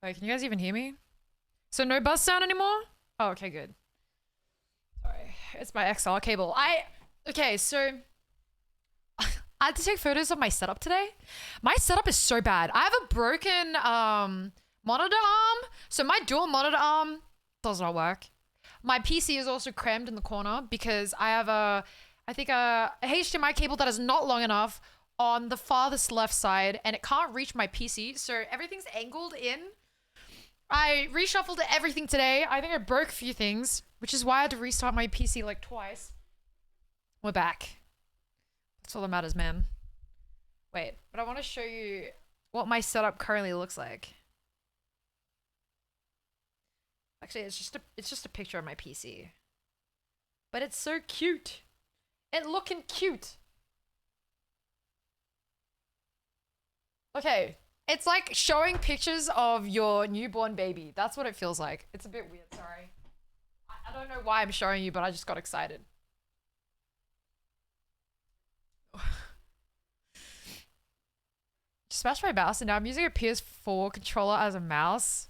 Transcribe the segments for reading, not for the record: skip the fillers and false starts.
Wait, can you guys even hear me? So no buzz sound anymore? Oh, okay, good. Sorry, it's my XR cable. Okay, so I had to take photos of my setup today. My setup is so bad. I have a broken monitor arm, so my dual monitor arm does not work. My PC is also crammed in the corner because I have I think a HDMI cable that is not long enough on the farthest left side, and it can't reach my PC, so everything's angled in. I reshuffled everything today. I think I broke a few things, which is why I had to restart my PC like twice. We're back. That's all that matters, man. Wait, but I want to show you what my setup currently looks like. Actually, it's just a picture of my PC. But it's so cute. It looking cute. Okay, it's like showing pictures of your newborn baby. That's what it feels like. It's a bit weird, sorry. I don't know why I'm showing you, but I just got excited. Smashed my mouse and now I'm using a PS4 controller as a mouse.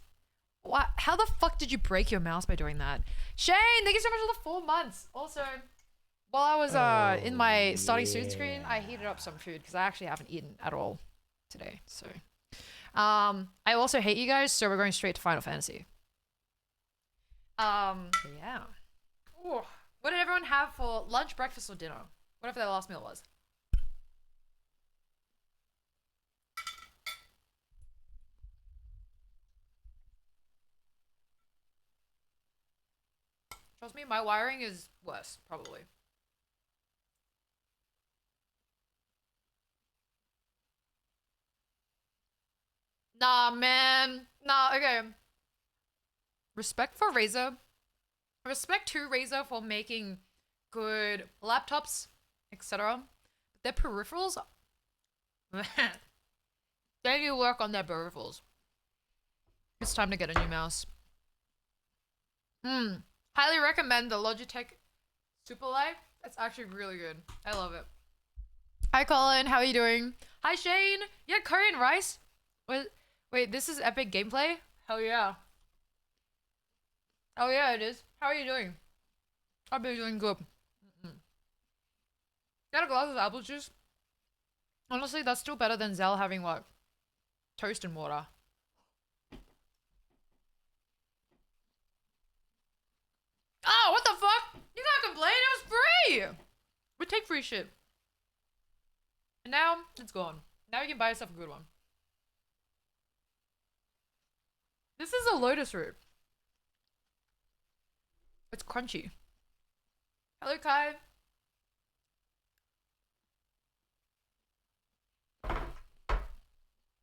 What? How the fuck did you break your mouse by doing that? Shane, thank you so much for the 4 months. Also, while I was in my starting soon screen, I heated up some food because I actually haven't eaten at all today. So, I also hate you guys, so we're going straight to Final Fantasy. Yeah. Ooh. What did everyone have for lunch, breakfast, or dinner? Whatever their last meal was. Trust me, my wiring is worse, probably. Nah, man. Nah, okay. Respect for Razer. Respect to Razer for making good laptops, etc. But their peripherals, they need to work on their peripherals. It's time to get a new mouse. Highly recommend the Logitech Superlight. It's actually really good. I love it. Hi, Colin. How are you doing? Hi, Shane. Yeah, curry and rice. Wait, this is epic gameplay? Hell yeah. Oh yeah, it is. How are you doing? I've been doing good. Got a glass of apple juice. Honestly, that's still better than Zell having what? Toast and water. Oh, what the fuck? You can't complain. It was free. We take free shit. And now it's gone. Now you can buy yourself a good one. This is a lotus root. It's crunchy. Hello, Kai.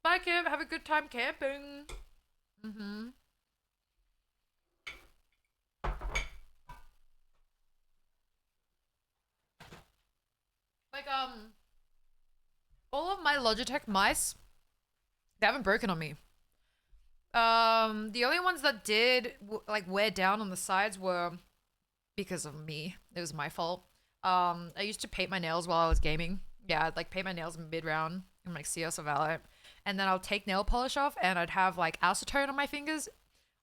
Bye, Kim. Have a good time camping. Like, all of my Logitech mice, they haven't broken on me. The only ones that did like wear down on the sides were because of me. It was my fault. I used to paint my nails while I was gaming. Yeah, I'd like paint my nails mid round in like CS or Valorant, and then I'll take nail polish off, and I'd have like acetone on my fingers.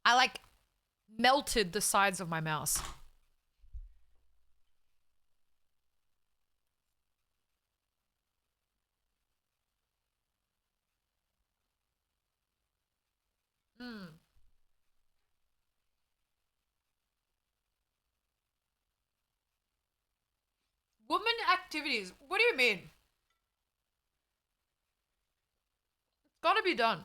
I like melted the sides of my mouse. Hmm. Woman activities. What do you mean? Gotta be done.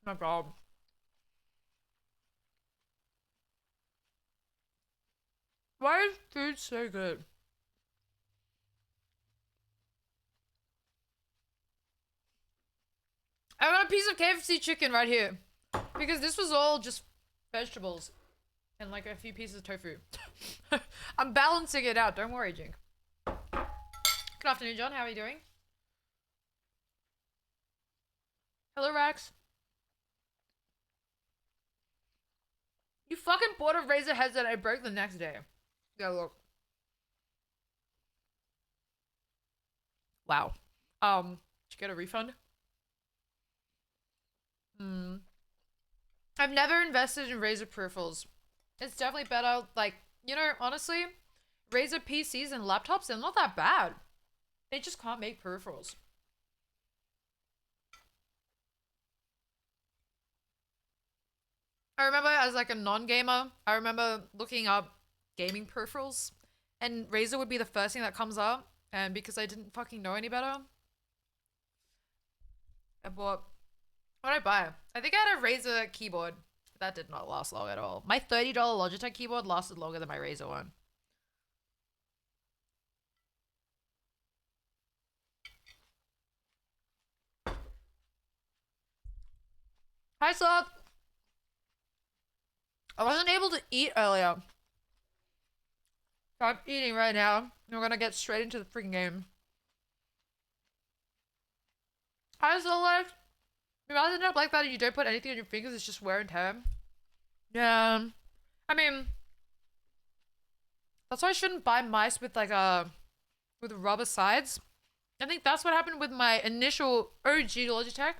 Oh my god. Why is food so good? I got a piece of KFC chicken right here. Because this was all just vegetables and like a few pieces of tofu. I'm balancing it out. Don't worry, Jink. Good afternoon, John. How are you doing? Hello, Rax. You fucking bought a Razer headset and it broke the next day. Yeah, look. Wow. Did you get a refund? Hmm. I've never invested in Razer peripherals. It's definitely better. Like, you know, honestly, Razer PCs and laptops, they're not that bad. They just can't make peripherals. I remember as like a non-gamer, I remember looking up gaming peripherals, and Razer would be the first thing that comes up. And because I didn't fucking know any better, I bought. What did I buy? I think I had a Razer keyboard. That did not last long at all. My $30 Logitech keyboard lasted longer than my Razer one. Hi, Slug. I wasn't able to eat earlier. So I'm eating right now. We're gonna get straight into the freaking game. Hi, Slug. Imagine a black belt and you don't put anything on your fingers, it's just wear and tear. Yeah. I mean, that's why I shouldn't buy mice with like with rubber sides. I think that's what happened with my initial OG Logitech.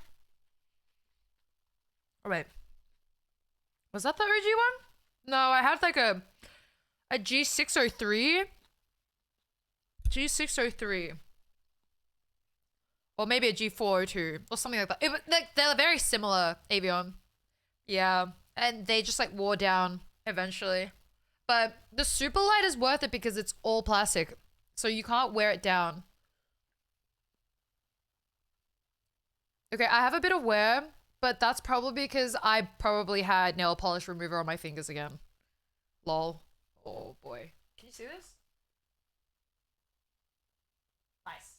Oh wait. Was that the OG one? No, I had like a G603. G603. Or maybe a G402 or something like that. They're very similar, Avion. Yeah. And they just like wore down eventually. But the Superlight is worth it because it's all plastic. So you can't wear it down. Okay, I have a bit of wear, but that's probably because I probably had nail polish remover on my fingers again. Lol. Oh boy. Can you see this? Nice.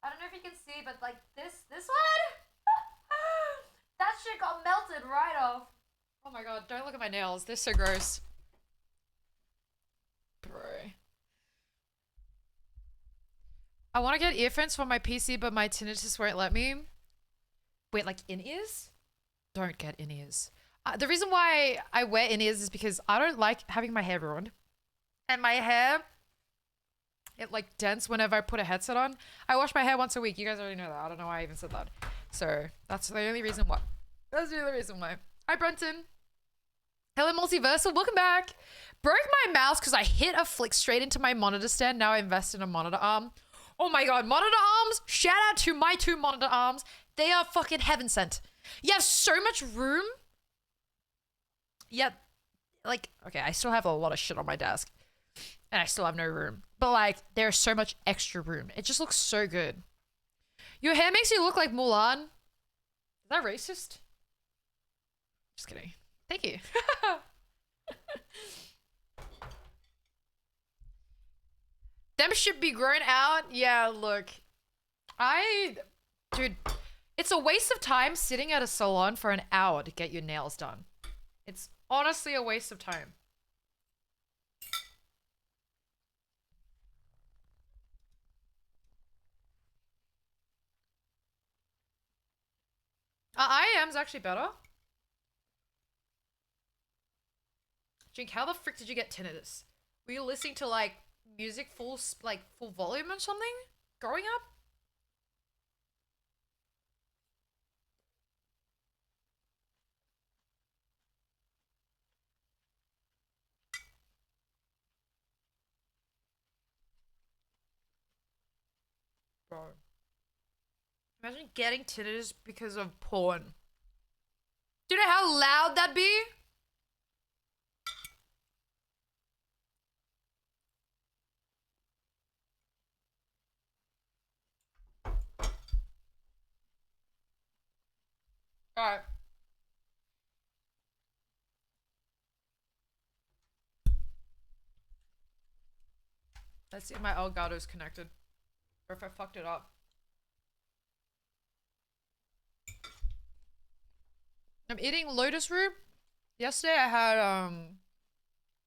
I don't know if you can see, but like this one? That shit got melted right off. Oh my god, don't look at my nails. They're so gross. Bro. I want to get earphones for my PC, but my tinnitus won't let me. Wait, like in-ears? Don't get in-ears. The reason why I wear in-ears is because I don't like having my hair ruined. And my hair, it like dents whenever I put a headset on. I wash my hair once a week. You guys already know that. I don't know why I even said that. So that's the only reason why. That's the only reason why. Hi, Brenton. Hello, Multiversal. Welcome back. Broke my mouse because I hit a flick straight into my monitor stand. Now I invest in a monitor arm. Oh my god, monitor arms. Shout out to my two monitor arms. They are fucking heaven sent. You have so much room. Yeah, like, okay, I still have a lot of shit on my desk. And I still have no room. But like, there's so much extra room. It just looks so good. Your hair makes you look like Mulan. Is that racist? Just kidding. Thank you. Them should be grown out. Yeah, look. Dude, it's a waste of time sitting at a salon for an hour to get your nails done. It's honestly a waste of time. IAM's actually better. Jink, how the frick did you get tinnitus? Were you listening to like music full volume or something growing up? Bro. Imagine getting tinnitus because of porn. Do you know how loud that'd be? Alright. Let's see if my Elgato's connected. Or if I fucked it up. I'm eating lotus root. Yesterday I had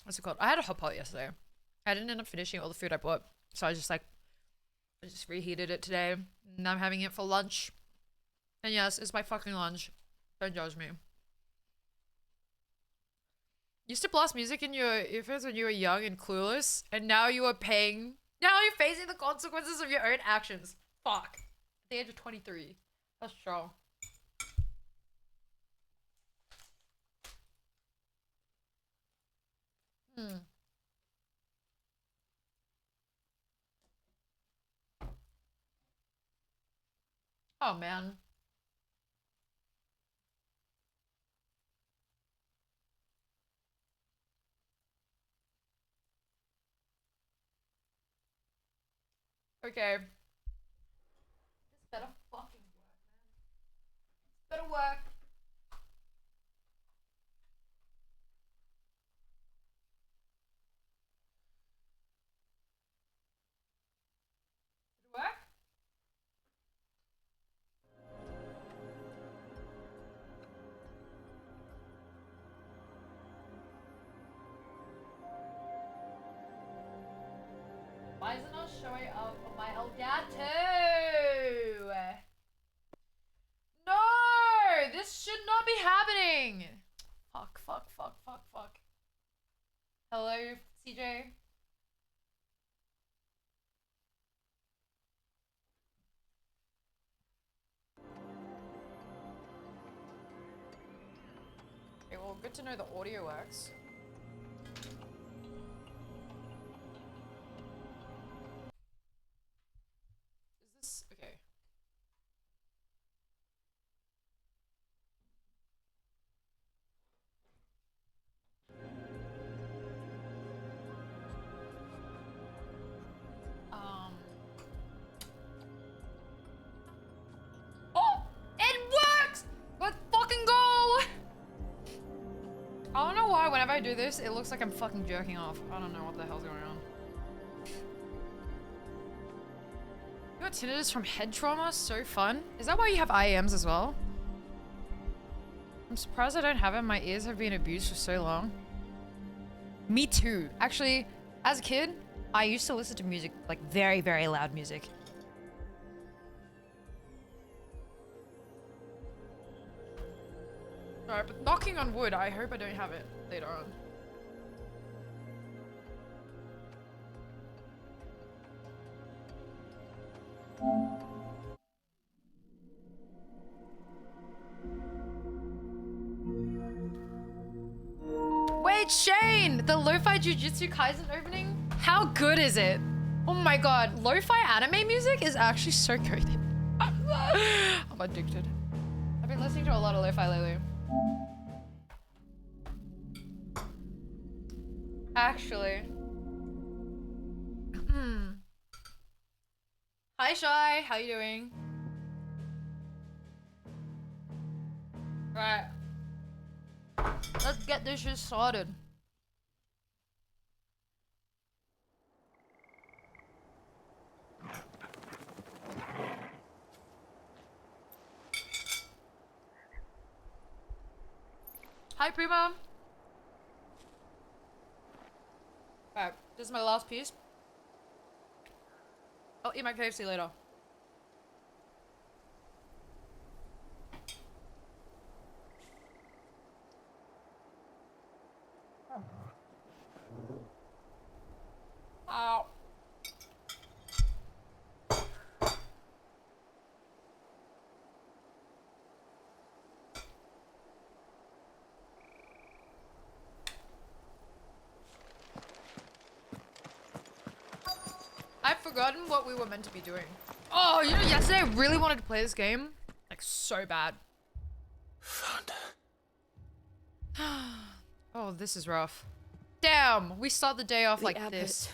what's it called? I had a hot pot yesterday. I didn't end up finishing all the food I bought. So I just reheated it today. And I'm having it for lunch. And yes, it's my fucking lunch. Don't judge me. Used to blast music in your earphones when you were young and clueless, and now you are paying. Now you're facing the consequences of your own actions. Fuck. At the age of 23. That's strong. Hmm. Oh man. Okay. This better fucking work, man. Better work. Did it work? Why is it not showing up on my Elgato? No! This should not be happening! Fuck, fuck, fuck, fuck, fuck. Hello, CJ? Okay, well, good to know the audio works. Is this... okay. Oh! It works! Let's fucking go! I don't know why whenever I do this, it looks like I'm fucking jerking off. I don't know what the hell's going on. You got tinnitus from head trauma? So fun. Is that why you have IEMs as well? I'm surprised I don't have it. My ears have been abused for so long. Me too. Actually, as a kid, I used to listen to music, like very, very loud music. Alright, but knocking on wood, I hope I don't have it later on. Wait, Shane! The Lo-Fi Jujutsu Kaisen opening? How good is it? Oh my god, lo-fi anime music is actually so good. I'm addicted. I've been listening to a lot of lo-fi lately. Actually. Hi, Shy. How you doing? Right. Let's get this shit started. Hi, Primo. Alright, this is my last piece. I'll eat my KFC later. Ow. I've forgotten what we were meant to be doing. Oh, you know, yesterday I really wanted to play this game. Like, so bad. Found her. Oh, this is rough. Damn, we start the day off like Abbott. this.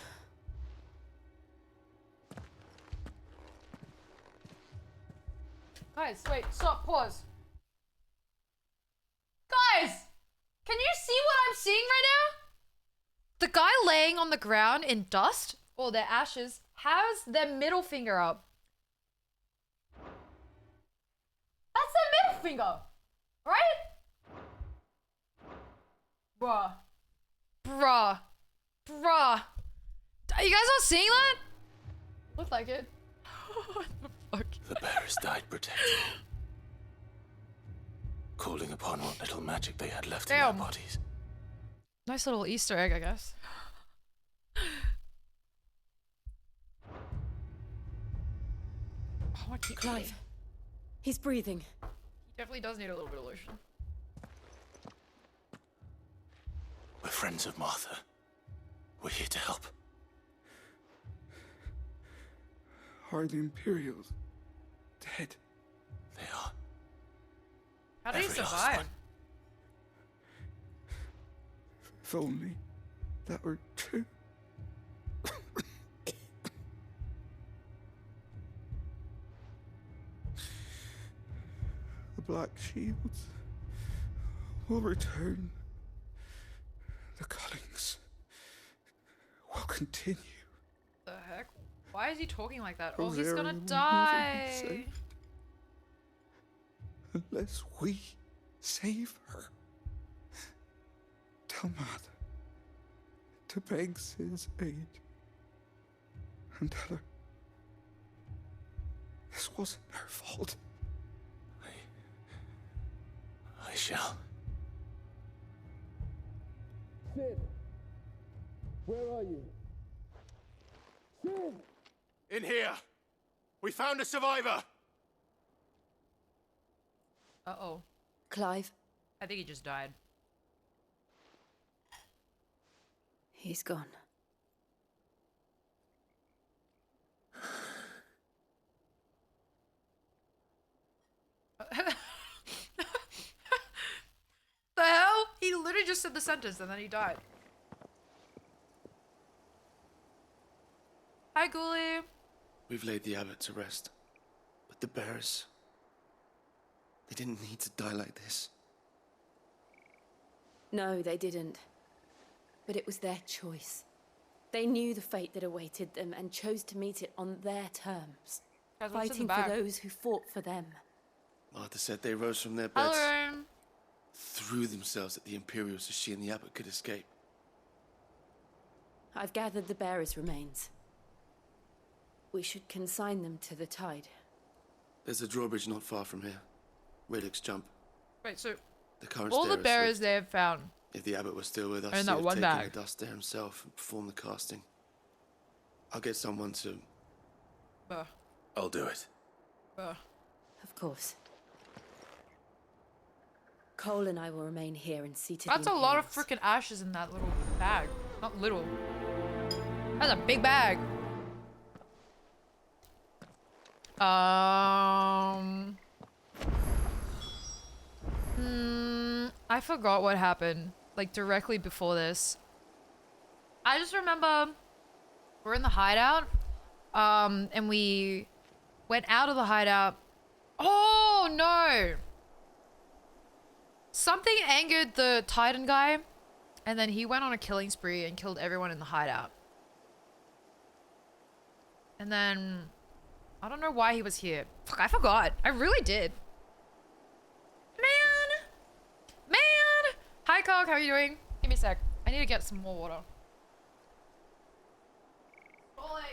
Guys, wait, stop, pause. Guys! Can you see what I'm seeing right now? The guy laying on the ground in dust, or their ashes, has their middle finger up. That's their middle finger, right? Bruh. Bruh. Bruh. Are you guys not seeing that? Looked like it. What the fuck? The bearers died protecting, calling upon what little magic they had left in Damn. their bodies. Nice little Easter egg, I guess. I want to keep Clive. He's breathing. He definitely does need a little bit of lotion. We're friends of Martha. We're here to help. Are the Imperials dead? They are. How did he Every last survive? one. If only that were true. The Black Shields will return. The Cullings will continue. The heck? Why is he talking like that? Oh, he's Rosaria gonna will never be die. saved unless we save her. Tell Martha to beg Sid's aid. And tell her this wasn't her fault. I shall. Sid! Where are you? Sid! In here! We found a survivor! Uh-oh. Clive, I think he just died. he's gone. The hell? He literally just said the sentence and then he died. Hi, Ghoulie. We've laid the abbot to rest. But the bearers... they didn't need to die like this. No, they didn't. But it was their choice. They knew the fate that awaited them and chose to meet it on their terms. Guys, what's in the Fighting for bag? those who fought for them. Martha said they rose from their beds, Hello. threw themselves at the Imperials so she and the abbot could escape. I've gathered the bearers' remains. We should consign them to the tide. There's a drawbridge not far from here. Radix jump. Wait, so The current all the stair is bearers slipped. they have found. If the abbot was still with us, Are in he'd that have one taken bag. the dust there himself and performed the casting. I'll get someone to... I'll do it. Of course. Cole and I will remain here and see to That's the a lot of Imperials. freaking ashes in that little bag. Not little. That's a big bag. I forgot what happened. Like directly before this. I just remember we're in the hideout. And we went out of the hideout. Oh no! Something angered the Titan guy, and then he went on a killing spree and killed everyone in the hideout. And then I don't know why he was here. Fuck, I forgot. I really did. Man! Hi, Cock. How are you doing? Give me a sec. I need to get some more water. Rolling.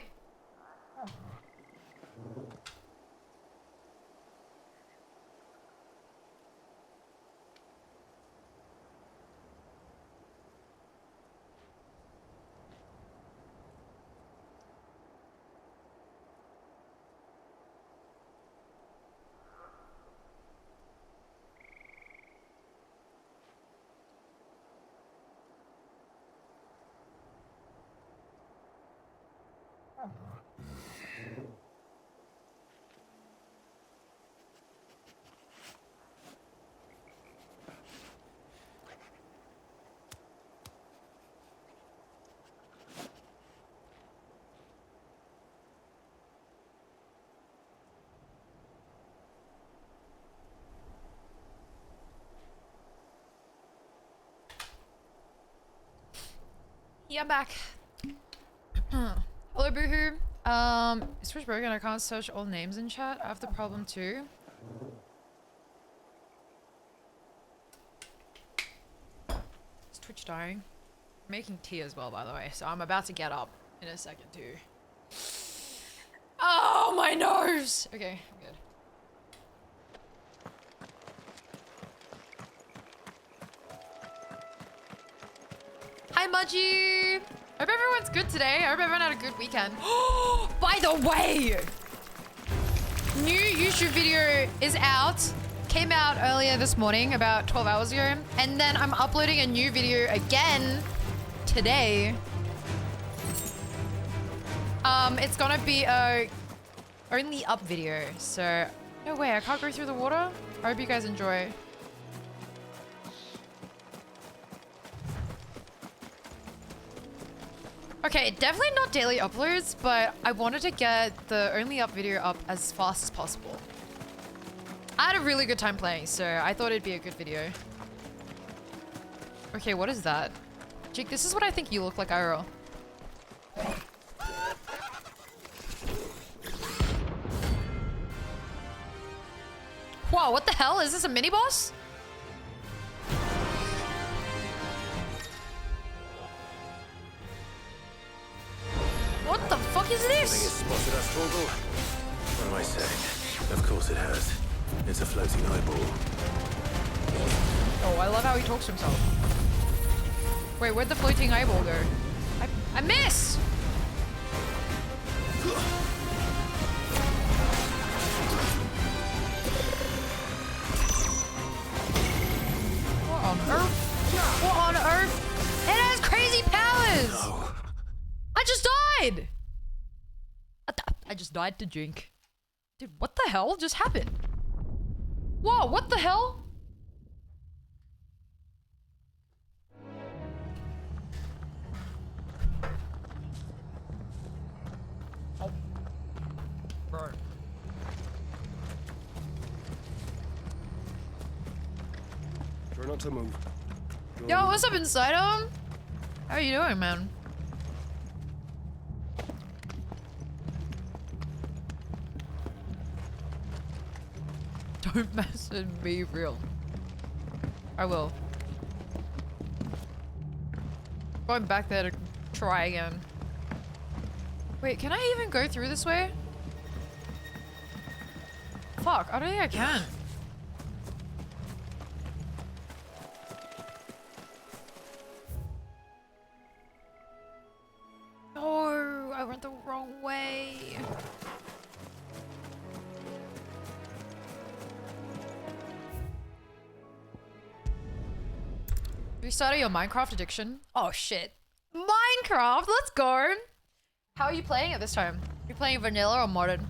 Yeah, I'm back. Hello, Boohoo. Is Twitch broken? I can't search all names in chat. I have the problem too. Is Twitch dying? I'm making tea as well, by the way, so I'm about to get up in a second too. Oh, my nose! Okay, I'm good. Hi, Mudgy. Hope everyone's good today. I hope everyone had a good weekend. By the way, new YouTube video is out. Came out earlier this morning, about 12 hours ago. And then I'm uploading a new video again today. It's gonna be a only up video. So, no way, I can't go through the water. I hope you guys enjoy. Okay, definitely not daily uploads, but I wanted to get the only up video up as fast as possible. I had a really good time playing, so I thought it'd be a good video. Okay, what is that? Jake, this is what I think you look like, IRL. Wow, what the hell? Is this a mini boss? What the fuck is Think this? it's spotted us, Torgal? What am I saying? Of course it has. It's a floating eyeball. Oh, I love how he talks to himself. Wait, where'd the floating eyeball go? I missed! What on earth? What on earth? It has crazy powers! No. I just died! I just died to drink. Dude, what the hell just happened? Whoa, what the hell? Oh. Bro. Try not to move. Yo, what's up inside him? How are you doing, man? Don't mess with me, real. I will. Going back there to try again. Wait, can I even go through this way? Fuck, I don't think I can. Oh, I went the wrong way. Have you started your Minecraft addiction? Oh shit. Minecraft, let's go. How are you playing it this time? You playing vanilla or modded?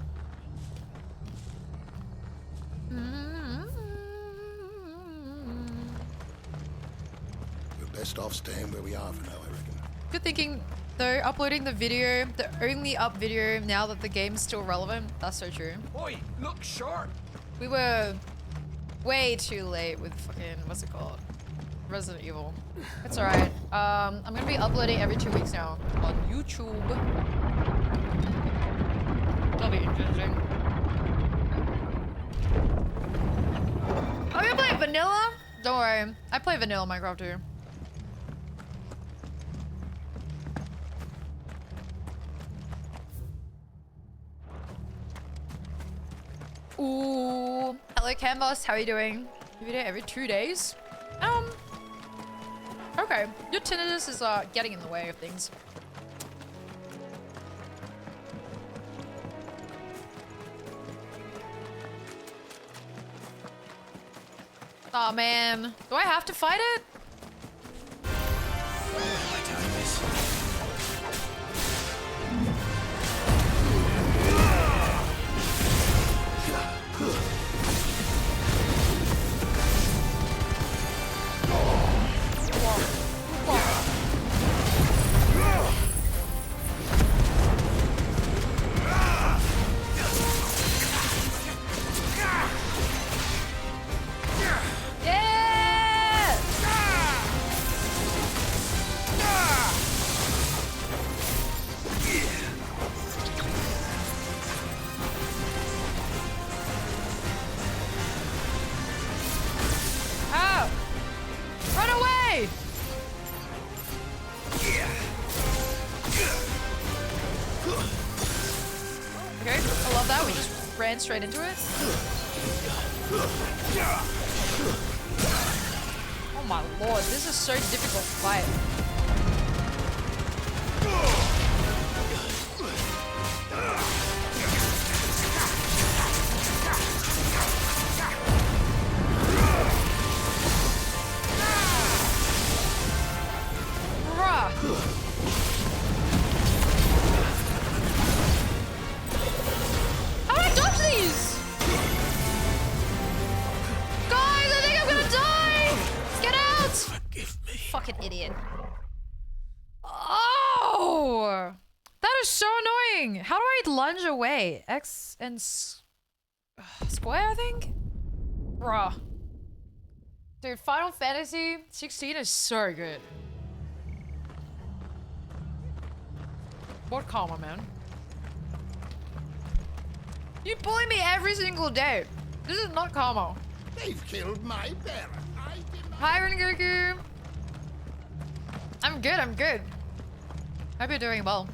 We're best off staying where we are for now, I reckon. Good thinking though, uploading the video, the only up video now that the game's still relevant. That's so true. Oi, look sharp. We were way too late with fucking, what's it called? Resident Evil. It's alright. I'm gonna be uploading every 2 weeks now on YouTube. That'll be interesting. Oh, you play vanilla? Don't worry. I play vanilla Minecraft too. Ooh. Hello, Canvas. How are you doing? Video every 2 days? Okay. Your tinnitus is getting in the way of things. Aw, man. Do I have to fight it? Ran straight into it. Oh my lord, this is so difficult to fight. Bruh. How do I dodge these? Guys, I think I'm gonna die! Get out! Forgive me. Fucking idiot. Oh! That is so annoying! How do I lunge away? X and square, I think? Bruh. Dude, Final Fantasy 16 is so good. What karma, man? You bully me every single day. This is not karma. They've killed my bear. Hi, Rengoku. I'm good, I'm good. Hope you're doing well.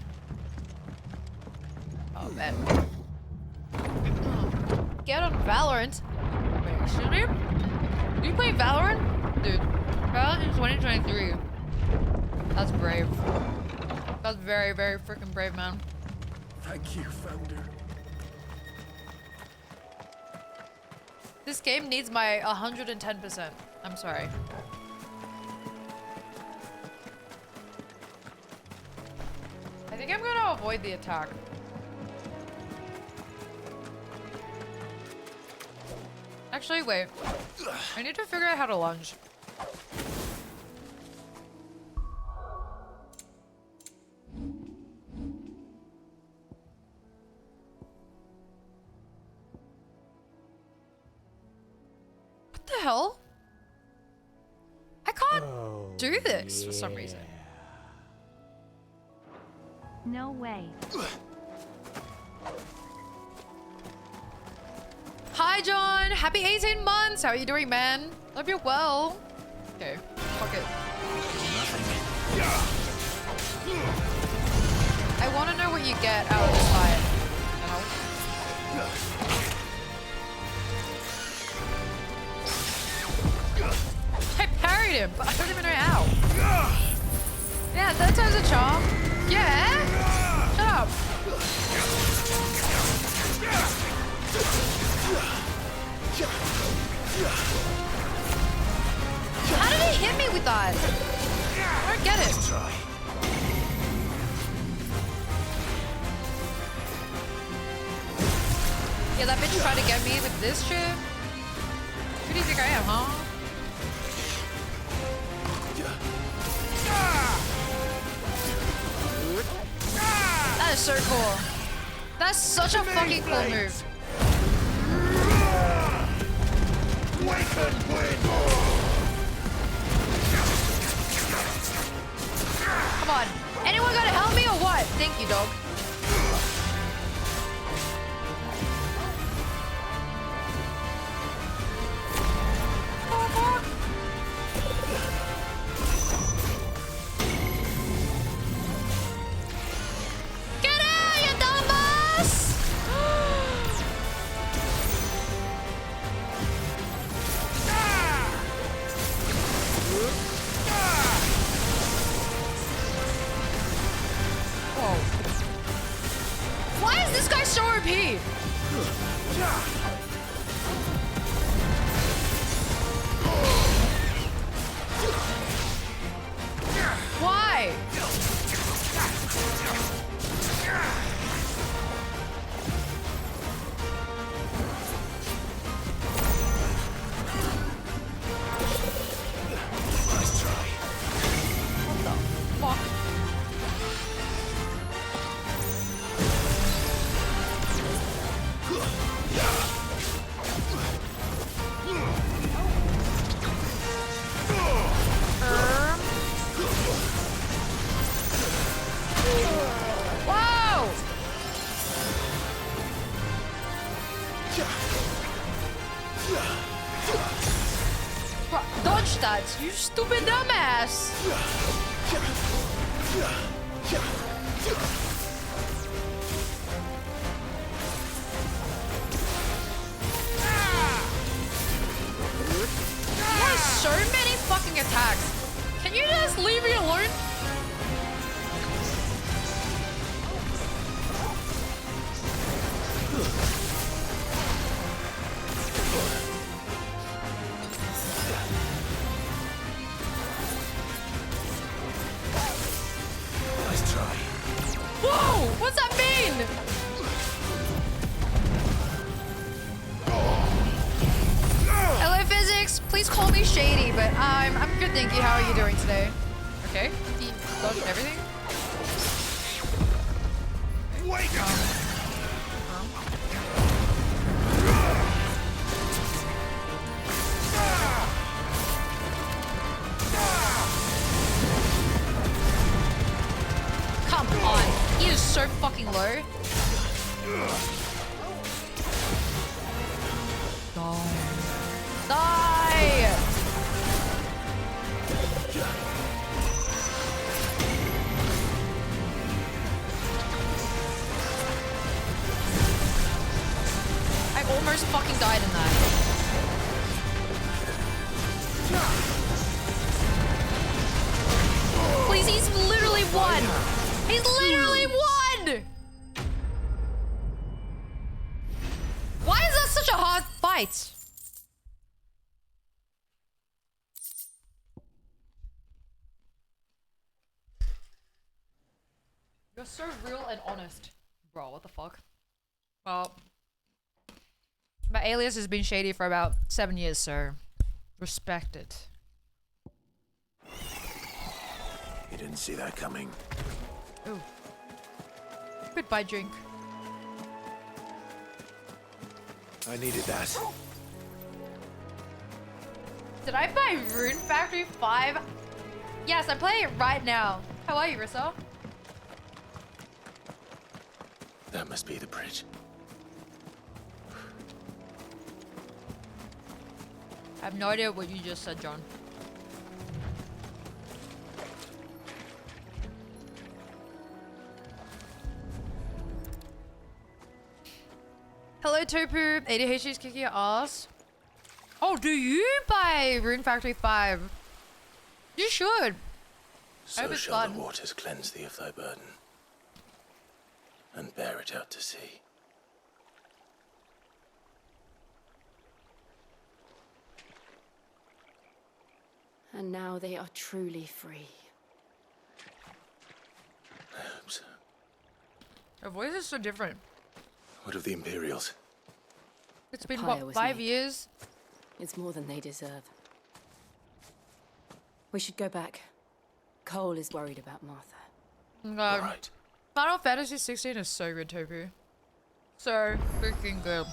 Oh, man. Get on Valorant. Wait, excuse me? You play Valorant? Dude, Valorant in 2023. That's brave. That's very, very freaking brave, man. Thank you, Founder. This game needs my 110%. I'm sorry. I think I'm gonna avoid the attack. Actually, wait. I need to figure out how to lunge. What the hell? I can't do this for some reason. No way. Hi, John. Happy 18 months. How are you doing, man? Hope you're well. Okay, fuck it. I want to know what you get out of this fight. I parried him, but I don't even know how. Yeah, that time's a charm. Yeah? Shut up. How did he hit me with that? I don't get it. Yeah, that bitch tried to get me with this shit. Who do you think I am, huh? That is so cool. That's such a fucking cool move. Come on. Anyone gotta help me or what? Thank you, dog. Get out, you dumbass! Whoa. Why is this guy so OP? Why? Nice try. What the fuck? Whoa! Bro, dodge that, you stupid dumbass! He has so many fucking attacks. Can you just leave me alone? Please call me shady, but I'm good, thank you. How are you doing today? Okay. He dodged everything. Wake up! Come on. He is so fucking low. Die! I almost fucking died in that. Please, he's literally won! He's literally won! Why is that such a hard fight? You're so real and honest. Bro, what the fuck? Well, my alias has been shady for about 7 years, so respect it. You didn't see that coming. Ooh. Goodbye, drink. I needed that. Did I buy Rune Factory 5? Yes, I'm playing it right now. How are you, Rissa? That must be the bridge. I have no idea what you just said, John. Hello, Topu. ADHD's kicking your ass. Oh, do you buy Rune Factory 5? You should. So hope it's shall fun. the waters cleanse thee of thy burden, and bear it out to sea. And now they are truly free. I hope so. Your voice is so different. What of the Imperials? It's The been, pyre what, was 5 made. years? It's more than they deserve. We should go back. Cole is worried about Martha. All right. Final Fantasy 16 is so good, Topu. So freaking good.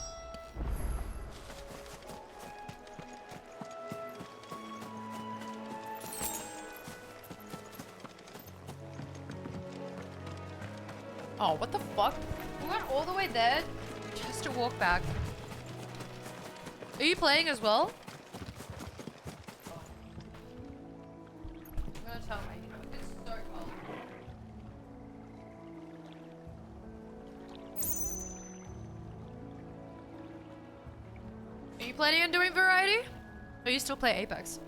Oh, what the fuck? We went all the way there just to walk back. Are you playing as well? I'm gonna tell my it's so cold. Are you planning on doing variety? Or you still play Apex?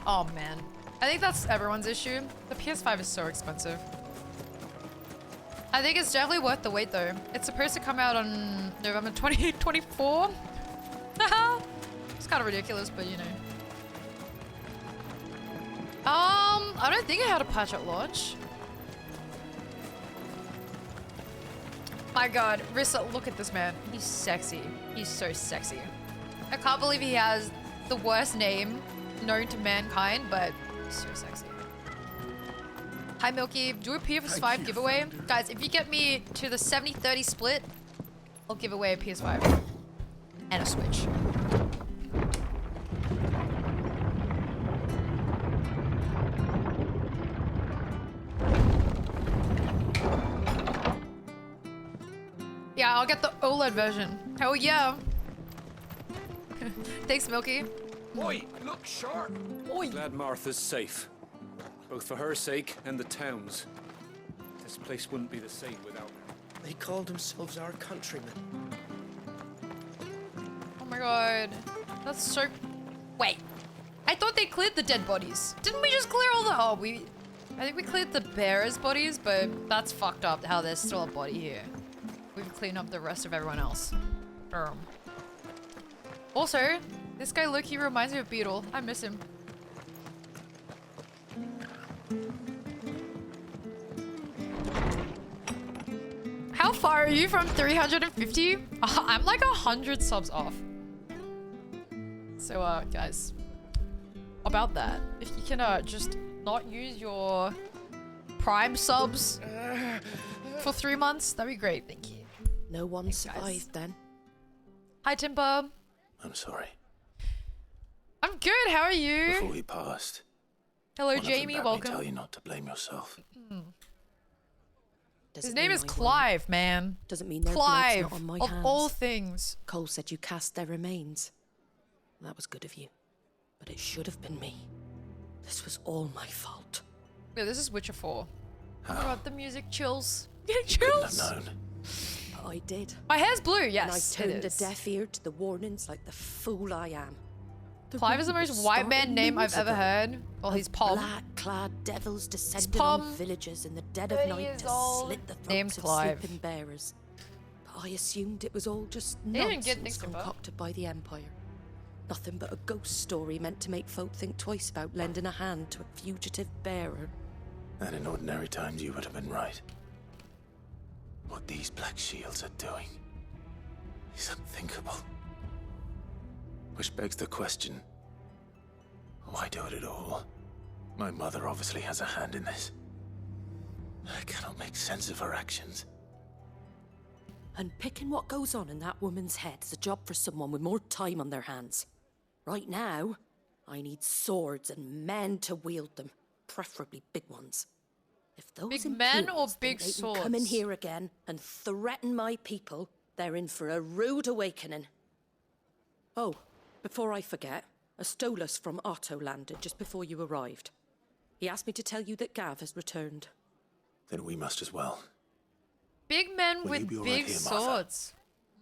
Oh man. I think that's everyone's issue. The PS5 is so expensive. I think it's definitely worth the wait though. It's supposed to come out on November 2024. It's kind of ridiculous, but you know. I don't think I had a patch at launch. My god, Rissa, look at this man. He's sexy. He's so sexy. I can't believe he has the worst name known to mankind, but he's so sexy. Hi Milky, do a PS5 giveaway. Guys, if you get me to the 70-30 split, I'll give away a PS5. And a Switch. Yeah, I'll get the OLED version. Hell yeah. Thanks, Milky. Oi, look sharp. Oi. Glad Martha's safe. Both for her sake and the town's. This place wouldn't be the same without her. They called themselves our countrymen. Oh my god. That's so... Wait. I thought they cleared the dead bodies. Didn't we just clear all the... Oh, I think we cleared the bearers' bodies, but that's fucked up how there's still a body here. We've cleaned up the rest of everyone else. Also, this guy Loki reminds me of Beetle. I miss him. How far are you from 350? I'm like 100 subs off. So, guys, about that, if you can just not use your Prime subs for 3 months, that'd be great. Thank you. No one survived then. Hi, Timber. I'm sorry. I'm good. How are you? Before we passed, Hello, one of them Jamie. bade me Welcome. tell you not to blame yourself. His name is Clive, man. Doesn't mean their blood's Clive, not on my of hands. all things. Cole said you cast their remains. That was good of you. But it should have been me. This was all my fault. Yeah, this is Witcher 4. Oh my god, the music chills. Getting Couldn't have chills. known. I did. My hair's blue, And I yes. turned it a is. deaf ear to the warnings like the fool I am. Clive is the most white man name I've ever heard. Well, he's Pom. Black-clad devils descended Pom. on villages in the dead of 30 night years to old. slit the throats Name's of Clive. sleeping bearers. But I assumed it was all just didn't get nonsense things to vote. concocted by the Empire. Nothing but a ghost story meant to make folk think twice about lending a hand to a fugitive bearer. And in ordinary times, you would have been right. What these Black Shields are doing is unthinkable. Which begs the question, why do it at all? My mother obviously has a hand in this. I cannot make sense of her actions. And picking what goes on in that woman's head is a job for someone with more time on their hands. Right now, I need swords and men to wield them, preferably big ones. If those Big men or Imperials think big they can come in swords? here again and threaten my people, they're in for a rude awakening. Oh, before I forget, a Stolas from Otto landed just before you arrived. He asked me to tell you that Gav has returned. Then we must as well. Big men Will you with be all big right here, Martha? swords.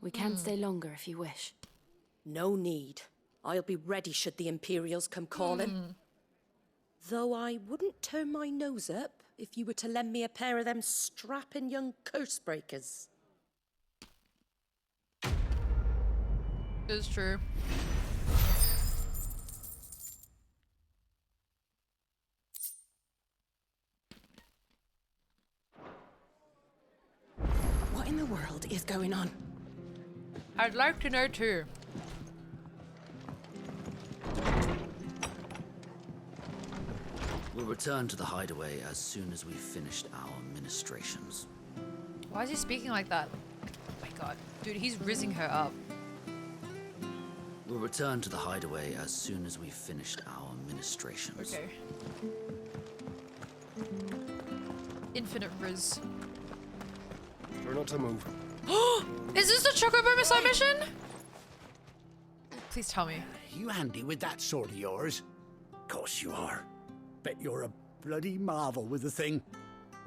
We can stay longer if you wish. No need. I'll be ready should the Imperials come calling. Though I wouldn't turn my nose up if you were to lend me a pair of them strapping young curse breakers. It's true. What in the world is going on? I'd like to know too. We'll return to the hideaway as soon as we've finished our ministrations. Why is he speaking like that? Oh my god. Dude, he's rizzing her up. We'll return to the hideaway as soon as we've finished our ministrations. Okay. Infinite riz. Try not to move. Is this the Chocobo Missile mission? Please tell me. You handy with that sword of yours? Course you are. Bet you're a bloody marvel with the thing.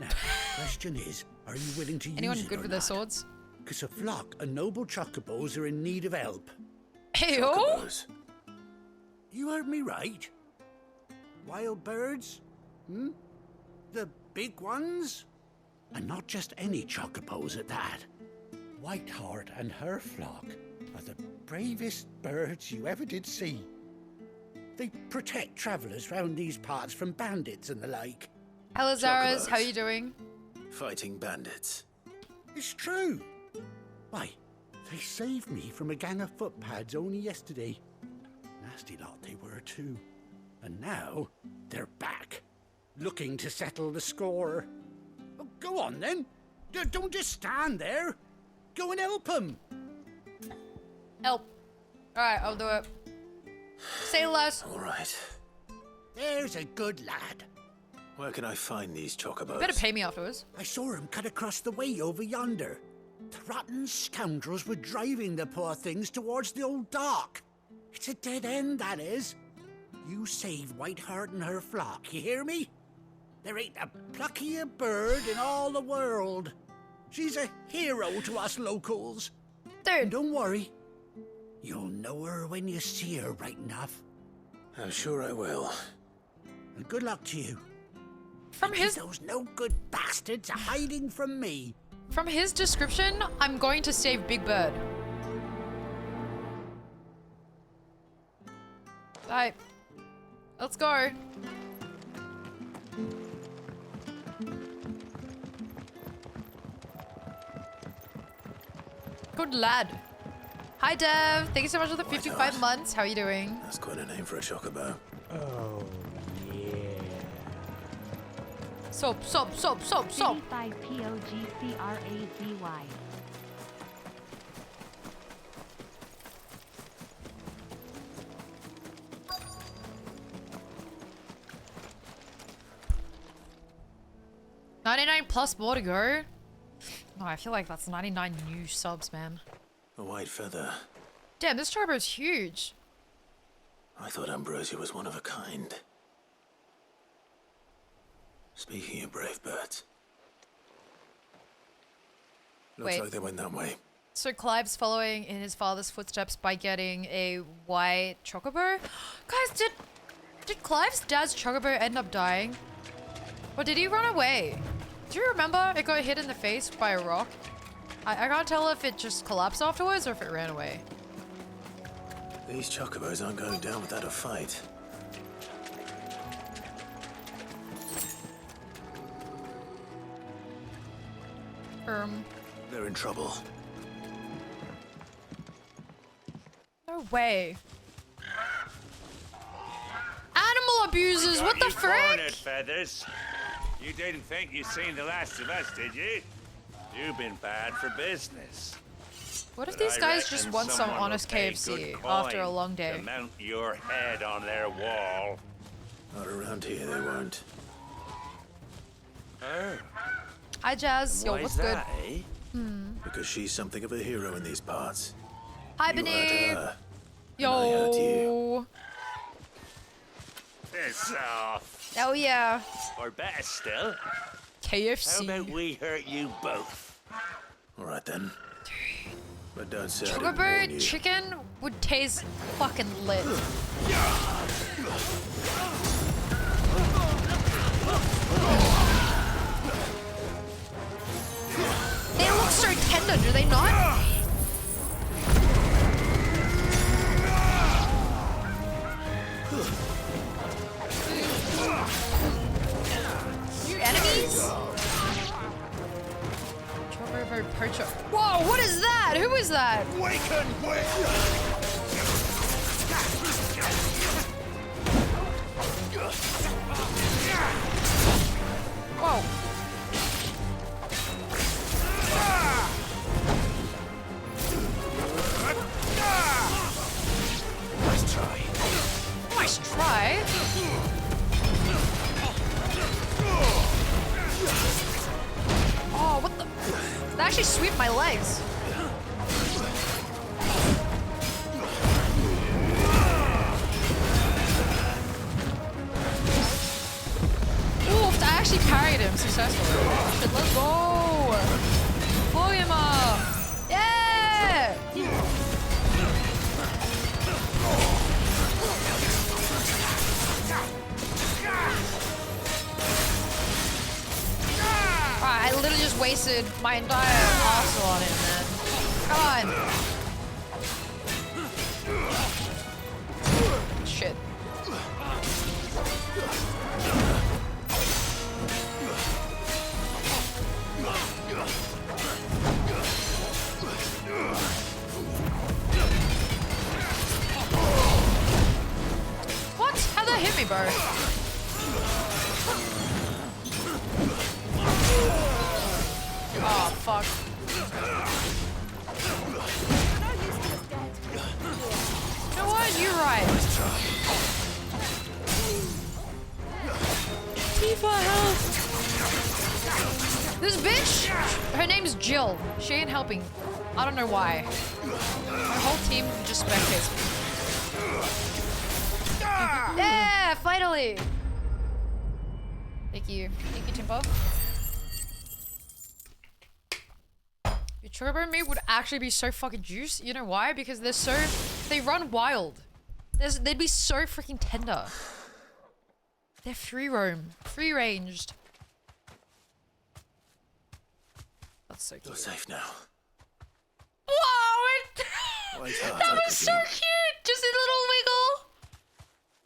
Now, question is, are you willing to Anyone use it good or with their not? swords? Because a flock of noble chocobos are in need of help. Heyo! Chocobos. You heard me right. Wild birds? Hmm? The big ones? And not just any chocobos at that. Whiteheart and her flock are the bravest birds you ever did see. They protect travellers round these parts from bandits and the like. Hello, Zaras. How Chocobos. you doing? Fighting bandits. It's true. Why, they saved me from a gang of footpads only yesterday. Nasty lot they were too. And now they're back, looking to settle the score. Oh, go on then. Don't just stand there. Go and help them. Help. Alright, I'll do it. Say less. All right. There's a good lad. Where can I find these chocobos? You better pay me afterwards. I saw him cut across the way over yonder. The rotten scoundrels were driving the poor things towards the old dock. It's a dead end, that is. You save Whiteheart and her flock, you hear me? There ain't a pluckier bird in all the world. She's a hero to us locals. And Dude. don't worry. You'll know her when you see her right enough. I'm sure I will. And good luck to you. From his Those no good bastards are hiding from me. description, I'm going to save Big Bird. Alright. Let's go. Good lad. Hi, Dev. Thank you so much for the 55 months. How are you doing? That's quite a name for a chocobo. Oh, yeah. Soap. 55 POGCRAZY. $99 plus more to go. No, I feel like that's 99 new subs, man. A white feather. Damn, this chocobo's huge. I thought Ambrosia was one of a kind. Speaking of brave birds. Looks Wait. like they went that way. So Clive's following in his father's footsteps by getting a white chocobo. Guys, did Clive's dad's chocobo end up dying? Or did he run away? Do you remember it got hit in the face by a rock? I can't tell if it just collapsed afterwards or if it ran away. These chocobos aren't going down without a fight. They're in trouble. No way. Animal abusers, what the frick? Feathers. You didn't think you'd seen the last of us, did you? You've been bad for business. What if But these I guys just reckon want some someone will honest pay KFC good after a coin long day? to mount your head on their wall. Not around here, they won't. Oh. Hi Jazz, yo, Why what's is good? that, eh? Because she's something of a hero in these parts. Hi You hurt Benny. her, and I hurt you. Yo. Piss off. Oh yeah. Or better still, how KFC. about we hurt you both? All right then. But don't say I didn't warn Chocobo you. chicken would taste fucking lit. They look so tender, do they not? New enemies? Chocobo poacher. Whoa, what is that? Who is that? Whoa. Nice try. Nice try. Oh, what the? That actually swept my legs. Oof, I actually parried him successfully. Shit, let's go. Blow him up. Yeah. Alright, I literally just wasted my entire arsenal on him, man. Come on. Shit. What? How'd that hit me, bro? Oh, fuck. You know what? You're right. Tifa, help! This bitch, her name's Jill. She ain't helping. I don't know why. My whole team just spectates me. Yeah, finally! Thank you. Thank you, Timbo. Your chocobo meat would actually be so fucking juice. You know why? Because they run wild. They'd be so freaking tender. They're free roam, free ranged. That's so cute. You're safe now. Whoa! Wait hard, That I was so presume. cute. Just a little wiggle.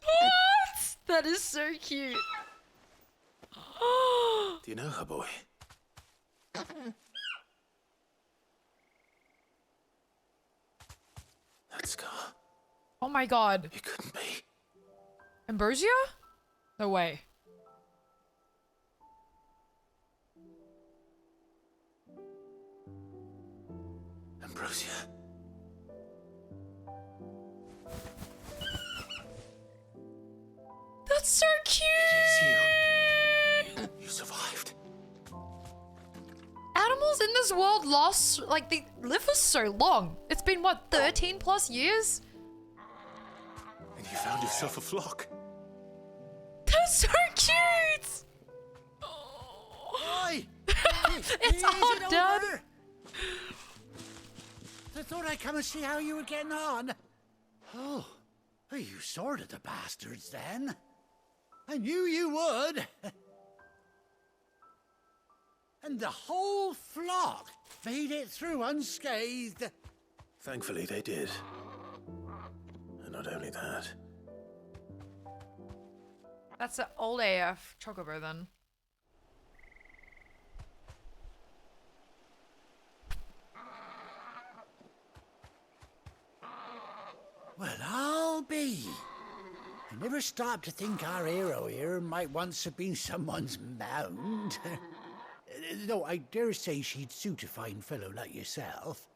What? That is so cute. Do you know her, boy? Oh my god. It couldn't be. Ambrosia? No way. Ambrosia. That's so cute! You survived. Animals in this world last, like, they live for so long. It's been, what, 13 plus years? And you found yourself a flock. That's so cute! Oi! It's all done. I thought I'd come and see how you were getting on. Oh, you sorted the bastards then. I knew you would. And the whole flock made it through unscathed. Thankfully, they did. And not only that. That's an old AF chocobo then. Well, I'll be. I never stopped to think our hero here might once have been someone's mount. Though I dare say she'd suit a fine fellow like yourself.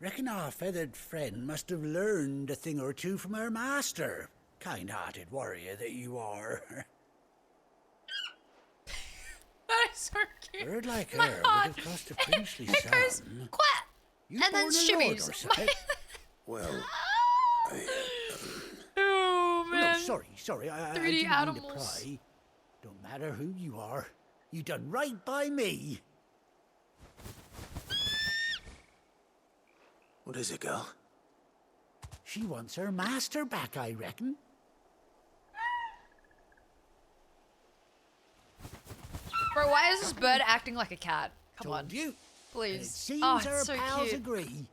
Reckon our feathered friend must have learned a thing or two from her master. Kind-hearted warrior that you are. That is so cute. Bird like My her would heart, have cost a princely it goes sum. quack, You and then born a lord or shimmies. something? Well, Oh man. No, sorry. I 3D didn't mean to animals. pry. Don't matter who you are. You done right by me. what is it, girl? She wants her master back, I reckon. Bro, why is this bird acting like a cat? Come on. You. Please. It seems Oh, her it's so pals cute. agree.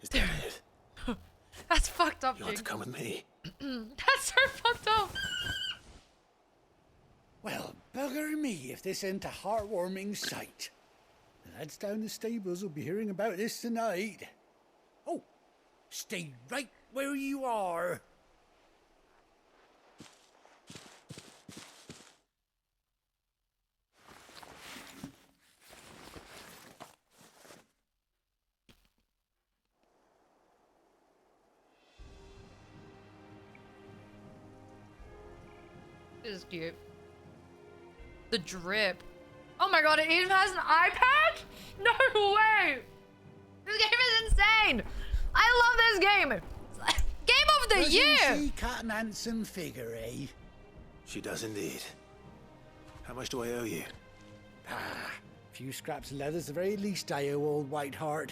Is that it? That's fucked up, You want to Jake. come with me? That's so fucked up. Well, bugger me if this ain't a heartwarming sight. The lads down the stables will be hearing about this tonight. Oh, stay right where you are. This is cute. The drip. Oh my god, it even has an iPad? No way! This game is insane! I love this game! Game of the Doesn't year! she cut an handsome figure, eh? She does indeed. How much do I owe you? Ah, a few scraps of leather's the very least I owe old Whiteheart.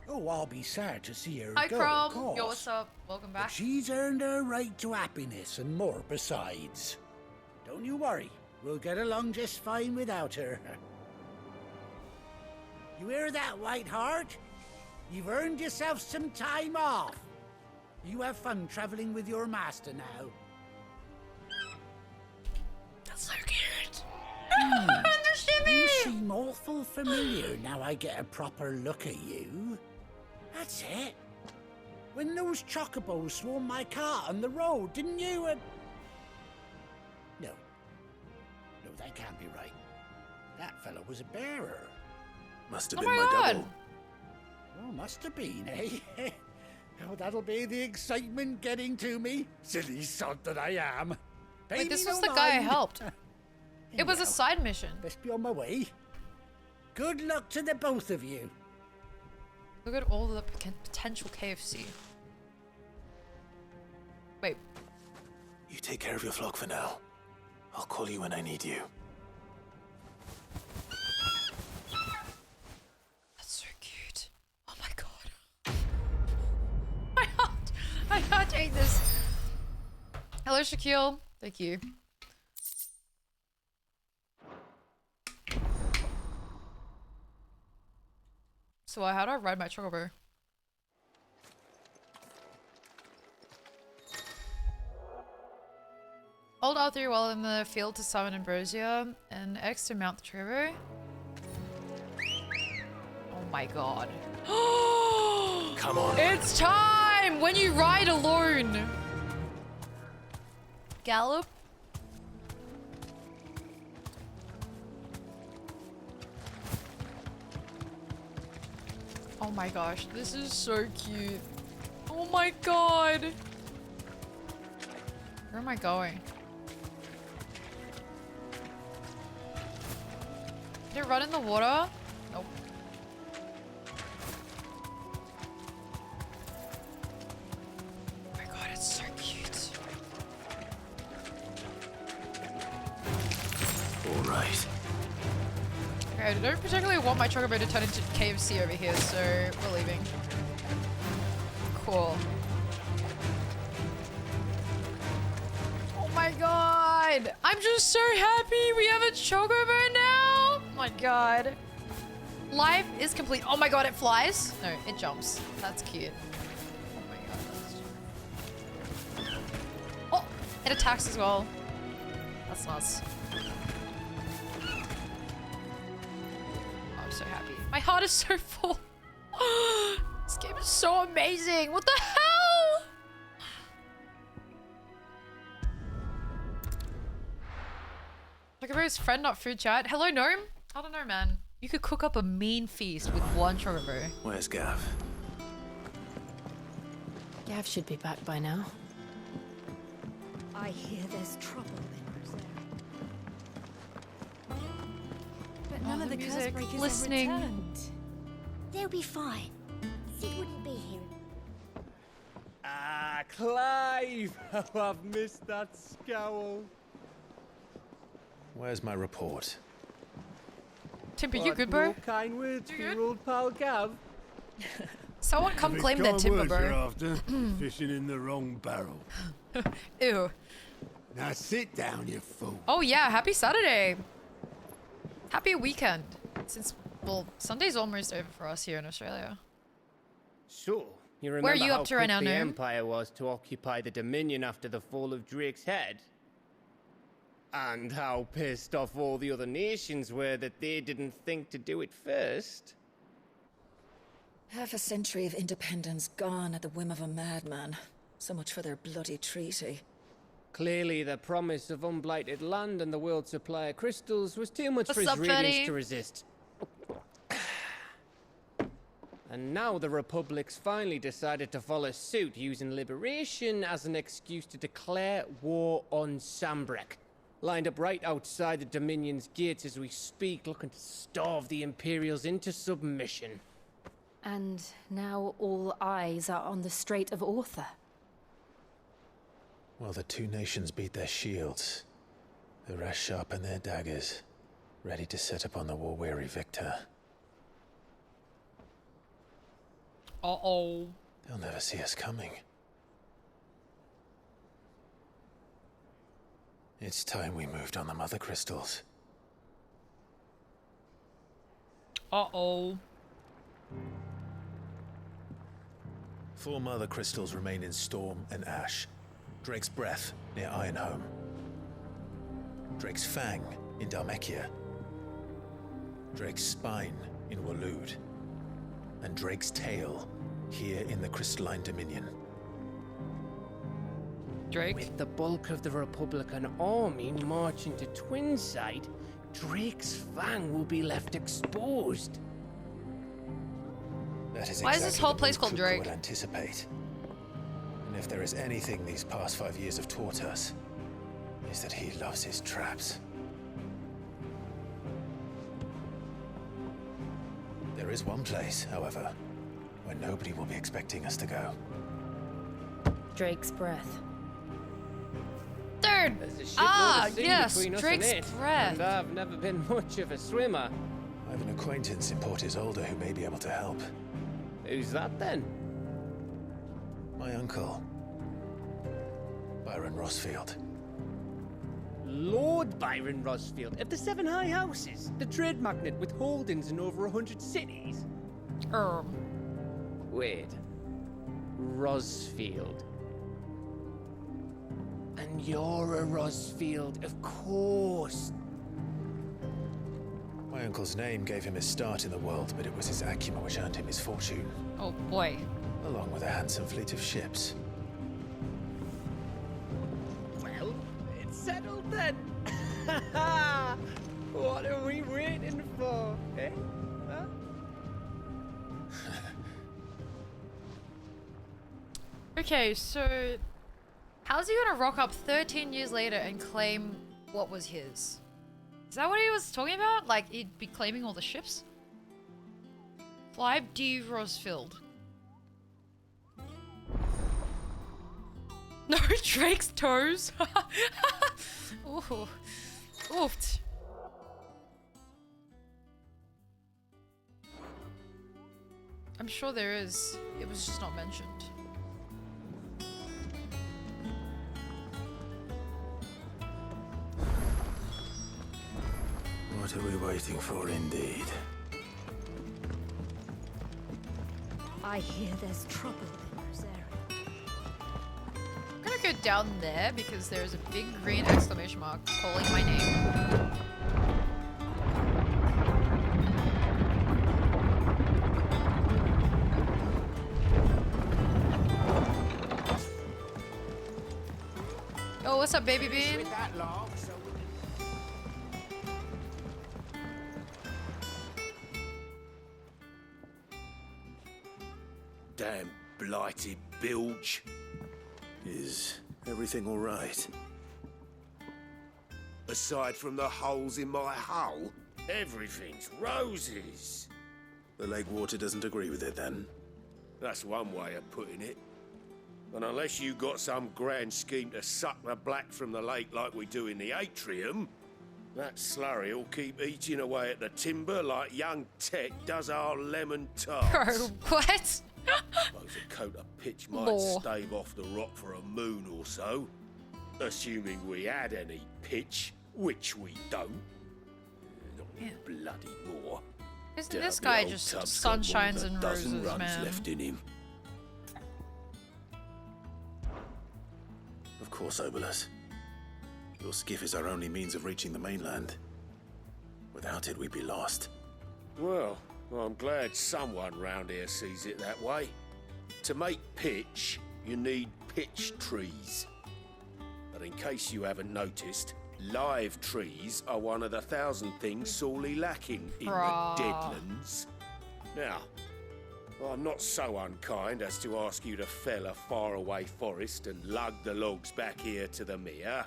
Oh, I'll be sad to see her Hi, go, Crom. of course. Yo, what's up? Welcome But back. she's earned her right to happiness and more besides. Don't you worry. We'll get along just fine without her. You hear that, Whiteheart? You've earned yourself some time off. You have fun traveling with your master now. That's so cute. The shimmy! You seem awful familiar now I get a proper look at you. That's it. When those chocobos swarmed my cart on the road, didn't you? No. No, that can't be right. That fellow was a bearer. Must have Oh been my my God. double. Oh, must have been, eh? Oh, that'll be the excitement getting to me. Silly sod that I am. Pay Wait, this me was no the guy I mind. helped. It was a Anyhow, side mission. best be on my way. Good luck to the both of you. Look at all the potential KFC. Wait, You take care of your flock for now. I'll call you when I need you. that's so cute. Oh my god. My heart ate this. Hello, Shaquille. Thank you. So how do I ride my chocobo? Hold R3 while in the field to summon Ambrosia, and X to mount the Trevo. Oh my god. Come on. It's time! time when you ride alone. Gallop. Oh my gosh, this is so cute. Oh my god. Where am I going? Did it run in the water? Nope. Oh my god, it's so cute. All right. Okay, I don't particularly want my chocobo to turn into KFC over here, so we're leaving. Cool. Oh my god! I'm just so happy we have a chocobo now! Oh my god. Life is complete. Oh my god, it flies? No, it jumps. That's cute. Oh my god, that's... Oh! It attacks as well. That's nuts. I'm so happy. My heart is so full. This game is so amazing. What the hell? Chocobo's friend, not food chat. Hello, gnome. I don't know, man. You could cook up a mean feast with one chocobo. Where's Gav? Gav should be back by now. I hear there's trouble in Rosaria. But none of the music. Cursebreakers Listening. have returned. They'll be fine. Sid wouldn't be here. Ah, Clive! Oh, I've missed that scowl. Where's my report? Timber, you good, bro? No kind words for your old pal Gav. Someone come claim that timber, bro. After fishing in the wrong barrel. Ew. Now sit down, you fool. Oh yeah, happy Saturday. Happy weekend. Since, well, Sunday's almost over for us here in Australia. So, you remember Where are you how up to right quick now, the Gnome? Empire was to occupy the Dominion after the fall of Drake's Head? And how pissed off all the other nations were that they didn't think to do it first? Half a century of independence gone at the whim of a madman. So much for their bloody treaty. Clearly, the promise of unblighted land and the world's supply of crystals was too much What's for his up, radiance Freddy? to resist. And now the Republic's finally decided to follow suit, using liberation as an excuse to declare war on Sambrek. Lined up right outside the Dominion's gates as we speak, looking to starve the Imperials into submission. And now all eyes are on the Strait of Author. Well, the two nations beat their shields. The rest sharpen their daggers, ready to set upon the war-weary victor. Uh-oh. They'll never see us coming. It's time we moved on the Mother Crystals. Uh-oh. 4 Mother Crystals remain in Storm and Ash. Drake's Breath near Ironhome. Drake's Fang in Dhalmekia. Drake's Spine in Waloed. And Drake's Tail here in the Crystalline Dominion. Drake? With the bulk of the Republican army marching to Twinside, Drake's Fang will be left exposed. That is Why is exactly this whole the place move called Kupka Drake? would anticipate. And if there is anything these past 5 years have taught us, is that he loves his traps. There is one place, however, where nobody will be expecting us to go. Drake's Breath. Third! There's a shitload Ah, of sea yes, between us Drake's and it, Breath. and I've never been much of a swimmer. I have an acquaintance in Port Isolde who may be able to help. Who's that then? My uncle, Byron Rosfield. Lord Byron Rosfield of the Seven High Houses, the trade magnate with holdings in over 100 cities. Wait, Rosfield. And you're a Rosfield, of course. My uncle's name gave him his start in the world, but it was his acumen which earned him his fortune. Oh boy. along with a handsome fleet of ships. Well, it's settled then. What are we waiting for, eh? Huh? Okay, so how's he gonna rock up 13 years later and claim what was his? Is that what he was talking about? Like, he'd be claiming all the ships? Flybe D. Rosfield. No Drake's toes. Ooh. Oofed. I'm sure there is. It was just not mentioned. What are we waiting for, indeed? I hear there's trouble in Rosaria. I'm gonna go down there because there's a big green exclamation mark calling my name. Oh, what's up, baby bean? Damn blighted bilge. Is everything all right? Aside from the holes in my hull, everything's roses. The lake water doesn't agree with it, then? That's one way of putting it. And unless you got some grand scheme to suck the black from the lake like we do in the atrium, that slurry will keep eating away at the timber like young Tech does our lemon tarts. Bro, what? Suppose a coat of pitch might Lore. stave off the rock for a moon or so. Assuming we had any pitch, which we don't. Not any bloody more. Isn't Doubt this the guy old just tub's got more sunshines than a and dozen roses, runs man? left in him. Of course, Obolus. Your skiff is our only means of reaching the mainland. Without it, we'd be lost. Well, I'm glad someone round here sees it that way. To make pitch, you need pitch trees. But in case you haven't noticed, live trees are one of the 1,000 things sorely lacking in Bruh. the Deadlands. Now, I'm not so unkind as to ask you to fell a faraway forest and lug the logs back here to the mere,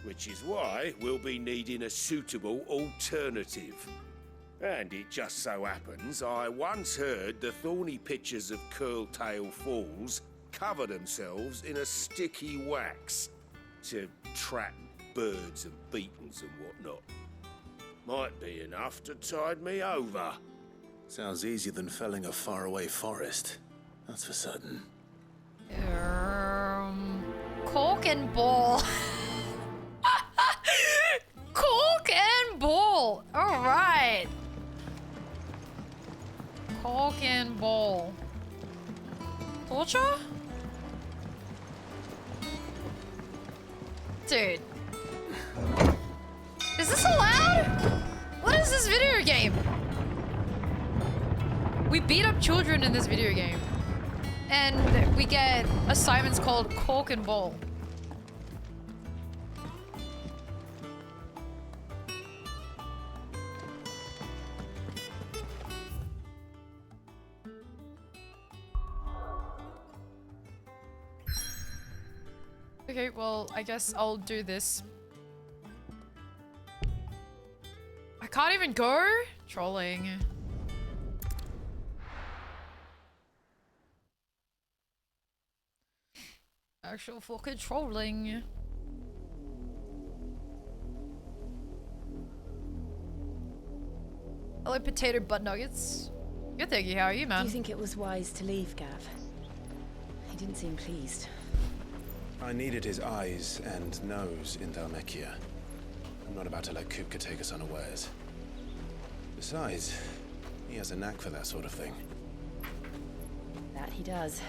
which is why we'll be needing a suitable alternative. And it just so happens I once heard the thorny pitchers of Curltail Falls cover themselves in a sticky wax to trap birds and beetles and whatnot. Might be enough to tide me over. Sounds easier than felling a faraway forest. That's for certain. Cork and ball. Cork and ball. All right. Cork and ball. Torture? Dude. Is this allowed? What is this video game? We beat up children in this video game. And we get assignments called Cork and Ball. Okay, well, I guess I'll do this. I can't even go? Trolling. Actual fucking trolling. Hello, potato butt nuggets. Good, thank you. How are you, man? Do you think it was wise to leave, Gav? He didn't seem pleased. I needed his eyes and nose in Dhalmekia. I'm not about to let Kupka take us unawares. Besides, he has a knack for that sort of thing. That he does.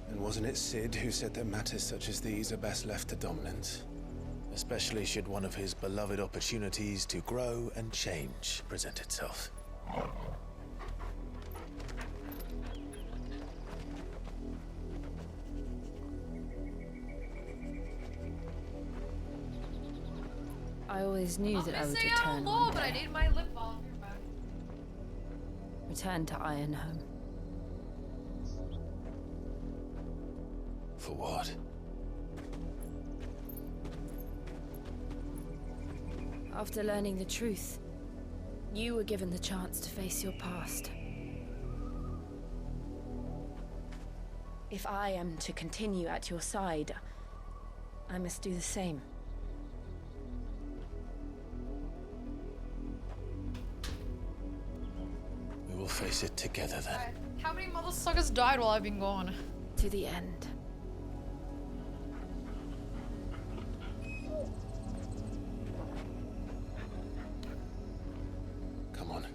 And wasn't it Sid who said that matters such as these are best left to dominance? Especially should one of his beloved opportunities to grow and change present itself. I always knew that I would Missing return out more, one but I day. need my lip balm. Return to Ironhome. For what? After learning the truth, you were given the chance to face your past. If I am to continue at your side, I must do the same. We will face it together then. How many motherfuckers died while I've been gone? To the end. Come on.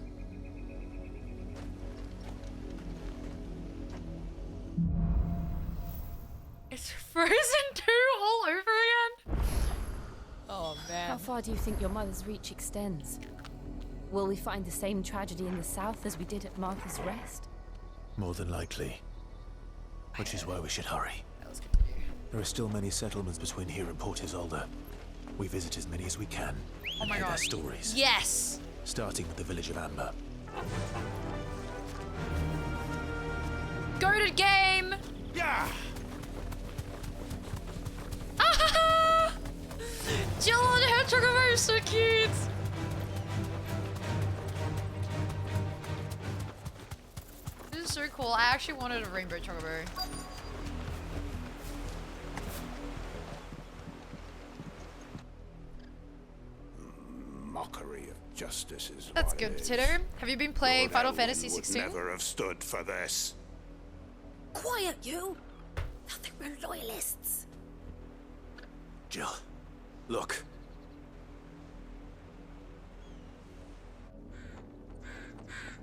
It's Frozen 2 all over again? Oh man. How far do you think your mother's reach extends? Will we find the same tragedy in the south as we did at Martha's Rest? More than likely. Which is why we should hurry. There are still many settlements between here and Port Isolde. We visit as many as we can. Oh And my hear god. their stories. Yes! Starting with the village of Amber. Goated game! Yeah! Jill and Hedgehog are so cute! This is so cool. I actually wanted a rainbow chocobo. Mockery of justice is That's what good, it is. Potato. Have you been playing Lord Final Elwyn Fantasy would 16? never have stood for this. Quiet, you! Thought they were loyalists. Jill, look.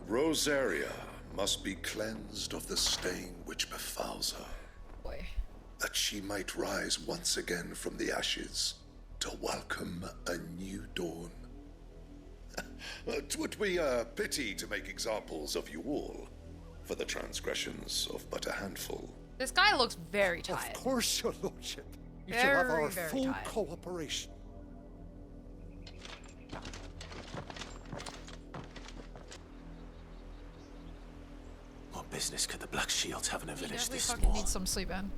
Rosaria must be cleansed of the stain which befouls her. Boy. That she might rise once again from the ashes to welcome a new dawn. 'Twould be a pity to make examples of you all for the transgressions of but a handful. This guy looks very tired. Of course, your lordship. You shall have our Very full tired. cooperation. What business could the Black Shields have in a He village definitely this fucking small? needs some sleep, man.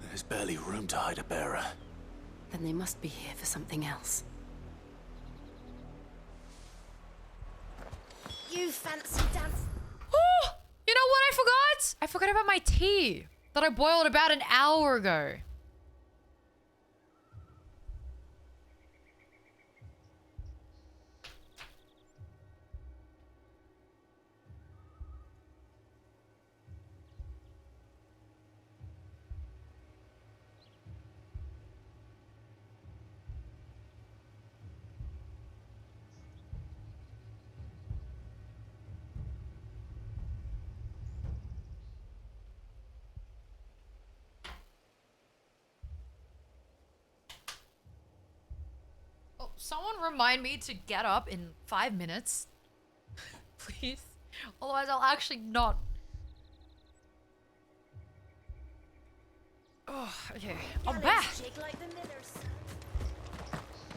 There's barely room to hide a bearer. Then they must be here for something else. You fancy dance? Oh! You know what I forgot? I forgot about my tea that I boiled about an hour ago. Oh, someone remind me to get up in 5 minutes. Please. Otherwise I'll actually not. Oh, okay. I'm back.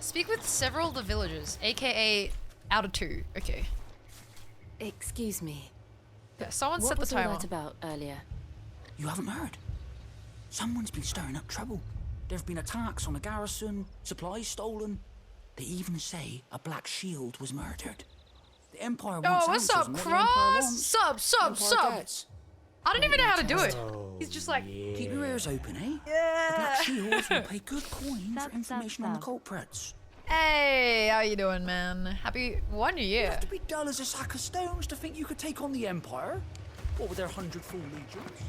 Speak with several of the villagers, aka out of 2. Okay. Excuse me. Yeah, someone What set the was all timer. that about earlier? You haven't heard? Someone's been stirring up trouble. There have been attacks on the garrison, supplies stolen. They even say a Black Shield was murdered. The Empire Yo, wants what's answers, up, and what the Empire Cross? wants, Sub, the sub, Empire sub. gets. I don't even know how to do it. He's just like, Keep your ears open, eh? The Black Shields will pay good coin for information on the culprits. hey, how you doing, man? Happy 1 You year. have to be dull as a sack of stones to think you could take on the Empire. What with their 100 full legions?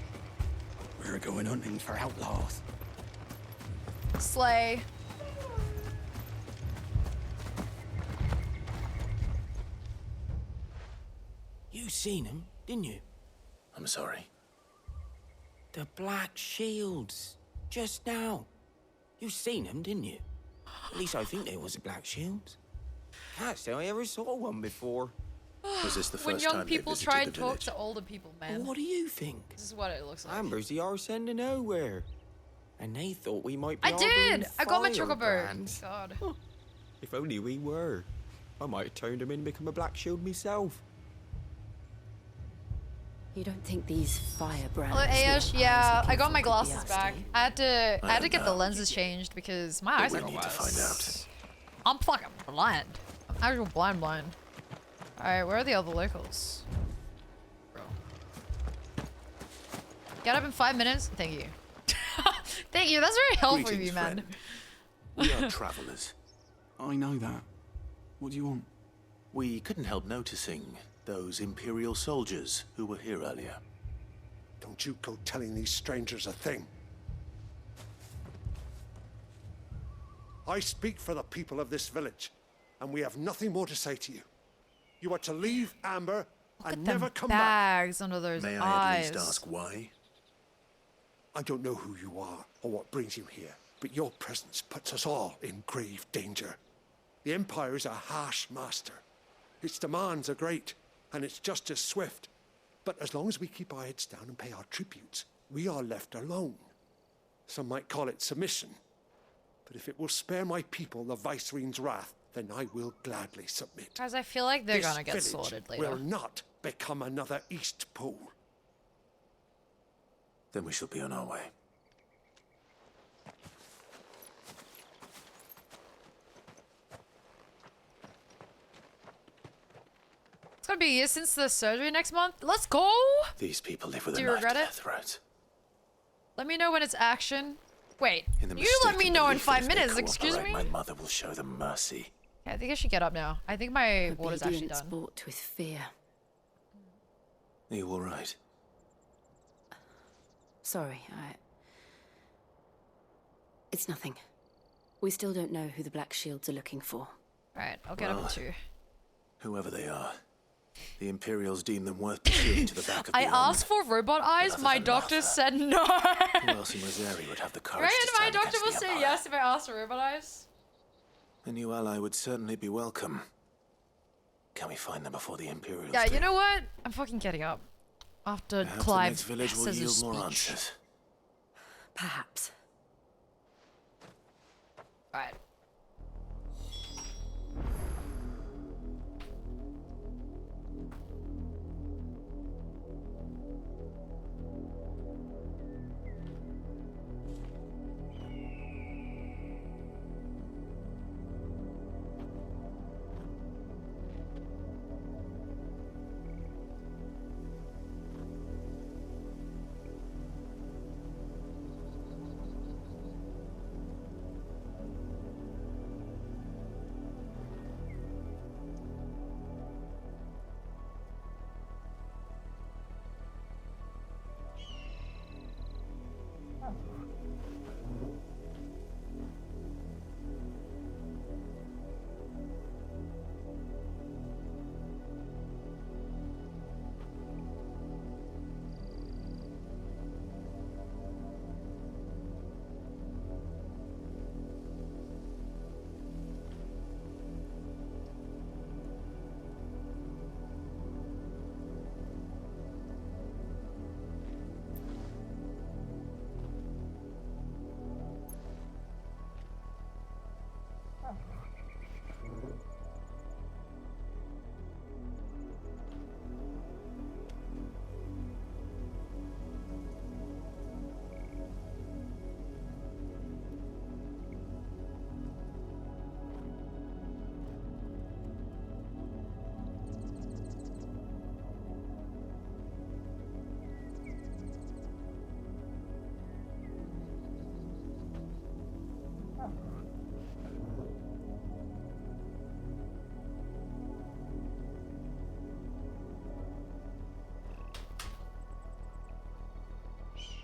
We're going hunting for outlaws. Slay. You seen him, didn't you? I'm sorry. The Black Shields. Just now. You seen them, didn't you? At least I think there was a Black Shield. Can't say I ever saw one before. Was this the When first young time they people visited try the and talk village? to older people, man. What do you think? This is what it looks like. Amber's the arse end of nowhere. And they thought we might be I did! harboring I got my chocobo. firebrands. God. If only we were. I might have turned him in and become a Black Shield myself. You don't think these firebrands... Hello, Ayesh. Yeah, I got my glasses nasty? back. I had to get the lenses changed because my eyes are We need to find out. I'm fucking blind. I'm actual blind. Alright, where are the other locals? Bro. Get up in 5 minutes? Thank you. Thank you, that's very helpful of you, man. We are travelers. I know that. What do you want? We couldn't help noticing those Imperial soldiers who were here earlier. Don't you go telling these strangers a thing. I speak for the people of this village, and we have nothing more to say to you. You are to leave Amber and never come back. Bags under those May eyes. I at least ask why? I don't know who you are or what brings you here, but your presence puts us all in grave danger. The Empire is a harsh master. Its demands are great, and its justice swift. But as long as we keep our heads down and pay our tributes, we are left alone. Some might call it submission. But if it will spare my people the Viceroy's wrath, then I will gladly submit. Guys, I feel like they're This gonna get village sorted later. will not become another Eastpool. Then we shall be on our way. It's gonna be a year since the surgery next month. Let's go! These people live with Do a you knife regret to it? their throat. Let me know when it's action. Wait, In the you let me mistaken know in belief that 5 if they minutes, excuse cooperate, me? My mother will show them mercy. Okay, I think I should get up now. I think my water's actually Obedience done. bought with fear. Are you all right? Sorry, It's nothing. We still don't know who the Black Shields are looking for. Alright, I'll get up Well, too. Whoever they are, the Imperials deem them worth pursuing to the back of the I army. asked for robot eyes, my doctor said no. Who else in Rosari would have the courage Right, to my stand doctor against will the say Empire? yes if I ask for robot eyes. A new ally would certainly be welcome. Can we find them before the Imperials Yeah, do? you know what? I'm fucking getting up. After Perhaps the Clive next village will says his yield more speech. answers. Perhaps. Alright.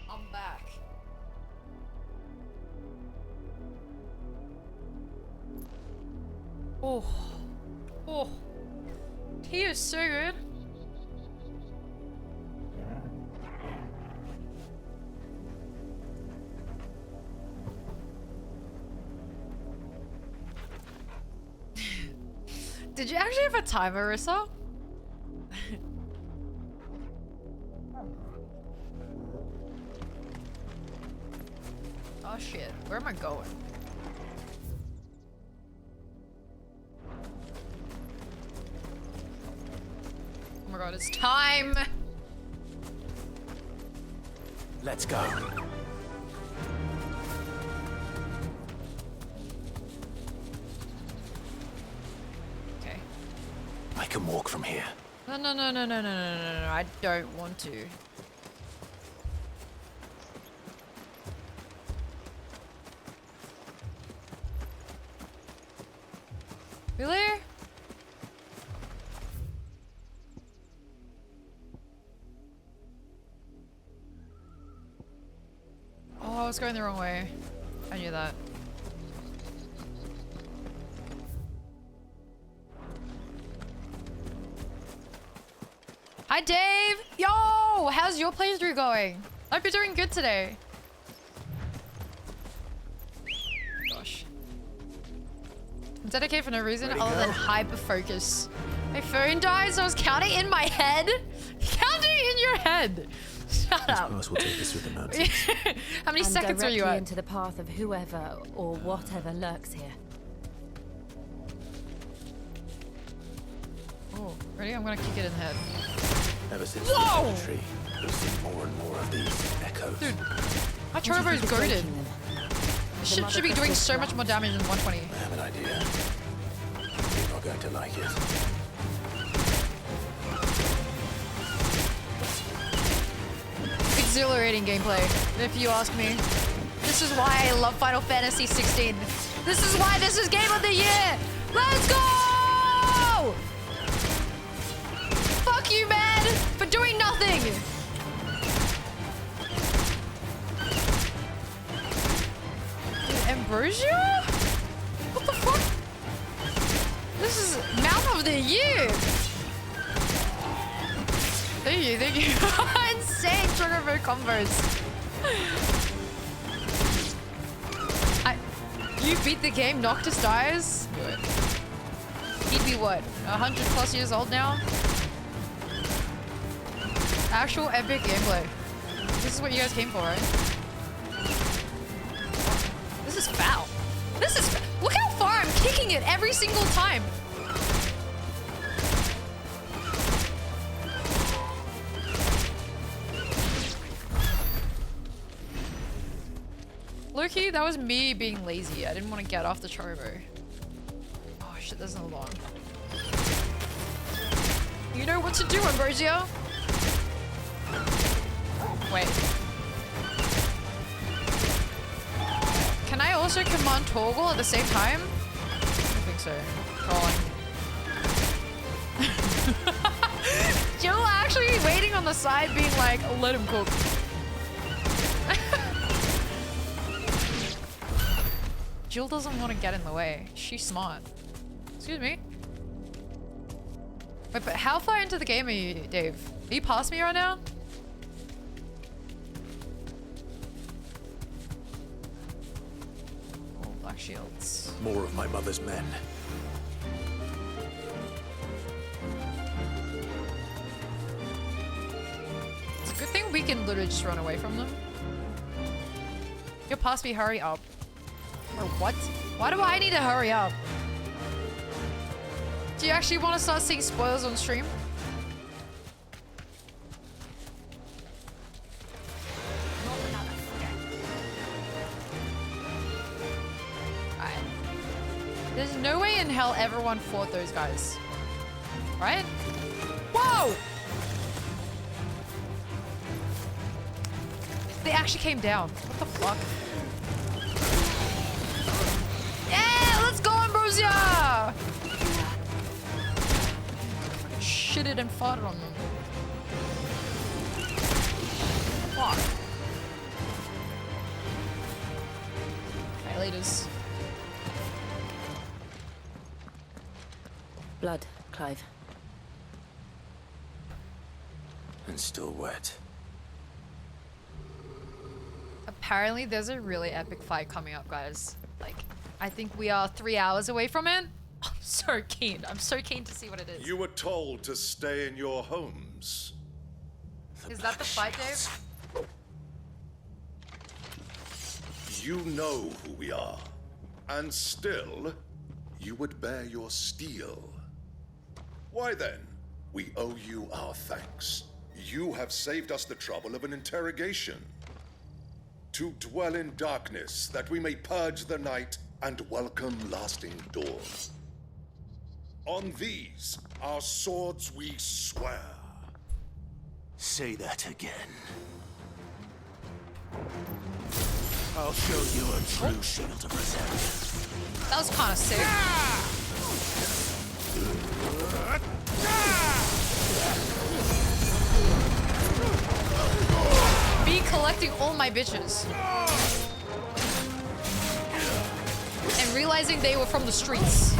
I'm back. Oh. Oh. He is so good. Did you actually have a timer, Marissa? Oh shit, where am I going? my god, it's time! Let's go. Okay. I can walk from here. No, no, no, no, no, no, no, no, no, I don't want to. Really? Oh, I was going the wrong way. I knew that. Hi, Dave! Yo! How's your playthrough going? I hope you're doing good today. Gosh. I'm dedicated for no reason other than hyper focus. My phone died, so I was counting in my head. Counting in your head. Shut up. We'll take this through the mountains. How many And seconds are you directly at? into the path of whoever or whatever lurks here. Oh, ready? I'm gonna kick it in the head. Ever since Whoa! the tree, we've seen more and more of these echoes. Dude, my turbo's goated. This shit should be doing so much more damage than 120. I have an idea. You're not going to like it. Exhilarating gameplay, if you ask me. This is why I love Final Fantasy 16. This is why this is Game of the Year! Let's go! Fuck you, man! For doing nothing! Dude, Ambrosia? What the fuck? This is Mouth of the Year! Thank you, thank you. Insane Chocobo combos. You beat the game, Noctis dies? Good. He'd be what, 100+ years old now? Actual epic gameplay. This is what you guys came for, right? This is foul. This is look how far I'm kicking it every single time. Loki, that was me being lazy. I didn't want to get off the Chocobo. Oh shit, there's another one. You know what to do, Ambrosio. Wait. Can I also command Torgal at the same time? I think so. Rolling. Jill actually waiting on the side being like, let him cook. Jill doesn't want to get in the way. She's smart. Excuse me. Wait, but how far into the game are you, Dave? Are you past me right now? Oh, black shields. More of my mother's men. It's a good thing we can literally just run away from them. You're past me, hurry up. Or what? Why do I need to hurry up? Do you actually want to start seeing spoilers on stream? Alright. There's no way in hell everyone fought those guys. Right? Whoa! They actually came down. What the fuck? Yeah, let's go, Ambrosia! Fucking shitted and farted on them. Fuck. Alright, laters. Blood, Clive. And still wet. Apparently, there's a really epic fight coming up, guys. Like, I think we are 3 hours away from it. I'm so keen. I'm so keen to see what it is. You were told to stay in your homes. Is that the fight, Dave? You know who we are. And still, you would bear your steel. Why then? we owe you our thanks. You have saved us the trouble of an interrogation. To dwell in darkness, that we may purge the night and welcome lasting dawn. On these, our swords we swear. Say that again. I'll show you a true shield of Rosaria. That was kind of sick. Me collecting all my bitches. And realizing they were from the streets.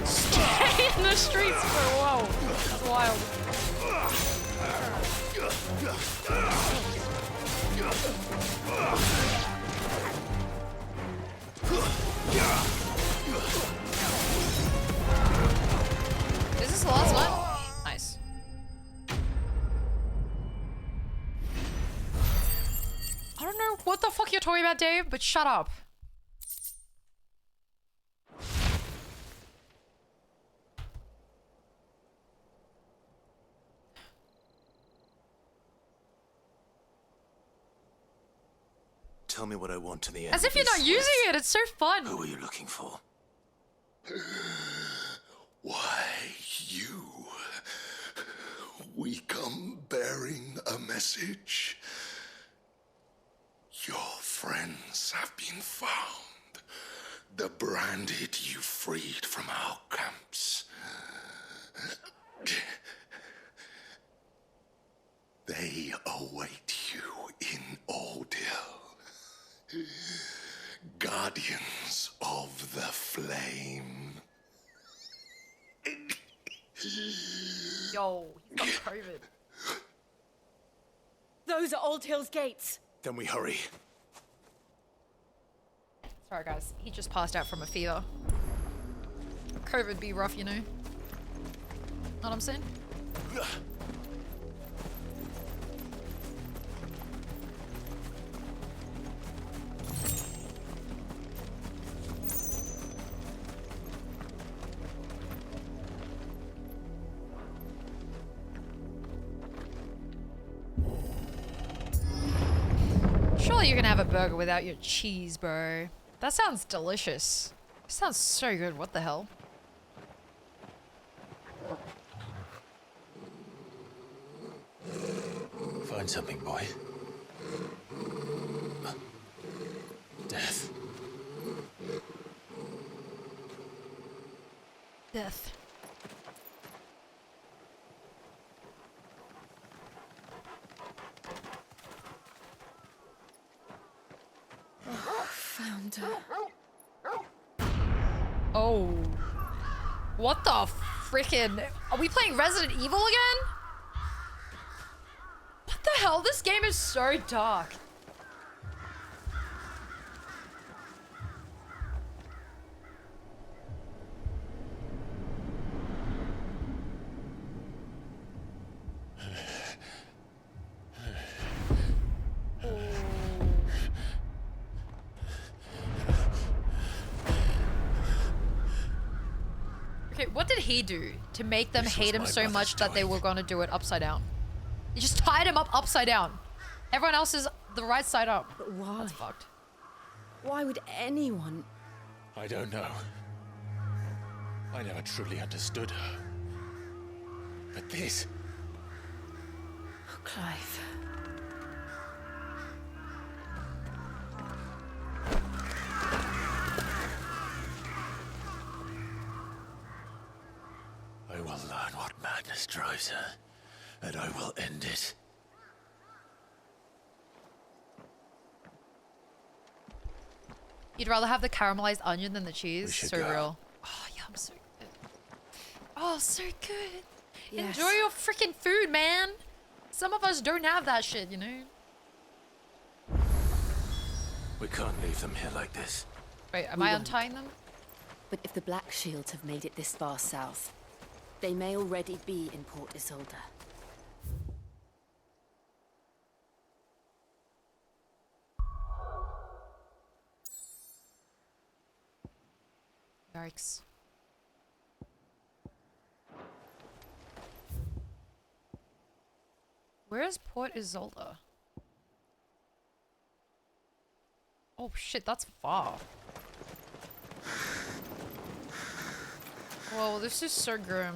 Stay in the streets for a while. That's wild. Is this the last one? Nice. I don't know what the fuck you're talking about, Dave, but shut up. Tell me what I want to the end. As if you're not using it, it's so fun. Who are you looking for? Why, you. We come bearing a message. Your friends have been found. The branded you freed from our camps. They await you in Ordeal. Guardians of the Flame. Yo, he's got COVID. Those are Old Hill's gates. Then we hurry. Sorry guys, he just passed out from a fever. COVID be rough, you know. Know what I'm saying? Surely you can have a burger without your cheese, bro. That sounds delicious. It sounds so good. What the hell? Find something, boy. Death. Death. Found her. Oh. What the frickin'? Are we playing Resident Evil again? What the hell? This game is so dark. Okay, what did he do to make them hate him so much that they were gonna do it upside down? He just tied him up upside down. Everyone else is the right side up. But why? That's fucked. Why would anyone? I don't know. I never truly understood her. But this... Oh, Clive. I will learn what madness drives her, and I will end it. You'd rather have the caramelized onion than the We cheese? should So go. real. Oh, yum, so good. Oh, so good. Yes. Enjoy your freaking food, man. Some of us don't have that shit, you know? We can't leave them here like this. Wait, am We I won't. untying them? But if the Black Shields have made it this far south, they may already be in Port Isolde. Yikes. Where is Port Isolde? Oh shit, that's far. Whoa, this is so grim.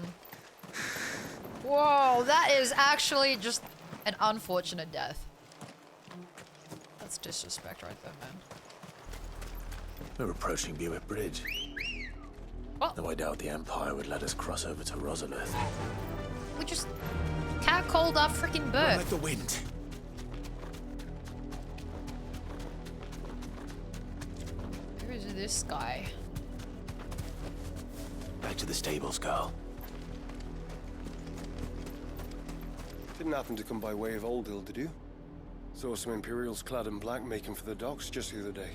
Whoa, that is actually just an unfortunate death. That's disrespect right there, man. We're approaching Buick Bridge. What? Though I doubt the Empire would let us cross over to Rosalith. We just cat-called our freaking bird. Run like the wind. Who's this guy? Back to the stables, Carl. Didn't happen to come by way of Oldhill, did you? Saw some Imperials clad in black making for the docks just the other day.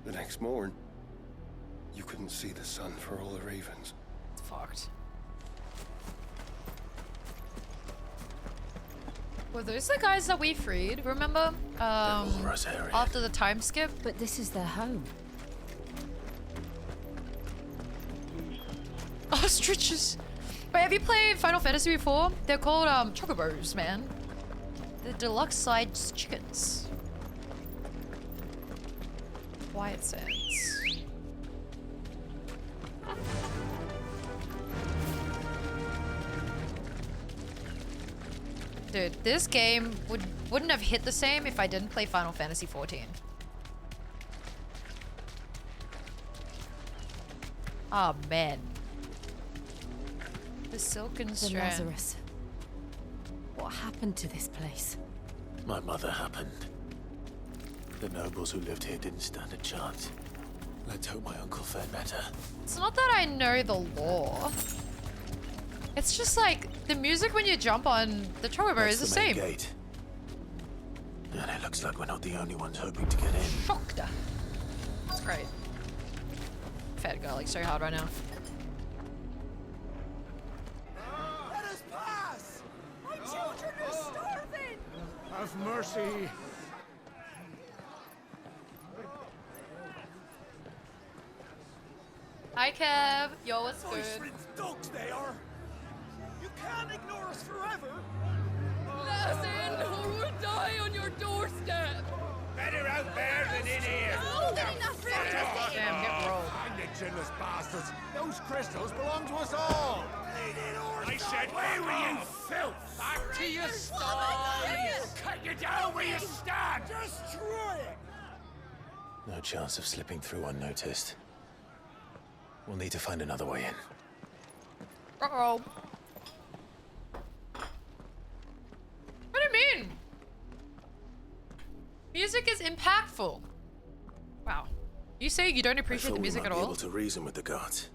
The next morn, you couldn't see the sun for all the ravens. It's fucked. Were those the guys that we freed? Remember? After the time skip? But this is their home. Ostriches! Wait, have you played Final Fantasy before? They're called chocobos, man. The deluxe sized chickens. Quiet Sands. Dude, this game wouldn't have hit the same if I didn't play Final Fantasy 14. Oh man. The Silken The Strand. Lazarus. What happened to this place? My mother happened. The nobles who lived here didn't stand a chance. Let's hope my uncle fared better. It's not that I know the lore. It's just like the music when you jump on the chocobo is the main same. Gate. And it looks like we're not the only ones hoping to get in. Shocked. That's great. Fat girl, so hard right now. Let us pass! My children are starving! Have mercy. Hi Kev, yo, what's good? Voice-ridden dogs they are! You can't ignore us forever! Let us in or we'll die on your doorstep! Better out there than in here! Damn, get rolled. I'm the chinless bastards! Those crystals belong to us all! I said, where were you, filth? Back to your stalls! Cut you down where you stand! Destroy it! No chance of slipping through unnoticed. We'll need to find another way in. Uh-oh. What do you mean? Music is impactful. Wow. You say you don't appreciate the music at Be all? able to reason with the guards,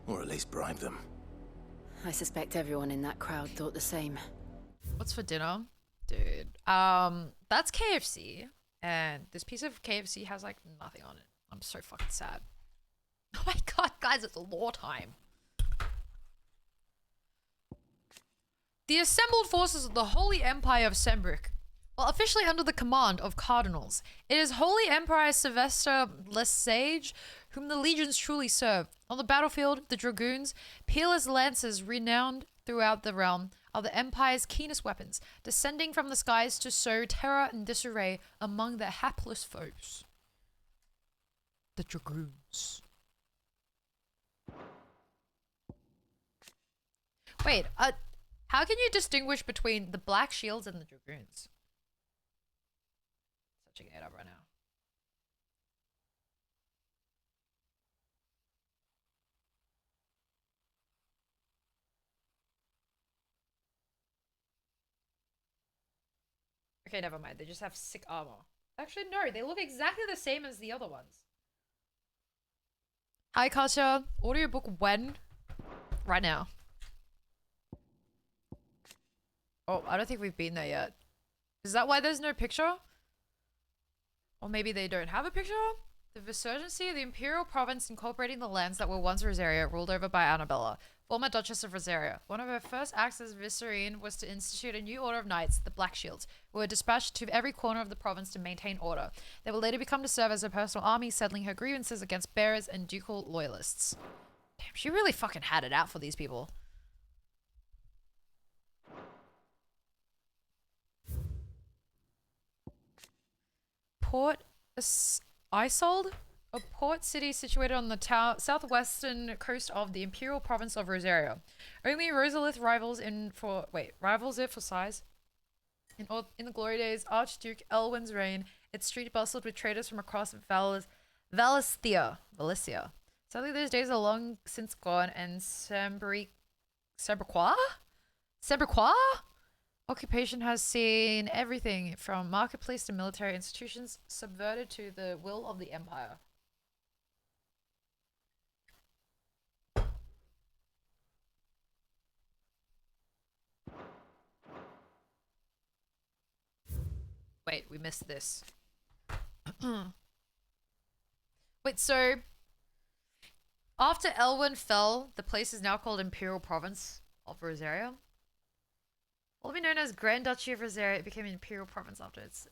or at least bribe them. I suspect everyone in that crowd thought the same. What's for dinner? Dude. That's KFC. And this piece of KFC has like nothing on it. I'm so fucking sad. Oh my god, guys, it's lore time. The assembled forces of the Holy Empire of Sembric, while officially under the command of cardinals, it is Holy Emperor Sylvester Lesage whom the legions truly serve. On the battlefield, the dragoons, peerless lances renowned throughout the realm, are the Empire's keenest weapons, descending from the skies to sow terror and disarray among their hapless foes. The dragoons. Wait, how can you distinguish between the Black Shields and the Dragoons? Such a get up right now. Okay, never mind. They just have sick armor. Actually, no, they look exactly the same as the other ones. Hi, Katja. Audiobook when? Right now. Oh, I don't think we've been there yet. Is that why there's no picture? Or maybe they don't have a picture? The Visurgency of the Imperial Province incorporating the lands that were once Rosaria, ruled over by Annabella, former Duchess of Rosaria. One of her first acts as Vicereine was to institute a new order of knights, the Black Shields, who were dispatched to every corner of the province to maintain order. They will later become to serve as her personal army, settling her grievances against bearers and ducal loyalists. Damn, she really fucking had it out for these people. Port Isolde, a port city situated on the southwestern coast of the Imperial Province of Rosario. Only Rosalith rivals it for size. In the glory days, Archduke Elwin's reign, its street bustled with traders from across Valencia. Sadly, those days are long since gone, and Sambriqua occupation has seen everything from marketplace to military institutions subverted to the will of the Empire. Wait, we missed this. Wait, so after Elwyn fell, the place is now called Imperial Province of Rosaria. What will be known as Grand Duchy of Rosaria, it became an imperial province after its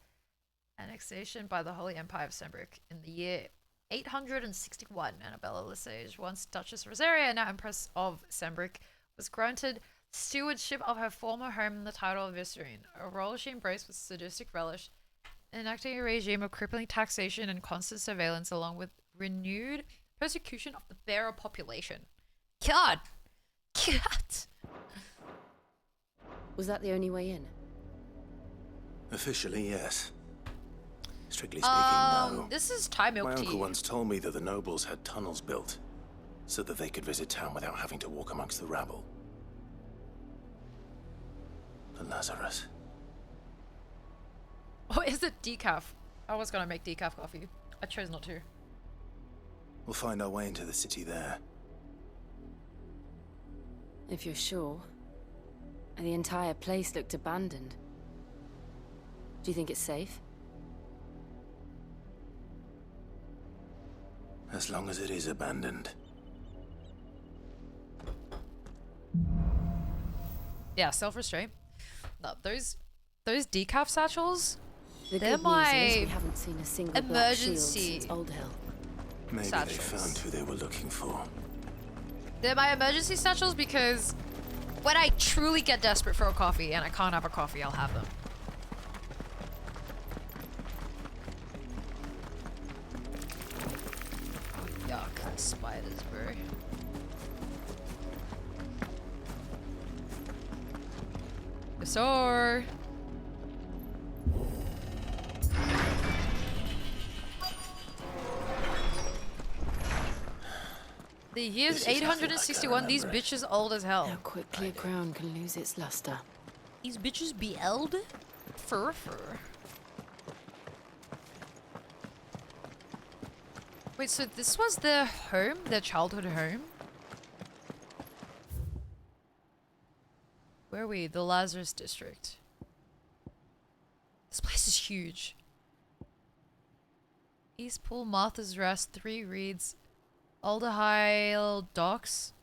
annexation by the Holy Empire of Sembric in the year 861. Annabella Lesage, once Duchess of Rosaria and now Empress of Sembric, was granted stewardship of her former home and the title of Vicereine, a role she embraced with sadistic relish, enacting a regime of crippling taxation and constant surveillance along with renewed persecution of the bearer population. God! Was that the only way in? Officially, yes. Strictly speaking, no. This is Thai milk My tea. uncle once told me that the nobles had tunnels built so that they could visit town without having to walk amongst the rabble. The Lazarus. Oh, is it decaf? I was gonna make decaf coffee. I chose not to. We'll find our way into the city there. If you're sure. The entire place looked abandoned. Do you think it's safe? As long as it is abandoned. Yeah, self-restraint. No, those decaf satchels, The they're good my news is we haven't seen a single black shield emergency since Old Hill. Maybe satchels. they found who they were looking for. They're my emergency satchels because when I truly get desperate for a coffee and I can't have a coffee, I'll have them. Yuck, spiders, bro. Yes, sir. The year's 861, these bitches old as hell. How quickly a crown can lose its luster. These bitches be old? Fur. Wait, so this was their home? Their childhood home? Where are we? The Lazarus District. This place is huge. Eastpool, Martha's Rest, 3 Reeds, Alderhile Docks,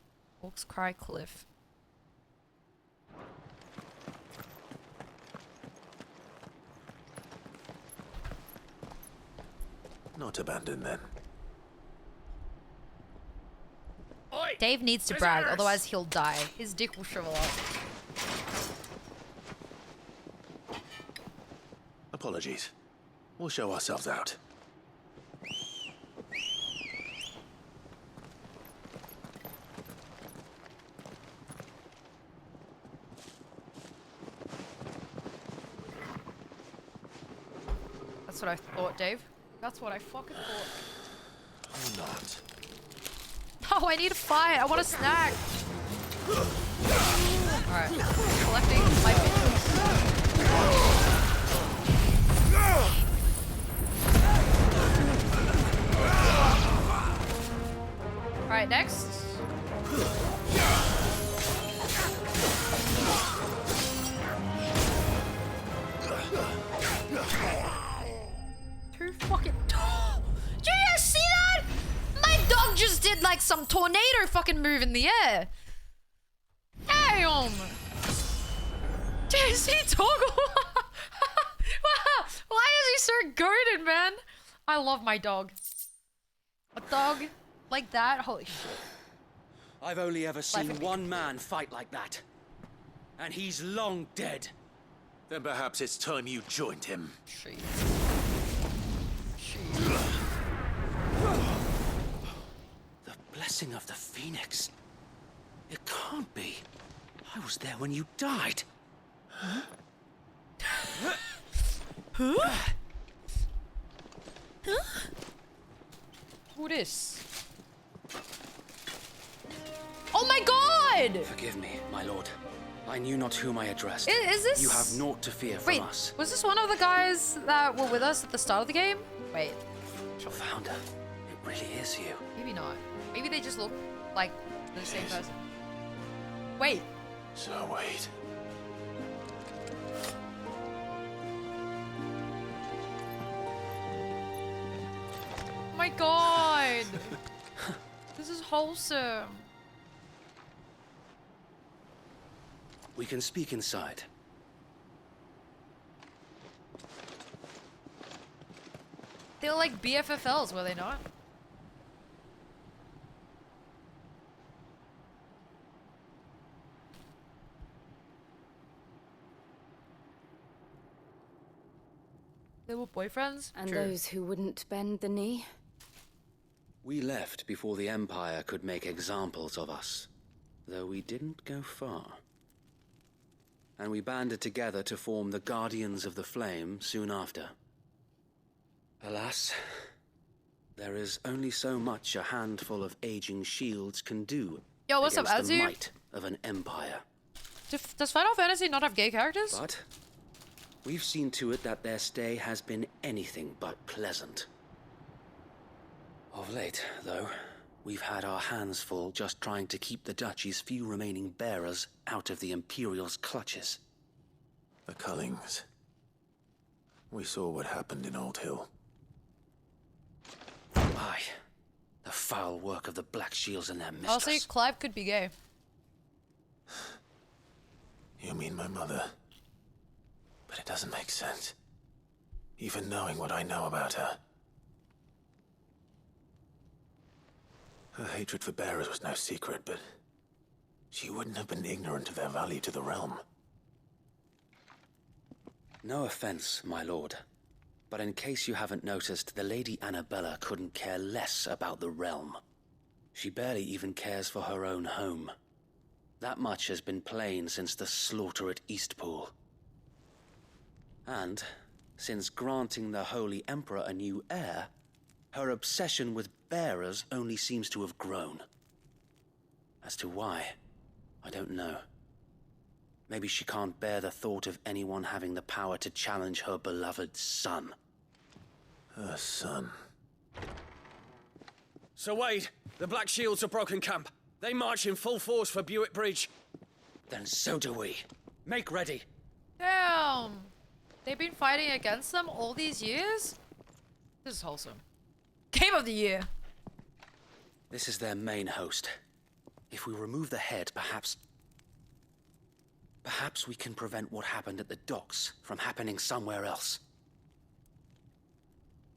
Hawks Cry Cliff. Not abandoned then. Dave needs to brag, otherwise he'll die. His dick will shrivel up. Apologies. We'll show ourselves out. That's what I thought, Dave. That's what I fucking thought. Or not. Oh, I need a fight. I want a snack. Alright. Collecting my bitches. Alright, next. Two fucking... GSC! some tornado fucking move in the air. Damn. Dude, see Toggle? Wow. Why is he so goated, man? I love my dog. A dog like that? Holy shit. I've only ever seen one man fight like that. And he's long dead. Then perhaps it's time you joined him. The blessing of the Phoenix. It can't be. I was there when you died. Huh? Who this? Oh my god! Forgive me, my lord. I knew not whom I addressed. Is this... You have naught to fear from Wait, us. was this one of the guys that were with us at the start of the game? Wait. Founder, it really is you. Maybe not. Maybe they just look like the same person. Wait. So wait. Oh my god! This is wholesome. We can speak inside. They were like BFFLs, were they not? They were boyfriends? And True. those who wouldn't bend the knee? We left before the Empire could make examples of us, though we didn't go far. And we banded together to form the Guardians of the Flame soon after. Alas, there is only so much a handful of aging shields can do. Yo, what's up, against the Azu? might of an empire. Does Final Fantasy not have gay characters? But we've seen to it that their stay has been anything but pleasant. Of late, though, we've had our hands full just trying to keep the Duchy's few remaining bearers out of the Imperial's clutches. The Cullings. We saw what happened in Old Hill. Aye. The foul work of the Black Shields and their mistress. Honestly, Clive could be gay. You mean my mother? But it doesn't make sense. Even knowing what I know about her. Her hatred for bearers was no secret, but she wouldn't have been ignorant of their value to the realm. No offense, my lord. But in case you haven't noticed, the Lady Annabella couldn't care less about the realm. She barely even cares for her own home. That much has been plain since the slaughter at Eastpool. And, since granting the Holy Emperor a new heir, her obsession with bearers only seems to have grown. As to why, I don't know. Maybe she can't bear the thought of anyone having the power to challenge her beloved son. Her son. Sir Wade, the Black Shields have broken camp. They march in full force for Buick Bridge. Then so do we. Make ready. Damn. They've been fighting against them all these years? This is wholesome. Game of the year. This is their main host. If we remove the head, perhaps we can prevent what happened at the docks from happening somewhere else.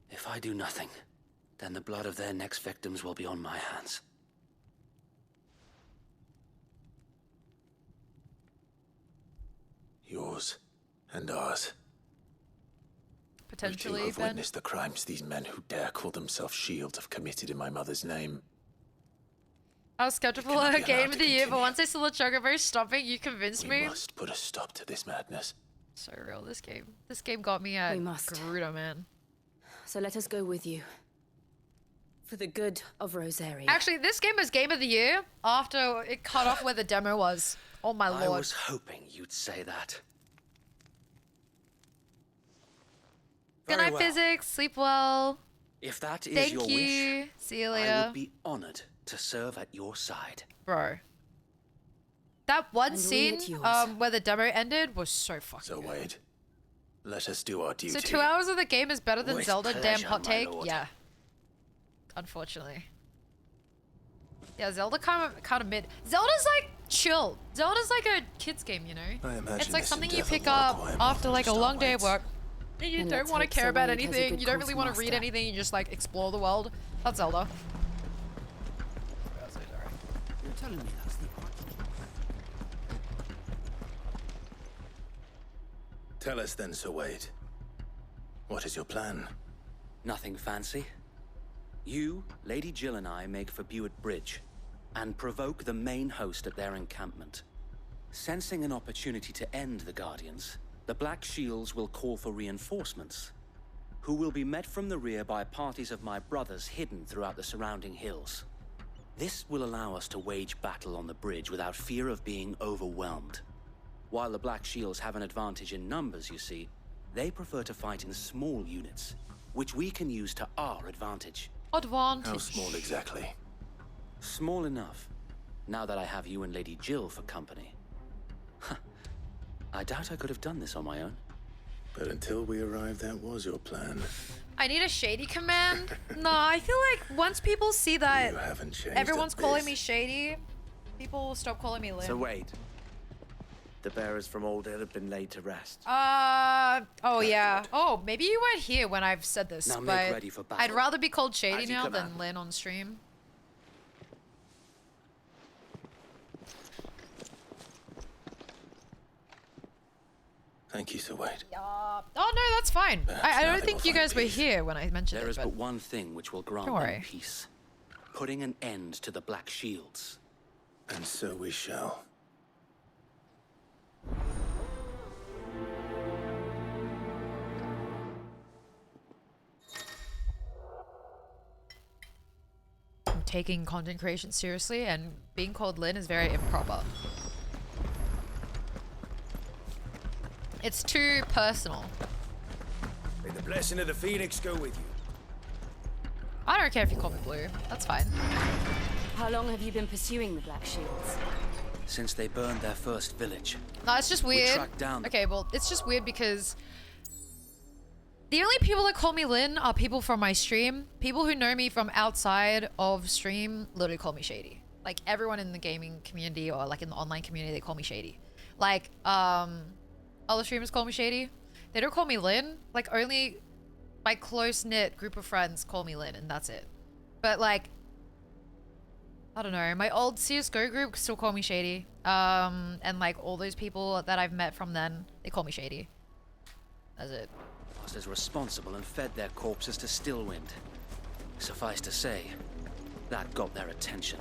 If I do nothing, then the blood of their next victims will be on my hands. Yours and ours. Potentially, we too have Ben. witnessed the crimes these men who dare call themselves shields have committed in my mother's name. I was skeptical of Game of the Year, but once I saw the Chocobo stomping, you convinced We me. must put a stop to this madness. So real, this game. This game got me at We must. Garuda, man. So let us go with you. For the good of Rosaria. Actually, this game was Game of the Year after it cut off where the demo was. Oh my lord. I was hoping you'd say that. Good Very night, well. Physics. Sleep well. If that is Thank your you. wish, See you I later. would be honored to serve at your side. Bro. That one And we scene at yours. where the demo ended was so fucking So Wade, let us do our duty. So 2 hours of the game is better than With Zelda, damn pleasure, hot my take? lord. Yeah. Unfortunately. Yeah, Zelda kind of mid. Zelda's like chill. Zelda's like a kid's game, you know? I imagine It's like this something you endeavor pick will up require after like a modern long day of start work. And you And don't that want to takes care about someone who has a anything. good You don't really want to read quartermaster. anything. You just like explore the world. That's Zelda. You're telling me that's the art. Tell us then, Sir Wade. What is your plan? Nothing fancy. You, Lady Jill and I make for Buett Bridge and provoke the main host at their encampment. Sensing an opportunity to end the Guardians, the Black Shields will call for reinforcements, who will be met from the rear by parties of my brothers hidden throughout the surrounding hills. This will allow us to wage battle on the bridge without fear of being overwhelmed. While the Black Shields have an advantage in numbers, you see, they prefer to fight in small units, which we can use to our advantage. Advantage. How small exactly? Small enough, now that I have you and Lady Jill for company. I doubt I could have done this on my own. But until we arrived, that was your plan. I need a shady command. No, I feel like once people see that You haven't changed everyone's a calling bit. me shady, people will stop calling me Lynn. So wait. The bearers from Old Hill have been laid to rest. Oh yeah. Oh, maybe you weren't here when I've said this, Now make but ready for battle. I'd rather be called shady As you now command. than Lynn on stream. Thank you, Sir Wade. Oh no, that's fine. I don't nothing think will you find guys were peace. here when I mentioned There it. is But but one thing which will grant Don't them worry. peace. Putting an end to the Black Shields. And so we shall. I'm taking content creation seriously, and being called Lynn is very improper. It's too personal. May the blessing of the Phoenix go with you. I don't care if you call me Blue. That's fine. How long have you been pursuing the Black Shields? Since they burned their first village. No, it's just weird. tracked down the- Okay, well, it's just weird because the only people that call me Lynn are people from my stream. People who know me from outside of stream literally call me shady. Like everyone in the gaming community or like in the online community, they call me shady. Like, other streamers call me shady. They don't call me Lynn. Like only my close-knit group of friends call me Lynn and that's it. But like, I don't know, my old CSGO group still call me shady. And like all those people that I've met from then, they call me shady. That's it. As responsible and fed their corpses to Stillwind. Suffice to say, that got their attention.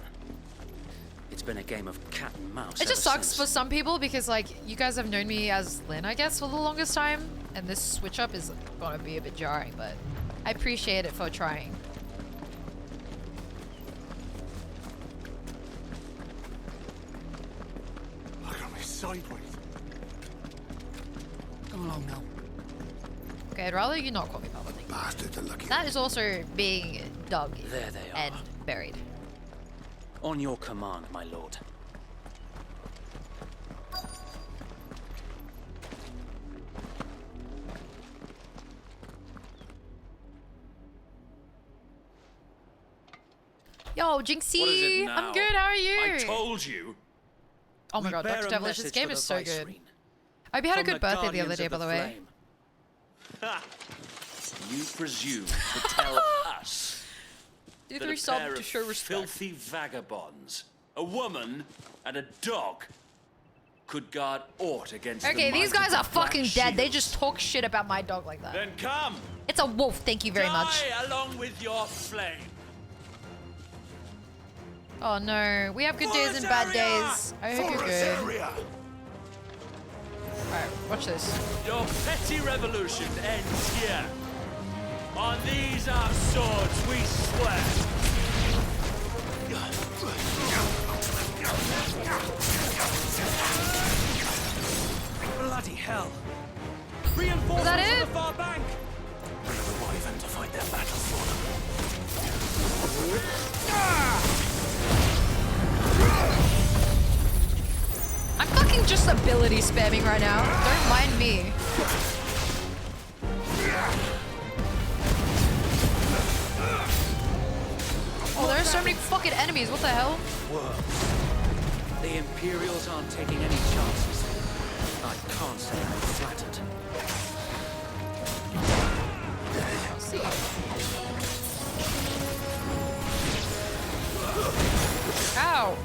It's been a game of cat and mouse. It just ever sucks since. for some people because like you guys have known me as Lynn, I guess, for the longest time. And this switch up is gonna be a bit jarring, but I appreciate it for trying. Look at me sideways. Come along now. Okay, I'd rather you not call me Paladin. Bastards are lucky. That is also being dug There they are. and buried. On your command, my lord. Yo, Jinxie! I'm good, how are you? I told you. Oh my We god, bear Dr. a Devilish, this message game for is the so good. Viceroy. I hope you had a From good birthday the Guardians other day, of by the way. Flame. You presume to tell us Do that three a sub pair to of show respect. filthy vagabonds, a woman and a dog, could guard aught against the Okay, these might guys of are the Black fucking dead. They Shield. just talk shit about my dog like that. Then come, It's a wolf, thank you very much. die along with your flame. Oh no, we have good days and bad days. I hope you're good. Alright, watch this. Your petty revolution ends here. On these our swords we swear. Bloody hell. Is that it? The far bank. Bring the Wyvern to fight their battle for I'm fucking just ability spamming right now. Don't mind me. Oh, there's there's so many fucking enemies. What the hell? Whoa. The Imperials aren't taking any chances. I can't say I'm flattered. See. Ow.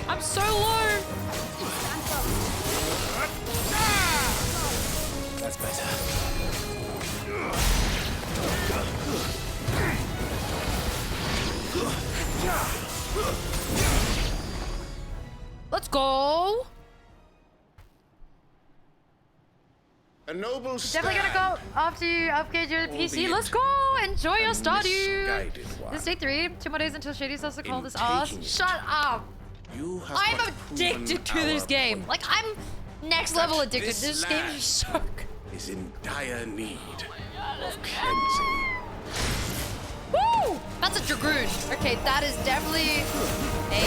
I'm so low. That's better. Let's go. A noble Definitely gonna go after you upgrade your PC. Let's go. Enjoy your Stardew. This is day 3. 2 more days until Shady starts to call this ass. Shut up. I'm addicted to this game. Like, I'm next level addicted. This game is so is in dire need of cleansing. Woo! That's a Dragoon. Okay, that is definitely a...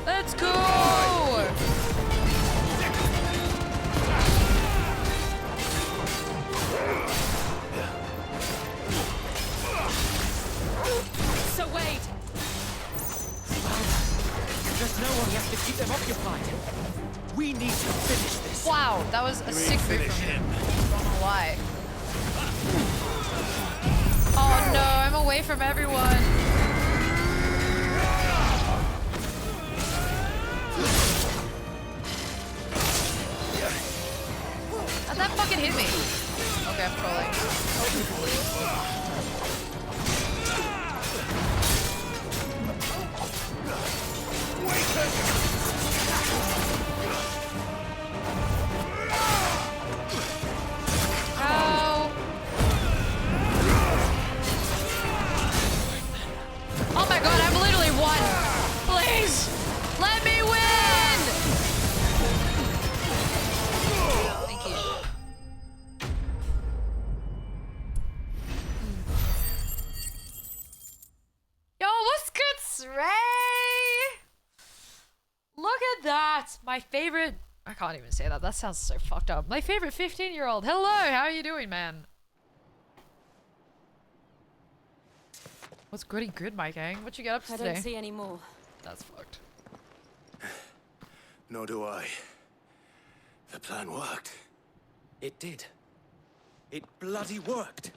Let's go! So wait. There's no one left to keep them occupied. We need to finish this. Wow, that was a sick move from him. I don't know why. Oh no, I'm away from everyone. How'd that fucking hit me? Okay, I'm trolling. Ow. Oh my god, I've literally won. Please, let me win. Thank you. Yo, what's good, Sray? Look at that. My favorite... I can't even say that. That sounds so fucked up. My favorite 15-year-old. Hello, how are you doing, man? What's goody good, my gang? What you get up to I today? don't see any more. That's fucked. Nor do I. The plan worked. It did. It bloody worked.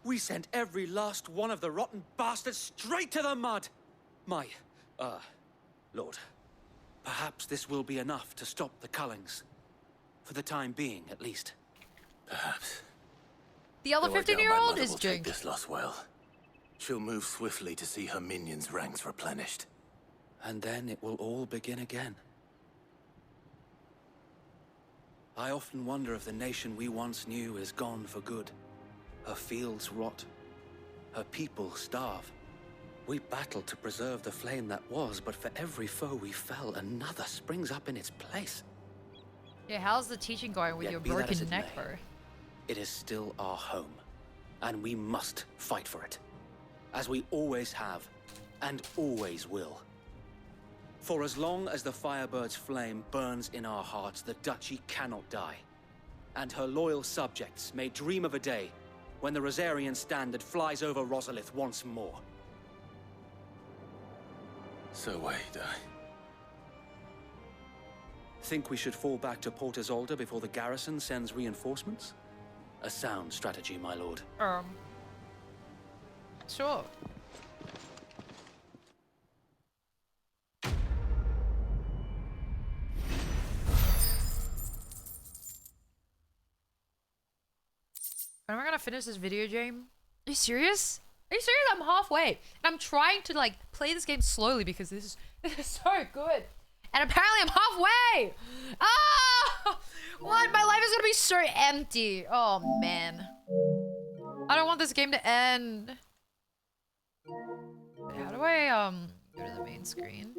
We sent every last one of the rotten bastards straight to the mud. My, Lord, perhaps this will be enough to stop the Cullings. For the time being, at least. Perhaps. The other Though I doubt my 15-year-old mother is will take Jink. this loss well. She'll move swiftly to see her minions' ranks replenished. And then it will all begin again. I often wonder if the nation we once knew is gone for good. Her fields rot. Her people starve. We battled to preserve the flame that was, but for every foe we fell, another springs up in its place. Yeah, how's the teaching going with Yet your be that broken as it neck, may, bro? It is still our home, and we must fight for it. As we always have, and always will. For as long as the Firebird's flame burns in our hearts, the Duchy cannot die. And her loyal subjects may dream of a day when the Rosarian standard flies over Rosalith once more. So wait, Think we should fall back to Port Isolde before the garrison sends reinforcements? A sound strategy, my lord. Sure. to finish this video game. Are you serious? Are you serious? I'm halfway. And I'm trying to like play this game slowly because this is so good. And apparently I'm halfway. Ah! What? My life is gonna be so empty. Oh man. I don't want this game to end. How do I go to the main screen?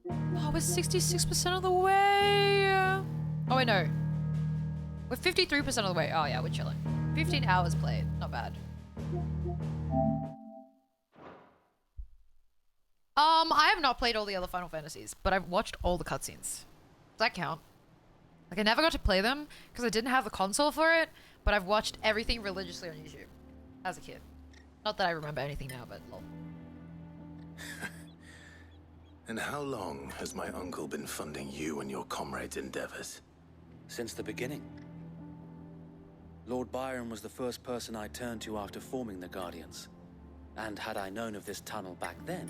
Oh, we're 66% of the way. Oh wait, no. We're 53% of the way. Oh yeah, we're chilling. 15 hours played. Not bad. I have not played all the other Final Fantasies, but I've watched all the cutscenes. Does that count? Like, I never got to play them because I didn't have the console for it, but I've watched everything religiously on YouTube as a kid. Not that I remember anything now, but lol. And how long has my uncle been funding you and your comrades' endeavors? Since the beginning. Lord Byron was the first person I turned to after forming the Guardians. And had I known of this tunnel back then,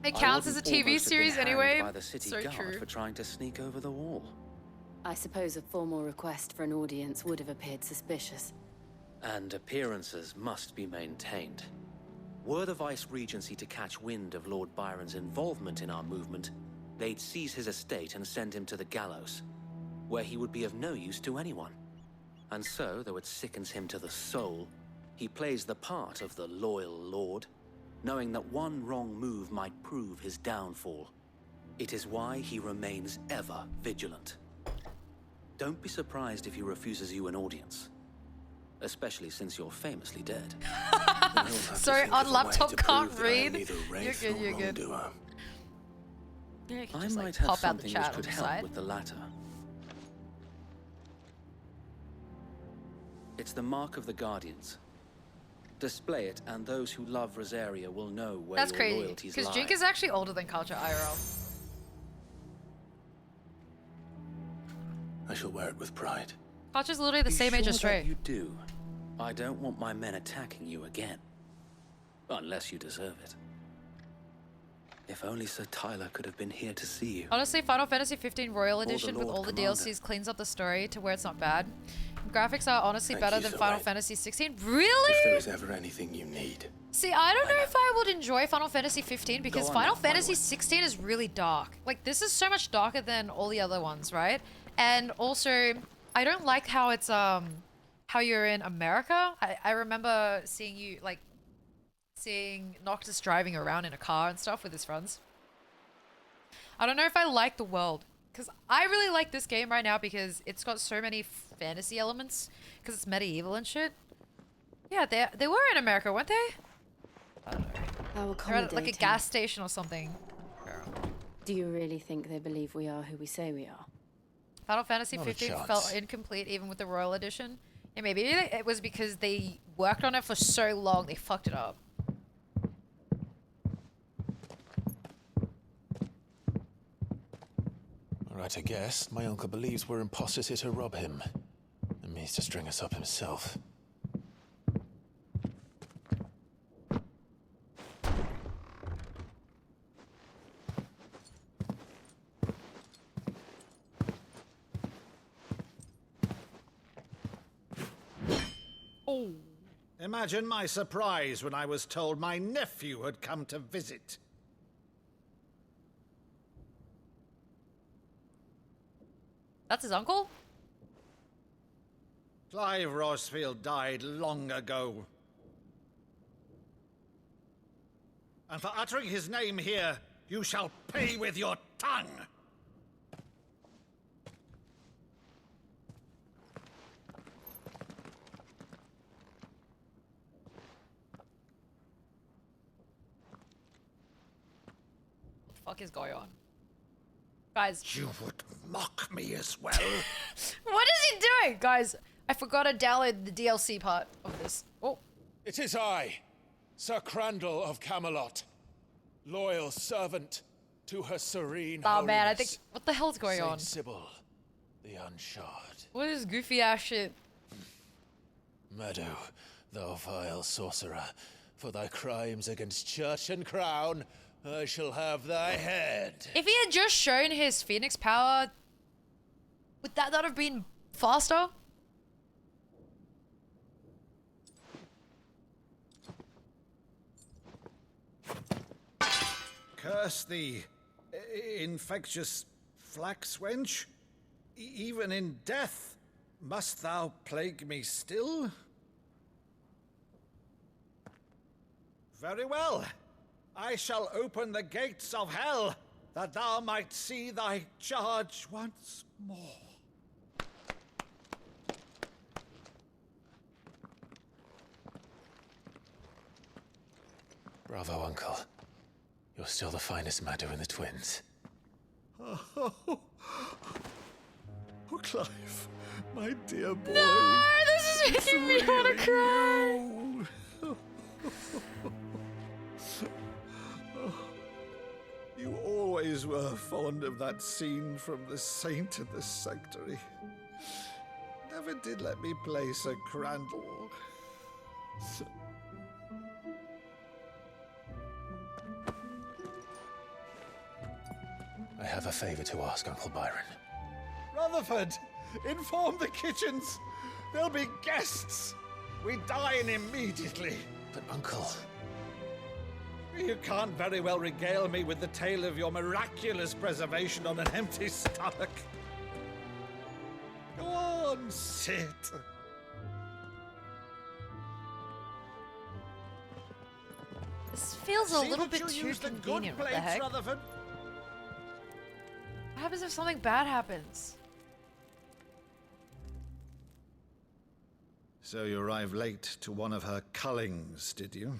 It counts as a TV series anyway. By the city So guard true. for trying to sneak over the wall. I suppose a formal request for an audience would have appeared suspicious. And appearances must be maintained. Were the Vice Regency to catch wind of Lord Byron's involvement in our movement, they'd seize his estate and send him to the gallows, where he would be of no use to anyone. And so, though it sickens him to the soul, he plays the part of the loyal lord, knowing that one wrong move might prove his downfall. It is why he remains ever vigilant. Don't be surprised if he refuses you an audience. Especially since you're famously dead. Sorry, on laptop can't read. You're good, you're good. Yeah, you can I just, might like, have pop out the something chat which on could the help side. with the latter. It's the mark of the Guardians. Display it, and those who love Rosaria will know where That's your crazy. loyalties Because lie. Jink is actually older than Culture IRL. I shall wear it with pride. Culture's literally the Be same age sure as that Stray. you do. I don't want my men attacking you again. Unless you deserve it. If only Sir Tyler could have been here to see you. Honestly, Final Fantasy 15 Royal the Edition with Lord all the Commander. DLCs cleans up the story to where it's not bad. Graphics are honestly Thank better you, than Sir Final White. Fantasy 16. If Really? there is ever anything you need, See, I don't know if I would enjoy Final Fantasy 15 because on Final then, by the Fantasy 16 is really dark. Like, this is so much darker than all the other ones, right? And also, I don't like how it's, how you're in America. I remember seeing you, like, seeing Noctis driving around in a car and stuff with his friends. I don't know if I like the world. Because I really like this game right now because it's got so many fantasy elements. Because it's medieval and shit. Yeah, they were in America, weren't they? How They're at, like a accommodating. gas station or something. Do you really think they believe we are who we say we are? Final Fantasy Not a 15 chance. felt incomplete even with the Royal Edition. Yeah, maybe it was because they worked on it for so long, they fucked it up. Right, I guess. My uncle believes we're imposters here to rob him. And means to string us up himself. Oh. Imagine my surprise when I was told my nephew had come to visit. That's his uncle? Clive Rosfield died long ago. And for uttering his name here, you shall pay with your tongue. What the fuck is going on? Guys. You would mock me as well. What is he doing? Guys, I forgot to download the DLC part of this. Oh. It is I, Sir Crandall of Camelot, loyal servant to her serene Oh man, I holiness, think. What the hell's going Saint on? Sybil, the Unshod. What is goofy ass shit? Meadow, thou vile sorcerer, for thy crimes against church and crown, I shall have thy head. If he had just shown his Phoenix power, would that not have been faster? Curse thee, infectious flax wench. Even in death, must thou plague me still? Very well. I shall open the gates of hell, that thou might see thy charge once more. Bravo, Uncle. You're still the finest Maddo in the twins. Oh, Clive, my dear boy. No, this is making me want to cry. You always were fond of that scene from The Saint in the Sanctuary. Never did let me play Sir Crandall. I have a favor to ask, Uncle Byron. Rutherford, inform the kitchens. There'll be guests. We dine immediately. But, Uncle... You can't very well regale me with the tale of your miraculous preservation on an empty stomach. Go on, sit. This feels a little bit too convenient. What the heck? Rutherford. What happens if something bad happens? So you arrived late to one of her cullings, did you?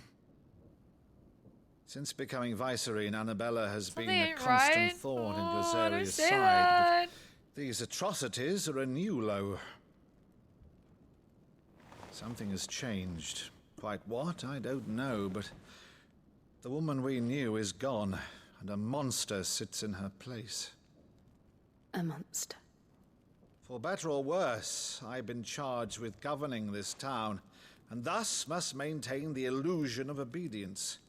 Since becoming Vicereine, Annabella has been a constant thorn in Rosaria's side. But these atrocities are a new low. Something has changed. Quite what, I don't know, but the woman we knew is gone, and a monster sits in her place. A monster. For better or worse, I've been charged with governing this town, and thus must maintain the illusion of obedience.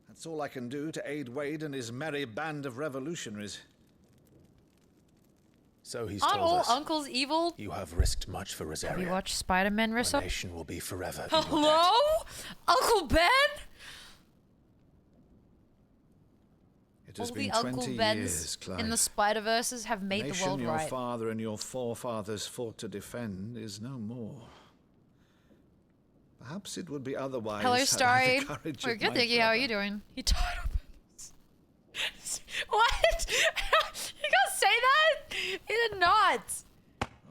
That's all I can do to aid Wade and his merry band of revolutionaries. So he's Aren't told all us. uncles evil? You have risked much for Rosaria. Have you watched Spider-Man, Rissa? My nation will be forever. in your debt. Hello? Uncle Ben? It has All been the 20 Uncle years, Bens Clive. in the Spider-Verses have made the nation world your right. father and your forefathers fought to defend is no more. Perhaps it would be otherwise. Hello, had I Starry. the courage We're of good, my thank you. How are brother. you doing? He died of What? You can't say that? He did not.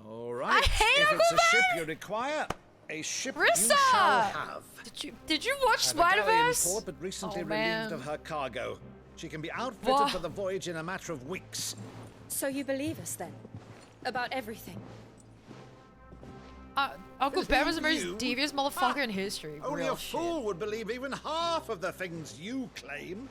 All right. I hate if Uncle it's a ship Ben! you require, a ship you Rissa! shall have. Did you watch Have a galley in Spider-Verse? port, but recently Oh, relieved man. of her cargo. She can be outfitted What? for the voyage in a matter of weeks. So you believe us then? About everything? Uncle Ben was the most You? devious motherfucker in history. Only Real a fool would believe even half of the things you claim.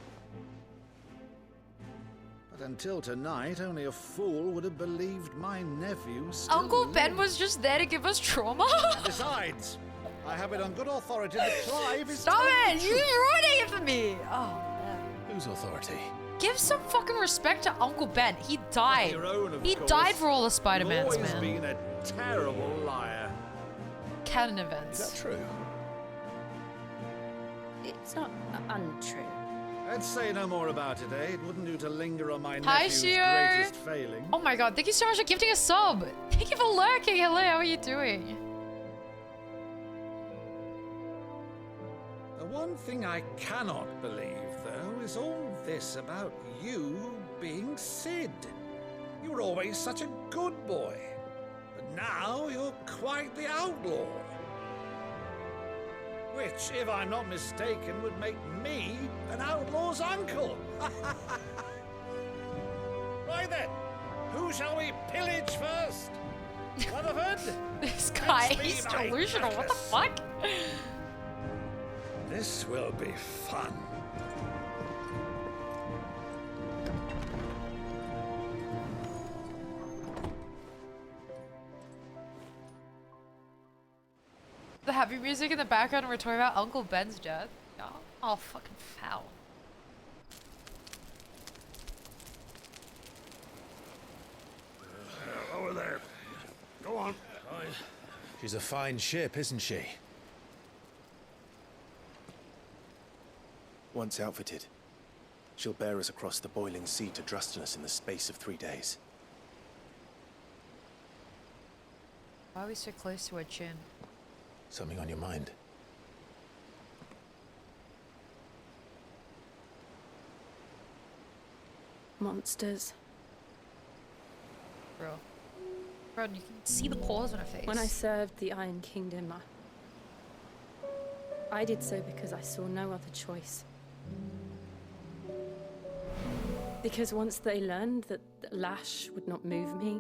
But until tonight, only a fool would have believed my nephew still Uncle lived. Ben was just there to give us trauma. Besides, I have it on good authority that Clive is Stop telling it! the You're truth. ruining it for me. Oh man. Whose authority? Give some fucking respect to Uncle Ben. He died. Your own, of He course. died for all the You've Spider-Mans, always man. been a terrible liar. Canon events. Is that true? It's not untrue. I'd say no more about it, eh? It wouldn't do to linger on my Hi, nephew's Shio. greatest failing. Oh my god, thank you so much for gifting a sub. Thank you for lurking. Hello, how are you doing? The one thing I cannot believe, though, is all this about you being Sid. You were always such a good boy, but now you're quite the outlaw. Which, if I'm not mistaken, would make me an outlaw's uncle. Right then, who shall we pillage first? Rutherford? This guy, Fetch me he's my delusional. What the necklace. fuck? This will be fun. The happy music in the background and we're talking about Uncle Ben's death. Yeah. Oh, fucking foul. Over there. Go on. She's a fine ship, isn't she? Once outfitted, She'll bear us across the boiling sea to Drustinus in the space of 3 days. Why are we so close to her chin? Something on your mind? Monsters. Bro. Bro, you can see the claws on her face. When I served the Iron Kingdom, I did so because I saw no other choice. Because once they learned that Lash would not move me,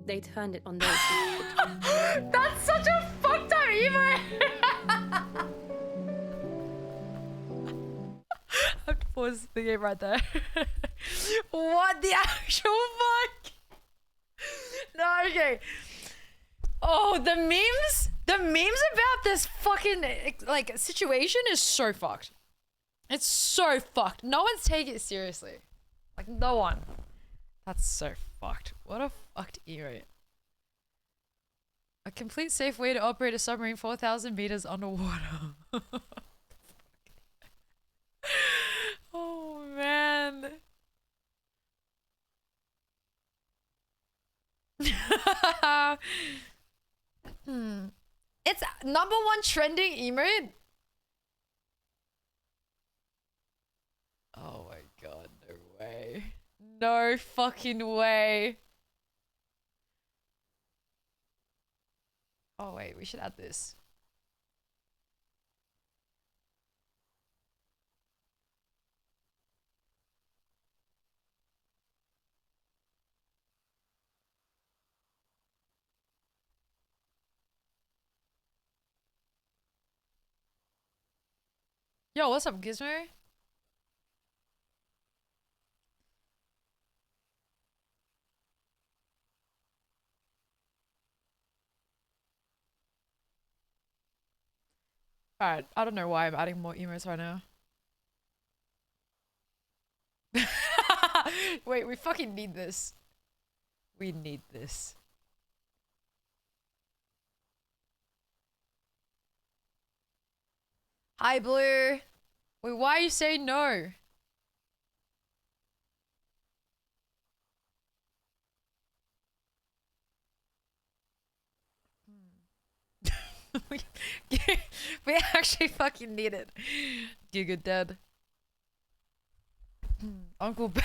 they turned it on those who could. That's such a fucked up emo! I have to pause the game right there. What the actual fuck? No, okay. Oh, the memes about this fucking like situation is so fucked. It's so fucked. No one's taking it seriously. Like no one. That's so fucked. What a fucked emo. A complete safe way to operate a submarine 4,000 meters underwater. Oh man. It's #1 trending emote. Oh my god, no way. No fucking way. Oh wait, we should add this. Yo, what's up, Gizmo? Alright, I don't know why I'm adding more emotes right now. Wait, we fucking need this. We need this. Hi, Blue. Wait, why are you saying no? We actually fucking need it. Giga dead. Uncle Ben.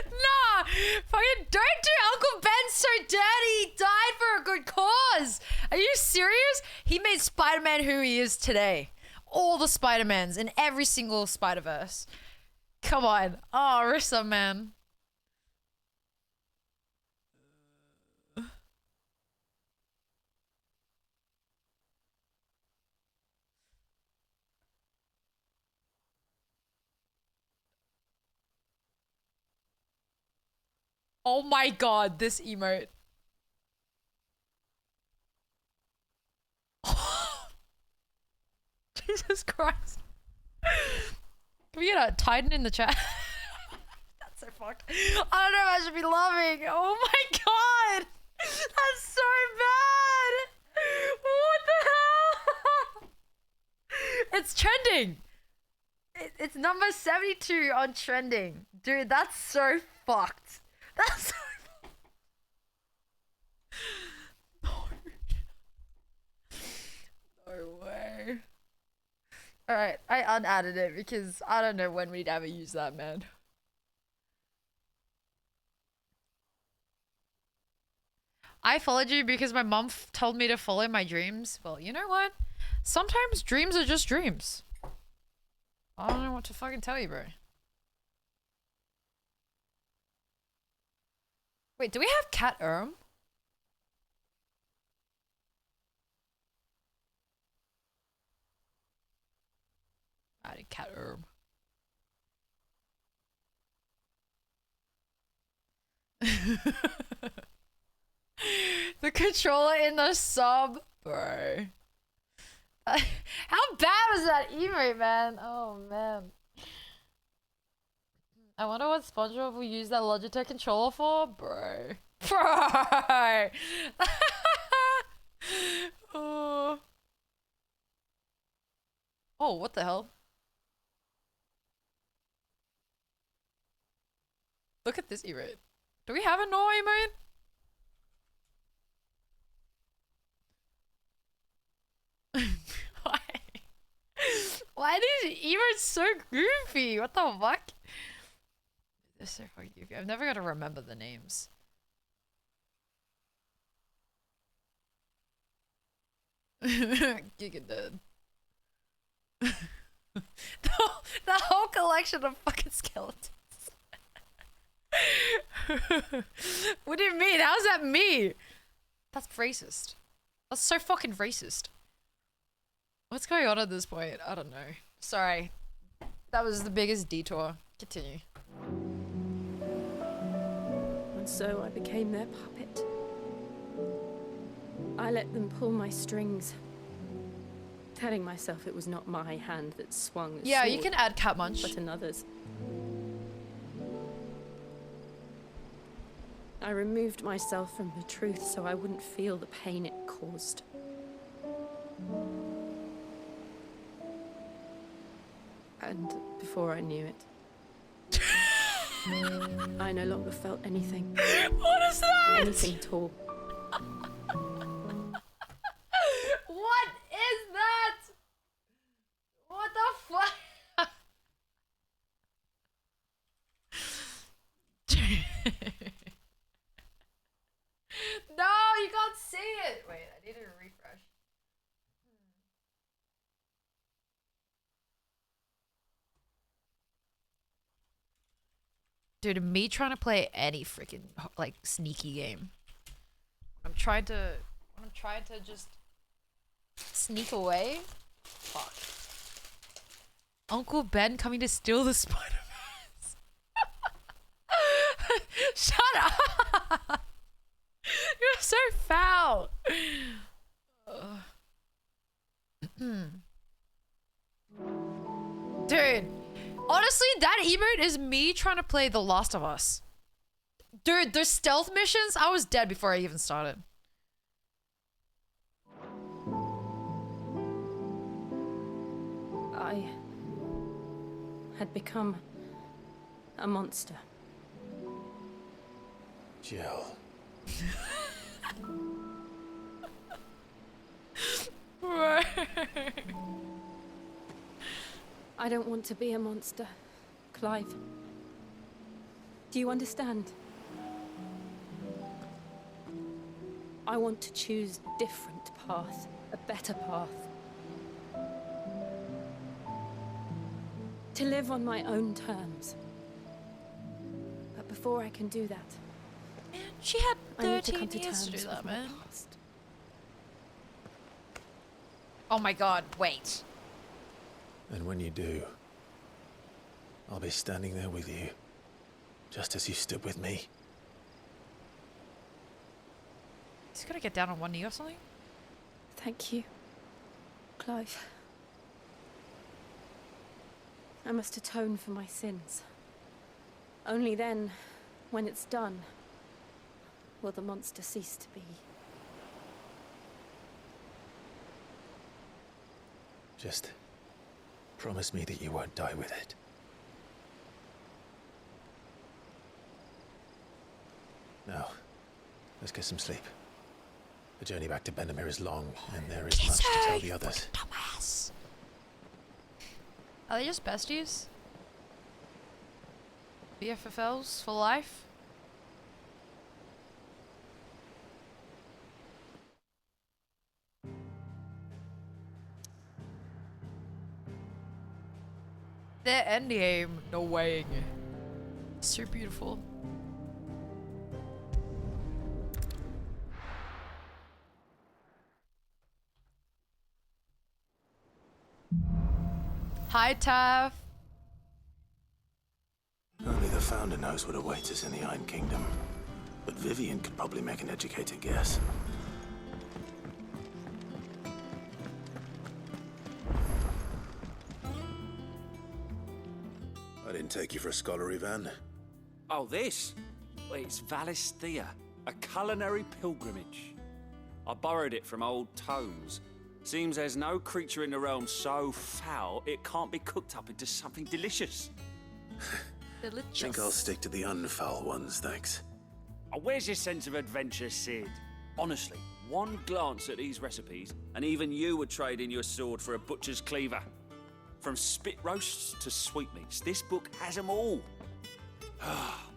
Nah! Fucking don't do Uncle Ben so dirty! He died for a good cause! Are you serious? He made Spider-Man who he is today. All the Spider-Mans in every single Spider-Verse. Come on. Oh, Rissa, man. Oh my god, this emote. Jesus Christ. Can we get a Titan in the chat? That's so fucked. I don't know if I should be laughing. Oh my god. That's so bad. What the hell? It's trending. It's number 72 on trending. Dude, that's so fucked. That's so no. No way. Alright, I unadded it because I don't know when we'd ever use that, man. I followed you because my mom told me to follow my dreams. Well, you know what? Sometimes dreams are just dreams. I don't know what to fucking tell you, bro. Wait, do we have Cat Erm? I did Cat Erm. The controller in the sub, bro. How bad was that emote, man? Oh man. I wonder what SpongeBob will use that Logitech controller for, bro. Bro. Oh. Oh, what the hell? Look at this emote. Do we have a no emote? Why? Why are these emotes so goofy? What the fuck? They're so fucking goofy. I've never got to remember the names. Giga dead. the whole collection of fucking skeletons. What do you mean? How's that me? That's racist. That's so fucking racist. What's going on at this point? I don't know. Sorry. That was the biggest detour. Continue. And so I became their puppet. I let them pull my strings, telling myself it was not my hand that swung the Yeah, sword, you can add cat munch. but another's. I removed myself from the truth so I wouldn't feel the pain it caused. And before I knew it, I no longer felt anything. What is that? Anything at all. What is that? What the fuck? No, you can't see it. Wait, I need to refresh. Dude, me trying to play any freaking like sneaky game. I'm trying to just sneak away. Fuck. Uncle Ben coming to steal the Spider-Mans. Shut up! You're so foul. Dude, honestly, that emote is me trying to play The Last of Us. Dude, the stealth missions, I was dead before I even started. I had become a monster. Jill. I don't want to be a monster, Clive. Do you understand? I want to choose a different path, a better path. To live on my own terms. But before I can do that, she had I need to 13 come to years terms to do that, with my man. past. Oh my god, wait. And when you do, I'll be standing there with you, just as you stood with me. He's gonna get down on one knee or something? Thank you, Clive. I must atone for my sins. Only then, when it's done, will the monster cease to be. Just promise me that you won't die with it. Now, let's get some sleep. The journey back to Benamir is long, and there is much to tell the others. Are they just besties? BFFLs for life? Their endgame, no way. So beautiful. Hi, Taff. Only the Founder knows what awaits us in the Iron Kingdom. But Vivian could probably make an educated guess. I didn't take you for a scholar, Ivan. Oh, this? Well, it's Valisthea, a culinary pilgrimage. I borrowed it from old tomes. Seems there's no creature in the realm so foul it can't be cooked up into something delicious. Delicious. Think I'll stick to the unfoul ones, thanks. Oh, where's your sense of adventure, Sid? Honestly, one glance at these recipes, and even you would trade in your sword for a butcher's cleaver. From spit roasts to sweetmeats, this book has them all.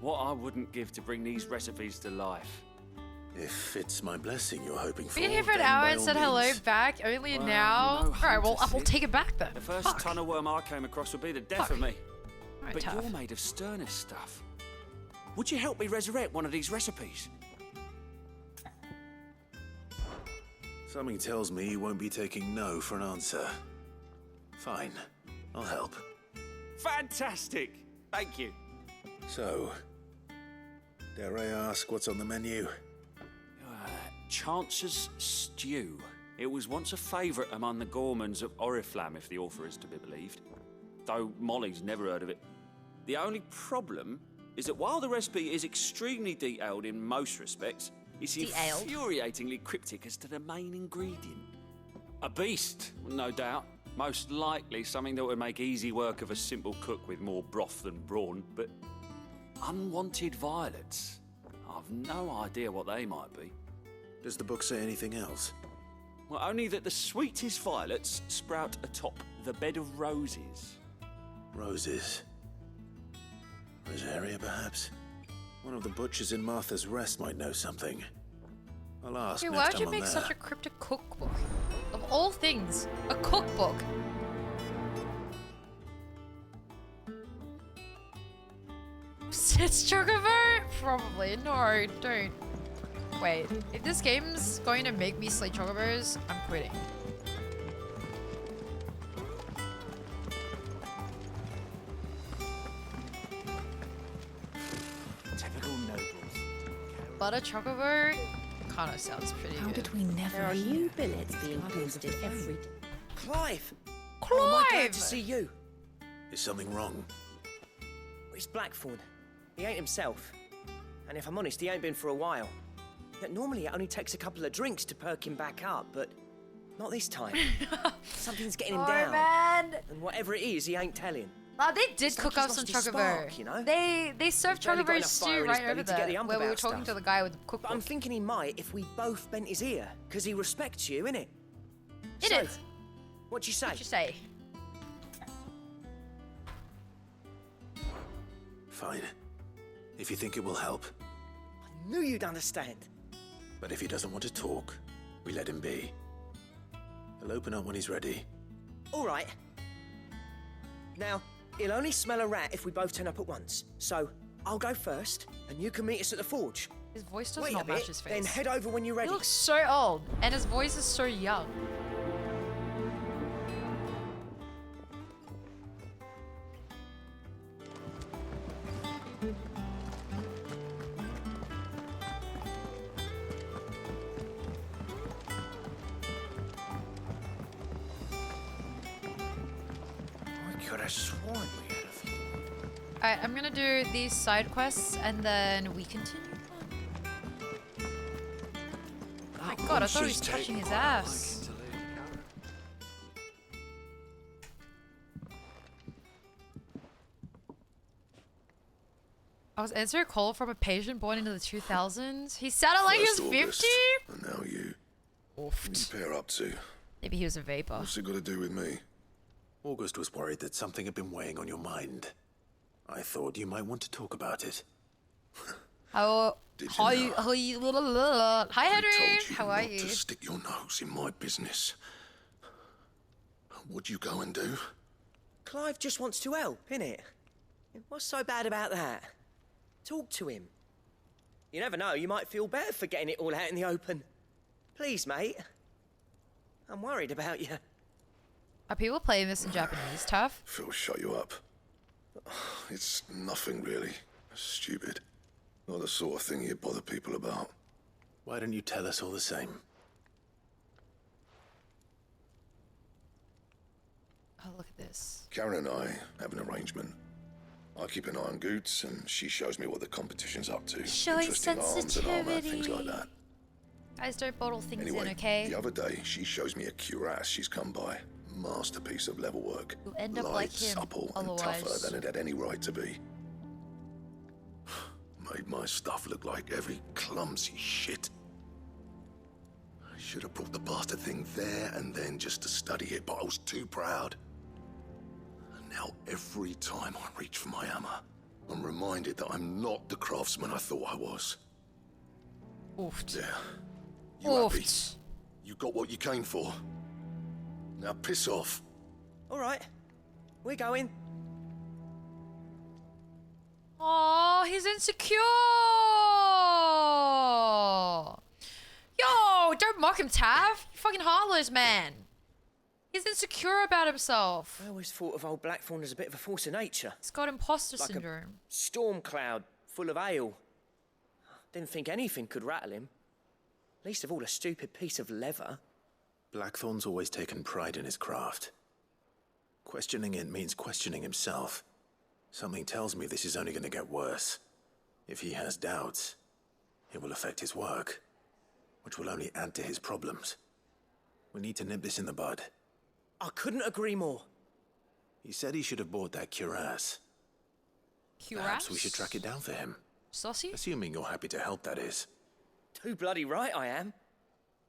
What I wouldn't give to bring these recipes to life. If it's my blessing you're hoping for, Been here for an then hour by and all said hello means. back only Well, now. you know how Alright, well, to we'll sit. take it back then. The first tunnel worm I came across would be the death of me. Alright, But tough. you're made of sterner stuff. Would you help me resurrect one of these recipes? Something tells me you won't be taking no for an answer. Fine, I'll help. Fantastic! Thank you. So, dare I ask what's on the menu? Chance's Stew. It was once a favourite among the gourmands of Oriflamme, if the author is to be believed. Though Molly's never heard of it. The only problem is that while the recipe is extremely detailed in most respects, it's Detailed? infuriatingly cryptic as to the main ingredient. A beast, no doubt. Most likely something that would make easy work of a simple cook with more broth than brawn, but unwanted violets. I've no idea what they might be. Does the book say anything else? Well, only that the sweetest violets sprout atop the bed of roses. Roses. Rosaria, perhaps? One of the butchers in Martha's Rest might know something. I'll ask Hey, next why'd you time I'm make there. such a cryptic cookbook? Of all things, a cookbook. It's Chocobo? Probably. No, don't. Wait, if this game's going to make me slay Chocobos, I'm quitting. Typical nobles. Butter Chocobo kind of sounds pretty How good. did we never There are hear new of billets this being goddess posted of every day. Clive! Clive! Oh, am I glad to see you. Is something wrong? It's Blackthorn. He ain't himself. And if I'm honest, he ain't been for a while. Yet normally it only takes a couple of drinks to perk him back up, but not this time. Something's getting him Oh, down. man. And whatever it is, he ain't telling. Oh, they did It's like cook he's up some lost his Chocobo. spark, you know? They served He's barely got Chocobo enough fire stew in his right belly over to get there, the ump where we were about talking stuff. to the guy with the But cookbook. I'm thinking he might if we both bent his ear, because he respects you, innit? It So, is. What'd you say? What'd you say? Fine. If you think it will help. I knew you'd understand. But if he doesn't want to talk, we let him be. He'll open up when he's ready. All right. Now, he'll only smell a rat if we both turn up at once. So, I'll go first, and you can meet us at the forge. His voice does Wait not a bit, match his face. then head over when you're ready. He looks so old, and his voice is so young. I could have sworn we had a few. Alright, I'm gonna do these side quests, and then we continue. Oh my god, I thought he was touching his ass. I was answering a call from a patient born into the 2000s. He sounded like he was First 50? August, and now you. What are you pair up to? Maybe he was a vapor. What's it got to do with me? August was worried that something had been weighing on your mind. I thought you might want to talk about it. Hi, know? Hi, Henry. Told you How are not you? to stick your nose in my business. What'd you go and do? Clive just wants to help, innit? What's so bad about that? Talk to him. You never know, you might feel better for getting it all out in the open. Please, mate. I'm worried about you. Are people playing this in Japanese, tough? Phil, shut you up. It's nothing really. Stupid. Not the sort of thing you bother people about. Why don't you tell us all the same? Oh, look at this. Karen and I have an arrangement. I keep an eye on Goots, and she shows me what the competition's up to. Showing Interesting arms and armor, things like sensitivity. that. Guys, don't bottle things Anyway, in, okay? the other day, she shows me a cuirass she's come by. Masterpiece of level work. You'll end up Light, like him, supple, and otherwise. tougher than it had any right to be. Made my stuff look like every clumsy shit. I should have brought the bastard thing there and then just to study it, but I was too proud. And now every time I reach for my hammer, I'm reminded that I'm not the craftsman I thought I was. Oofed. There. You happy? You got what you came for. Now piss off. All right, we're going. Oh, he's insecure. Yo, don't mock him, Tav. You fucking heartless, man. He's insecure about himself. I always thought of old Blackthorn as a bit of a force of nature. He's got imposter Like syndrome. a storm cloud full of ale. Didn't think anything could rattle him. Least of all a stupid piece of leather. Blackthorn's always taken pride in his craft. Questioning it means questioning himself. Something tells me this is only going to get worse. If he has doubts, it will affect his work, which will only add to his problems. We need to nip this in the bud. I couldn't agree more. He said he should have bought that cuirass. Perhaps we should track it down for him. Saucy? Assuming you're happy to help, that is. Too bloody right I am.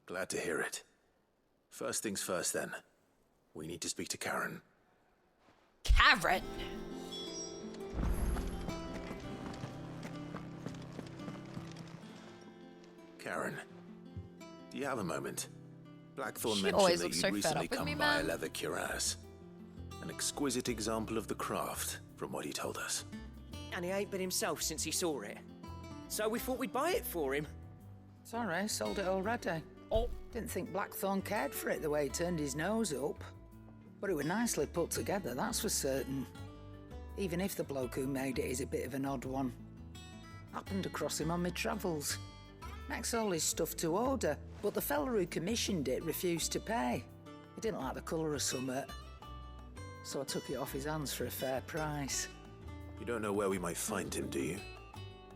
Glad to hear it. First things first, then. We need to speak to Karen. Karen? Karen, do you have a moment? Blackthorn She mentioned always that looks you'd so fed recently up with come me, by a man. leather cuirass. An exquisite example of the craft, from what he told us. And he ain't been himself since he saw it. So we thought we'd buy it for him. Sorry, sold it already. Oh. Didn't think Blackthorn cared for it the way he turned his nose up. But it was nicely put together, that's for certain. Even if the bloke who made it is a bit of an odd one. Happened across him on my travels. Makes all his stuff to order, but the fella who commissioned it refused to pay. He didn't like the colour of summit. So I took it off his hands for a fair price. You don't know where we might find him, do you?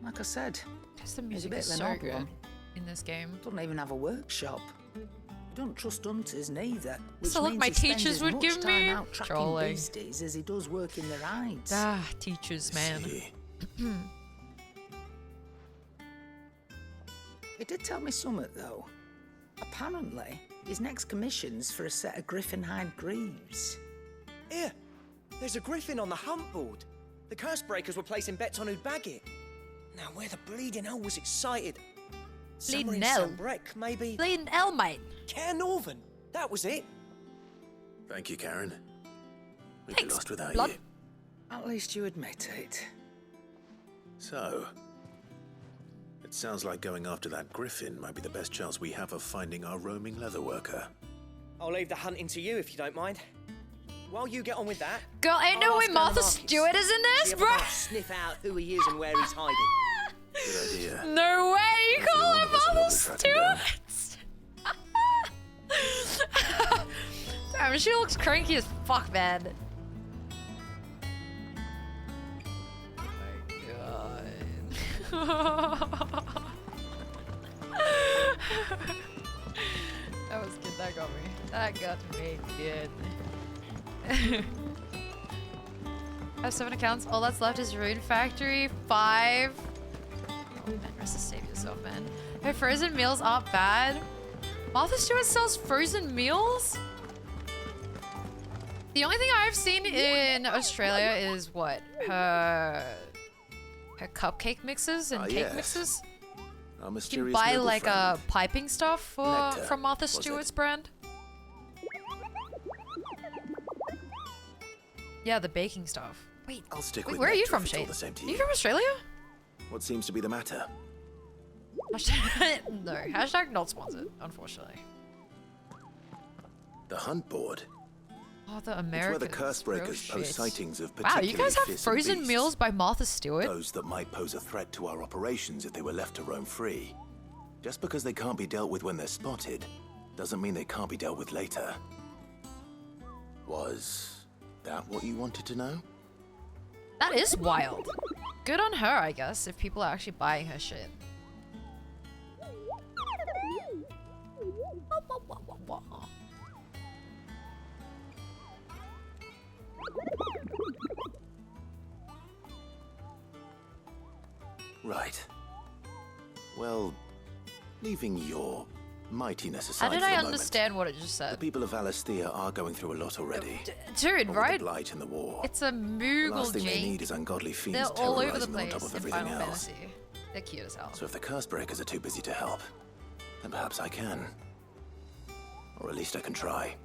Like I said, Because the he's a music bit is of an so odd good one. in this game. Doesn't even have a workshop. Don't trust hunters neither. Which So look, means my he spends teachers as would much give time me out tracking trolling. beasties as he does working their hides. Ah, teachers, man. He did tell me something though. Apparently, his next commission's for a set of griffin hide greaves. Here, there's a griffin on the hunt board. The curse breakers were placing bets on who'd bag it. Now, where the bleeding hell was excited? Somewhere in Bleeding hell? Sunbreck, maybe? Bleeding hell, mate. Care Northern. That was it. Thank you, Karen. We'd Thanks, be lost without blood. you. At least you admit it. So, it sounds like going after that griffin might be the best chance we have of finding our roaming leather worker. I'll leave the hunting to you if you don't mind. While you get on with that... Girl, ain't no I'll way ask around Martha the markets. Stewart is in this, See if I bruh. can sniff out who he is and where he's hiding. Good idea. No way you call her Martha probably track him down. Stewart. Damn, she looks cranky as fuck, man. Oh my god. That was good. That got me. That got me good. I have 7 accounts. All that's left is Rune Factory 5. Oh man, rest to save yourself, man. Her frozen meals aren't bad. Martha Stewart sells frozen meals? The only thing I've seen in Australia is what? Her cupcake mixes and Ah, cake yes. mixes. Our You can mysterious buy noble like friend. piping stuff for Nectar, from Martha was it? Stewart's brand. Yeah, the baking stuff. Wait, I'll stick wait, with where are you Nectar from, if it's all Shane? the same to Are you you. from Australia? What seems to be the matter? Hashtag, no, hashtag not sponsored, unfortunately. The hunt board. Oh, the It's American. where the curse breakers post sightings of Wow, particularly you guys have fearsome frozen beasts. meals by Martha Stewart? Those that might pose a threat to our operations if they were left to roam free. Just because they can't be dealt with when they're spotted, doesn't mean they can't be dealt with later. Was that what you wanted to know? That is wild. Good on her, I guess, if people are actually buying her shit. Right. Well, leaving your mightiness How aside did for I the moment, understand what it just the said? people of Alastia are going through a lot already. Dude, All right? the blight and the war. It's a The Moogle last thing they G. need is ungodly fiends They're all over the terrorizing them on top place of in everything Final else. Fantasy. They're cute as hell. So if the curse breakers are too busy to help, then perhaps I can. Or at least I can try.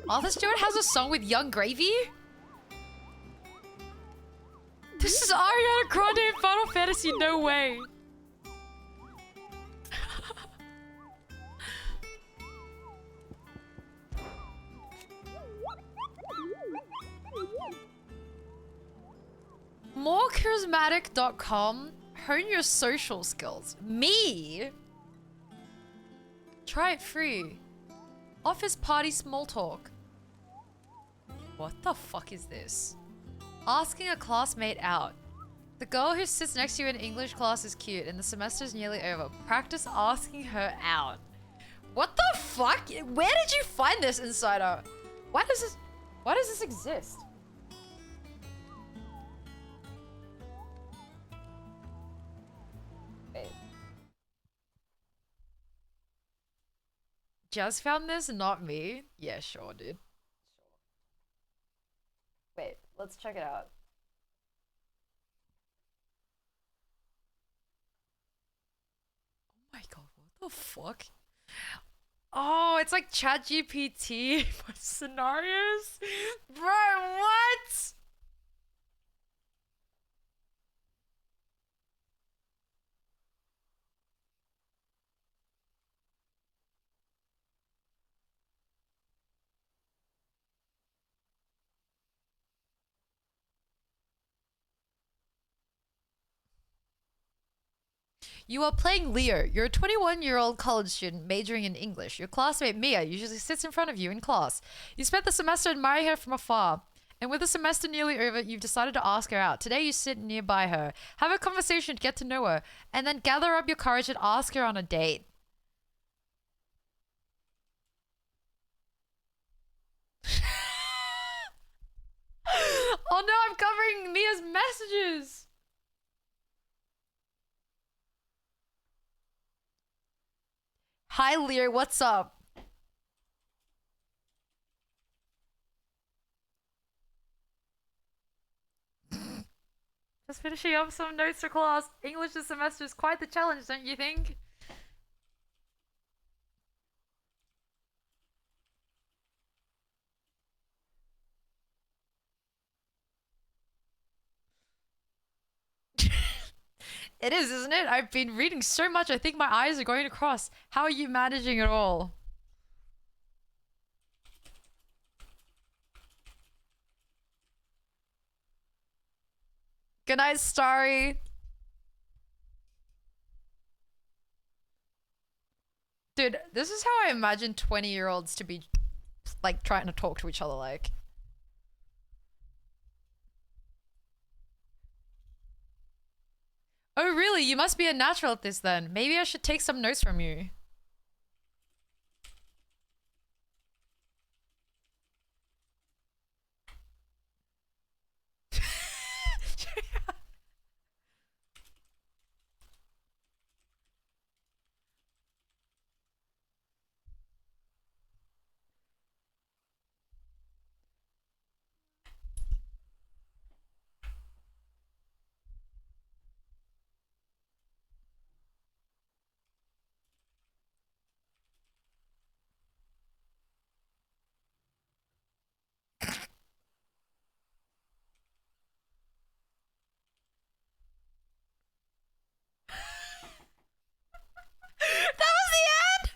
Martha Stewart has a song with Young Gravy? This is Ariana Grande in Final Fantasy, no way. Morecharismatic.com. Hone your social skills. Me? Try it free. Office party small talk. What the fuck is this? Asking a classmate out. The girl who sits next to you in English class is cute and the semester's nearly over. Practice asking her out. What the fuck? Where did you find this, Insider? Why does this exist? Wait. Just found this, not me? Yeah, sure, dude. Wait, let's check it out. Oh my god, what the fuck? Oh, it's like ChatGPT for scenarios? Bro, what? You are playing Leo. You're a 21-year-old college student majoring in English. Your classmate Mia usually sits in front of you in class. You spent the semester admiring her from afar. And with the semester nearly over, you've decided to ask her out. Today you sit nearby her, have a conversation to get to know her, and then gather up your courage and ask her on a date. Oh no, I'm covering Mia's messages. Hi, Lear, what's up? Just finishing up some notes for class. English this semester is quite the challenge, don't you think? It is, isn't it? I've been reading so much, I think my eyes are going to cross. How are you managing it all? Good night, Starry. Dude, this is how I imagine 20-year-olds to be, like, trying to talk to each other like. Oh, really? You must be a natural at this then. Maybe I should take some notes from you. That was the end?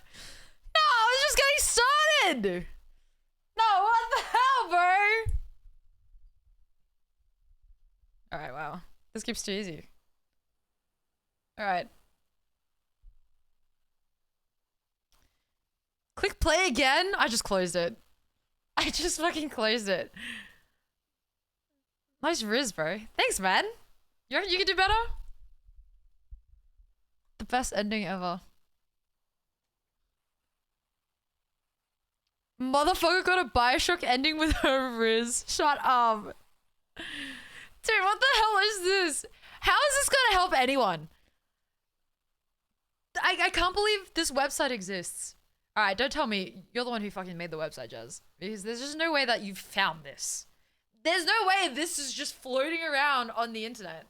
No, I was just getting started. No, what the hell, bro? Alright, wow. This keeps too easy. Alright. Click play again? I just closed it. I just fucking closed it. Nice riz, bro. Thanks, man. You reckon you can do better? The best ending ever. Motherfucker got a Bioshock ending with her Riz. Shut up. Dude, what the hell is this? How is this gonna help anyone? I can't believe this website exists. Alright, don't tell me you're the one who fucking made the website, Jazz. Because there's just no way that you found this. There's no way this is just floating around on the internet.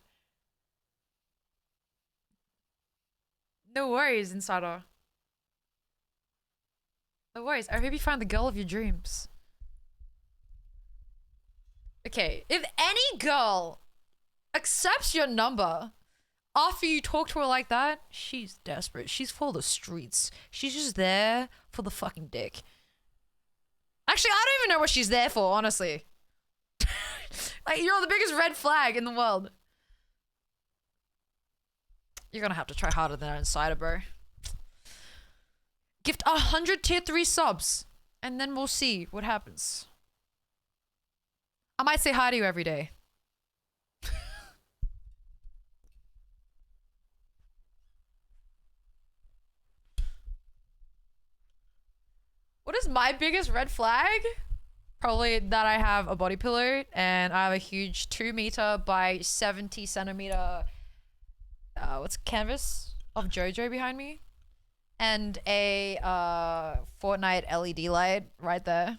No worries, Insider. No worries. I hope you find the girl of your dreams. Okay, if any girl accepts your number after you talk to her like that, she's desperate. She's for the streets. She's just there for the fucking dick. Actually, I don't even know what she's there for, honestly. Like, you're the biggest red flag in the world. You're gonna have to try harder than that, Insider, bro. Gift 100 tier 3 subs, and then we'll see what happens. I might say hi to you every day. What is my biggest red flag? Probably that I have a body pillow and I have a huge 2 meter by 70 centimeter what's canvas of JoJo behind me, and a Fortnite LED light right there.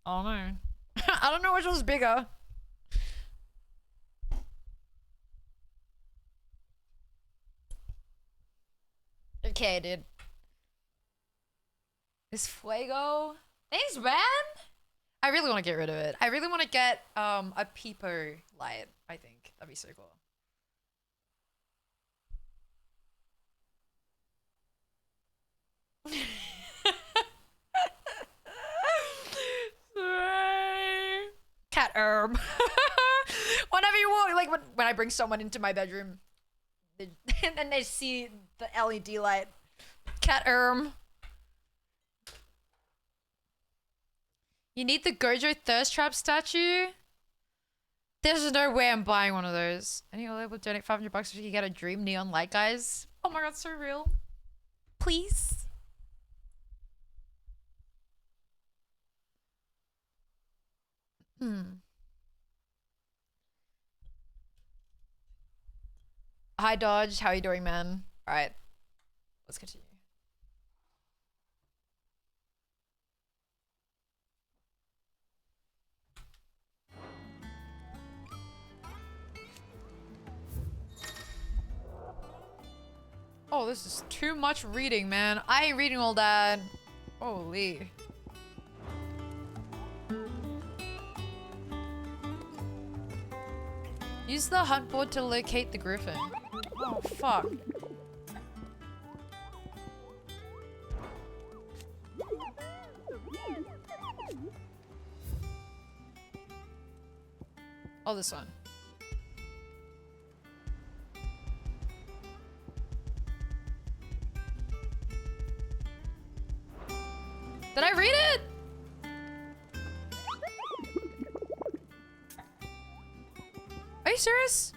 I don't know. I don't know which one's bigger. Okay, dude. Is Fuego? Thanks, man. I really want to get rid of it. I really want to get a Peepo light. I think that'd be so cool. Cat herb. Whenever you walk, like when I bring someone into my bedroom, and then they see the LED light. Cat herb. You need the Gojo Thirst Trap statue? There's no way I'm buying one of those. Any other will donate 500 bucks if you get a dream neon light, guys. Oh my god, so real. Please. Hi Dodge, how you doing, man? Alright. Let's continue. Oh, this is too much reading, man. I ain't reading all that. Holy. Use the hunt board to locate the griffin. Oh, fuck. Oh, this one. Did I read it? Are you serious?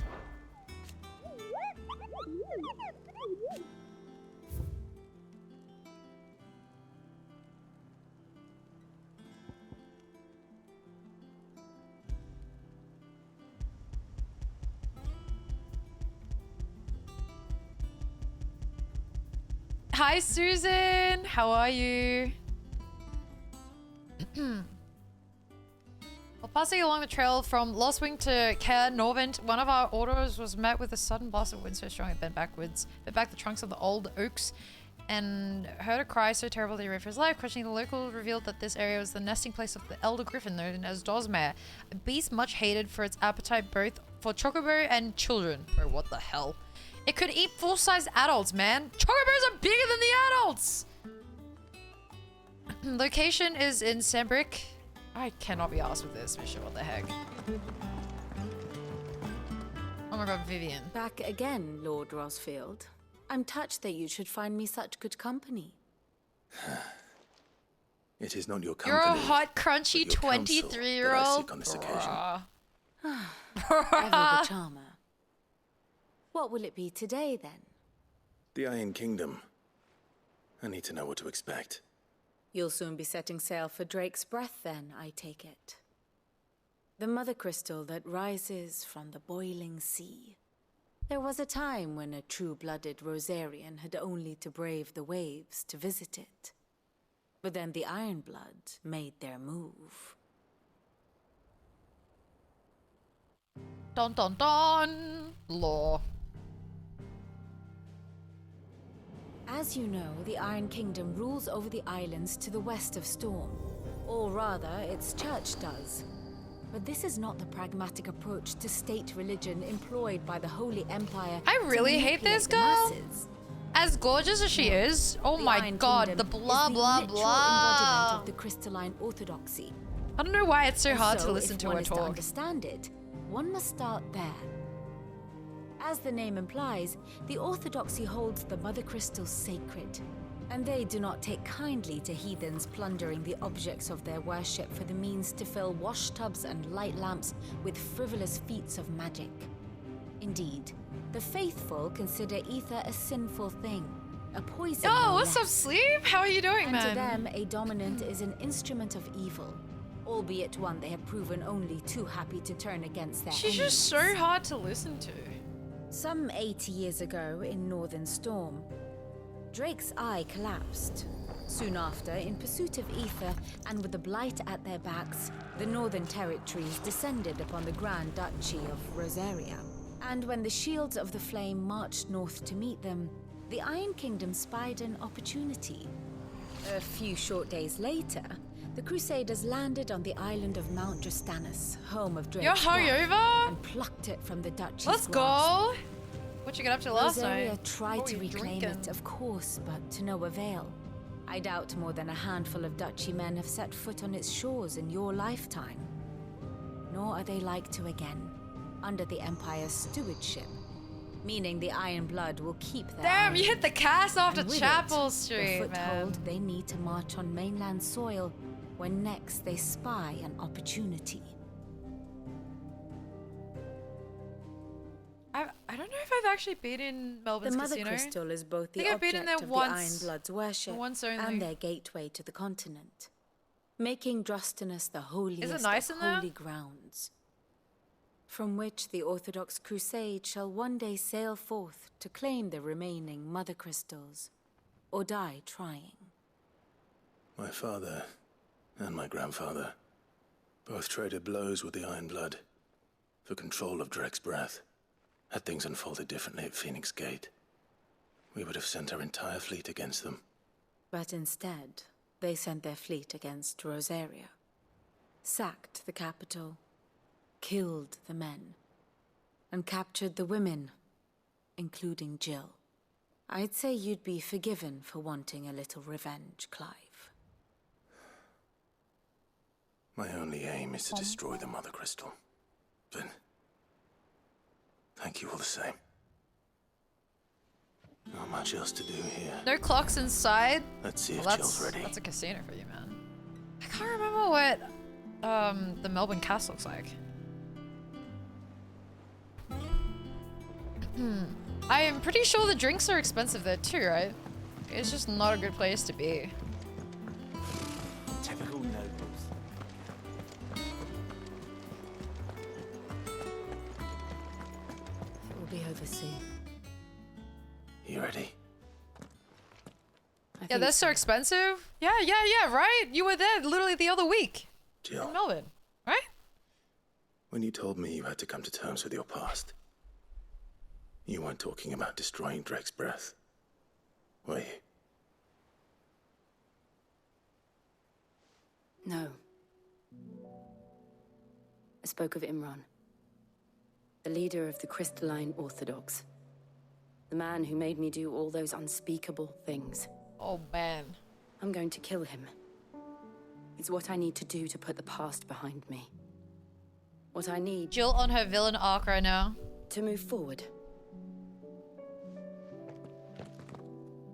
Hi Susan, how are you? While passing along the trail from Lost Wing to Caer Norvent, one of our orders was met with a sudden blast of wind so strong it bent backwards, bent back the trunks of the old oaks, and heard a cry so terrible that he ran for his life. Questioning the locals revealed that this area was the nesting place of the elder griffin known as Dozmare, a beast much hated for its appetite both for chocobo and children. Bro, what the hell? It could eat full-size adults, man. Chocobos are bigger than the adults! Location is in Sambrick. I cannot be arsed with this mission, what the heck. Oh my god, Vivian. Back again, Lord Rosfield. I'm touched that you should find me such good company. It is not your You're company. a hot, crunchy 23-year-old. On this occasion. Ever the charmer. What will it be today, then? The Iron Kingdom. I need to know what to expect. You'll soon be setting sail for Drake's Breath, then, I take it. The mother crystal that rises from the boiling sea. There was a time when a true-blooded Rosarian had only to brave the waves to visit it. But then the Ironblood made their move. Dun dun dun! Law. As you know, the Iron Kingdom rules over the islands to the west of Storm. Or rather, its church does. But this is not the pragmatic approach to state religion employed by the Holy Empire. I really hate this girl. As gorgeous as she is, oh my god, the blah blah blah. Embodiment of the crystalline orthodoxy. I don't know why it's so hard to listen to her To talk. understand it, one must start there. As the name implies, the orthodoxy holds the mother crystals sacred, and they do not take kindly to heathens plundering the objects of their worship for the means to fill washtubs and light lamps with frivolous feats of magic. Indeed, the faithful consider ether a sinful thing, a poison. Yo, what's up, Sleep? How are you doing, and man? to them, a dominant is an instrument of evil, albeit one they have proven only too happy to turn against their She's enemies. just so hard to listen to. Some 80 years ago in Northern Storm, Drake's eye collapsed. Soon after, in pursuit of ether and with the blight at their backs, the Northern Territories descended upon the Grand Duchy of Rosaria. And when the Shields of the Flame marched north to meet them, the Iron Kingdom spied an opportunity. A few short days later, the Crusaders landed on the island of Mount Drastanus, home of Drake's You're hungover? and plucked it from the duchy's Let's grasp. go. What you get up to last Rosaria night? tried What to were you reclaim drinking? it, of course, but to no avail. I doubt more than a handful of duchy men have set foot on its shores in your lifetime. Nor are they like to again, under the Empire's stewardship. Meaning the Iron Blood will keep their Damn, you island. hit the cast after And with Chapel it, Street, the foothold man. they need to march on mainland soil when next they spy an opportunity. I don't know if I've actually been in Melbourne's The Mother casino. Crystal is both the I think I've been in object there of once. the Iron Blood's worship Once only. and their gateway to the continent, making Drastanus the holiest nice of in there? holy grounds, from which the Orthodox Crusade shall one day sail forth to claim the remaining Mother Crystals, or die trying. My father and my grandfather both traded blows with the Iron Blood for control of Drake's breath. Had things unfolded differently at Phoenix Gate, we would have sent our entire fleet against them. But instead, they sent their fleet against Rosaria, sacked the capital, killed the men, and captured the women, including Jill. I'd say you'd be forgiven for wanting a little revenge, Clive. My only aim is to destroy the Mother Crystal. But thank you all the same. Not much else to do here. No clocks inside. Let's see if Well, Jill's ready. That's a casino for you, man. I can't remember what the Melbourne cast looks like. I am pretty sure the drinks are expensive there too, right? It's just not a good place to be. Typical nobles. It will be over soon. You ready? Yeah, they're so expensive. Yeah, right? You were there literally the other week. Jill. In Melbourne, right? When you told me you had to come to terms with your past, you weren't talking about destroying Drake's breath, were you? No. I spoke of Imran, the leader of the Crystalline Orthodox. The man who made me do all those unspeakable things. Oh, man. I'm going to kill him. It's what I need to do to put the past behind me. What I need... Jill on her villain arc right now. To move forward.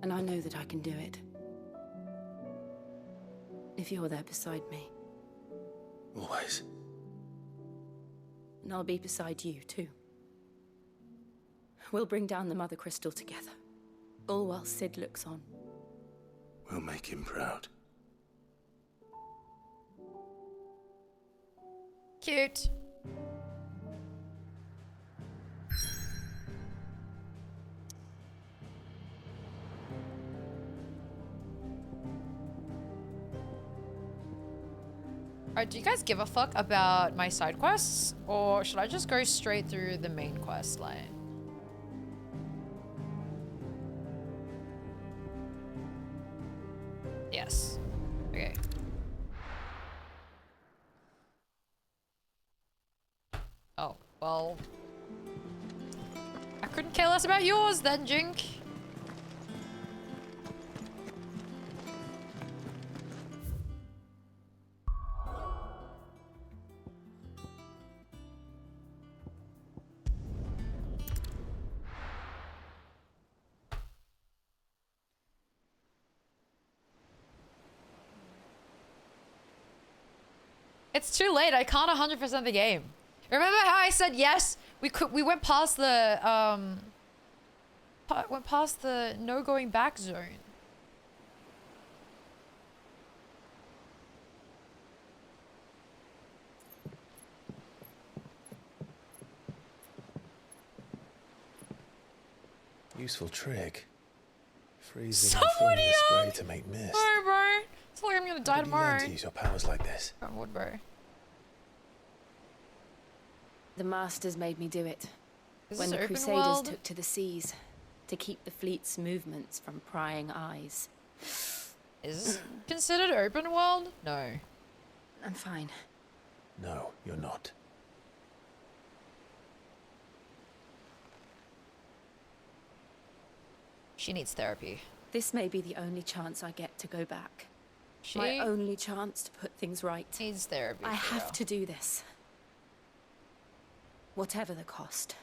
And I know that I can do it. If you're there beside me. Always. And I'll be beside you, too. We'll bring down the Mother Crystal together. All while Sid looks on. We'll make him proud. Cute. Alright, do you guys give a fuck about my side quests? Or should I just go straight through the main quest line? Yes. Okay. Oh, well. I couldn't care less about yours then, Jink. It's too late. I can't 100% the game. Remember how I said yes? We went past the no going back zone. Useful trick. Freezing Someone and throwing a young! spray to make mist. Bro, bro. It's like I'm gonna die How did you learn tomorrow. to use your powers like this? I would, bro. The Masters made me do it. Is When this the open Crusaders world? took to the seas, to keep the fleet's movements from prying eyes. Is this considered open world? No. I'm fine. No, you're not. She needs therapy. This may be the only chance I get to go back. She My only chance to put things right. needs therapy. I for have real. to do this. Whatever the cost.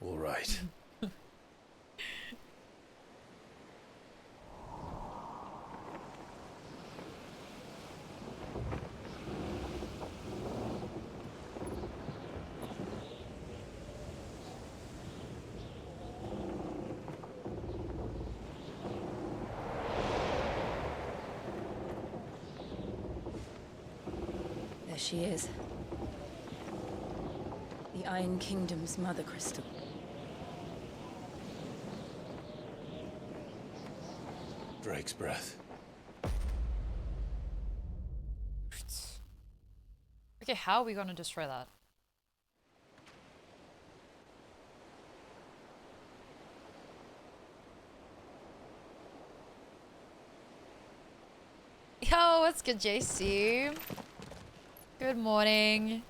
All right. There she is. The Iron Kingdom's Mother Crystal. Drake's breath. Okay, how are we gonna destroy that? Yo, what's good, JC? Good morning.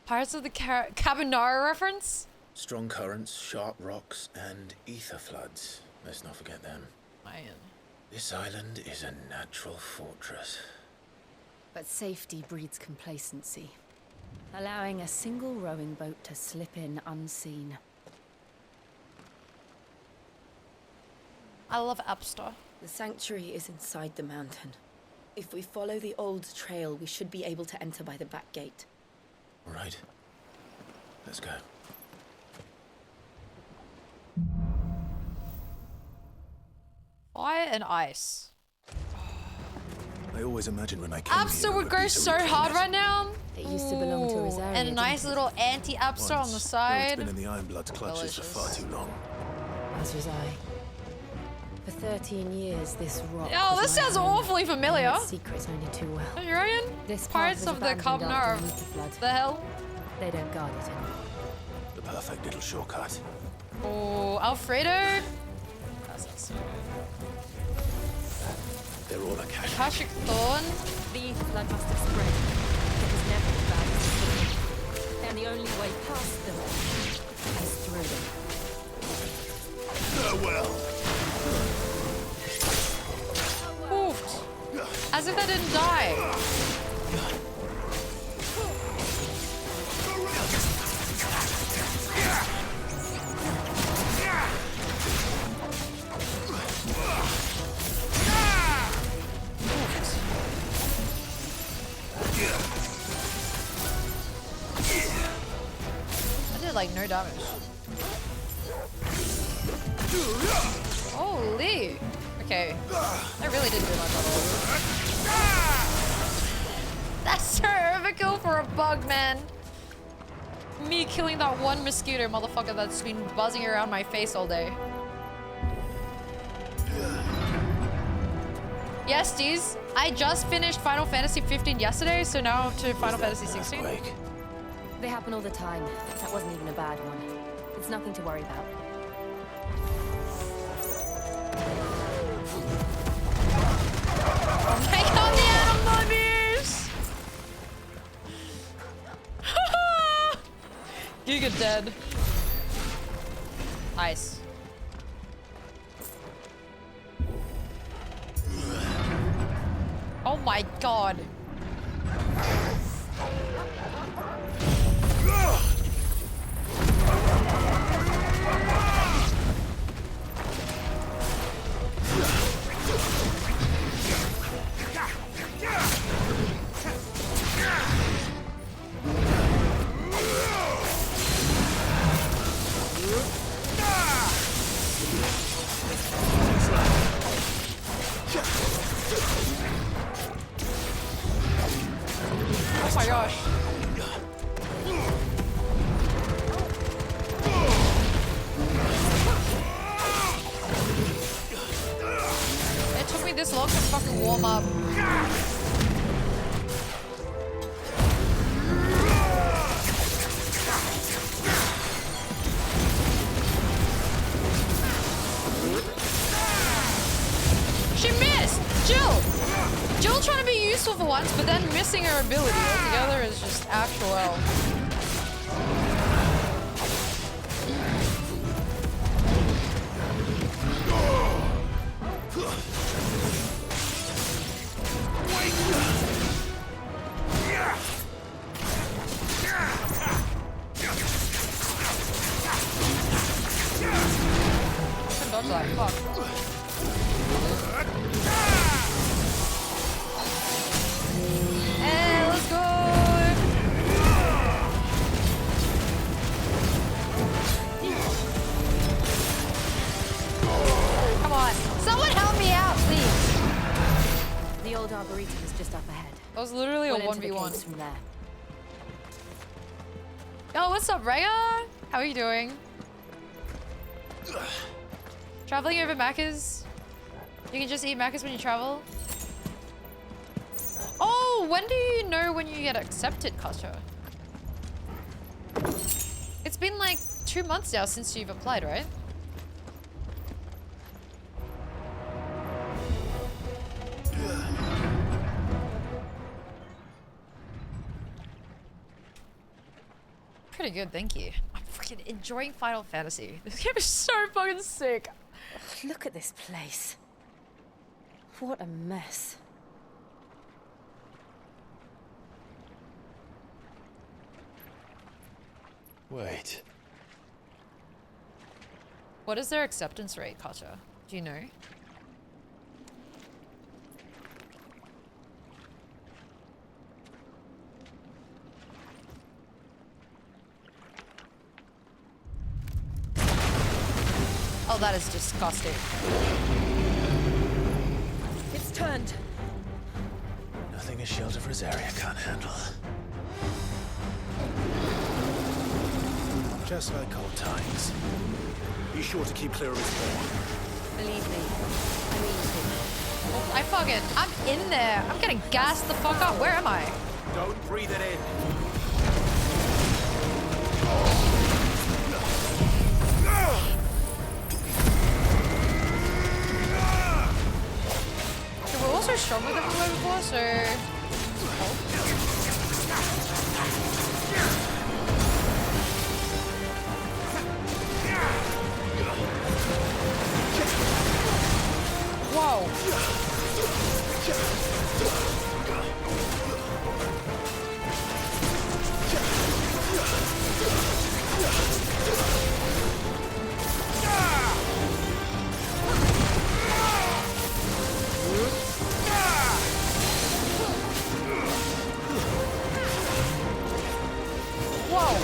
Pirates of the Carbonara reference? Strong currents, sharp rocks, and ether floods. Let's not forget them. Man. This island is a natural fortress. But safety breeds complacency, allowing a single rowing boat to slip in unseen. I love Appstar. The sanctuary is inside the mountain. If we follow the old trail, we should be able to enter by the back gate. All right. Let's go. Fire and ice. I always imagined when I came Appstar here, would it go be so rich hard in it. right now. It used to belong to Ooh, Rosaria, and a nice didn't it? little anti-Appstar on the Once, though it's side. been in the Ironblood's clutches for far too long. As was I. For 13 years, this rock. Oh, was this my sounds home. awfully familiar. I knew its secrets only too well. Don't you reckon? This path Pirates was of the abandoned after Carbonara. the flood. The hell? They don't guard it anymore. The perfect little shortcut. Oh, Alfredo. That's not so good. They're all a cash. Akashic Thorn. The flood must have spread. It was never as bad as it seemed. And the only way past them is through them. Farewell. Oof. As if they didn't die. I did like no damage. Holy. Okay. I really didn't do much at all. That's so overkill for a bug, man. Me killing that one mosquito motherfucker that's been buzzing around my face all day. Yes, Deez. I just finished Final Fantasy 15 yesterday, so now to Final Fantasy 16. They happen all the time. That wasn't even a bad one. It's nothing to worry about. Take on the animal abuse! Giga dead. Nice. Oh my god. Oh my gosh. It took me this long to fucking warm up. She missed! Jill! Jill trying to be useful for once, but then missing her ability altogether is just actual L. Couldn't dodge that, fuck. Hey, let's go! Come on, someone help me out, please. The old arboretum is just up ahead. That was literally a We'll enter the 1v1. caves from there. Yo, what's up, Rega? How are you doing? Traveling over Macca's? You can just eat Macca's when you travel? Oh, when do you know when you get accepted, Kasha? It's been like 2 months now since you've applied, right? Pretty good, thank you. I'm freaking enjoying Final Fantasy. This game is so fucking sick. Look at this place. What a mess. Wait. What is their acceptance rate, Kasha? Do you know? Oh, that is disgusting. It's turned. Nothing a shield of Rosaria can't handle. Just like old times. Be sure to keep clear of his spawn. Believe me, I'm easy. Oh, I'm in there. I'm getting gassed the fuck up. Where am I? Don't breathe it in. Okay, we're also stronger than we were before, so... Whoa. Whoa.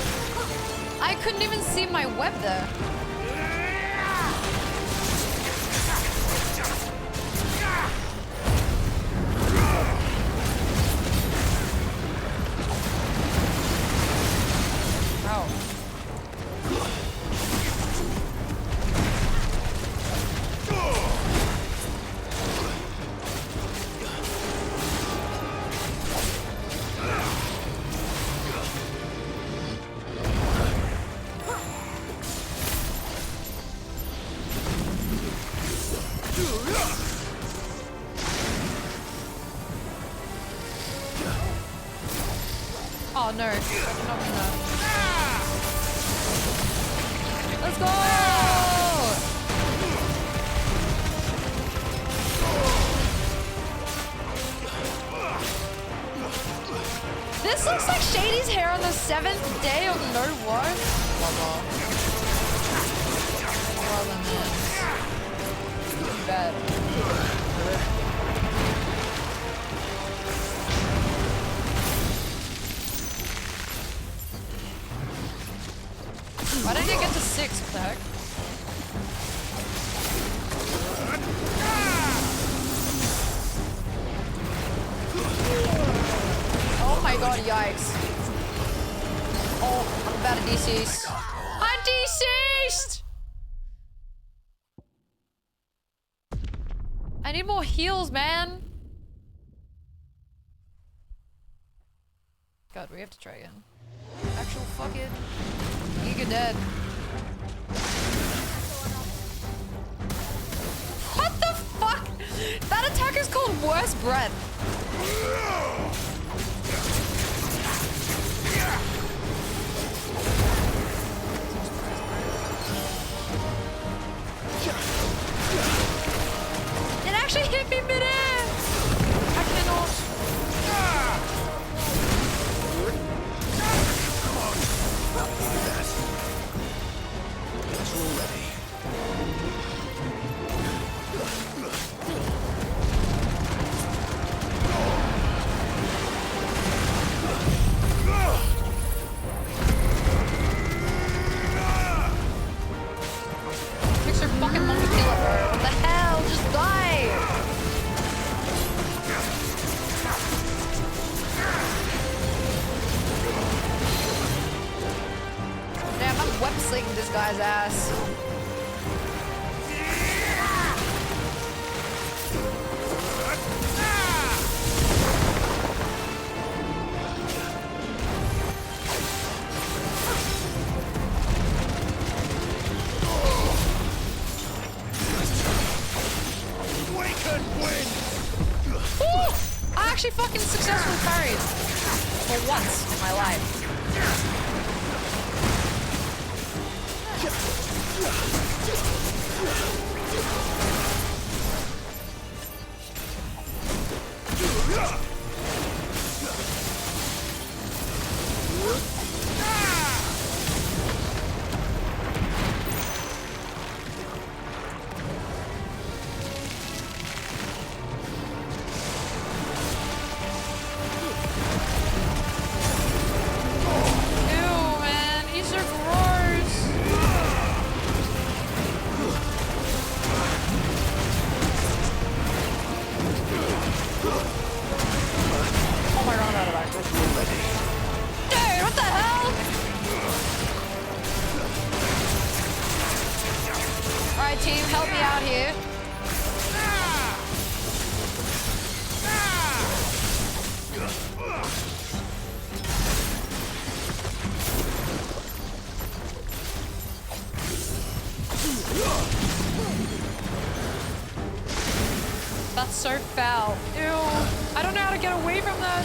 I couldn't even see my web there. Oh no, I did not mean that. Let's go! This looks like Shady's hair on the 7th day of No War. Well than this. Bad. Why didn't I get to 6? What the heck? Oh my god, yikes. Oh, I'm about to decease. I'm deceased! I need more heals, man. God, we have to try again. Actual fuck it. Giga dead. What the fuck? That attack is called Worst Breath. It actually hit me mid-air. I cannot. Fix your fucking monkey killer, bro. What the hell? Just die! Damn, I'm web slinging this guy's ass. Ooh! I actually fucking successfully parried. For once in my life. Ew, man, these are gross. Oh my god, I'm out of access. Dude, what the hell? Alright, team, help me out here. That's so foul. Ew. I don't know how to get away from that.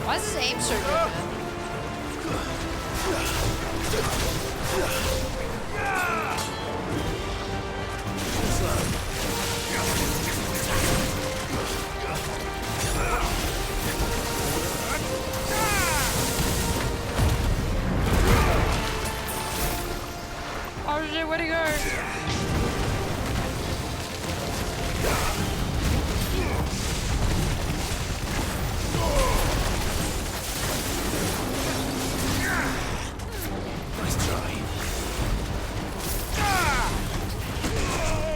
Why is his aim so good, man? Oh shit, where'd he go?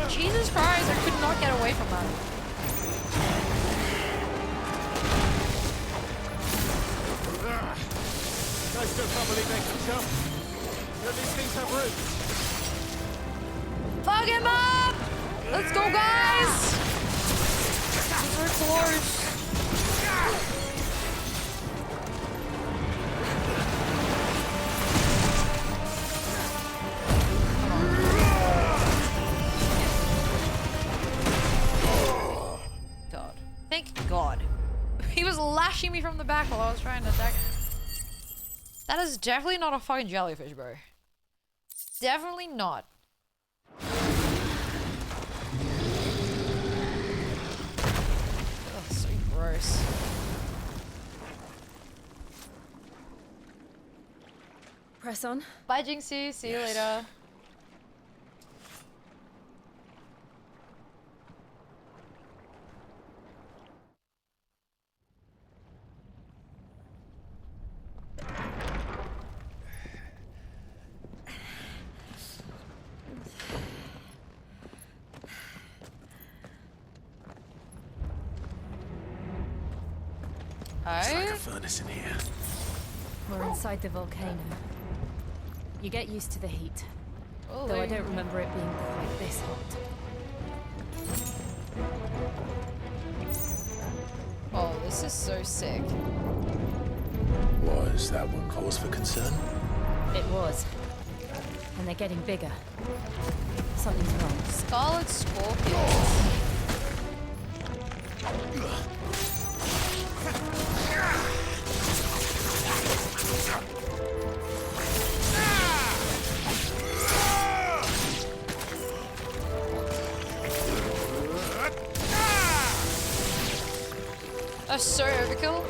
Jesus Christ, I could not get away from that. still can't believe they can jump. Don't these things have roots? Fuck him up! Let's go, guys! We're close. God. Thank God. He was lashing me from the back while I was trying to attack him. That is definitely not a fucking jellyfish, bro. Definitely not. Ugh, so gross. Press on. Bye, Jinxie. See you later. It's like a furnace in here. We're inside the volcano. You get used to the heat. Oh, Though I don't remember it being quite this hot. Oh, this is so sick. Was that one cause for concern? It was. And they're getting bigger. Something's wrong. Scarlet Scorpion. That's so overkill.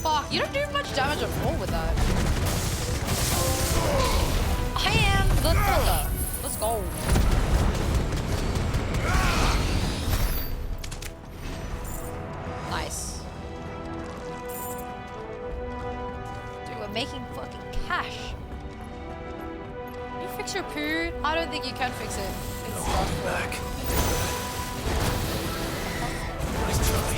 Fuck, you don't do much damage at all with that. I am the thunder. Let's go. Nice. Dude, we're making fucking cash. Can you fix your poo? I don't think you can fix it. It's back. Nice try.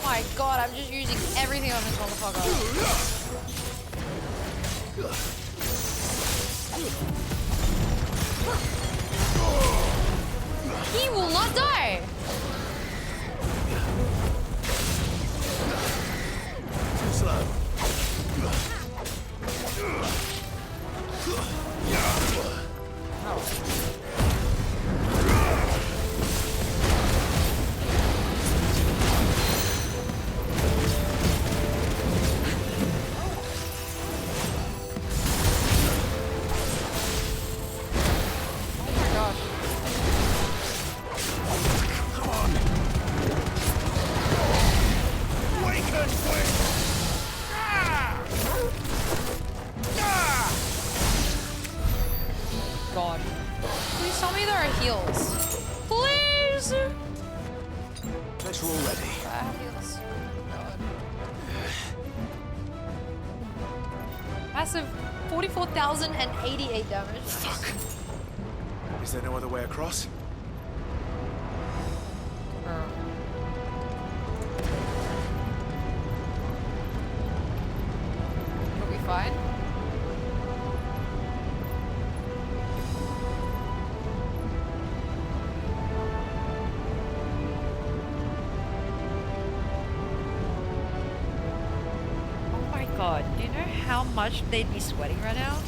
My god, I'm just using everything on this motherfucker. He will not die! Too slow. God. Please tell me there are heals. Please! Guess we're all ready. I have heals. God. Massive 44,088 damage. Fuck. Is there no other way across? Are we fine? Oh my god, do you know how much they'd be sweating right now?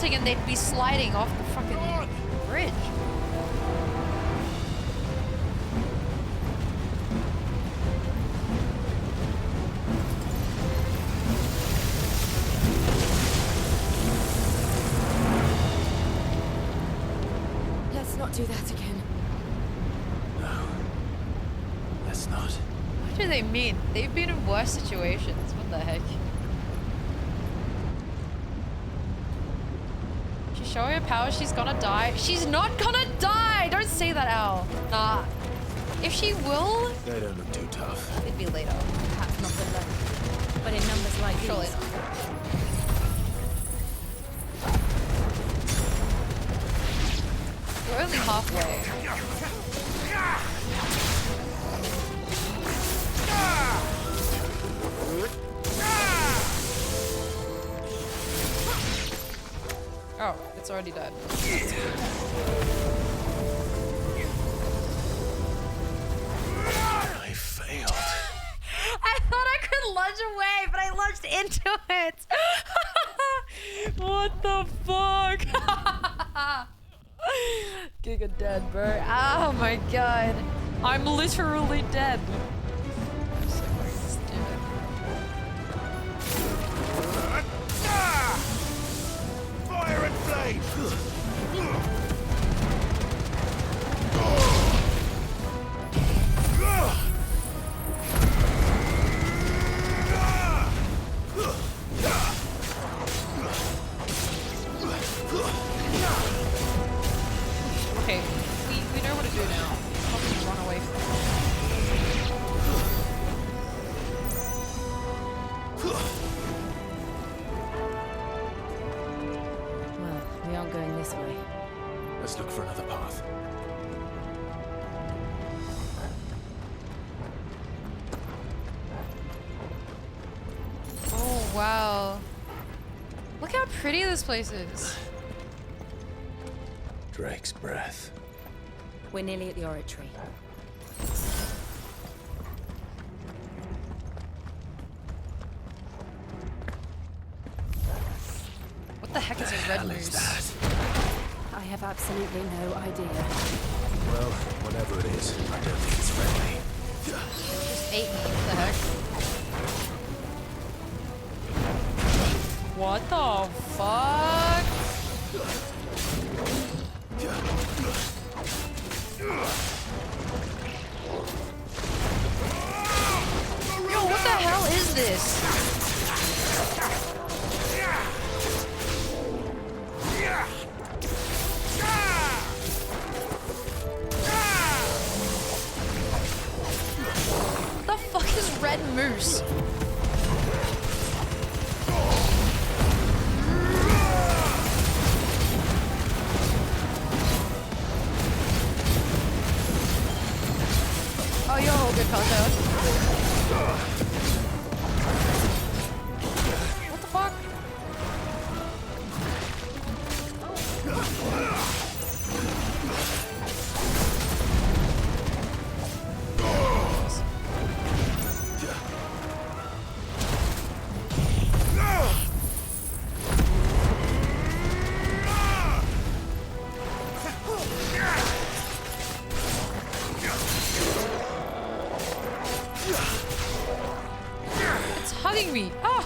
launching and they'd be sliding off the fucking bridge. Let's not do that again. Let's not. What do they mean? They've been in worse situations. What the heck? She's showing her power. She's gonna die. She's not gonna die! Don't say that, Al. Nah. If she will... They don't look too tough. It'd be later. Perhaps not alone. But in numbers like Surely these. not. We're only halfway. Oh, it's already dead. I failed. I thought I could lunge away, but I lunged into it. What the fuck? Giga dead, bro. Oh my god. I'm literally dead. I'm so fucking stupid. Fire and flame! Okay, we know what to do now. Fucking run away from Well, we aren't going this way. Let's look for another path. Oh, wow. Look how pretty this place is. Drake's breath. We're nearly at the oratory. What the heck is a red moose? I have absolutely no idea. Well, whatever it is, I don't think it's friendly. Just ate me. What the heck? What the fuck? Yo, what the hell is this? What the fuck is red moose? Oh, you're all good, Pelto. What the fuck? It's hugging me. Ah!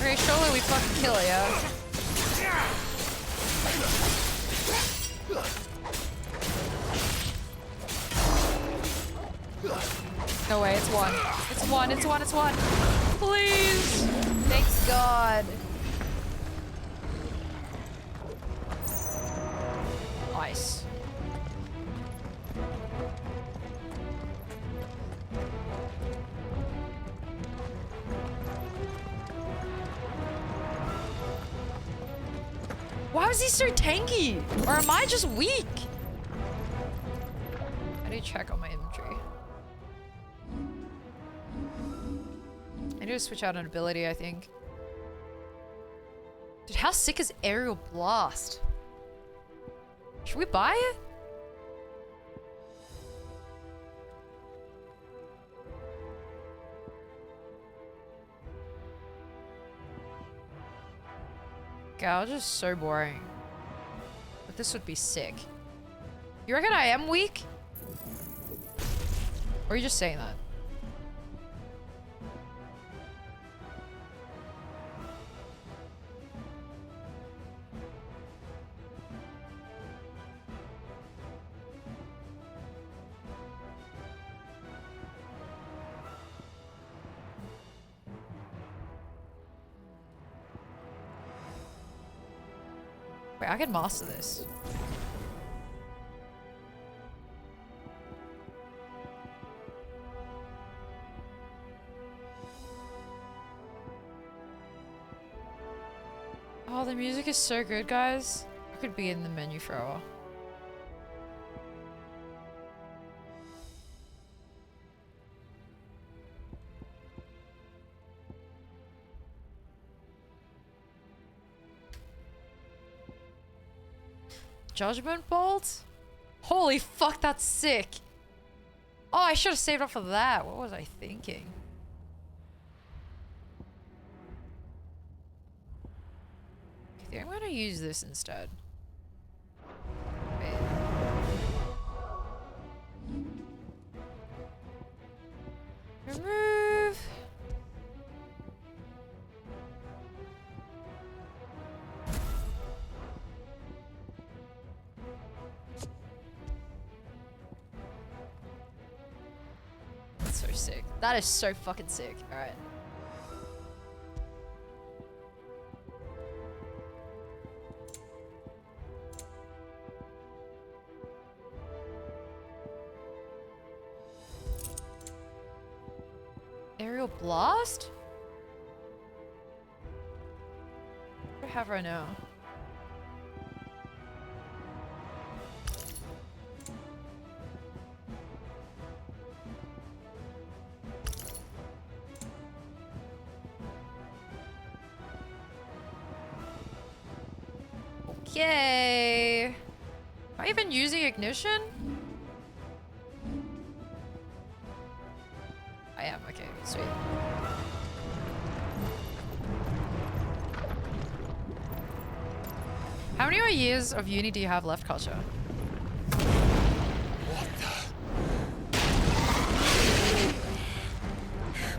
Okay, surely we fucking kill it, yeah? No way, it's one. It's one, it's one, it's one. Please! Thank God. Nice. Why was he so tanky? Or am I just weak? I need to check on my inventory. I need to switch out an ability, I think. Dude, how sick is Aerial Blast? Should we buy it? Gouge is so boring. But this would be sick. You reckon I am weak? Or are you just saying that? Wait, I can master this. Oh, the music is so good, guys. I could be in the menu for a while. Judgment Bolt? Holy fuck, that's sick. Oh, I should have saved up for that. What was I thinking? I think I'm gonna use this instead. Wait. Remove. That's so sick. That is so fucking sick. Alright. Aerial Blast? What do I have right now? Okay. Am I even using ignition? I am, okay, sweet. How many more years of uni do you have left, Kasha?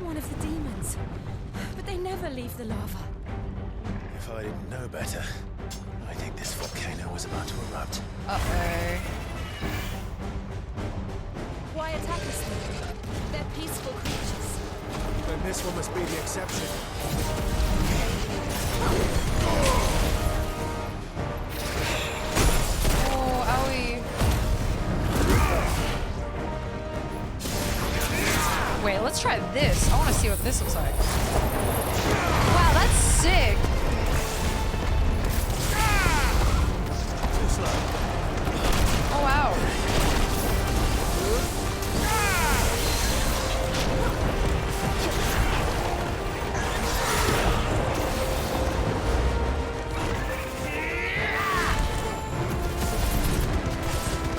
One of the demons. But they never leave the lava. If I didn't know better, I think this volcano was about to erupt. Uh-oh. Why attack us then? They're peaceful creatures. Then this one must be the exception. Oh, owie. Wait, let's try this. I want to see what this looks like. Wow, that's sick. Oh, wow.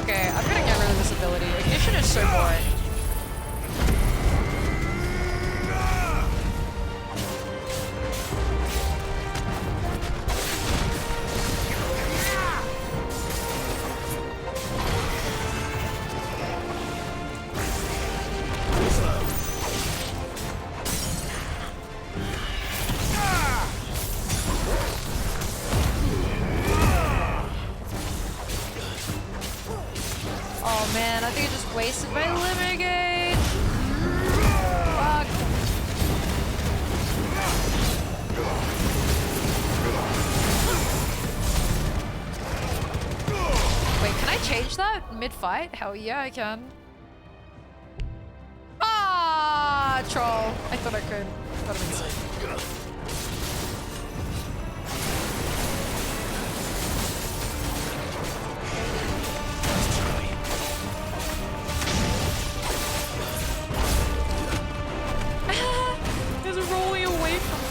Okay, I'm gonna get rid of this ability. Ignition is so boring. Oh man, I think I just wasted my limit gauge. Fuck. Wait, can I change that mid-fight? Hell yeah, I can. Ah, troll. I thought I could. That would have been sick. It's rolling away from me.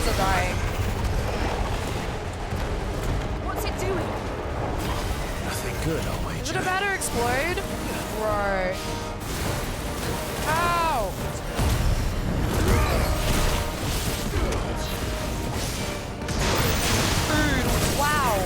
shields are dying. What's it doing? Nothing good, I'll wager. Is it about to explode? Bro. Ow! Dude, wow.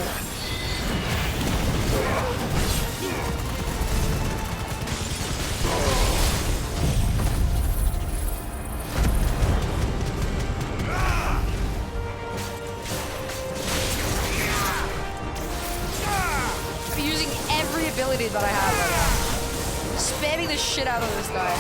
I'm using every ability that I have right now. Spamming the shit out of this guy.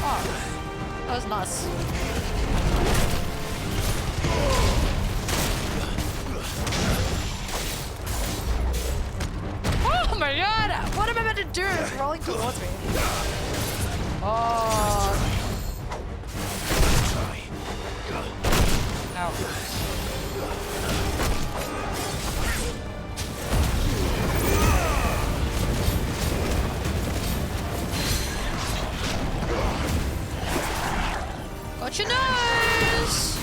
Oh, that was nice. Oh my god! What am I meant to do? It's rolling towards me. Oh. Ow. Got your nose!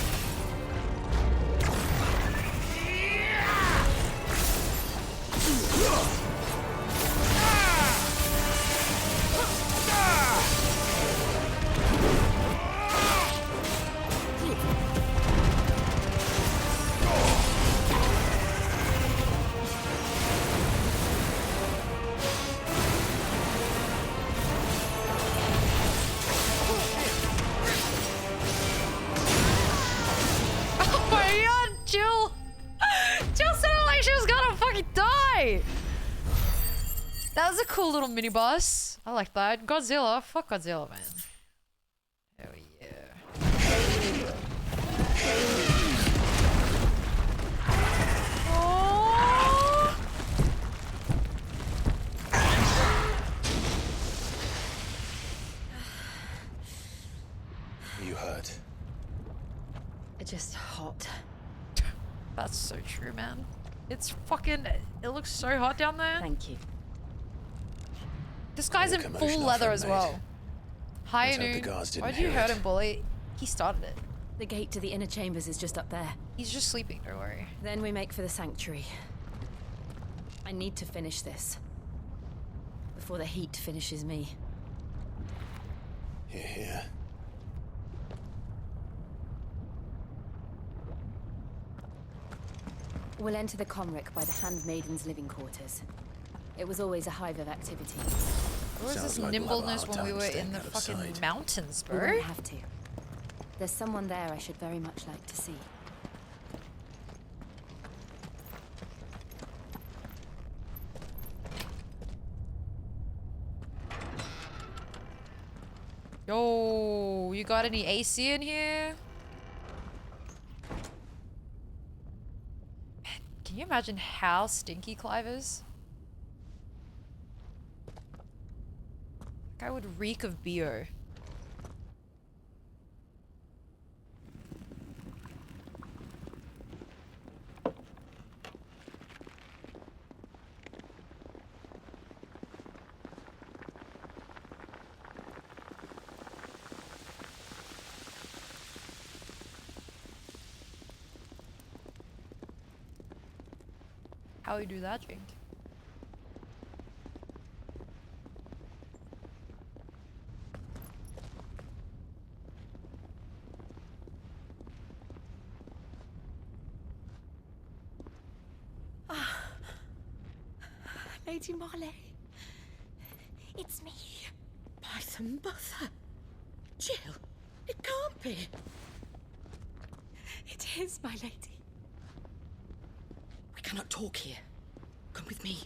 Oh my god, Jill! Jill sounded like she was gonna fucking die! That was a cool little mini boss. I like that. Godzilla. Fuck Godzilla, man. Hell yeah. Oh. You hurt. It's just hot. That's so true, man. It's fucking... It looks so hot down there. Thank you. This guy's in commotion full our leather friend as made. well. Hi, Let's hope the Anu. guards didn't Why'd you hear hurt it. him, Bully? He started it. The gate to the inner chambers is just up there. He's just sleeping, don't worry. Then we make for the sanctuary. I need to finish this. Before the heat finishes me. Here, here. We'll enter the Comric by the Handmaiden's living quarters. It was always a hive of activity. Where was Sounds this like we'll have a nimbleness hard when we time were in staying the out of fucking sight. mountains, We bro? won't have to. There's someone there I should very much like to see. Yo, you got any AC in here? Man, can you imagine how stinky Clive is? That guy would reek of BO. How you do that, Jink? Lady Marley. It's me. By the mother. Jill, it can't be. It is, my lady. We cannot talk here. Come with me.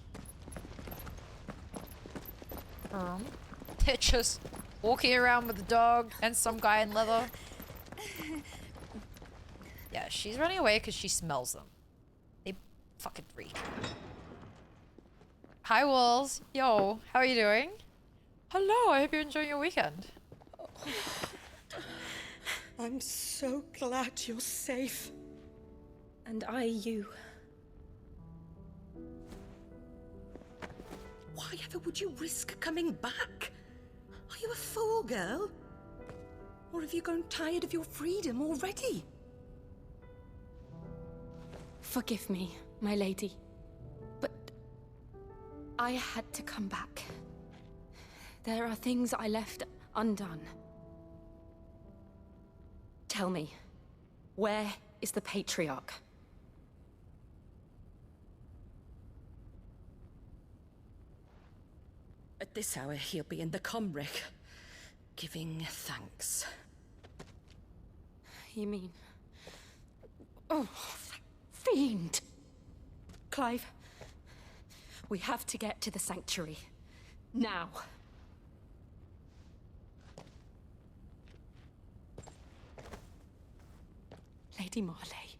They're just walking around with the dog and some guy in leather. Yeah, she's running away because she smells them. They fucking reek. Hi, Walls. Yo, how are you doing? Hello, I hope you're enjoying your weekend. I'm so glad you're safe. And you. Why ever would you risk coming back? Are you a fool, girl? Or have you grown tired of your freedom already? Forgive me, my lady. But I had to come back. There are things I left undone. Tell me, where is the Patriarch? At this hour, he'll be in the Comric, giving thanks. You mean... Oh, that fiend! Clive, we have to get to the Sanctuary. Now. Lady Marley,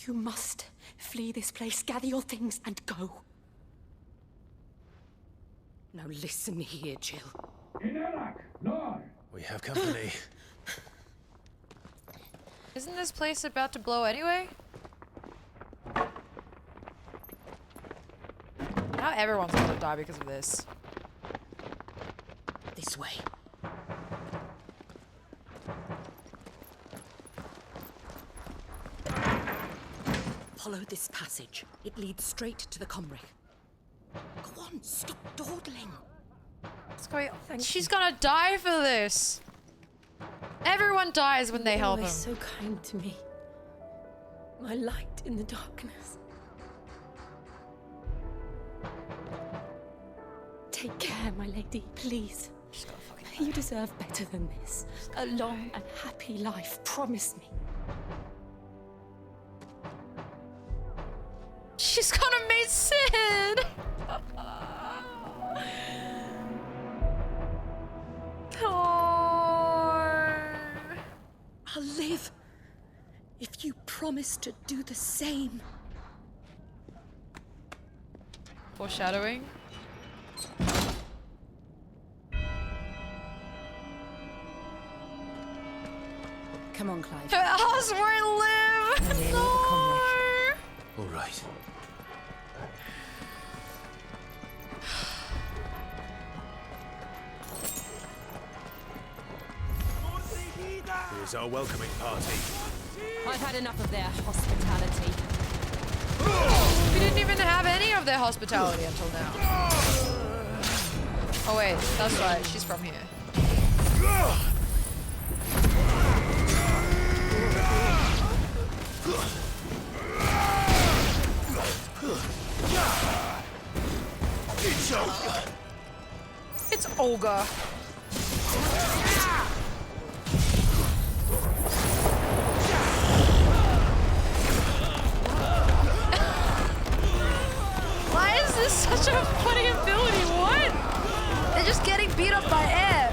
you must flee this place, gather your things, and go. Now listen here, Jill. We have company. Isn't this place about to blow anyway? Now everyone's gonna die because of this. This way. Follow this passage. It leads straight to the Comric. Go on, stop dawdling. What's going on? She's gonna die for this. Everyone dies when they help him. Always so kind to me. My light in the darkness. Take care, my lady, please. You deserve better than this. A long and happy life, promise me. She's gonna meet Sid! I'll live if you promise to do the same. Foreshadowing. Come on, Clive. Her house won't live! No! All right. Here's our welcoming party. I've had enough of their hospitality. We didn't even have any of their hospitality until now. Oh wait, that's right, she's from here. It's Olga. Why is this such a funny ability? What? They're just getting beat up by air.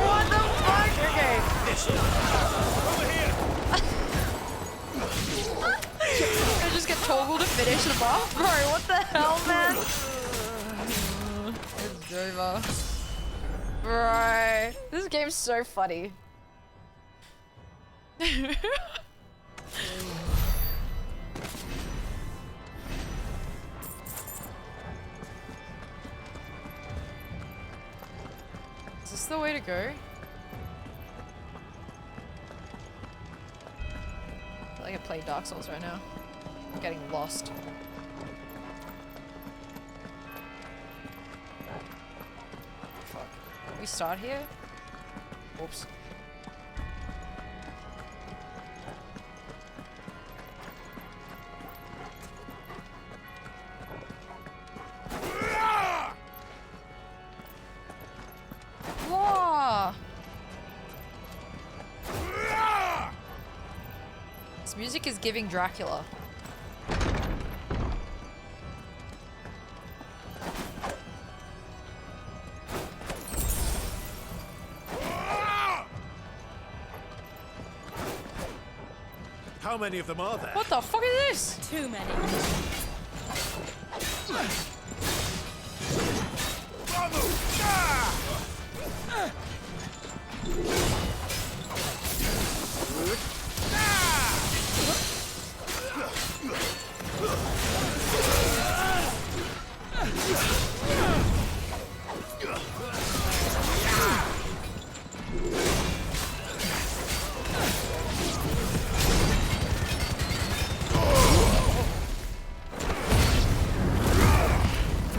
What the fuck? Okay. I just get toggled to finish the buff? Bro, what the hell, man? It's over. Bro, this game's so funny. Is this the way to go? I feel like I play Dark Souls right now. I'm getting lost. Fuck. Can we start here? Oops. Whoa! This music is giving Dracula. How many of them are there? What the fuck is this? Too many.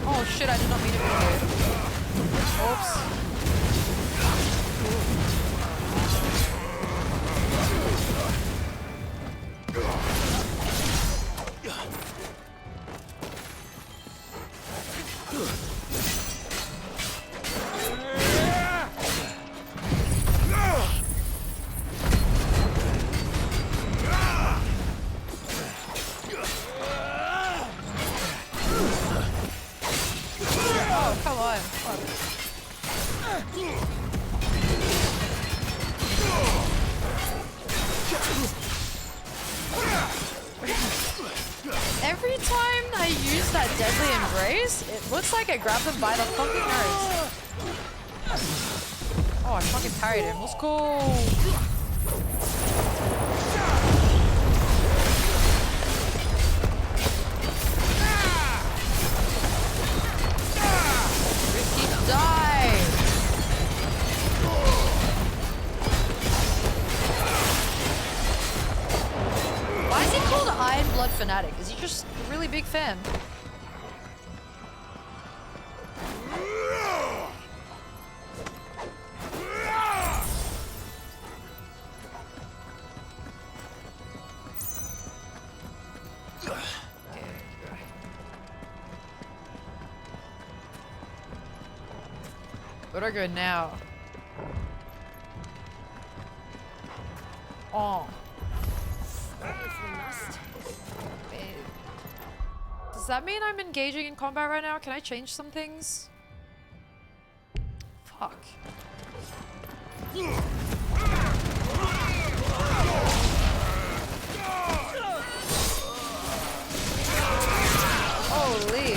Oh shit, I did not mean to be there. Oops. Oh, come on. Every time I use that deadly embrace, it looks like I grabbed him by the fucking nose. Oh, I fucking parried him. Let's go. Risky die. Why is he called Iron Blood Fanatic? Is he just a really big fan? Where do I go now? Oh. Wait. Does that mean I'm engaging in combat right now? Can I change some things? Fuck. Holy.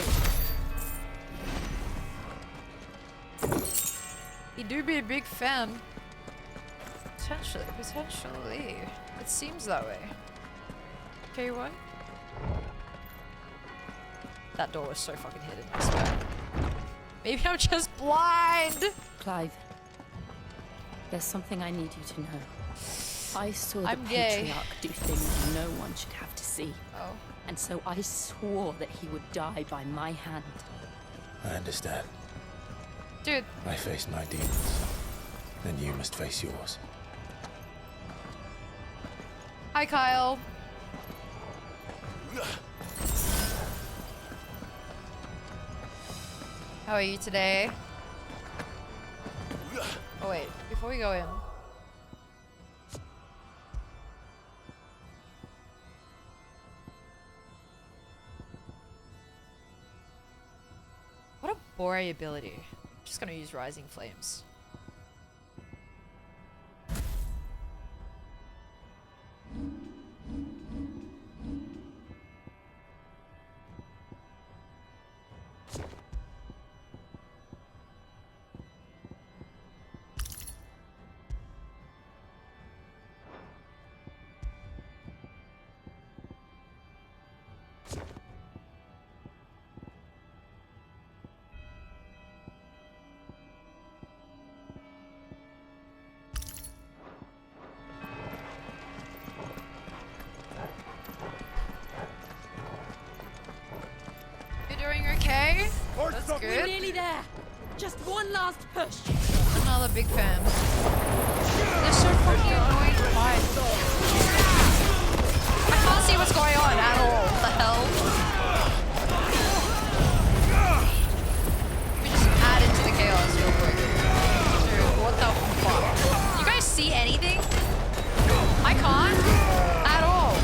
He do be a big fan. Potentially. It seems that way. Okay, what? That door was so fucking hidden, I swear. Maybe I'm just blind! Clive, there's something I need you to know. I saw the I'm gay. Patriarch do things no one should have to see. Oh. And so I swore that he would die by my hand. I understand. Dude. I faced my demons. Then you must face yours. Hi, Kyle. How are you today? Oh wait, before we go in. What a boring ability. I'm just gonna use Rising Flames. That's good. We're nearly there. Just one last push. Another big fan. They're so fucking annoying to fight. I can't see what's going on at all. What the hell? Let me just add into the chaos real quick. Dude, what the fuck? You guys see anything? I can't. At all.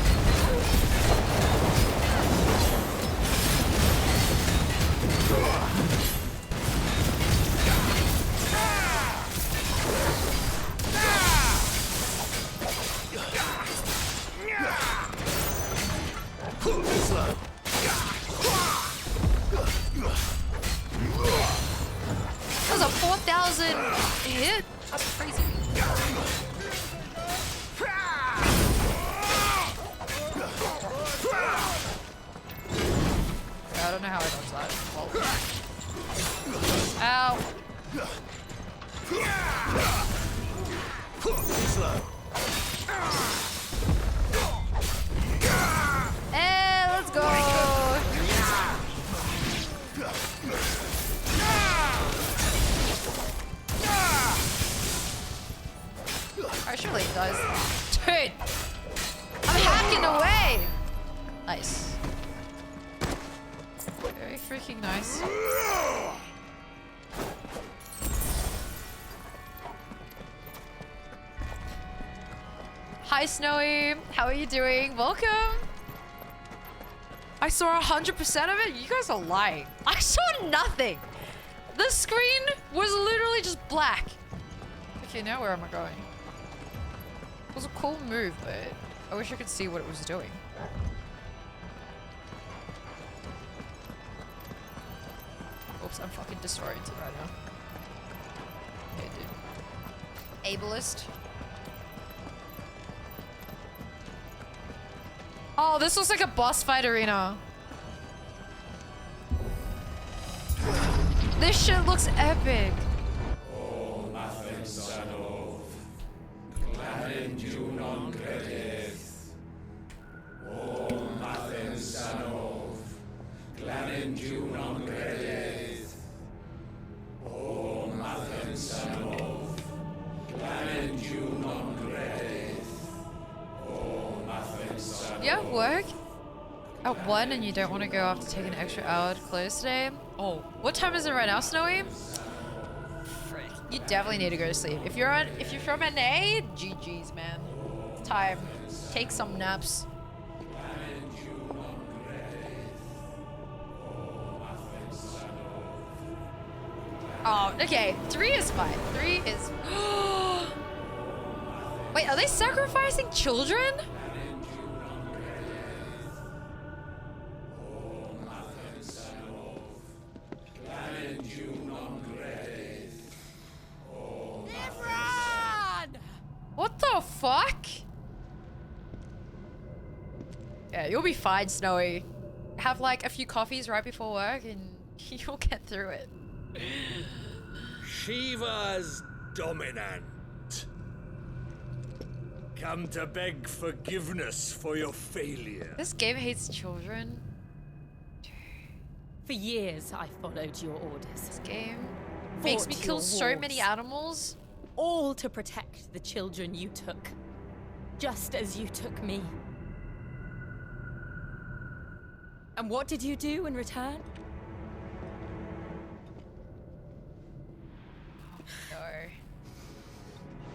That was a 4,000 hit? That's crazy. I don't know how I dodged that. Well. Ow. Slow. Hey, let's go. Alright, surely it does. Dude! I'm hacking away! Nice. Very freaking nice. Hi Snowy, how are you doing? Welcome! I saw 100% of it? You guys are lying. I saw nothing! The screen was literally just black. Okay, now where am I going? It was a cool move, but I wish I could see what it was doing. Oops, I'm fucking disoriented right now. Okay, dude. Ableist. Oh, this looks like a boss fight arena. This shit looks epic. You have work at 1 and you don't want to go after taking an extra hour to close today? Oh, what time is it right now, Snowy? Frick. You definitely need to go to sleep. If you're from NA, GG's, man. It's time. Take some naps. Oh, okay. 3 is fine. 3 is... Wait, are they sacrificing children? What the fuck? Yeah, you'll be fine, Snowy. Have like a few coffees right before work and you'll get through it. Shiva's dominant. Come to beg forgiveness for your failure. This game hates children. For years, I followed your orders. This game makes me kill so many animals. All to protect the children you took. Just as you took me. And what did you do in return? No.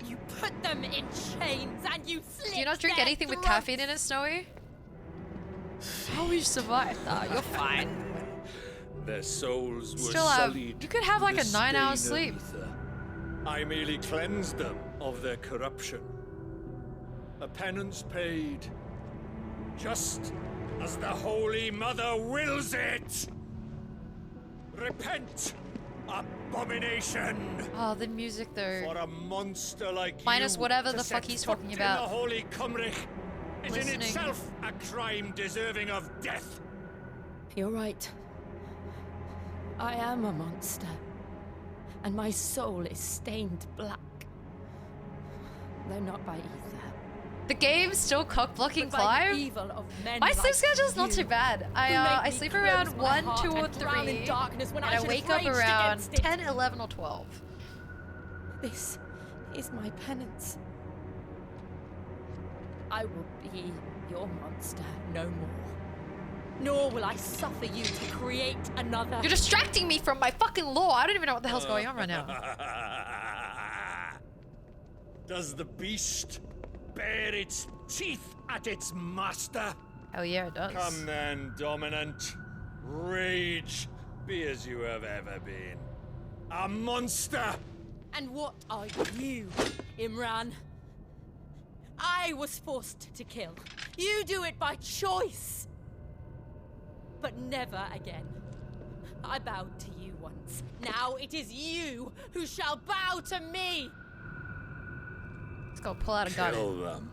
You put them in chains and you slit Do you not drink their anything with throats. caffeine in it, Snowy? How will you survive? Nah, you're fine. Their souls were Still have... sullied You could have like with a the 9-hour stain of sleep. ether. I merely cleansed them of their corruption. A penance paid, just as the Holy Mother wills it. Repent, abomination. Oh, the music though. For a monster like Minus you whatever to the fuck set he's foot talking in about. the Holy Cymric is in Listening. itself a crime deserving of death. You're right. I am a monster. And my soul is stained black. Though not by ether. The game's still cock blocking But by the Clive. evil of men My like sleep schedule's not you, too bad. who I make me sleep close around my 1, heart 2, or and drown 3, in darkness when and I I should wake have up raged around against it. 10, 11, or 12. This is my penance. I will be your monster no more. Nor will I suffer you to create another. You're distracting me from my fucking lore. I don't even know what the hell's going on right now. Does the beast bare its teeth at its master? Hell yeah, it does. Come then, dominant. Rage, be as you have ever been. A monster! And what are you, Imran? I was forced to kill. You do it by choice. But never again. I bowed to you once. Now it is you who shall bow to me. Let's go pull out a gun. Kill them.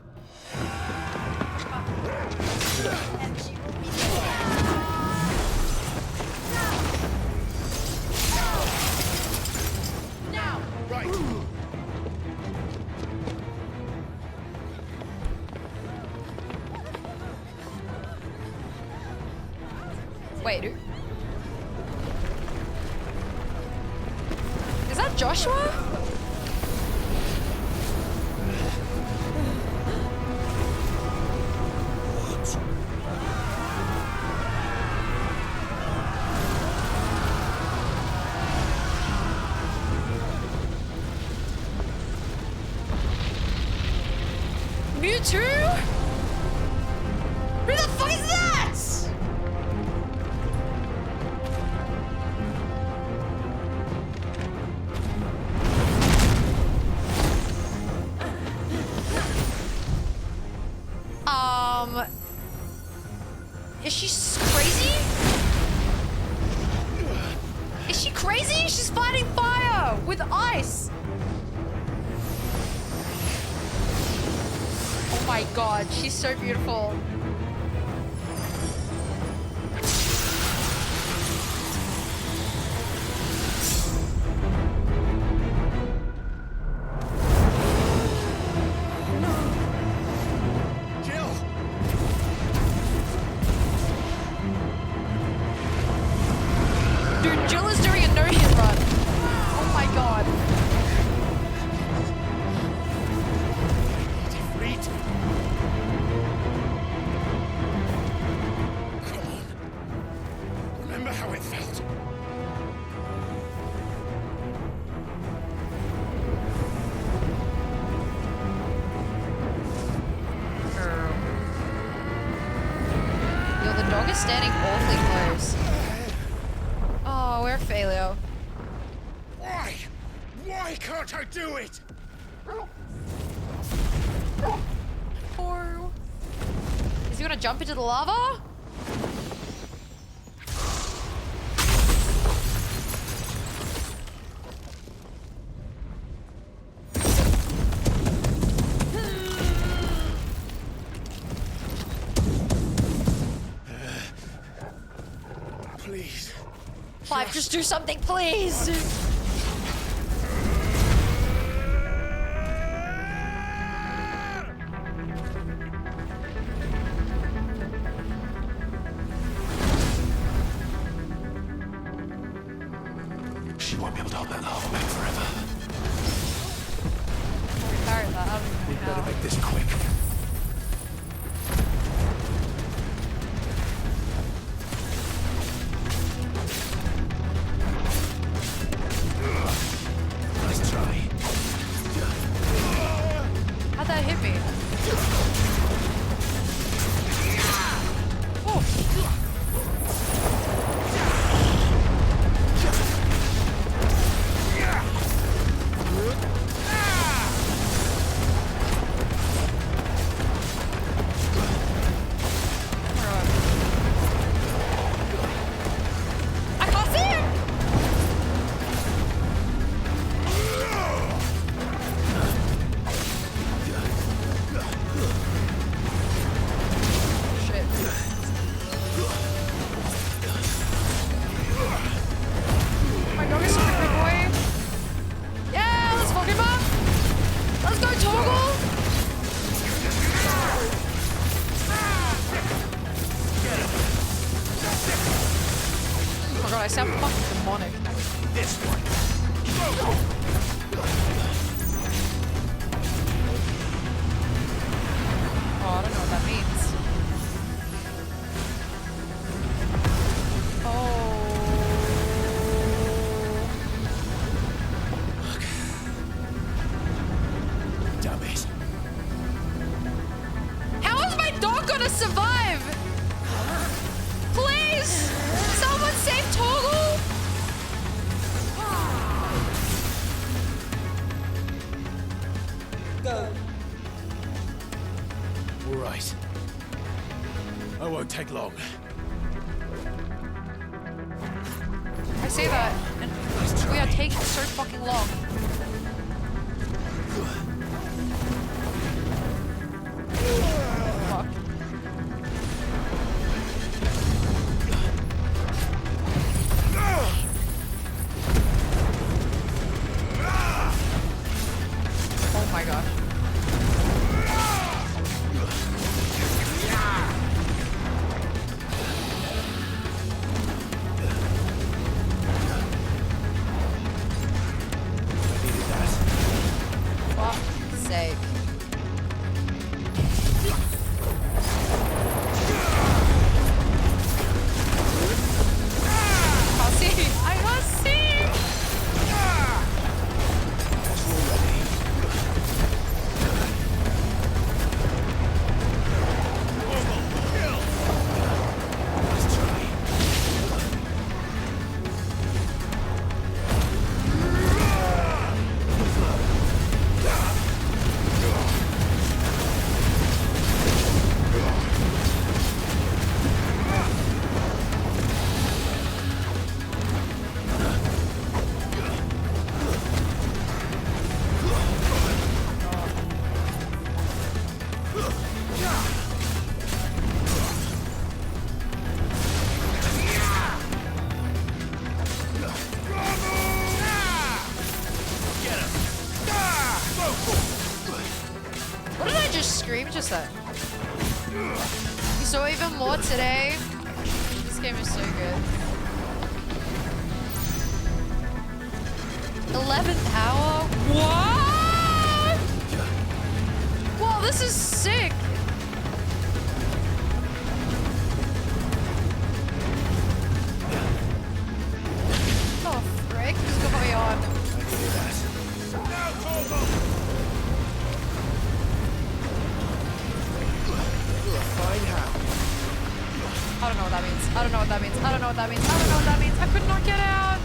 right. Wait, is that Joshua? Mewtwo? Who the fuck is that? Is she crazy? Is she crazy? She's fighting fire with ice. Oh my god, she's so beautiful. Dude, Jill is doing a no-hit run. Oh my god. Come on. Remember how it felt? Yo, the dog is standing awfully close. Oh, we're a failure. Why? Why can't I do it? Oh. Is he gonna jump into the lava? Please. Clive, just do something, please. She won't be able to hold that lava back forever. Carry that. I don't We even better know. make this quick. Nice try. How'd that hit me? Oh. I can't see him! Shit. My dog is such a good boy. Yeah, let's fuck him up. Let's go, Toggle. Oh my god, I sound fucking demonic. This one. Oh, I don't know what that means. Damn it. How is my dog gonna survive? Please! Someone save Toggle! Go. All right. I won't take long. I say that, and we are taking so fucking long. Fuck. my gosh. Fuck's sake. I'll see. I must see. What did I just scream just then? You saw even more today. This game is so good. 11th hour? What? Whoa, this is sick. Oh, frick. Who's got me on? I don't know what that means. I don't know what that means. I don't know what that means. I don't know what that means. I could not get out.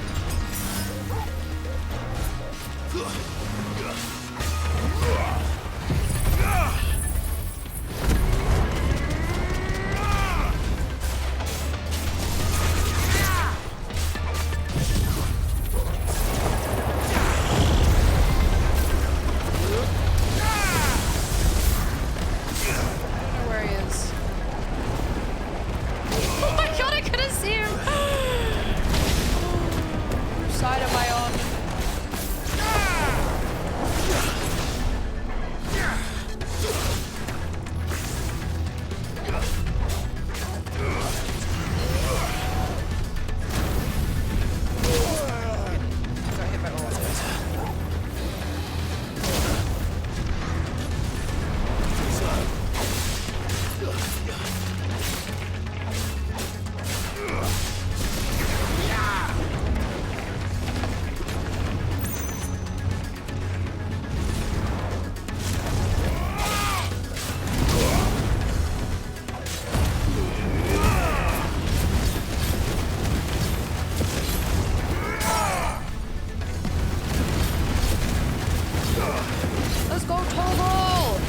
Let's go, Toggle!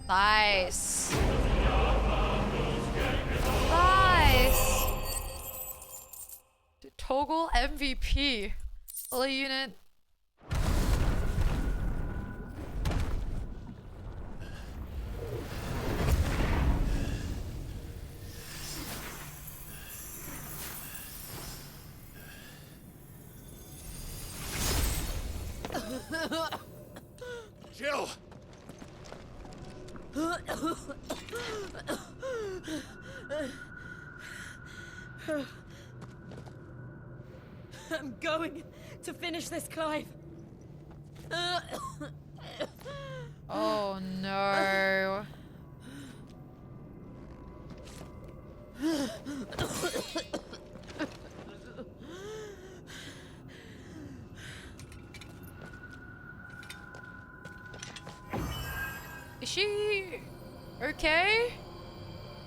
Nice. Nice. Toggle MVP. All unit. Jill! I'm going to finish this, Clive. Oh no. Is she okay?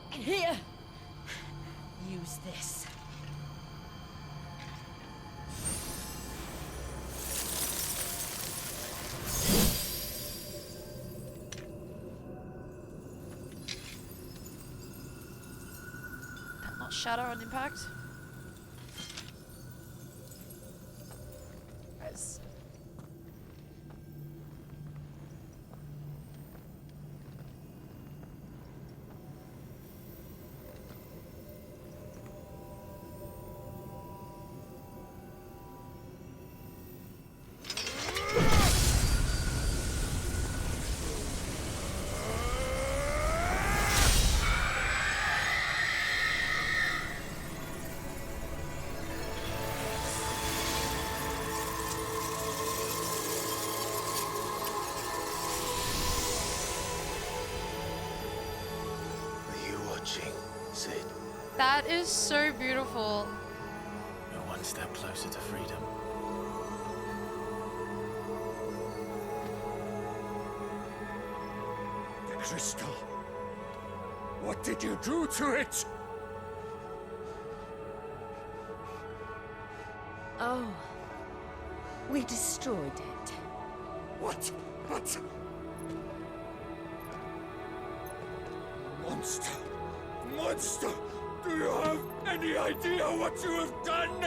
Here. Use this. That not shatter on impact? Guys. That is so beautiful. You're one step closer to freedom. The crystal. What did you do to it? Oh. We destroyed it. What? Monster! Monster! Do you have any idea what you have done?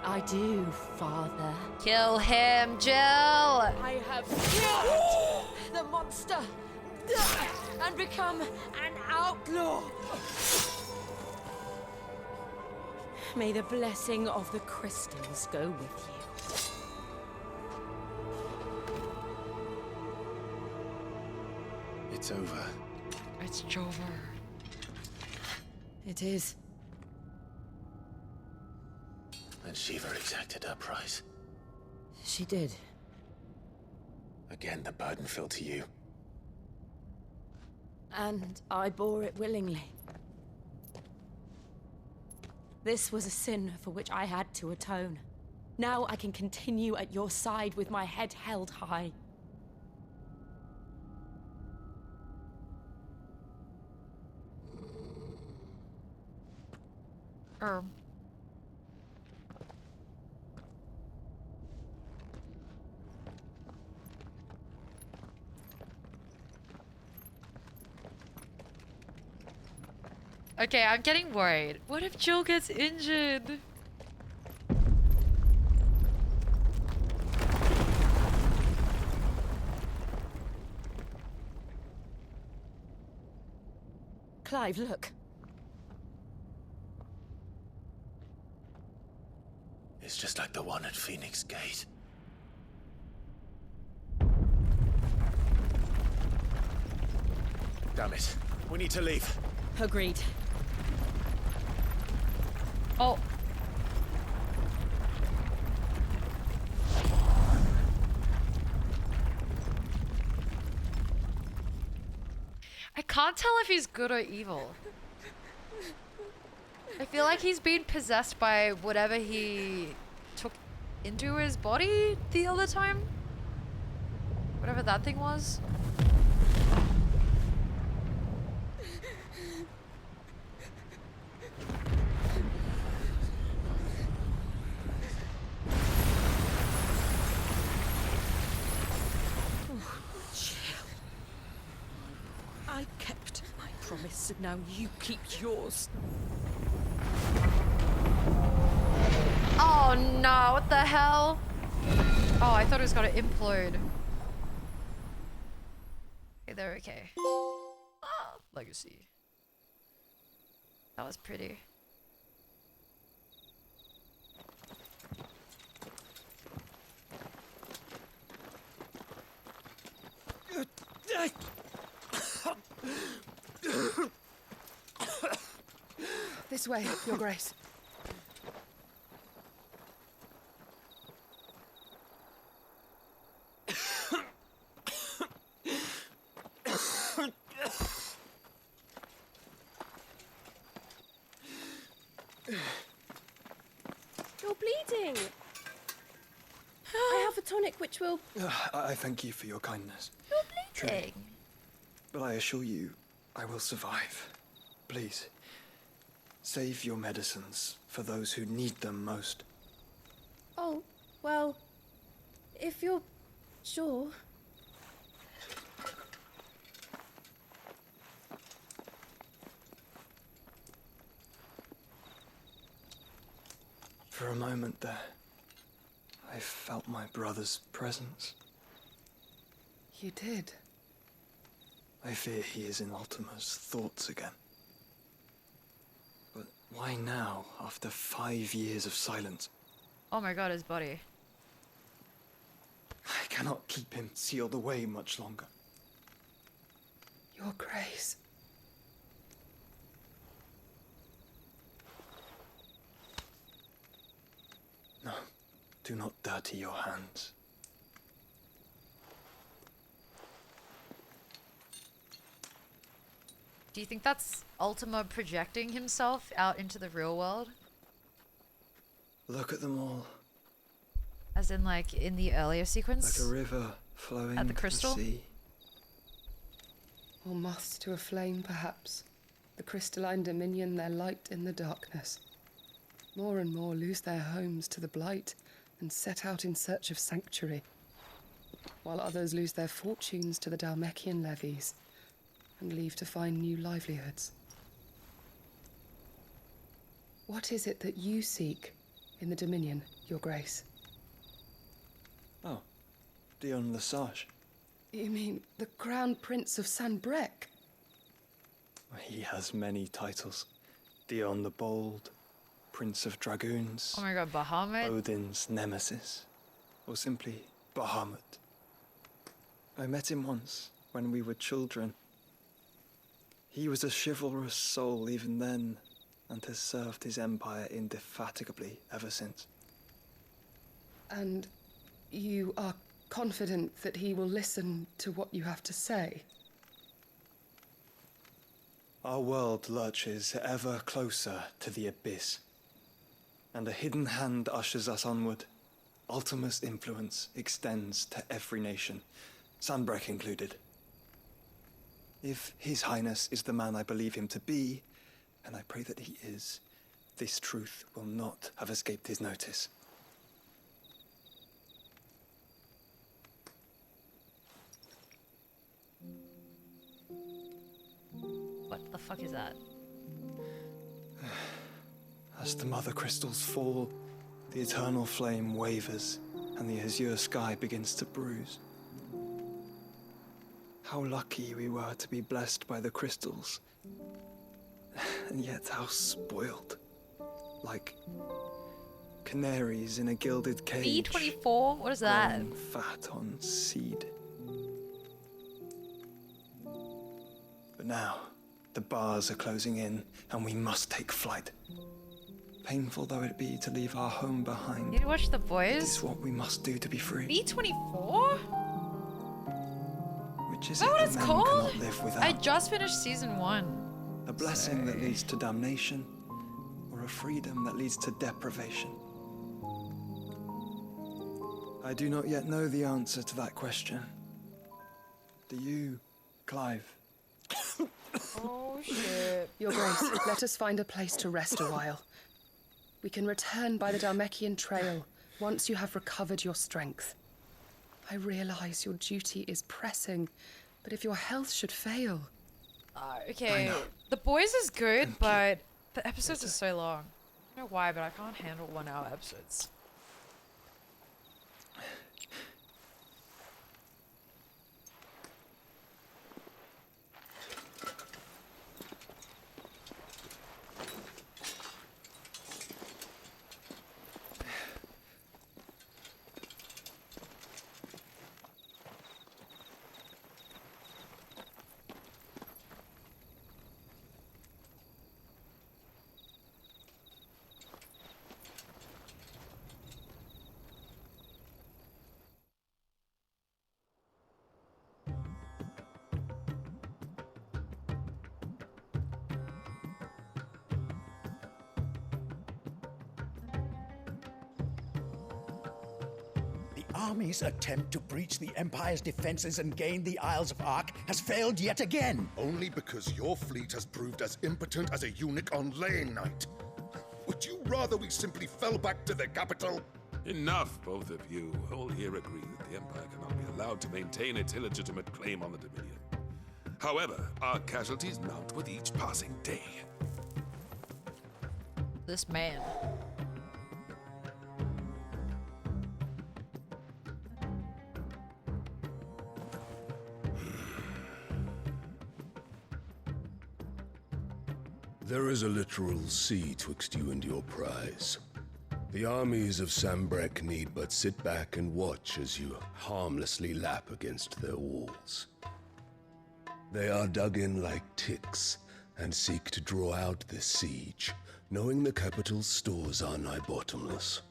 I do, Father. Kill him, Jill! I have killed the monster and become an outlaw. May the blessing of the crystals go with you. It's over. It's over. It is. And Shiva exacted her price. She did. Again, the burden fell to you. And I bore it willingly. This was a sin for which I had to atone. Now I can continue at your side with my head held high. Okay, I'm getting worried. What if Jill gets injured? Clive, look. It's just like the one at Phoenix Gate. Damn it. We need to leave. Agreed. Oh. I can't tell if he's good or evil. I feel like he's been possessed by whatever he took into his body the other time. Whatever that thing was. I kept my promise, and now you keep yours. Oh no, what the hell? Oh, I thought it was gonna implode. Okay, they're okay. Ah, legacy. That was pretty. This way, Your Grace. You're bleeding. I have a tonic which will... I thank you for your kindness. You're bleeding. But I assure you, I will survive. Please, save your medicines for those who need them most. Oh, well, if you're sure. For a moment there, I felt my brother's presence. You did? I fear he is in Ultima's thoughts again. But why now, after 5 years of silence? Oh my god, his body. I cannot keep him sealed away much longer. Your Grace. No, do not dirty your hands. Do you think that's Ultima projecting himself out into the real world? Look at them all. As in, like, in the earlier sequence? Like a river flowing At the crystal? to the sea. Or moths to a flame, perhaps. The crystalline dominion, their light in the darkness. More and more lose their homes to the blight and set out in search of sanctuary, while others lose their fortunes to the Dhalmekian levies and leave to find new livelihoods. What is it that you seek in the Dominion, Your Grace? Oh, Dion Lesage. You mean the Crown Prince of Sanbreque? He has many titles. Dion the Bold, Prince of Dragoons. Oh my god, Bahamut? Odin's nemesis. Or simply Bahamut. I met him once, when we were children. He was a chivalrous soul even then, and has served his empire indefatigably ever since. And you are confident that he will listen to what you have to say? Our world lurches ever closer to the abyss, and a hidden hand ushers us onward. Ultima's influence extends to every nation, Sanbreque included. If His Highness is the man I believe him to be, and I pray that he is, this truth will not have escaped his notice. What the fuck is that? As the mother crystals fall, the eternal flame wavers, and the azure sky begins to bruise. How lucky we were to be blessed by the crystals, and yet how spoiled. Like canaries in a gilded cage. B24? What is that? growing fat on seed. But now, the bars are closing in, and we must take flight. Painful though it be to leave our home behind. Did you watch The It Boys? is what we must do to be free. B24? Which Is is that it what that it's men called? cannot live without? I just finished season 1. A blessing that leads to damnation, or a freedom that leads to deprivation? I do not yet know the answer to that question. Do you, Clive? Oh shit. Your Grace, let us find a place to rest a while. We can return by the Dhalmekian trail once you have recovered your strength. I realize your duty is pressing, but if your health should fail... Okay, The Boys is good, but the episodes are so long. I don't know why, but I can't handle 1 hour episodes. Army's attempt to breach the Empire's defenses and gain the Isles of Ark has failed yet again. Only because your fleet has proved as impotent as a eunuch on laying night. Would you rather we simply fell back to the capital? Enough, both of you. All here agree that the Empire cannot be allowed to maintain its illegitimate claim on the Dominion. However, our casualties mount with each passing day. This man. There is a literal sea twixt you and your prize. The armies of Sanbreque need but sit back and watch as you harmlessly lap against their walls. They are dug in like ticks and seek to draw out this siege, knowing the capital's stores are nigh bottomless.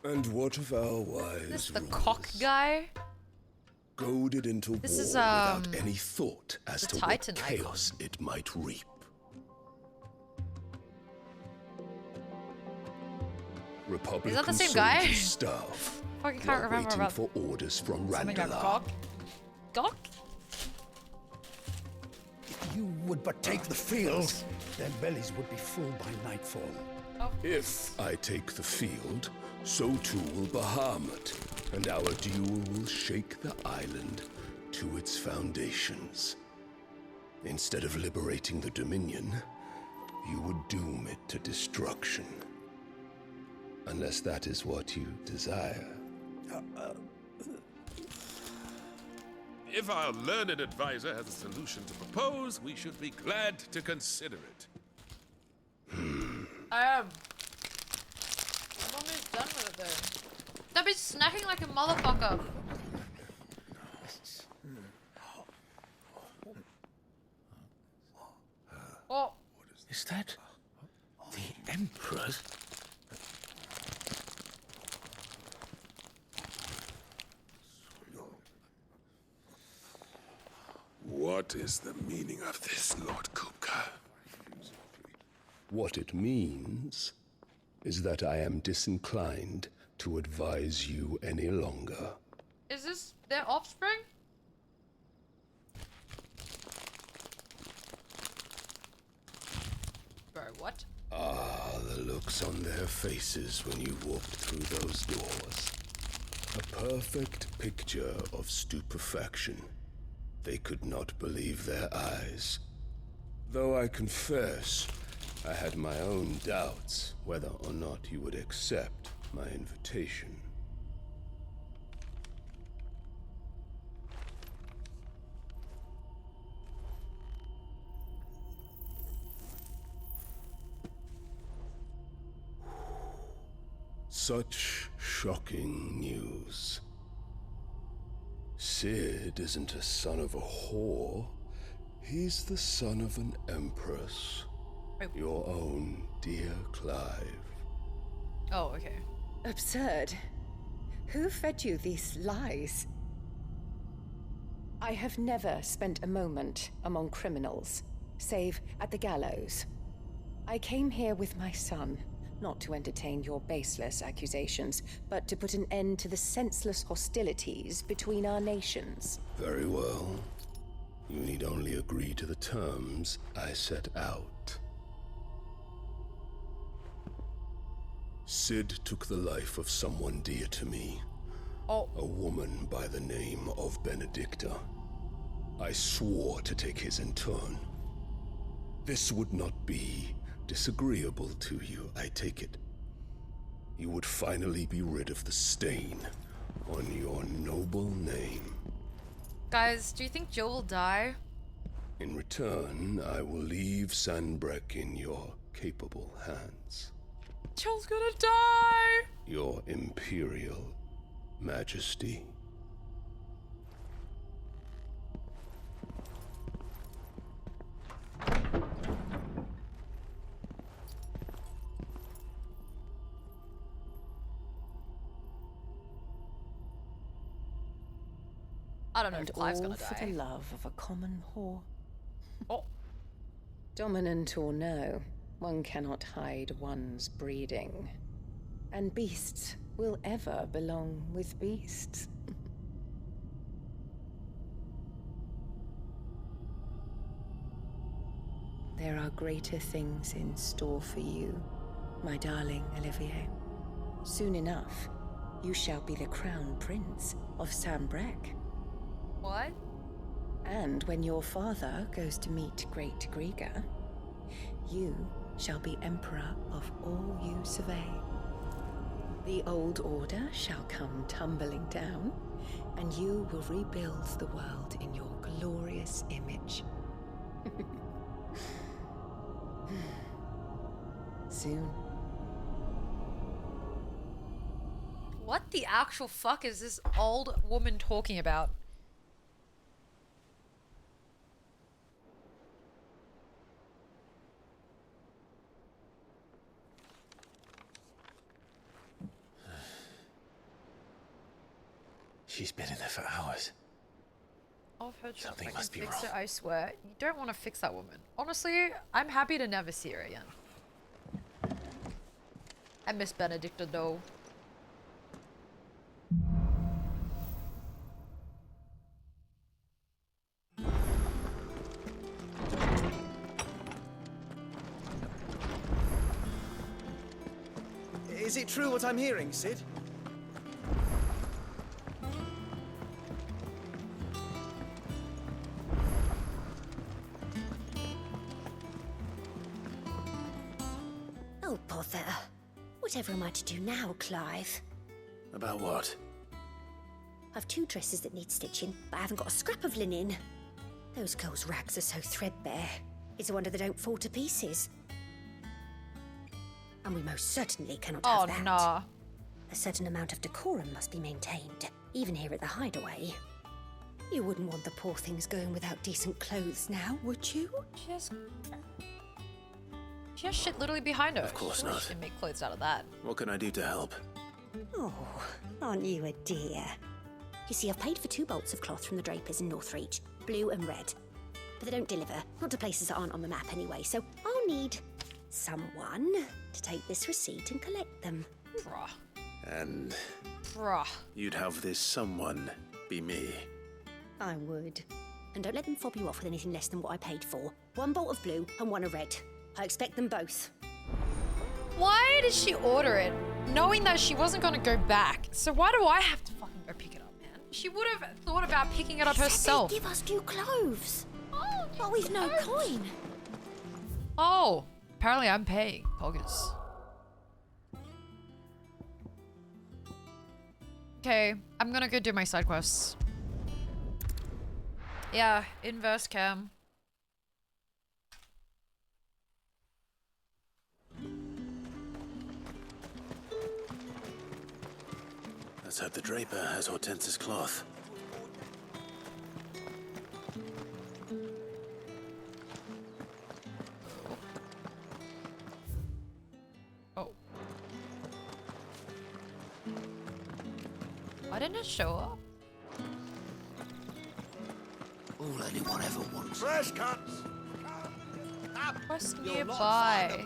And what of our wise This the rulers? cock guy? goaded into This war is, without any thought as the to Titan what icon. chaos it might reap. Republican Is that the same guy? soldiers starve, Fucking can't while remember waiting about for orders from something about Randalar. Gok. Gok? If you would but take the field, their bellies would be full by nightfall. If I take the field, so too will Bahamut, and our duel will shake the island to its foundations. Instead of liberating the Dominion, you would doom it to destruction. Unless that is what you desire. If our learned advisor has a solution to propose, we should be glad to consider it. I am. I'm almost done with it though. Don't be snacking like a motherfucker. Oh. Is that the Emperor's? What is the meaning of this, Lord Kupka? What it means is that I am disinclined to advise you any longer. Is this their offspring? Bro, what? Ah, the looks on their faces when you walked through those doors. A perfect picture of stupefaction. They could not believe their eyes. Though I confess, I had my own doubts whether or not you would accept my invitation. Such shocking news. Sid isn't a son of a whore. He's the son of an empress. Your own dear Clive. Oh, okay. Absurd. Who fed you these lies? I have never spent a moment among criminals, save at the gallows. I came here with my son, not to entertain your baseless accusations, but to put an end to the senseless hostilities between our nations. Very well. You need only agree to the terms I set out. Sid took the life of someone dear to me. Oh. A woman by the name of Benedicta. I swore to take his in turn. This would not be disagreeable to you, I take it. You would finally be rid of the stain on your noble name. Guys, do you think Jill will die? In return, I will leave Sanbreque in your capable hands. Jill's gonna die! Your Imperial Majesty. I don't know if And Clive's all gonna for die. the love of a common whore. Oh. Dominant or no, one cannot hide one's breeding. And beasts will ever belong with beasts. There are greater things in store for you, my darling Olivier. Soon enough, you shall be the crown prince of Sanbreque. What? And when your father goes to meet Great Griga, you shall be emperor of all you survey. The old order shall come tumbling down, and you will rebuild the world in your glorious image. Soon. What the actual fuck is this old woman talking about? She's been in there for hours. I've heard Something I must can be fix wrong. it, I swear. You don't want to fix that woman. Honestly, I'm happy to never see her again. I miss Benedicta though. Is it true what I'm hearing, Cid? Oh, bother. Whatever am I to do now, Clive? About what? I've 2 dresses that need stitching, but I haven't got a scrap of linen. Those girls' rags are so threadbare. It's a wonder they don't fall to pieces. And we most certainly cannot have that. Nah. A certain amount of decorum must be maintained, even here at the Hideaway. You wouldn't want the poor things going without decent clothes now, would you? She has shit literally behind her. Of course Surely not. She can make clothes out of that. What can I do to help? Oh, aren't you a dear? You see, I've paid for 2 bolts of cloth from the drapers in Northreach, blue and red. But they don't deliver, not to places that aren't on the map anyway, so I'll need someone to take this receipt and collect them. Bruh. And Bruh. you'd have this someone be me. I would. And don't let them fob you off with anything less than what I paid for. 1 bolt of blue and 1 of red. I expect them both. Why did she order it, knowing that she wasn't gonna go back? So why do I have to fucking go pick it up, man? She would have thought about picking it up herself. Give us new clothes. Oh, but we've no coin. Oh, apparently I'm paying. Poggers. Okay, I'm gonna go do my side quests. Yeah, inverse cam. Let's hope the draper has Hortense's cloth. Oh. Why didn't it show up? All anyone ever wants. Fresh cuts! Quest nearby.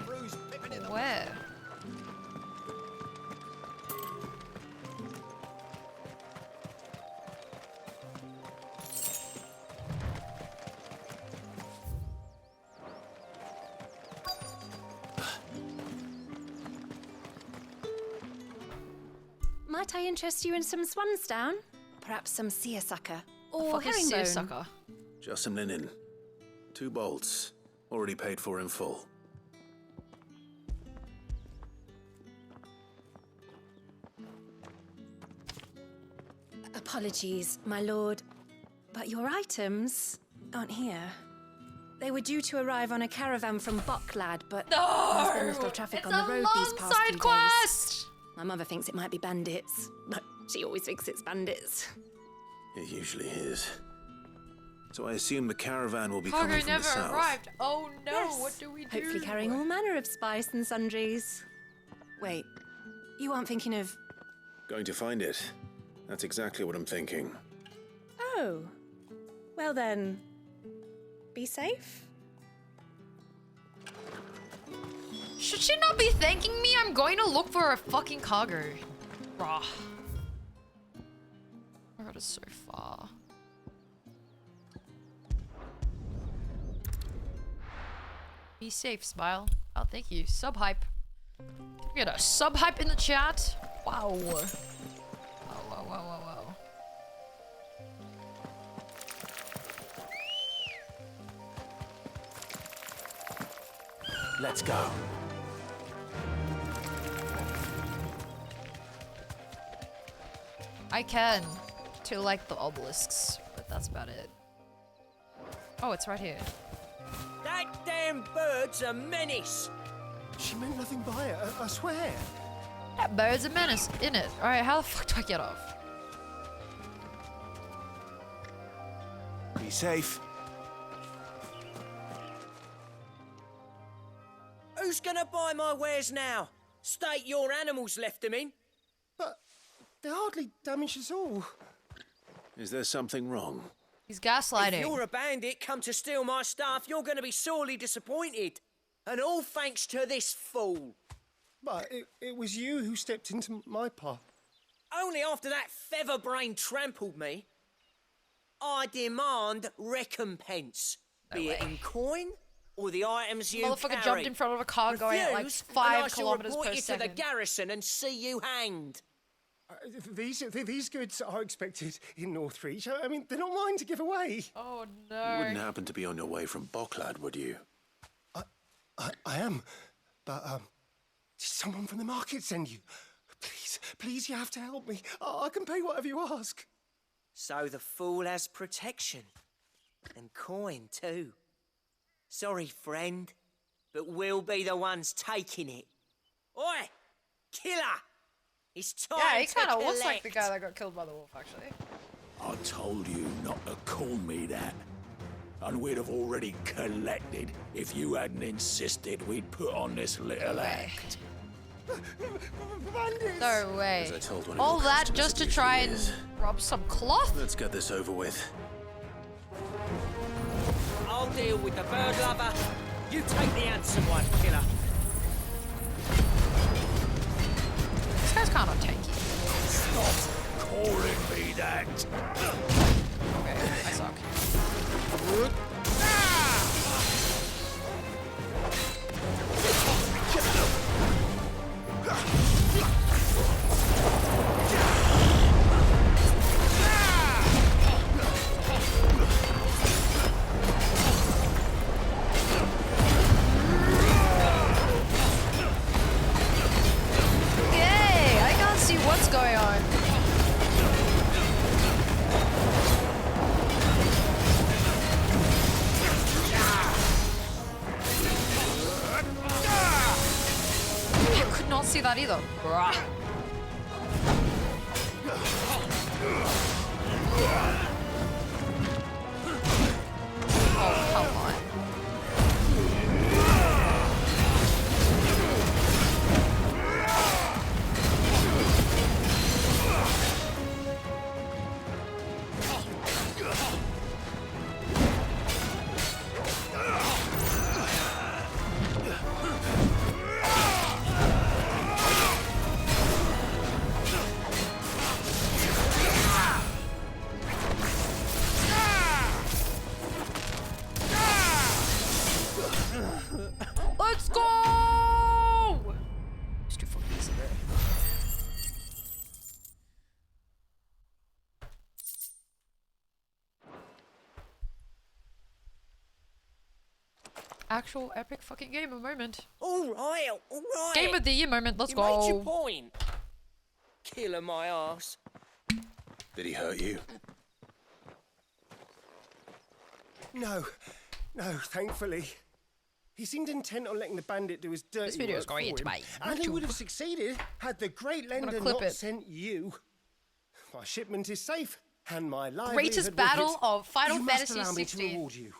Where? Might I interest you in some swansdown? Perhaps some seersucker or Fucking herringbone? seersucker. Just some linen. 2 bolts. Already paid for in full. Apologies, my lord, but your items aren't here. They were due to arrive on a caravan from Bucklad, but there's been little traffic It's on the a road these long past side few quest! days. My mother thinks it might be bandits, but she always thinks it's bandits. It usually is. So I assume the caravan will be Cargo coming from never the south. arrived. Oh no, Yes, what do we do? hopefully carrying all manner of spice and sundries. Wait, you aren't thinking of... Going to find it. That's exactly what I'm thinking. Oh, well then, be safe. Should she not be thanking me? I'm going to look for a fucking cargo. Bruh. Oh god, it's so far. Be safe, Smile. Oh, thank you. Sub hype. We got a sub hype in the chat. Wow. Wow, wow, wow, wow, wow. Let's go. I can. To like the obelisks, but that's about it. Oh, it's right here. That damn bird's a menace. She meant nothing by it, I swear. That bird's a menace, isn't it? Alright, how the fuck do I get off? Be safe. Who's gonna buy my wares now? State your animals left them in. But they're hardly damaged at all. Is there something wrong? He's gaslighting. If you're a bandit come to steal my stuff, you're going to be sorely disappointed. And all thanks to this fool. But it was you who stepped into my path. Only after that featherbrain trampled me. I demand recompense. Be it in coin or the items you Motherfucker carry. jumped in front of a car going at like Refuse, 5 and I shall kilometers report per you second. to the garrison and see you hanged. These goods are expected in Northreach. I mean, they're not mine to give away. Oh You no. wouldn't happen to be on your way from Bocklad, would you? I am, but did someone from the market send you? Please, you have to help me. I can pay whatever you ask. So the fool has protection. And coin, too. Sorry, friend, but we'll be the ones taking it. Oi! Killer! It's time Yeah, he to kind of looks like the collect. guy that got killed by the wolf, actually. I told you not to call me that. And we'd have already collected if you hadn't insisted we'd put on this little act. No way. As I told one of All your that customers just to it try usually and is. rob some cloth? Let's get this over with. I'll deal with the bird lover. You take the handsome one, killer. This guy's kind of tanky. Stop calling me that. Okay, I suck. Yay! I can't see what's going on. I could not see that either. Bruh. Oh, come on. Let's go! It's too fucking easy, bro. Actual epic fucking game of moment. All right. Game of the year moment. Let's you go. made your point. Killer my ass. Did he hurt you? No, thankfully. He seemed intent on letting the bandit do his dirty This video is work going for into him, my and he YouTube. would have succeeded had the great gonna lender clip not it. sent you. My shipment is safe, and my livelihood Greatest with battle it. of Final You must Fantasy allow me to 16. reward you.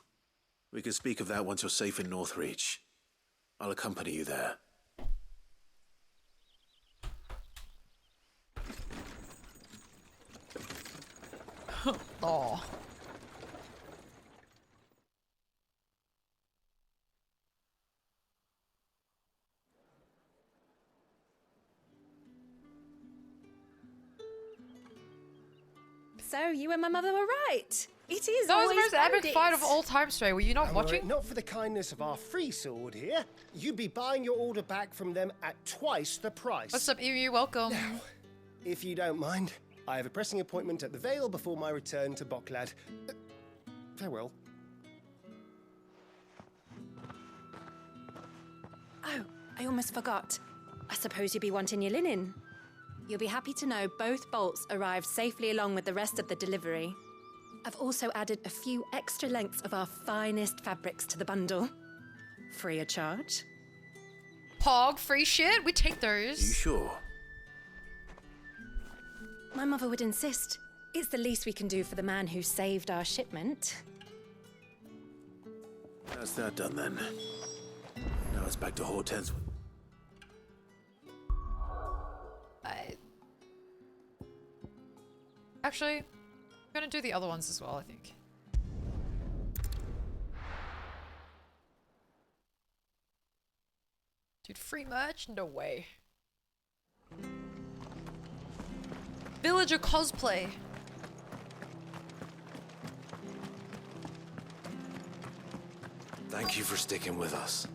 We can speak of that once you're safe in Northreach. I'll accompany you there. Oh. So you and my mother were right. It is That was the always most epic bandits. fight of all time, Stray. Were you not And were watching? it not for the kindness of our free sword here, you'd be buying your order back from them at twice the price. What's up, Emu? Welcome. Now, if you don't mind, I have a pressing appointment at the Vale before my return to Bocklad. Farewell. Oh, I almost forgot. I suppose you'll be wanting your linen. You'll be happy to know both bolts arrived safely along with the rest of the delivery. I've also added a few extra lengths of our finest fabrics to the bundle. Free of charge. Pog, free shit? We take those. You sure? My mother would insist. It's the least we can do for the man who saved our shipment. How's that done then? Now it's back to Hortense. Actually, I'm gonna do the other ones as well, I think. Dude, free merch? No way. Villager cosplay. Thank you for sticking with us.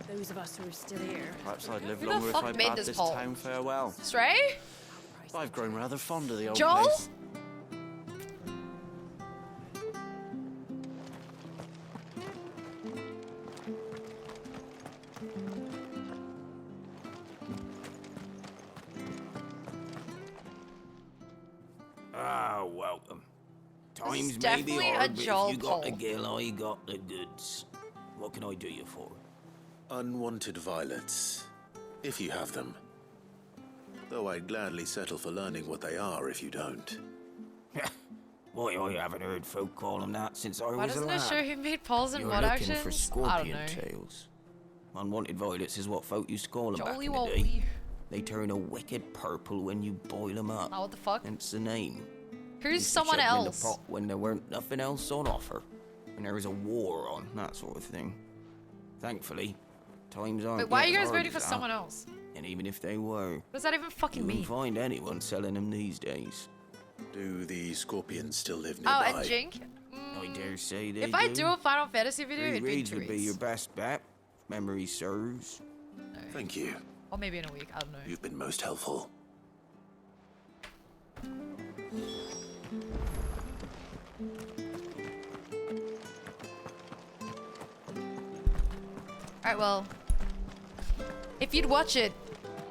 Those of us who are still here. Perhaps I'd live Who the longer if fuck I made bade this this poll? town farewell. Stray? I've grown rather fond of the old Joel? place. Ah, welcome. This is Times may be definitely a hard, but Joel if you got the poll. gill, I got the goods. What can I do you for? Unwanted violets, if you have them. Though I'd gladly settle for learning what they are if you don't. Why, I haven't heard folk call them that since I Why was a doesn't lad. it show who made polls and You're what looking actions? for I don't scorpion know. tails. Unwanted violets is what folk used to call them back Jolly in the Wolly. day. They turn a wicked purple when you boil them up. Oh, what the fuck? Hence the name. Who's Used to someone shove 'em in the else? pot when there weren't nothing else on offer. When there was a war on, that sort of thing. Thankfully, times aren't Wait, why are yet you as guys hard voting for as that. someone else? And even if they were, What does that even fucking you mean? wouldn't find anyone selling them these days. Do the scorpions still live Oh, nearby? and Jink? I dare say they If I do a Final Fantasy video, Three it'd be reads two would be weeks. your best bet, if memory serves. Thank you. Or maybe in a week, I don't know. You've been most helpful. Alright, well. If you'd watch it,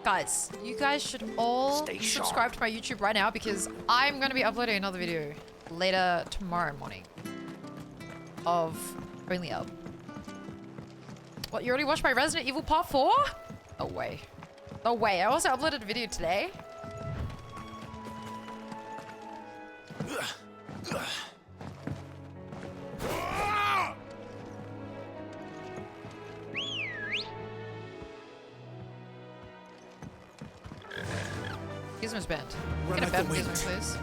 guys, you guys should all Stay sharp. subscribe to my YouTube right now because I'm going to be uploading another video later tomorrow morning of Only Up. What, you already watched my Resident Evil Part 4? No way. No way. I also uploaded a video today. Gizmo's banned. Run Get a out ban the Gizmo, wind. please.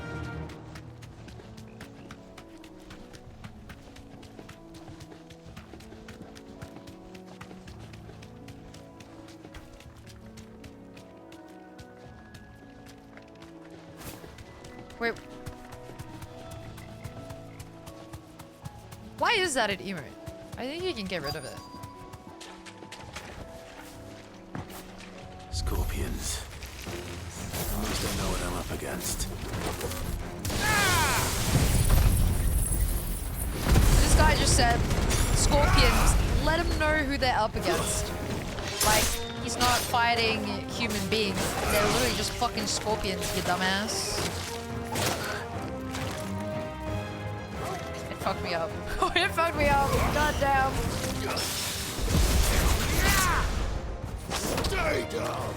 Wait. Why is that an emote? I think you can get rid of it. Scorpions. At least I know what I'm up against. This guy just said, scorpions, let him know who they're up against. Like, he's not fighting human beings. They're literally just fucking scorpions, you dumbass. It fucked me up. It fucked me up. God damn. Stay down!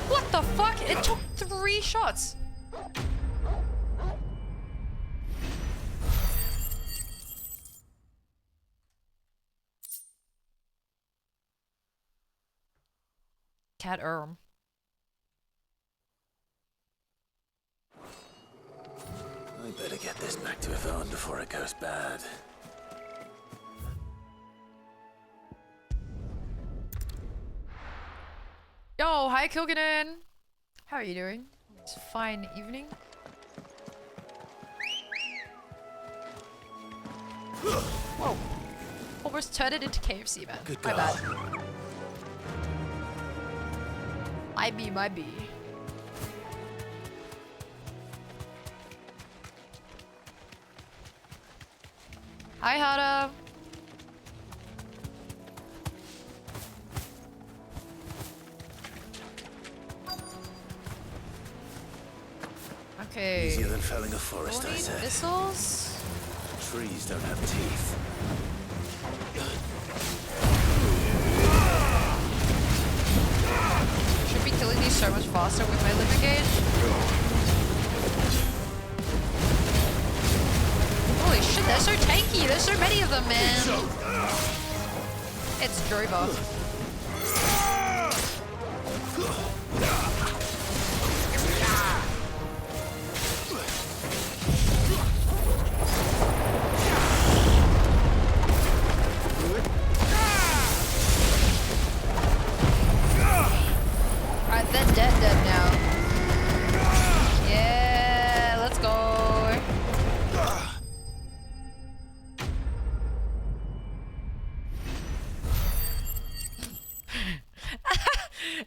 What the fuck? It took 3 shots. Cat Erm. I better get this back to Yvonne before it goes bad. Yo, hi Kilganon. How are you doing? It's a fine evening. Whoa. Almost turned it into KFC, man. Good My God. bad. My B. Hi, Hada. Okay. Easier than felling a forest, I Thorny said. thistles? Trees don't have teeth. Should be killing these so much faster with my limit gauge. Holy shit, they're so tanky. There's so many of them, man. It's Drover. Alright, they're dead now. Yeah, let's go.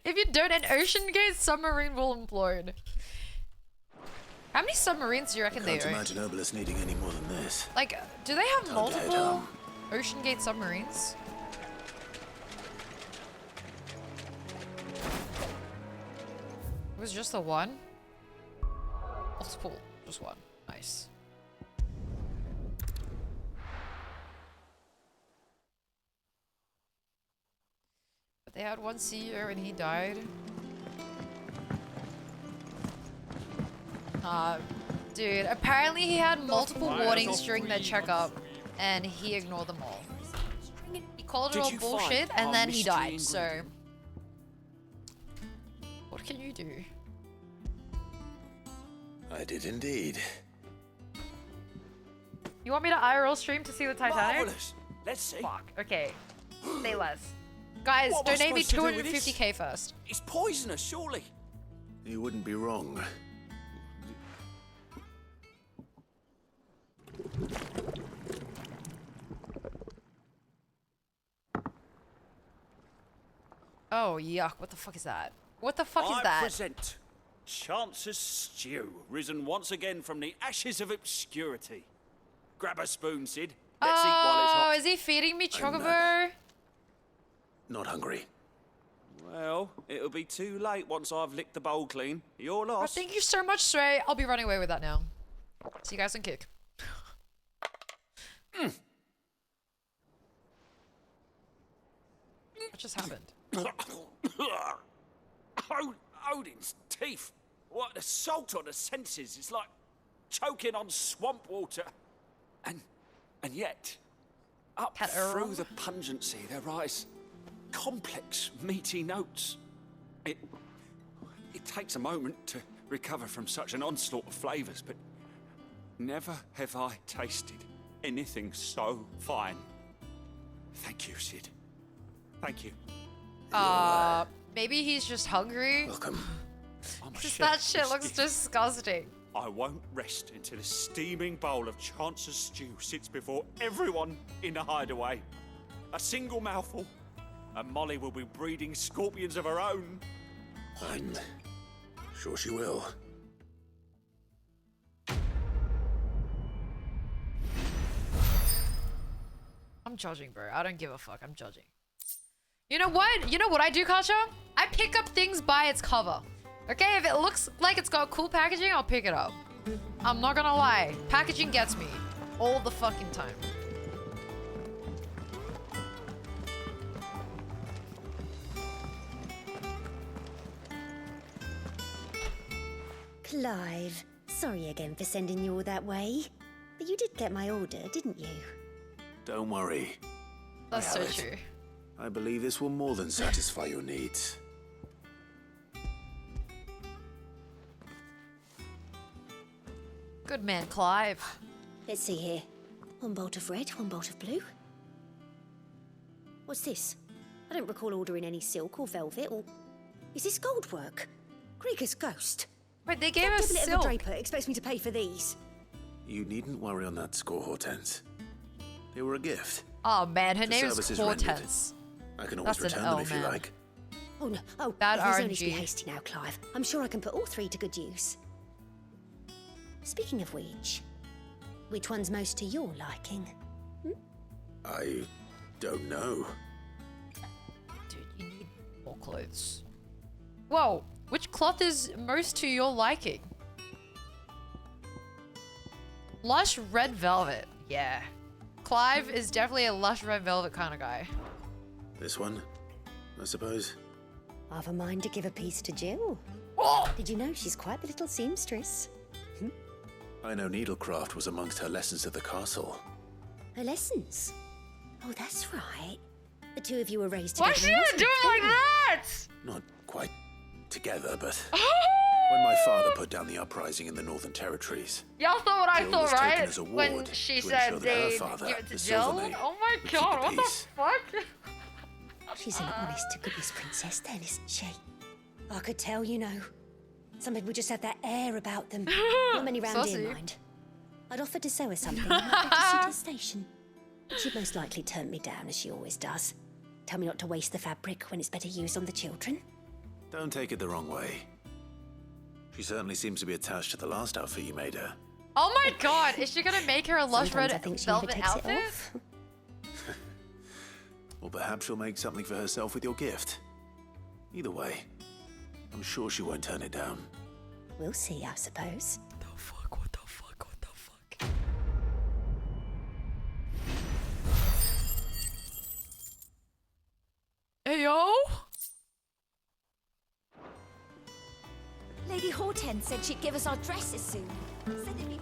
If you don't, an ocean gate submarine will implode. How many submarines do you reckon they Can't own? imagine Obelisk needing any more than this. Like, do they have Time to head multiple home. ocean gate submarines? It was just the one? Multiple, just one. Nice. But they had one CEO and he died. Dude, apparently he had multiple warnings during their checkup and he ignored them all. He called it all bullshit and then he died, so... What can you do? I did indeed. You want me to IRL stream to see the Titanic? Marvelous. Let's see. Fuck, okay. Say less. Guys, What am I donate me supposed to do with this? 250k first. It's poisonous, surely. You wouldn't be wrong. Oh, yuck. What the fuck is that? What the fuck is I that? present Chance's Stew, risen once again from the ashes of obscurity. Grab a spoon, Sid. Let's eat while it's Oh, hot. is he feeding me Chocobo? Not hungry. Well, it'll be too late once I've licked the bowl clean. You're Oh, lost. thank you so much, Stray. I'll be running away with that now. See you guys in kick. What just happened? Odin's teeth. What assault on the senses. It's like choking on swamp water. And yet, up through the pungency, there rise complex, meaty notes. It takes a moment to recover from such an onslaught of flavors, but never have I tasted anything so fine. Thank you, Sid. Thank you. Maybe he's just hungry. Welcome. Because that shit looks disgusting. I won't rest until a steaming bowl of Chance's stew sits before everyone in the hideaway. A single mouthful, and Molly will be breeding scorpions of her own. I'm sure she will. I'm judging, bro. I don't give a fuck. I'm judging. You know what? You know what I do, Kacha? I pick up things by its cover. Okay, if it looks like it's got cool packaging, I'll pick it up. I'm not gonna lie. Packaging gets me. All the fucking time. Clive, sorry again for sending you all that way. But you did get my order, didn't you? Don't worry. That's I so have it. true. I believe this will more than satisfy your needs. Good man, Clive. Let's see here. One bolt of red, one bolt of blue. What's this? I don't recall ordering any silk or velvet or... Is this gold work? Grieger's ghost. Wait, they gave us Devil silk. Draper expects me to pay for these. You needn't worry on that score, Hortense. They were a gift. Oh man, her The name is service is rendered. Hortense. I can always That's an return them L, if you man. like. Oh no, oh, Bad there's only to be RNG. hasty now, Clive. I'm sure I can put all three to good use. Speaking of which one's most to your liking? I don't know. Dude, you need more clothes. Whoa, which cloth is most to your liking? Lush red velvet. Yeah. Clive is definitely a lush red velvet kind of guy. This one, I suppose. I've a mind to give a piece to Jill. Did you know she's quite the little seamstress? I know needlecraft was amongst her lessons at the castle. Her lessons? Oh, that's right. The two of you were raised Why together. should I do it like that? Not quite together, but when my father put down the uprising in the Northern Territories, Y'all saw what I Jill saw, was taken right? as a When ward she to said ensure that her they father, give it the to Jill. Silvermane, Oh my would keep god, the what the peace. fuck? She's an honest to goodness princess, then, isn't she? I could tell, you know. Some people just have that air about them. Not many round Saucy. here, mind. I'd offered to sew her something, and I'd better suit her station. She'd most likely turn me down, as she always does. Tell me not to waste the fabric when it's better used on the children. Don't take it the wrong way. She certainly seems to be attached to the last outfit you made her. Oh my god, is she gonna make her a lush Sometimes I red think she never velvet takes it outfit? off. Or perhaps she'll make something for herself with your gift. Either way, I'm sure she won't turn it down. We'll see, I suppose. Hey yo! Lady Hortense said she'd give us our dresses soon. Said it'd be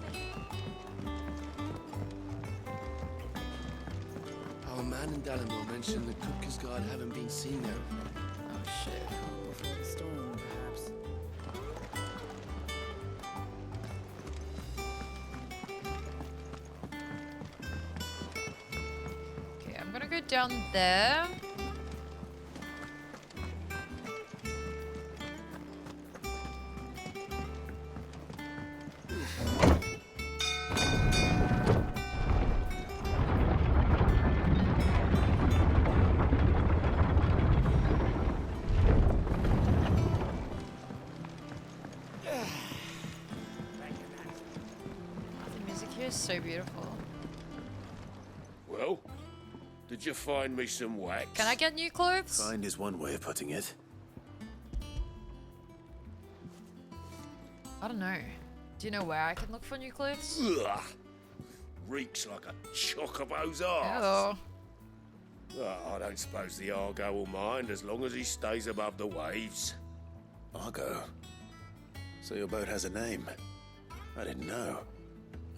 Our man in Dallimore mentioned the Cooker's Guard haven't been seen there. Oh shit. Before the storm, perhaps. Okay, I'm gonna go down there. The music here is so beautiful. Well, did you find me some wax? Can I get new clothes? Find is one way of putting it. I don't know. Do you know where I can look for new clothes? Ugh. Reeks like a chocobo's arse. Oh. I don't suppose the Argo will mind as long as he stays above the waves. Argo? So your boat has a name? I didn't know.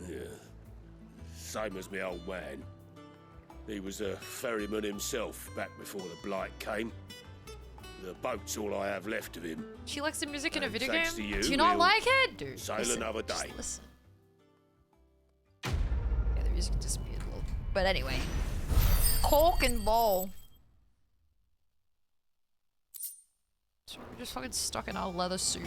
Yeah. Same as my old man. He was a ferryman himself back before the Blight came. The boat's all I have left of him. She likes the music in a And video thanks game? to you, Do you not we'll like it? Dude, sail listen, another just day. listen. Yeah, the music disappeared a little. But anyway. Cork and ball. So we're just fucking stuck in our leather suit.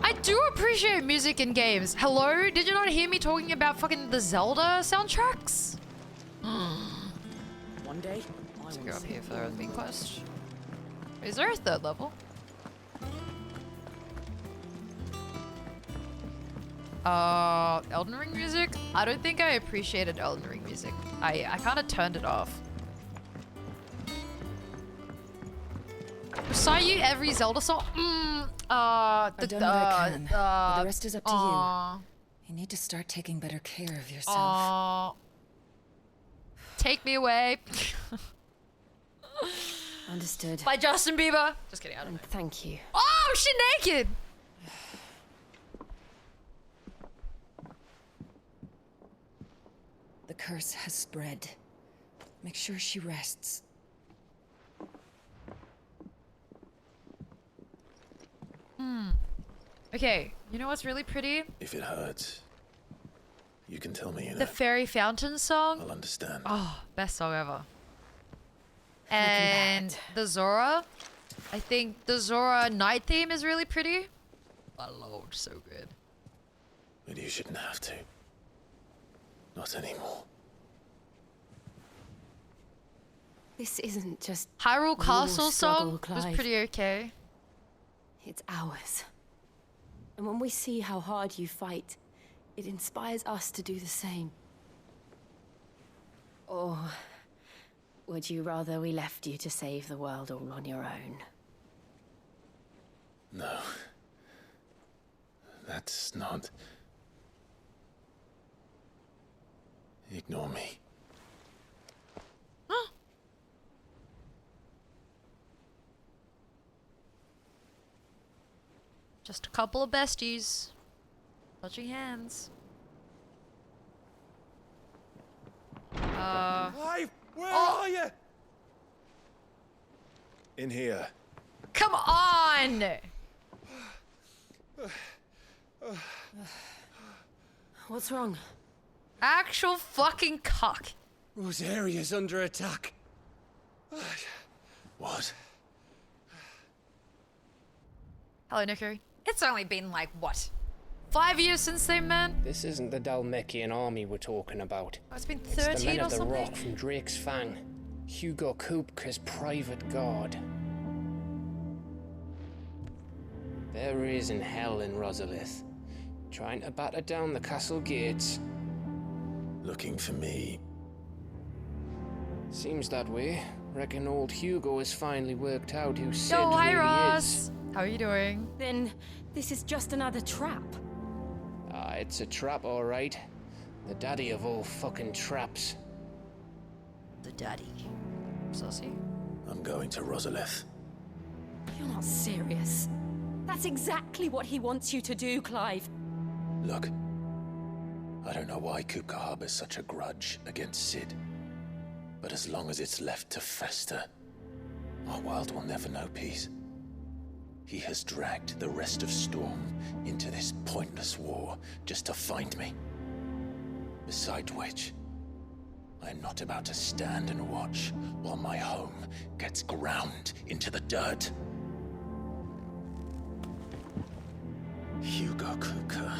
I do appreciate music in games. Hello? Did you not hear me talking about fucking the Zelda soundtracks? One day, Let's go up here for the Earthbeam quest. Is there a third level? Elden Ring music? I don't think I appreciated Elden Ring music. I kind of turned it off. Recite you every Zelda song? I've done what I can, but the rest is up to you. You need to start taking better care of yourself. Take me away. Understood. By Justin Bieber. Just kidding, I don't know. Thank you. Oh, she naked! The curse has spread. Make sure she rests. Okay, you know what's really pretty? If it hurts, you can tell me. The Fairy Fountain song. I'll understand. Oh, best song ever. And the Zora. I think the Zora night theme is really pretty. My lord, so good. But you shouldn't have to. Not anymore. This isn't just Hyrule your Castle struggle, song Clive. was pretty okay. It's ours. And when we see how hard you fight, it inspires us to do the same. Or would you rather we left you to save the world all on your own? No. That's not... Ignore me. Huh? Just a couple of besties. Touching hands. Clive, where are you? In here. Come on! What's wrong? Actual fucking cock. Rosaria's under attack. What? Hello, Nico. It's only been like, what? 5 years since they met? This isn't the Dalmekian army we're talking about. Oh, it's been It's the 13 men or of the something? Rock from Drake's Fang. Hugo Kupka's private guard. There is in hell in Rosalith, trying to batter down the castle gates. Looking for me. Seems that way. Reckon old Hugo has finally worked out who Sid Yo, hi really Ross! is. How are you doing? Then this is just another trap. Ah, it's a trap, all right. The daddy of all fucking traps. The daddy. Saucy? I'm going to Rosalith. You're not serious. That's exactly what he wants you to do, Clive. Look, I don't know why Kupka harbors such a grudge against Sid. But as long as it's left to fester, our world will never know peace. He has dragged the rest of Storm into this pointless war just to find me. Besides which, I am not about to stand and watch while my home gets ground into the dirt. Hugo Kupka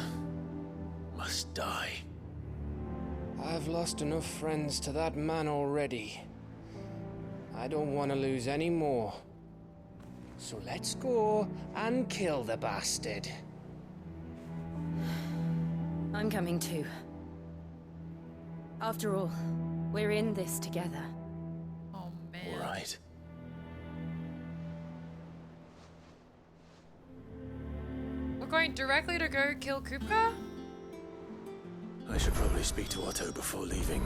must die. I've lost enough friends to that man already. I don't want to lose any more. So let's go and kill the bastard. I'm coming too. After all, we're in this together. Oh man. All right. We're going directly to go kill Kupka? I should probably speak to Otto before leaving.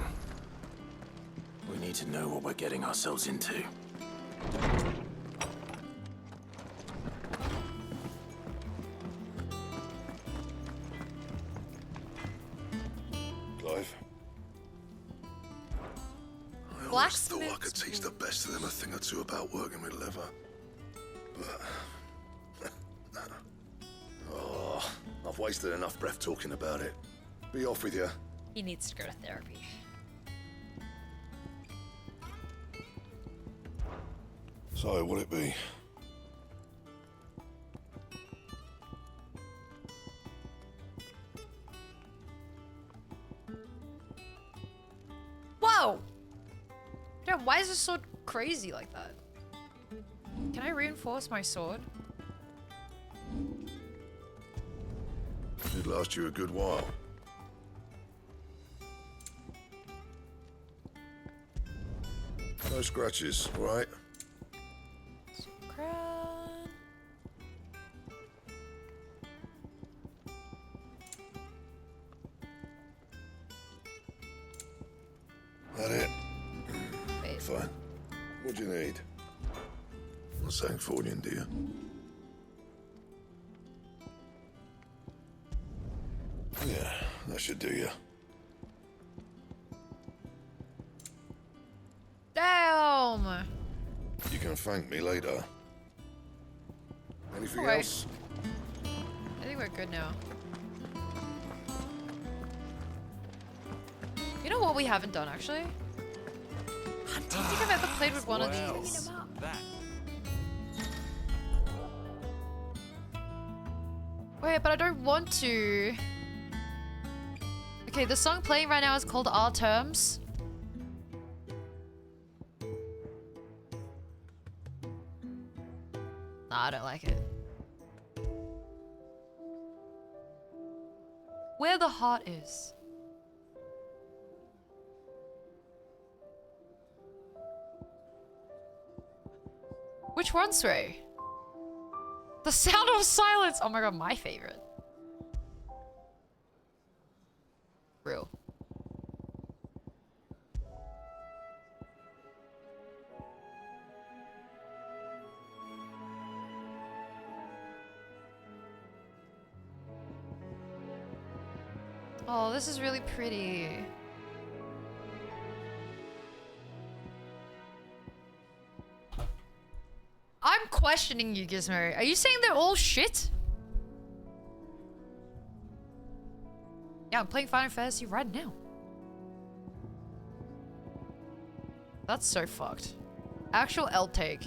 We need to know what we're getting ourselves into. Clive? I always thought I could teach the best of them a thing or two about working with leather. But... oh, I've wasted enough breath talking about it. Be off with you. He needs to go to therapy. So, will it be? Whoa! Damn, why is this sword crazy like that? Can I reinforce my sword? It'd last you a good while. No scratches, all right? That it? Fine. What do you need? Not Sangfordian, do you? Yeah, that should do you. Damn! You can thank me later. Anything Alright. else? I think we're good now. You know what we haven't done actually? I don't think I've ever played with one of these. Wait, but I don't want to. Okay, the song playing right now is called Our Terms. Nah, I don't like it. Where the heart is. Which one, Sway? The Sound of Silence! Oh my god, my favorite. Real. Oh, this is really pretty. I'm questioning you, Gizmo. Are you saying they're all shit? Yeah, I'm playing Final Fantasy right now. That's so fucked. Actual L take.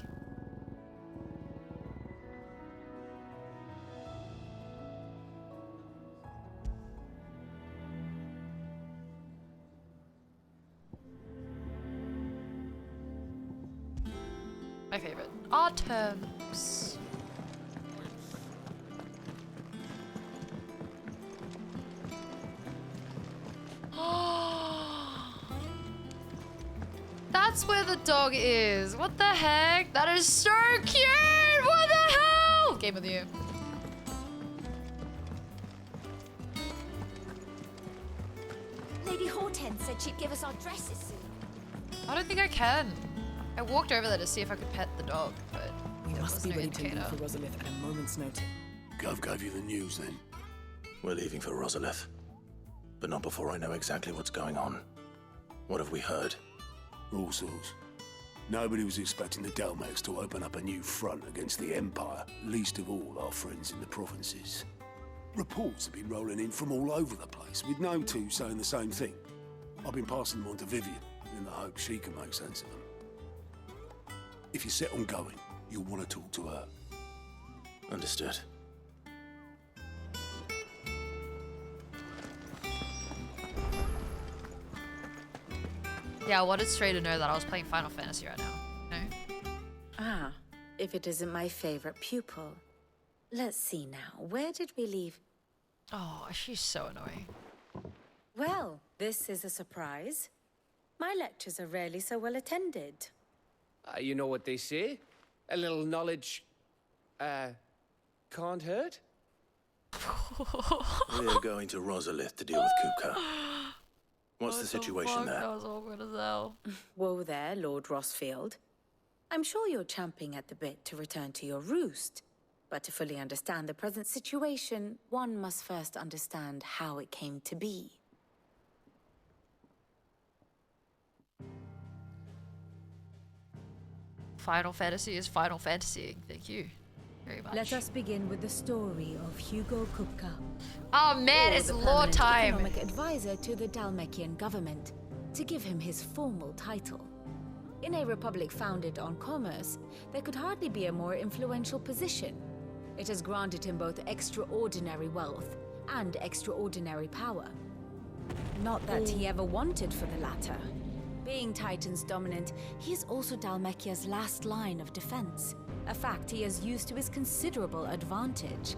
My favorite. Autumns. That's where the dog is. What the heck? That is so cute! What the hell? Game with you. Lady Hortense said she'd give us our dresses soon. I don't think I can. I walked over there to see if I could pet the dog, but We there must was be no ready to leave indicator. for Rosalith at a moment's notice. Gov gave you the news then? We're leaving for Rosalith. But not before I know exactly what's going on. What have we heard? All sorts. Nobody was expecting the Dalmex to open up a new front against the Empire, least of all our friends in the provinces. Reports have been rolling in from all over the place, with no two saying the same thing. I've been passing them on to Vivian, in the hope she can make sense of them. If you're set on going, you'll want to talk to her. Understood. Yeah, I wanted Stray to know that I was playing Final Fantasy right now. No? Ah, if it isn't my favorite pupil. Let's see now. Where did we leave? Oh, she's so annoying. Well, this is a surprise. My lectures are rarely so well attended. You know what they say? A little knowledge, can't hurt? We're going to Rosalith to deal with Kupka. What's the situation there? That was awkward as hell. Whoa there, Lord Rossfield. I'm sure you're champing at the bit to return to your roost. But to fully understand the present situation, one must first understand how it came to be. Final Fantasy is Final Fantasy. Thank you very much. Let us begin with the story of Hugo Kupka. Oh man, Or it's the law permanent time. Economic advisor to the Dalmekian government, to give him his formal title. In a republic founded on commerce, there could hardly be a more influential position. It has granted him both extraordinary wealth and extraordinary power. Not that he ever wanted for the latter. Being Titan's dominant, he is also Dalmekia's last line of defense, a fact he has used to his considerable advantage.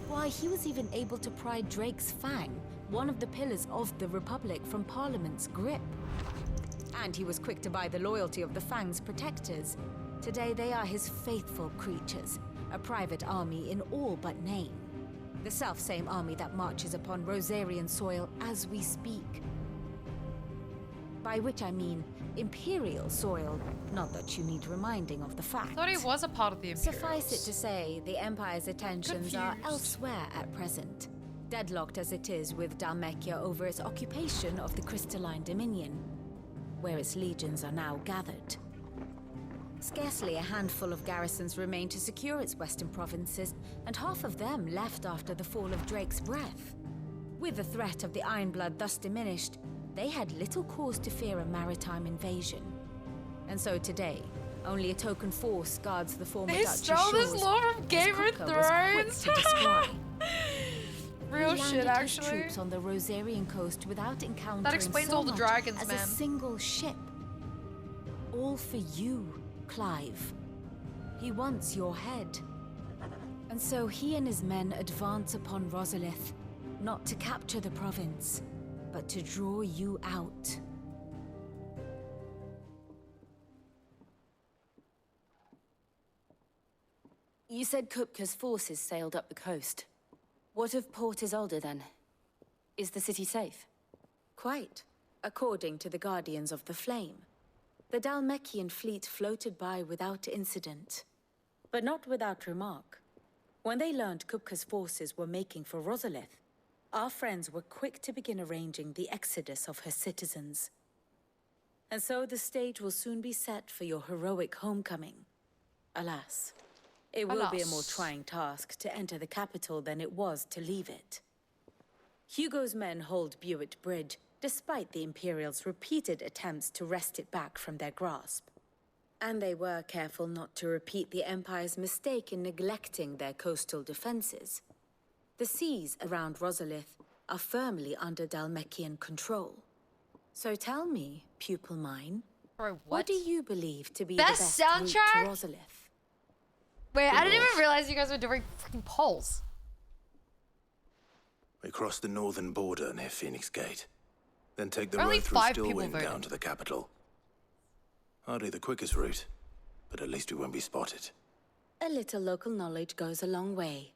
Why, he was even able to pry Drake's Fang, one of the pillars of the Republic, from Parliament's grip. And he was quick to buy the loyalty of the Fang's protectors. Today they are his faithful creatures, a private army in all but name. The self-same army that marches upon Rosarian soil as we speak. By which I mean Imperial soil, not that you need reminding of the fact. I thought he was a part of the Imperials. Suffice it to say, the Empire's attentions are Confused. elsewhere at present, deadlocked as it is with Dalmekia over its occupation of the Crystalline Dominion, where its legions are now gathered. Scarcely a handful of garrisons remain to secure its western provinces, and half of them left after the fall of Drake's Breath. With the threat of the Ironblood thus diminished, they had little cause to fear a maritime invasion. And so today, only a token force guards the former They Duchy stole this shores, lore from as Game of Kupka was quick Thrones. to descry. Real He shit, landed his actually. troops on the Rosarian coast without encountering That explains so all the much dragons, as man. a single ship. All for you, Clive. He wants your head. And so he and his men advance upon Rosalith, not to capture the province, but to draw you out. You said Kupka's forces sailed up the coast. What of Port Isolde, then? Is the city safe? Quite, according to the Guardians of the Flame. The Dalmekian fleet floated by without incident, but not without remark. When they learned Kupka's forces were making for Rosalith, our friends were quick to begin arranging the exodus of her citizens. And so the stage will soon be set for your heroic homecoming. Alas, it will be a more trying task to enter the capital than it was to leave it. Hugo's men hold Buett Bridge, despite the Imperials' repeated attempts to wrest it back from their grasp. And they were careful not to repeat the Empire's mistake in neglecting their coastal defenses. The seas around Rosalith are firmly under Dhalmekian control. So tell me, pupil mine, what do you believe to be the best route to Rosalith? Wait, I didn't even realize you guys were doing freaking polls. We cross the northern border near Phoenix Gate. Then take the Only road through 5 people Stillwind voted. down to the capital. Hardly the quickest route, but at least we won't be spotted. A little local knowledge goes a long way.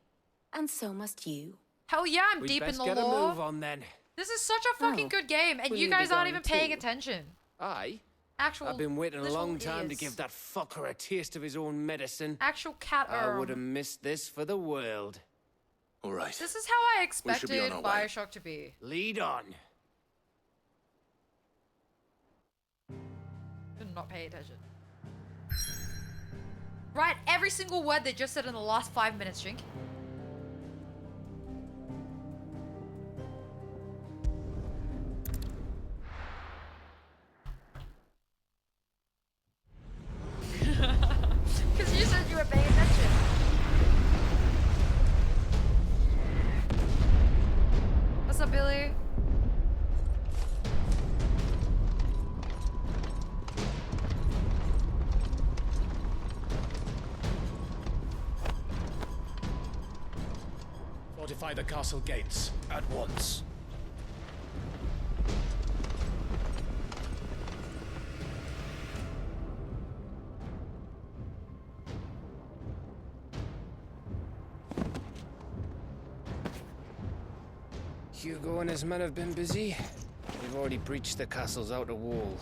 And so must you. Hell yeah, I'm We'd deep in best the get lore. a move on then. This is such a fucking good game, and will you you guys be aren't going even paying to? attention. Aye. Actual I've been waiting a little long time to ears. give that fucker a taste of his own medicine. Actual cat I would have missed this for the world. All right. This is how I We expected should be on our way. Bioshock to be. Lead on. Did not pay attention. Right, every single word they just said in the last 5 minutes, Jink. Because you said you were paying attention. What's up, Billy? Fortify the castle gates at once. Hugo and his men have been busy. They've already breached the castle's outer wall.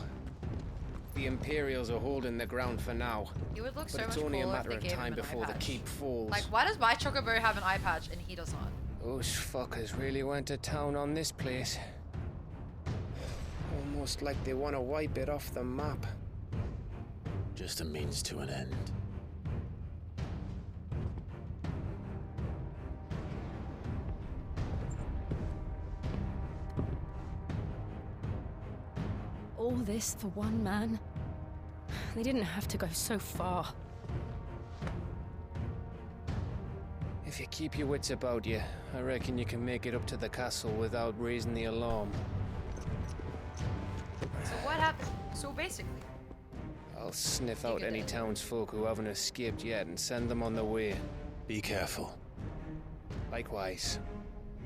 The Imperials are holding the ground for now. It would look but so it's much only a cooler if matter they of gave him time an before eye the patch. keep falls. Like, why does my Chocobo have an eye patch and he does not? Those fuckers really went to town on this place. Almost like they want to wipe it off the map. Just a means to an end. All this for one man? They didn't have to go so far. If you keep your wits about you, I reckon you can make it up to the castle without raising the alarm. So what happened? So basically, I'll sniff out any townsfolk who haven't escaped yet and send them on their way. Be careful. Likewise.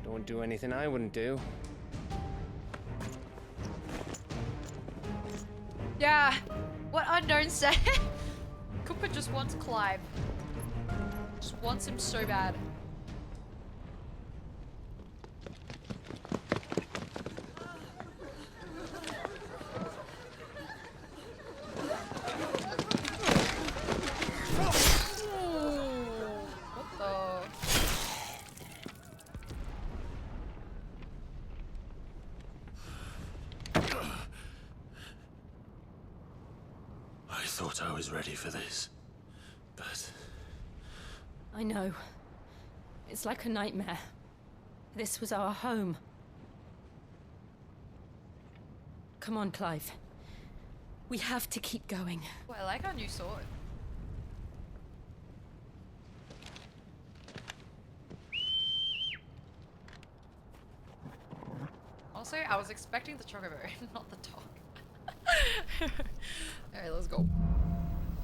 Don't do anything I wouldn't do. yeah. What Unknown said. Cooper just wants Clive. Just wants him so bad. What the? I thought I was ready for this, but I know. It's like a nightmare. This was our home. Come on, Clive. We have to keep going. Well, I like our new sword. Also, I was expecting the Chocobo, not the dog. Alright, let's go.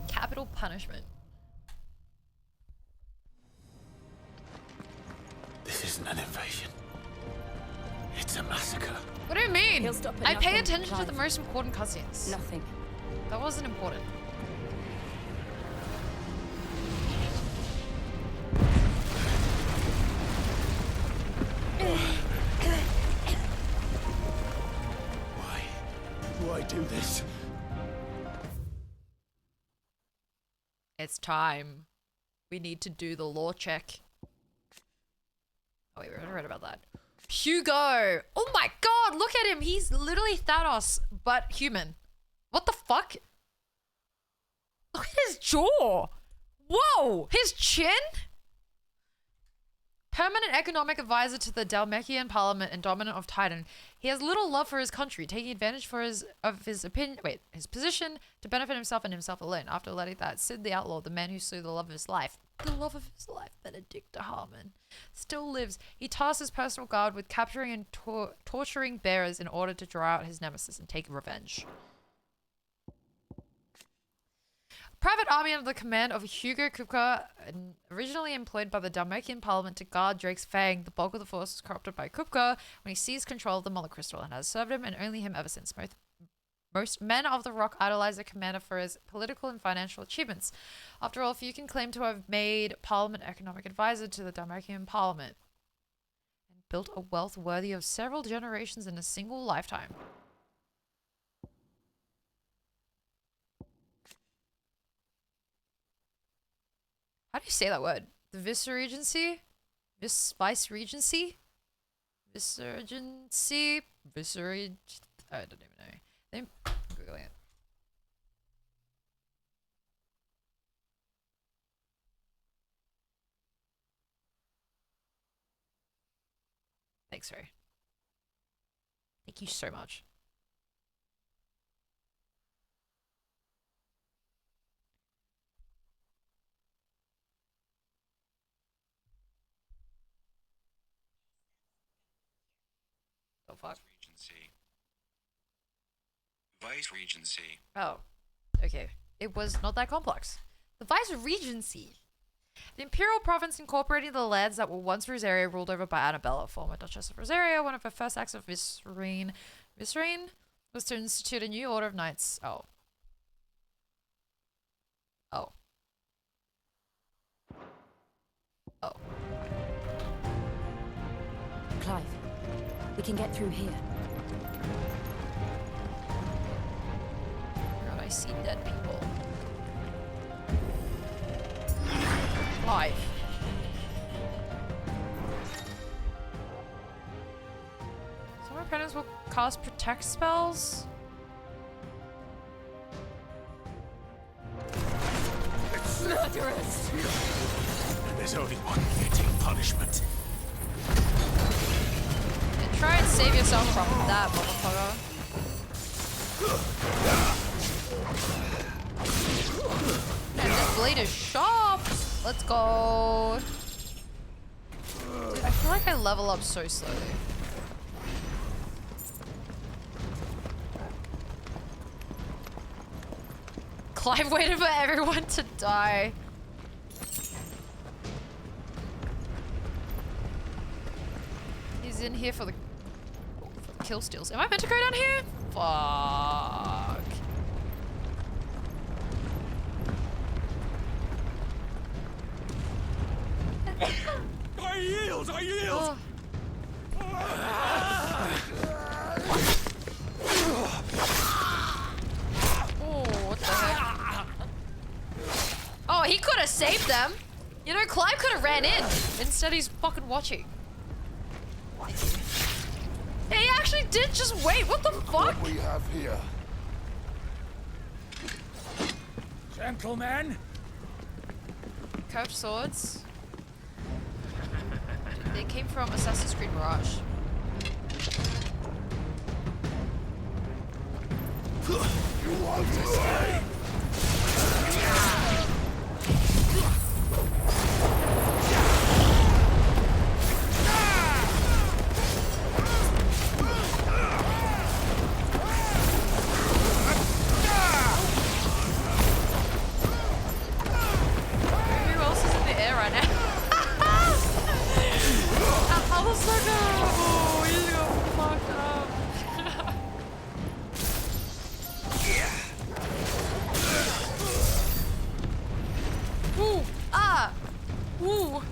Capital punishment. this isn't an invasion. It's a massacre. What do you mean? He'll stop at I pay nothing, attention to Clive. the most important cutscenes. Nothing. That wasn't important. Why do this? It's time. We need to do the law check. Oh wait, we already read about that. Hugo. Oh my god, look at him. He's literally Thanos, but human. What the fuck? Look at his jaw. Whoa, his chin? Permanent economic advisor to the Dhalmekian Parliament and dominant of Titan. He has little love for his country, taking advantage of his position to benefit himself and himself alone. After letting that Sid the Outlaw, the man who slew the love of his life, Benedict Harmon, still lives. He tasks his personal guard with capturing and torturing bearers in order to draw out his nemesis and take revenge. Private army under the command of Hugo Kupka, originally employed by the Dhalmekian Parliament to guard Drake's Fang. The bulk of the force was corrupted by Kupka when he seized control of the Mother Crystal and has served him and only him ever since. Most men of the Rock idolize the commander for his political and financial achievements. After all, few can claim to have made Parliament economic advisor to the Dhalmekian Parliament and built a wealth worthy of several generations in a single lifetime. How do you say that word? The Viceregency? Viceregency? Viceregency? I don't even know. I'm Googling it. Thanks, Ray. Thank you so much. Oh, fuck. Vice-Regency. Oh, okay. It was not that complex. The Vice-Regency. The Imperial Province incorporating the lands that were once Rosaria, ruled over by Annabella, former Duchess of Rosaria. One of her first acts of Vicereine was to institute a new order of knights. Oh. Oh. Oh. Clive, we can get through here. God, I see dead people. Clive. Some opponents will cast protect spells. Murderous! There's only one fitting punishment. And try and save yourself from that motherfucker. Man, this blade is sharp. Let's go. Dude, I feel like I level up so slowly. Clive waited for everyone to die. He's in here for the kill steals. Am I meant to go down here? Fuck. I yield! I yield! Oh, what the heck? Oh, he could have saved them. You know, Clive could have ran in. Instead, he's fucking watching. He actually did just wait. What the fuck? What we have here. Gentlemen. Curved swords. They came from Assassin's Creed Mirage. You want to stay? Who else is in the air right now? I was so good. Oh, you just got fucked up. Ooh, ah, ooh.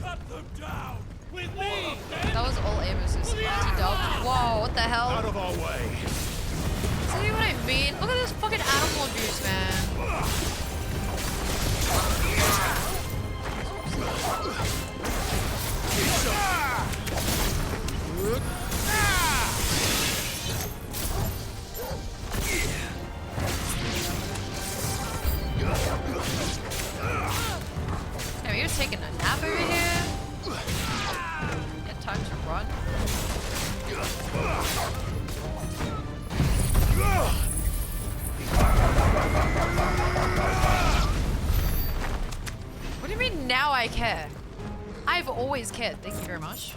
Cut them down! With me! That was all Amos's anti-dog. Whoa, what the hell? Out of our way! juice, man. Now you're taking a nap over here. Get time to run. What do you mean now I care? I've always cared. Thank you very much.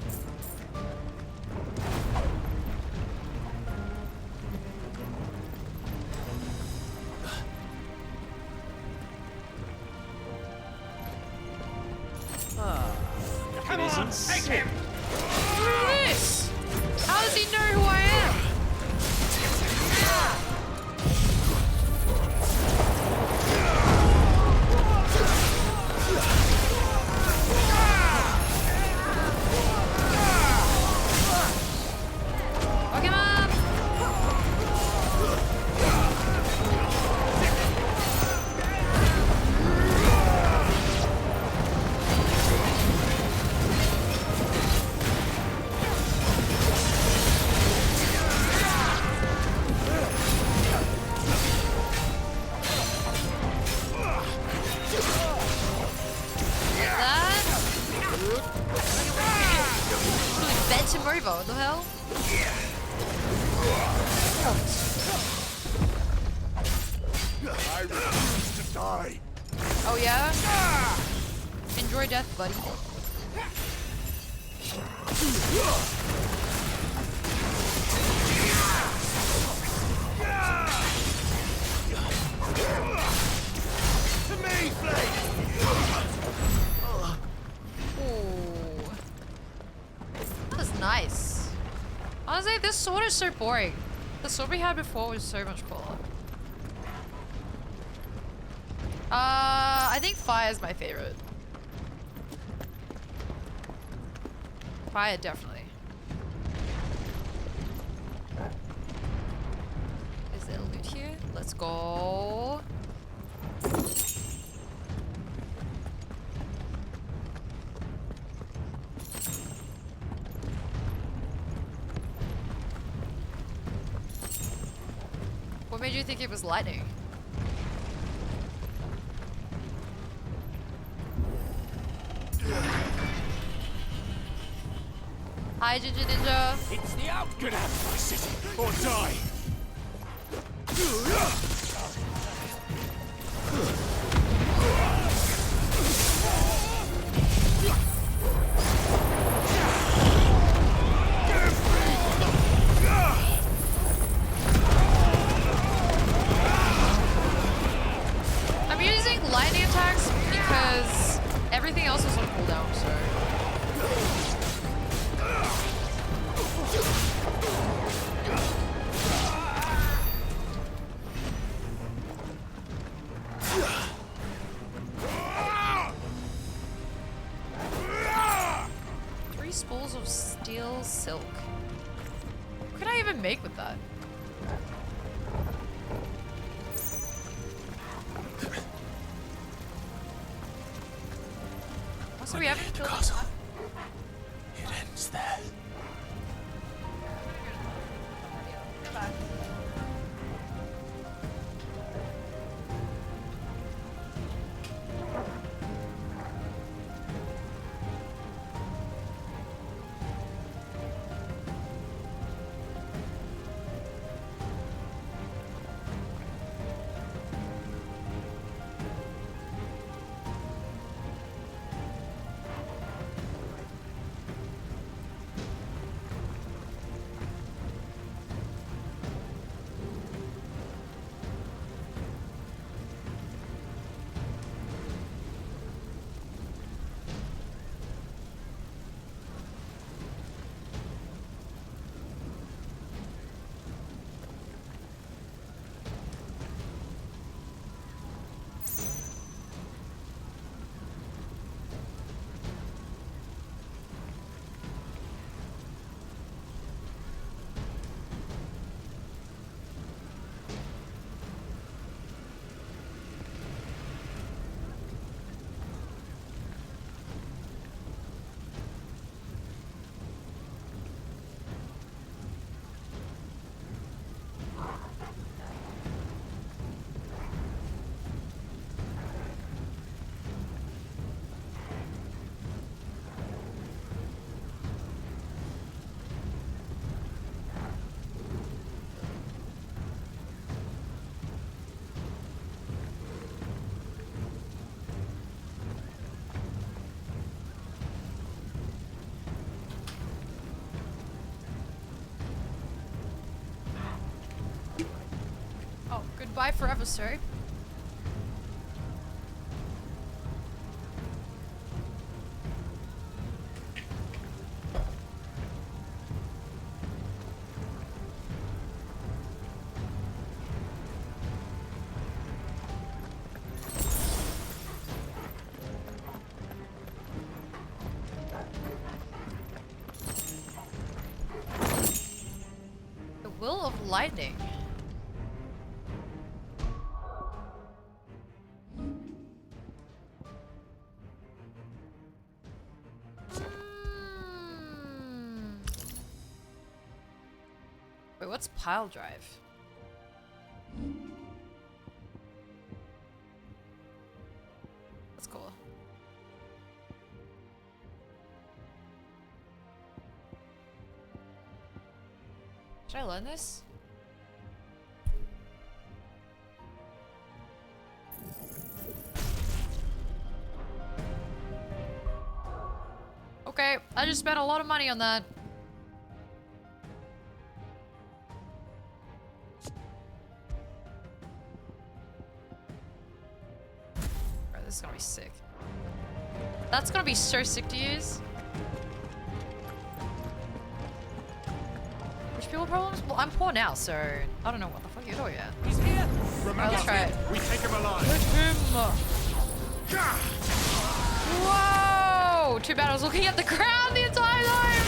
Come on, take him! Who is this? How does he know who I am? Pokemon! Bent him over, what the hell? I refuse to die. Oh yeah? Enjoy death, buddy. To me, Flake! Ooh. That was nice. Honestly, this sword is so boring. The sword we had before was so much cooler. I think fire is my favorite. Fire, definitely. Is there loot here? Let's go. What made you think it was lightning? Hi, Ginger Ninja. It's the out. Get out of my city or die. I'm using lightning attacks because everything else is on cooldown, so. Three spools of steel silk. What could I even make with that? Also, we haven't killed castle. It ends there. Goodbye forever, sir. The Will of Lightning. Wait, what's pile drive? That's cool. Should I learn this? Okay, I just spent a lot of money on that. Bro, this is gonna be sick. That's gonna be so sick to use. Rich people problems? Well, I'm poor now, so I don't know what the fuck you're doing yet. He's here. Remember, let's try it. we take him alive. Hit him. Whoa! Too bad I was looking at the ground the entire time.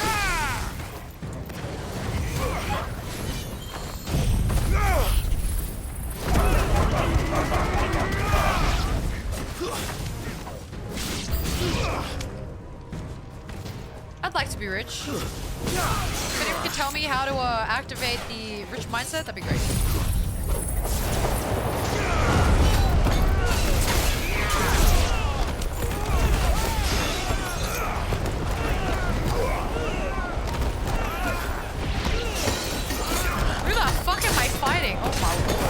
I'd like to be rich. If anyone could tell me how to activate the rich mindset, that'd be great. Who the fuck am I fighting? Oh my lord.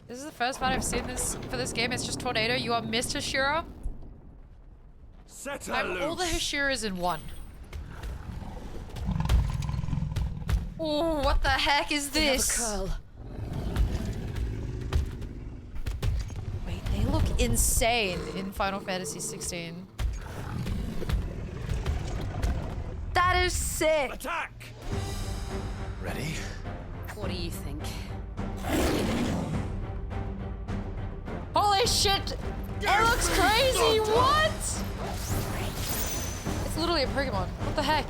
This is the first fight I've seen this for this game. It's just Tornado. You are Mr. Hashira. I'm all the Hashiras in one. Oh, what the heck is this? Wait, they look insane in Final Fantasy 16. That is sick. Attack! Ready? What do you think? Holy shit! It looks crazy! What? It's literally a Pokemon. What the heck?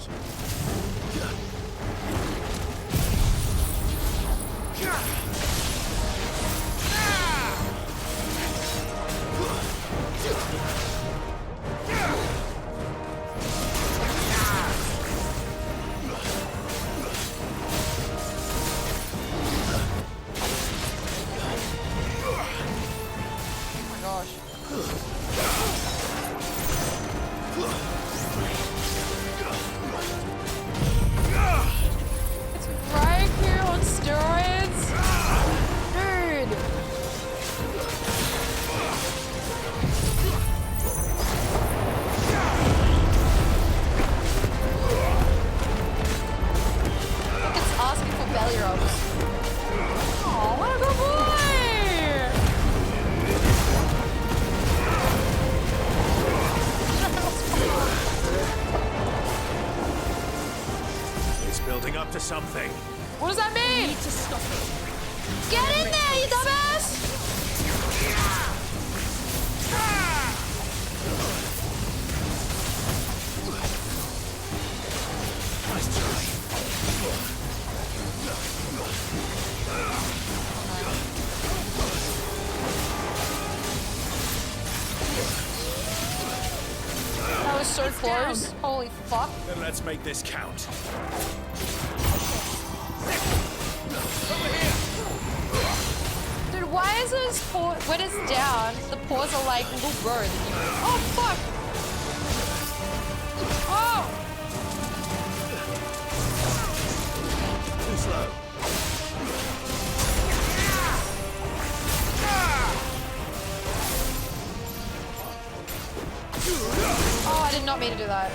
It's Raikou on steroids? Dude! Look, it's asking for belly rubs. Aw, what a good boy! It's building up to something. What does that mean? Need to stop it. Get in there, you dumbass! Nice try. so close. Holy fuck. Then let's make this count. Dude, why is his paw, when it's down, the paws are like little birds? Oh, fuck! Oh! Too slow. Oh, I did not mean to do that.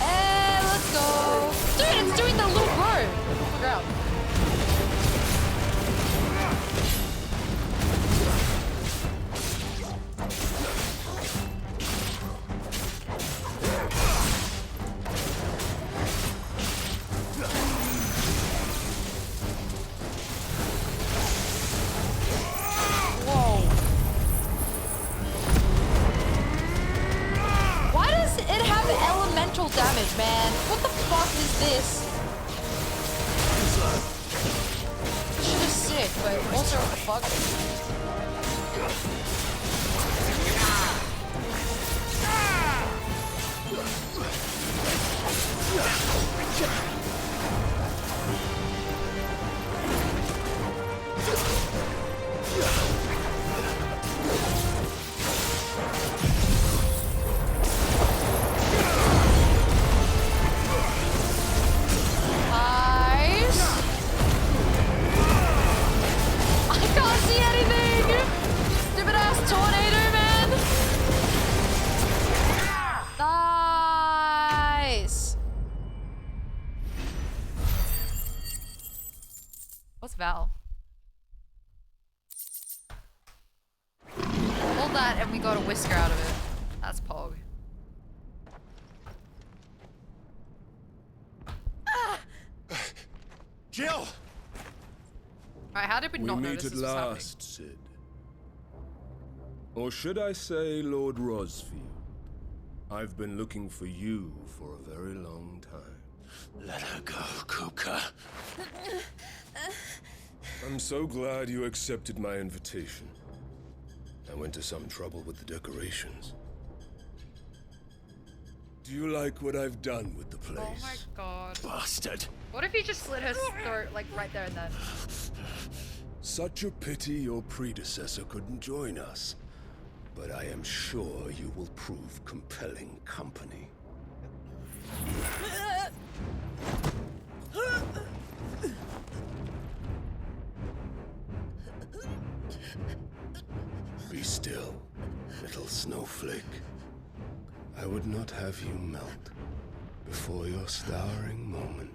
And let's go. Dude, it's doing the little bird. Oh my god. Whoa. Why does it have elemental damage, man? What the fuck is this? This shit is sick, but also what the fuck? Nice. I can't see anything. Stupid ass tornado, man. Nice. What's Val? Hold that and we got a whisker out of it. That's Pog. Jill! Alright, how did we We not meet notice at this was happening? last, Sid. Or should I say Lord Rosfield? I've been looking for you for a very long time. Let her go, Kuka. I'm so glad you accepted my invitation. I went to some trouble with the decorations. Do you like what I've done with the place? Oh my god. Bastard! What if he just slit her throat, like, right there and then? Such a pity your predecessor couldn't join us. But I am sure you will prove compelling company. Be still, little snowflake. I would not have you melt before your starring moment.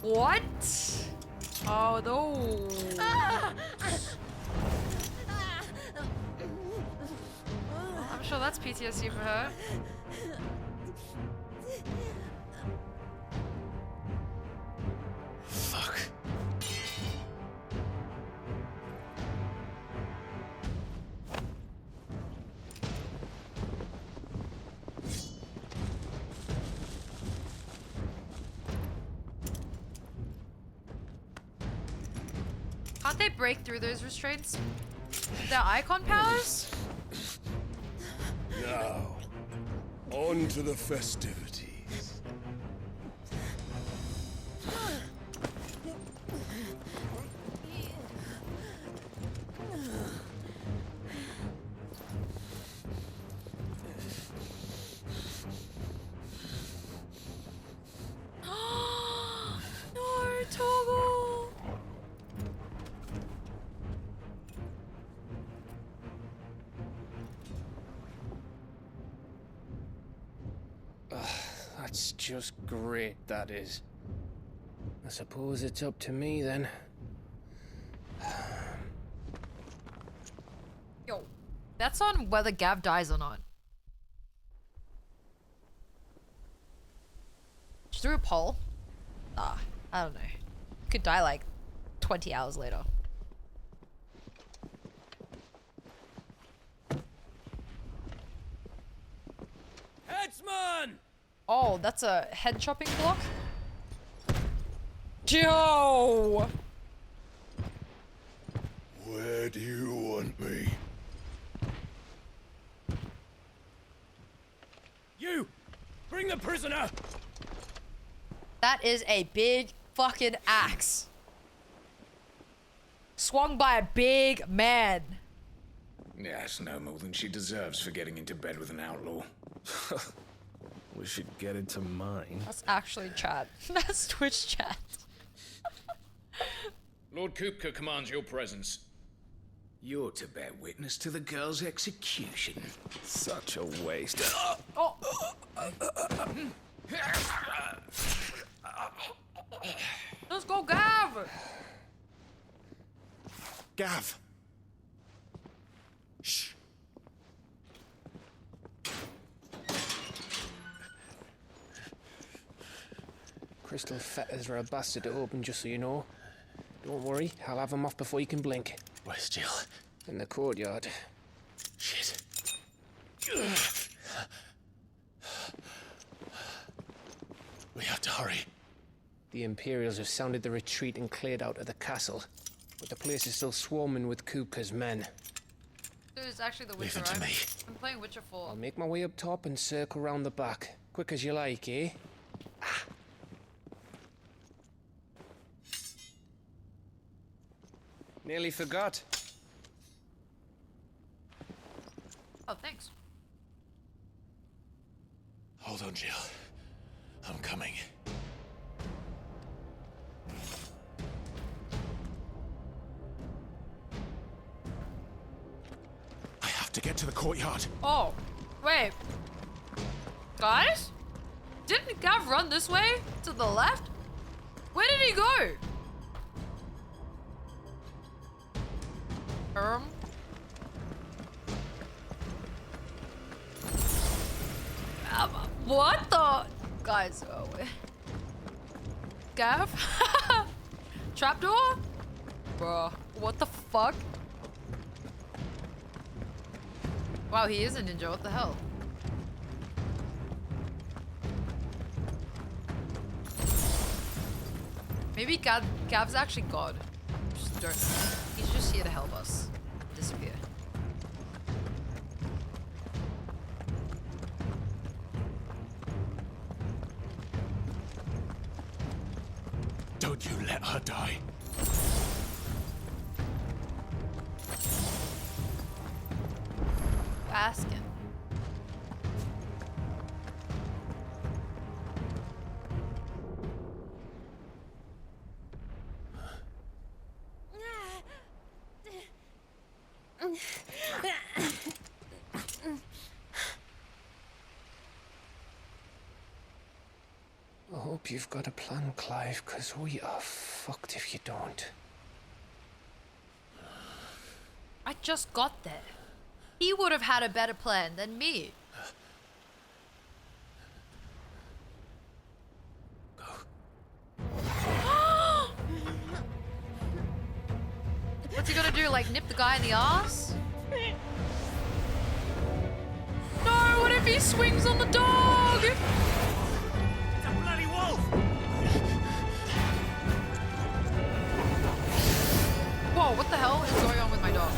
What? Oh no. I'm sure that's PTSD for her. Fuck. Can't they break through those restraints? Their icon powers? Now, on to the festivities. No, Toggle. That's just great, that is. I suppose it's up to me then. Yo, that's on whether Gav dies or not. Just threw a poll. Ah, I don't know. Could die like 20 hours later. Headsman! Oh, that's a head chopping block? Yo! Where do you want me? You! Bring the prisoner! That is a big fucking axe. Swung by a big man. Yes, no more than she deserves for getting into bed with an outlaw. We should get into mine. That's actually chat. That's Twitch chat. Lord Kupka commands your presence. You're to bear witness to the girl's execution. Such a waste. Oh. Let's go, Gav! Gav! Shh. Crystal fetters are a bastard to open, just so you know. Don't worry, I'll have them off before you can blink. Where's Jill? In the courtyard. Shit. We have to hurry. The Imperials have sounded the retreat and cleared out of the castle. But the place is still swarming with Kupka's men. Dude, it's actually the Leave Witcher, it to right? me. I'm playing Witcher 4. I'll make my way up top and circle round the back. Quick as you like, eh? Nearly forgot. Oh, thanks. Hold on, Jill. I'm coming. I have to get to the courtyard. Oh, wait. Guys? Didn't Gav run this way? To the left? Where did he go? What the? Guys, Gav? Trapdoor? Bruh, what the fuck? Wow, he is a ninja, what the hell? Maybe Gav's actually God. Just don't know. He's just here to help us disappear. Don't you let her die. Asking. I hope you've got a plan, Clive, because we are fucked if you don't. I just got there. He would have had a better plan than me. What's he gonna do? Like nip the guy in the ass? No, what if he swings on the dog? It's a bloody wolf! Whoa, what the hell is going on with my dog?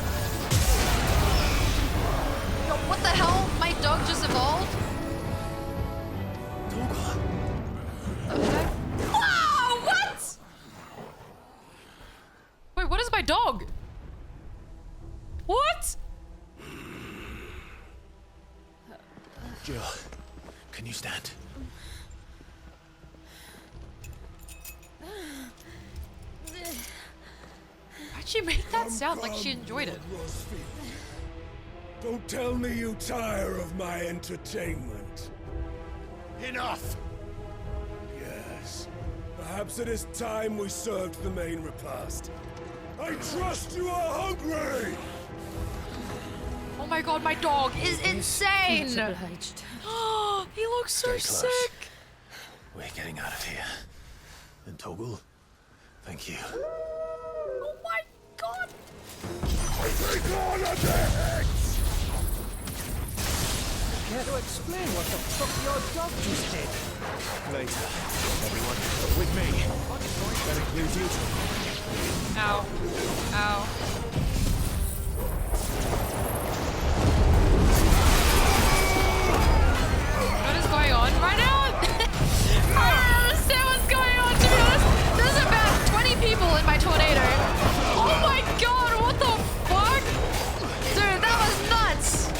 Yo, what the hell? My dog just evolved? Okay. Whoa, what? Wait, what is my dog? What? Jill, can you stand? Why'd she make that sound like she enjoyed it? Don't tell me you tire of my entertainment. Enough! Yes. Perhaps it is time we served the main repast. I trust you are hungry! Oh my god, my dog is insane! Much obliged. He looks so Stay close. sick! We're getting out of here. And Toggle, thank you. Oh my god! I take all of their heads! care to explain what the fuck your dog just did? Later, everyone. With me. That includes you. Ow. Ow. What is going on right now? I don't understand what's going on, to be honest. There's about 20 people in my tornado. Oh my god, what the fuck? Dude, that was nuts.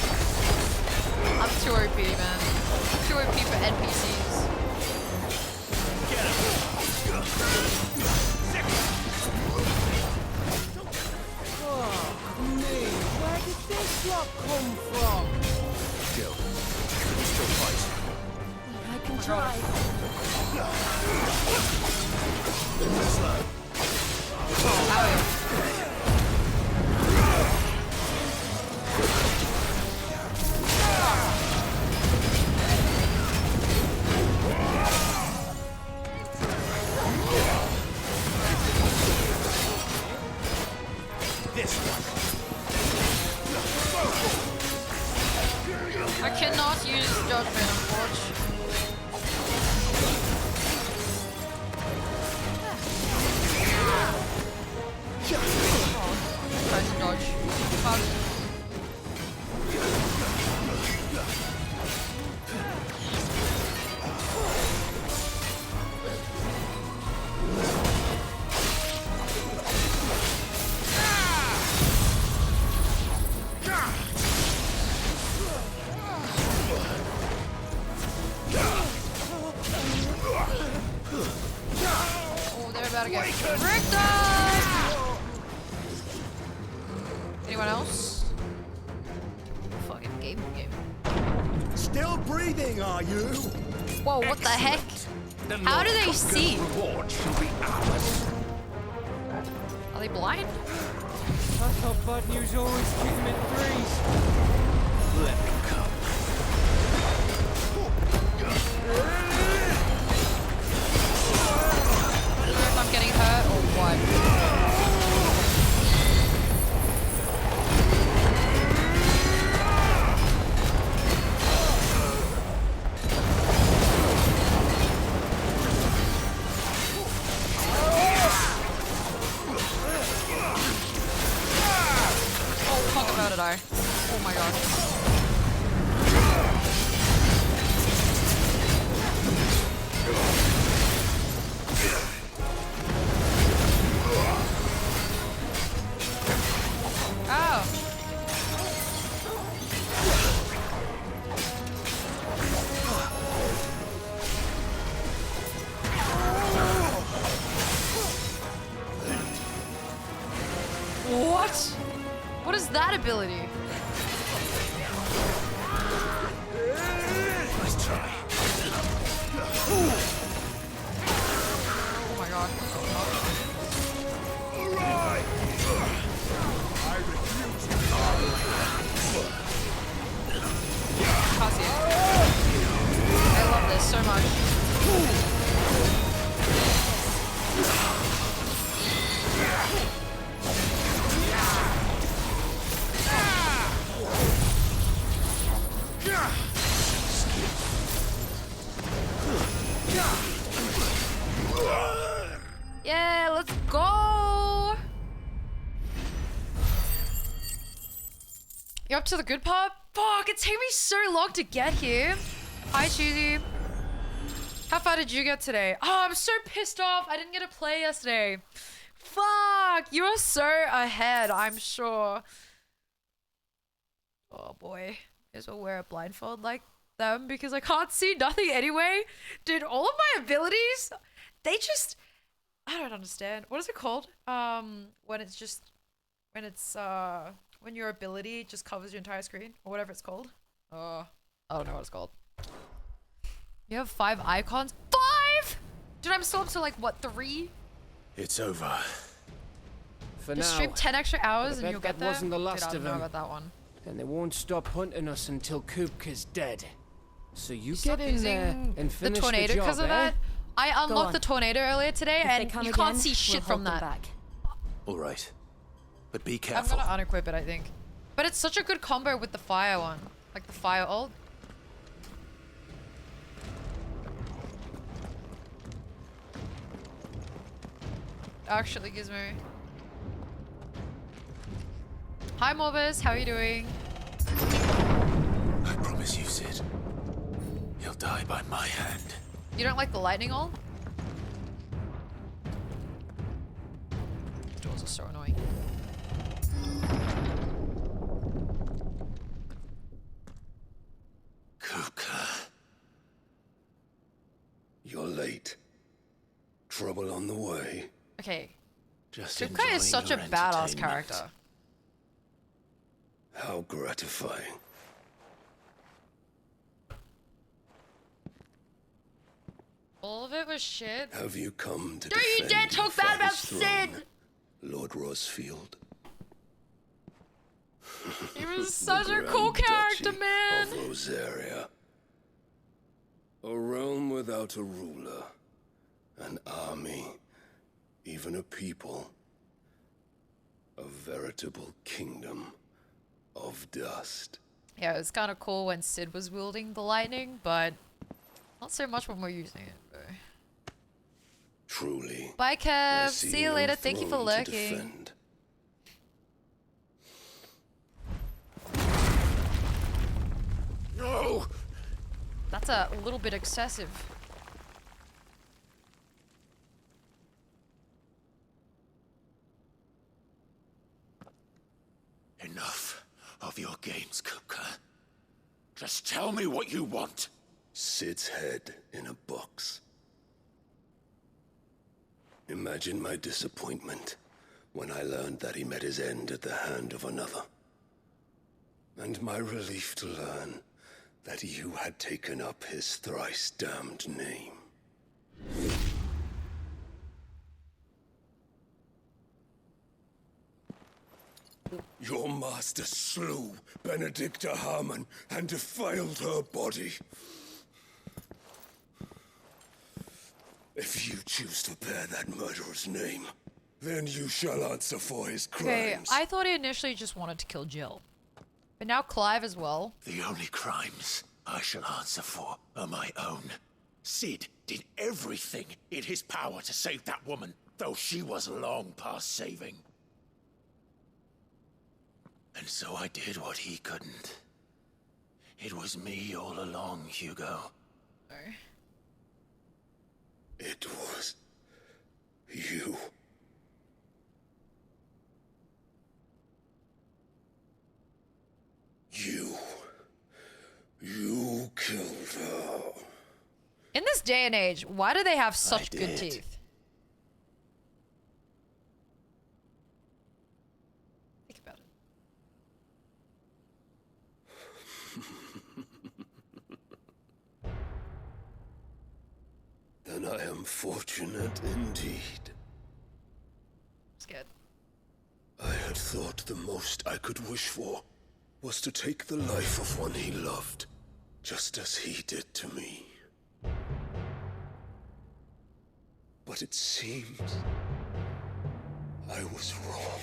I'm too OP, man. Too OP for NPCs. Get him. Oh, me. Where did this lot come from? Jill, can you still fight? I can try. This one. I cannot use judgment, unfortunately. Try to dodge. Fuck. Oh, they're about to get fricked up! Anyone else? Fucking game. Still breathing, are you? Whoa, what the heck? How do they see? Reward shall be ours. Are they blind? I thought bad news always came in threes. Let me come. I don't know if I'm getting hurt or what. Oh fuck, I'm about to die. Oh my god. Oh. What? What is that ability? Nice try. Oh my god. Alright. I refuse to Can't see it. I love this so much. Yeah, let's go. You're up to the good part? Fuck, it took me so long to get here. Hi, Choosy. How far did you get today? Oh, I'm so pissed off. I didn't get to play yesterday. Fuck, you are so ahead, I'm sure. Oh boy, may as well wear a blindfold like them because I can't see nothing anyway. Dude, all of my abilities, they just, I don't understand. What is it called? When it's just, when your ability just covers your entire screen or whatever it's called. I don't know what it's called. You have 5 icons? 5?! Dude, I'm still up to like, what, 3? It's over. For Just now. stream 10 extra hours I and bet you'll get that there? wasn't the last Dude, I of don't know them. about that one. And they won't stop hunting us until Kupka's dead. So you Stop get in there using and the finish tornado the job, because of that. I Go unlocked on. the tornado earlier today If they and come you again, can't see shit we'll from hold them that. back. All right. But be I'm careful. gonna unequip it, I think. But it's such a good combo with the fire one. Like the fire ult. Actually, Gizmo. Hi, Morbus. How are you doing? I promise you, Sid. He'll die by my hand. You don't like the lightning all? Doors are so annoying. Kupka. You're late. Trouble on the way. Okay. Just Kupka is such a badass character. How gratifying. All of it was shit. Have you come to Don't you defend dare your talk bad about father's throne, Sid! Lord Rosfield? He was such a cool character, man! Of Rosaria. A realm without a ruler. An army. Even a people. A veritable kingdom of dust. Yeah, it was kind of cool when Sid was wielding the lightning, but not so much when we're using it, bro. Truly. Bye, Kev. I See you no later. Thank you for throne to lurking. defend. No! That's a little bit excessive. Enough of your games, Kupka. Just tell me what you want. Sid's head in a box. Imagine my disappointment when I learned that he met his end at the hand of another. And my relief to learn that you had taken up his thrice damned name. Your master slew Benedicta Harmon and defiled her body. If you choose to bear that murderer's name, then you shall answer for his crimes. Okay, I thought he initially just wanted to kill Jill. But now Clive as well. The only crimes I shall answer for are my own. Sid did everything in his power to save that woman, though she was long past saving. And so I did what he couldn't. It was me all along, Hugo. Sorry. It was you. You killed her. In this day and age, why do they have such good did. teeth? Think about it. Then I am fortunate indeed. Scared. I had thought the most I could wish for was to take the life of one he loved, just as he did to me. But it seems I was wrong.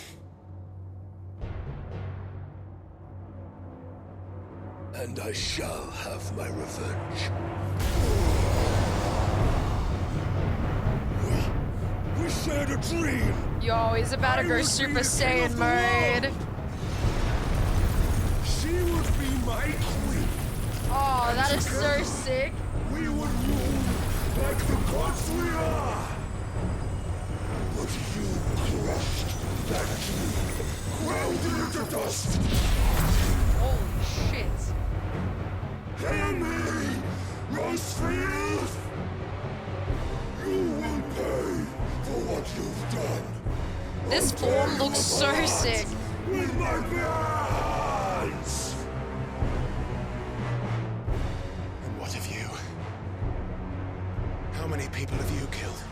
And I shall have my revenge. We shared a dream! Yo, he's about to go Super Saiyan mode. She would be my queen. Oh, that is so sick. We would rule like the gods we are. But you crushed that dream, ground it into dust. Holy shit. Hear me, Rosfield. You will pay for what you've done. This form looks so sick. With my hands. And what of you? How many people have you killed?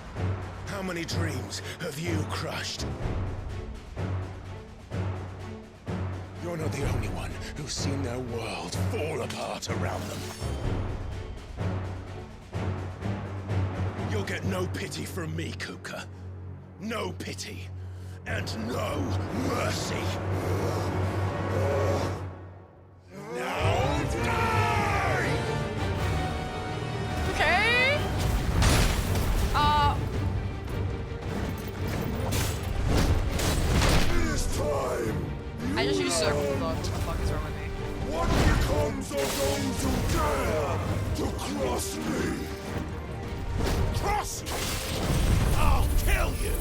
How many dreams have you crushed? You're not the only one who's seen their world fall apart around them. You'll get no pity from me, Kupka. No pity. And no mercy. Now die! Okay. circle bulldog. What the fuck is wrong with me? What becomes of those who dare to cross me? Cross you! I'll kill you!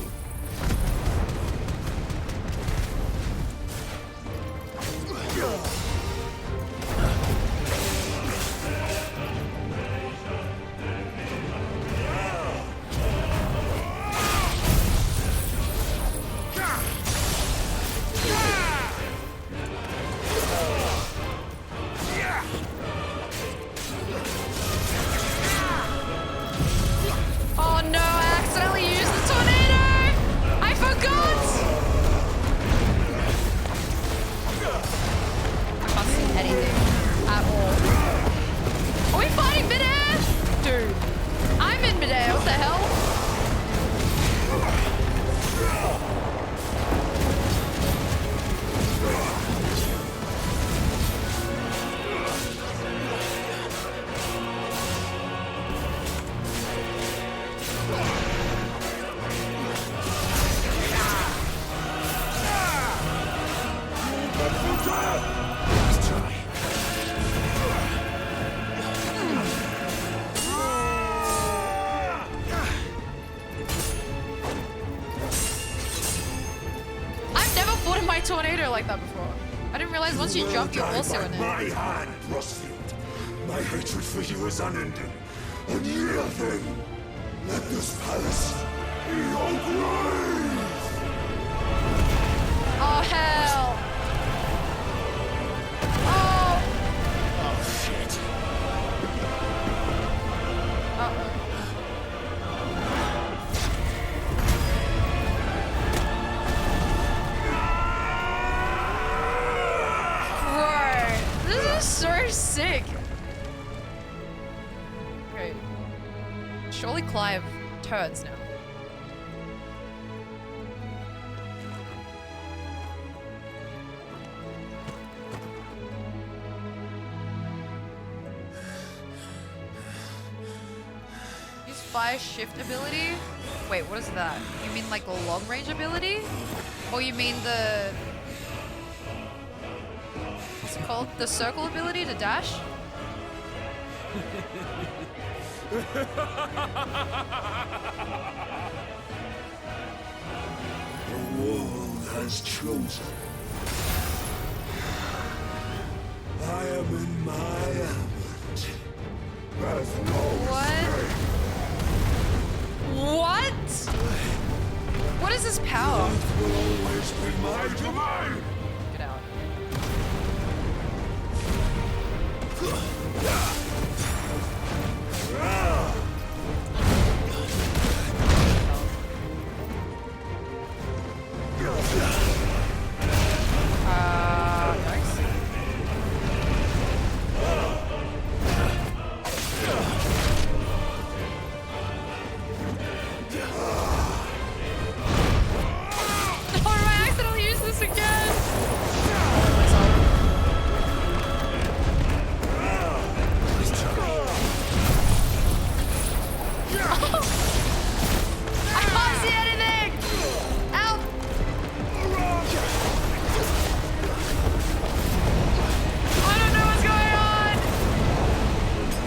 Oh no, I accidentally used the tornado! I forgot! I can't see anything at all. Are we fighting midair? Dude, I'm in midair, what the hell? I've never fought in my tornado like that before. I didn't realize once you jump, you're also in it. My hand, Rustfield. My hatred for you is unending. Unyielding. Let this palace be your grave. Oh hell! Oh! Oh shit. Uh-oh. Bro, this is so sick. Okay. Surely Clive turns now. Use fire shift ability? Wait, what is that? You mean like the long range ability? Or you mean the... What's it called? The circle ability to dash? The world has chosen. I am in my element. There's no What? What? What is this power? will always be my domain. Get out. Nice. Oh, I accidentally used this again. I can't see anything. Help! I don't know what's going on.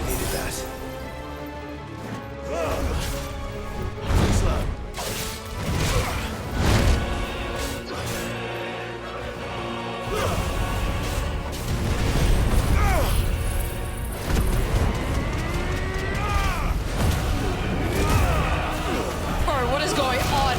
Needed that. Bro, what is going on?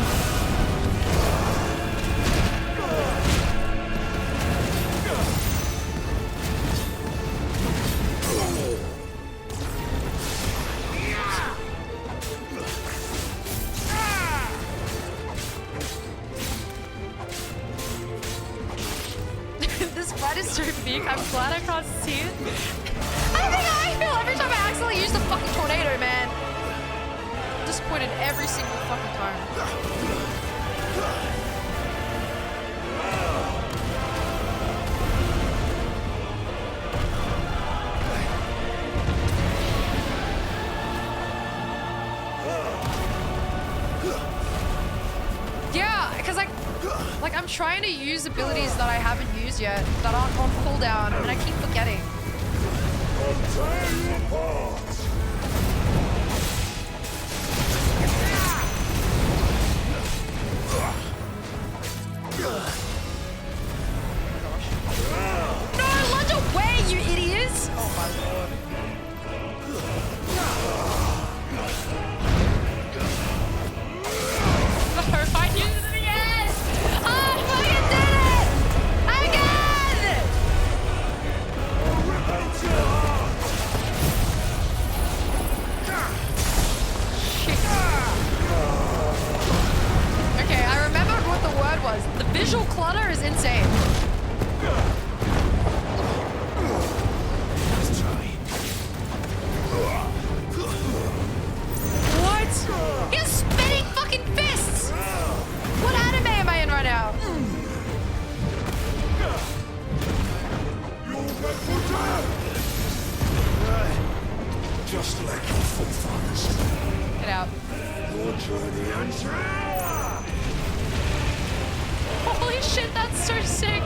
This fight is so big. I'm glad I can't see it. I think I feel every time I accidentally use the fucking tornado, man. Disappointed every single fucking time. Yeah, because like Like, I'm trying to use abilities that I haven't used yet, that aren't on cooldown, and I keep forgetting. I'll tear you apart! No, lunge away, you idiots! Oh my lord. No, I used it again! I fucking did it! Again! Shit. Okay, I remembered what the word was. The visual clutter is insane. Let's try. What? He's spitting fucking fists! What anime am I in right now? Just like your forefathers. Get out. Your journey ends now. Holy shit, that's so sick.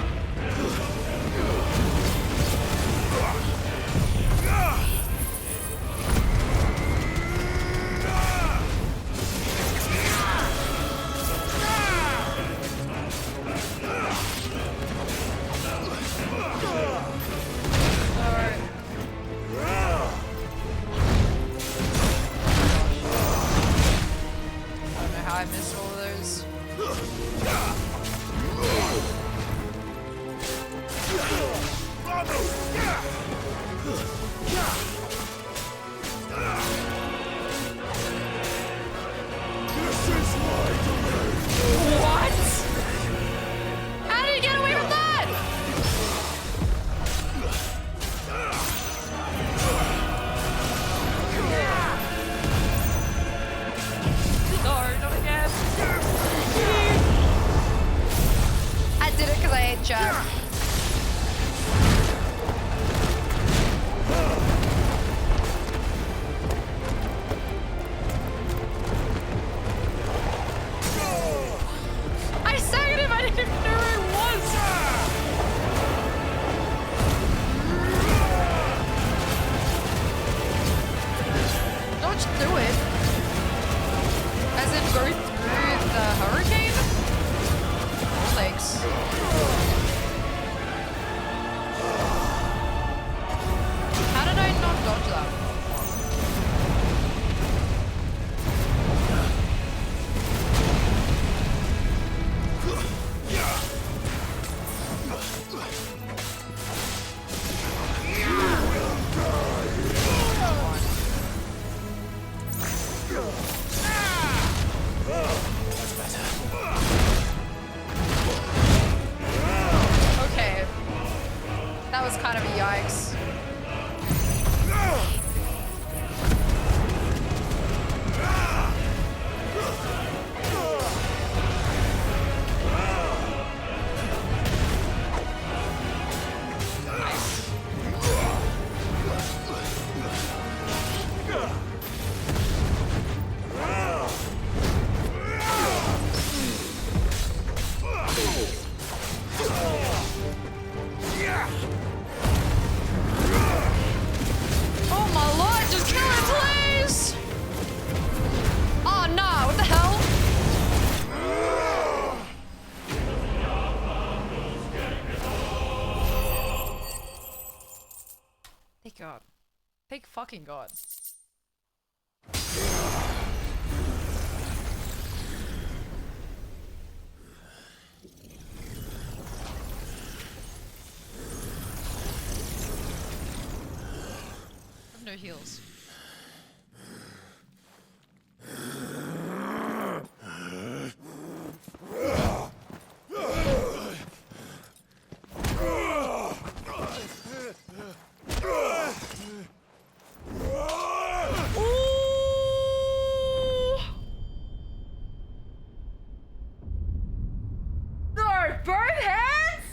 I missed all of those. What? How did he get away with that? No, not again. I did it because I ate Jack. I staggered him, I didn't even know where he was. Don't do it. As in go through the hurricane? Thanks. How did I not dodge that? Okay. That was kind of a yikes. Oh my lord, just kill him, please! Oh no, what the hell? Thank God. Thank fucking God. I have no heals. No, both hands?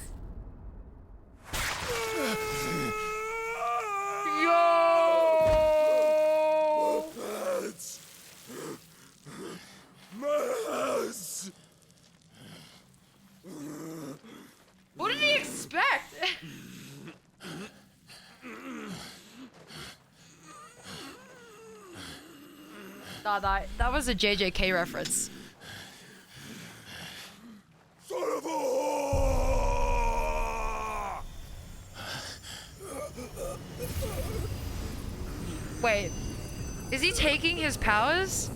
Yo! Nah, that was a JJK reference. Son of a whore! Wait, is he taking his powers?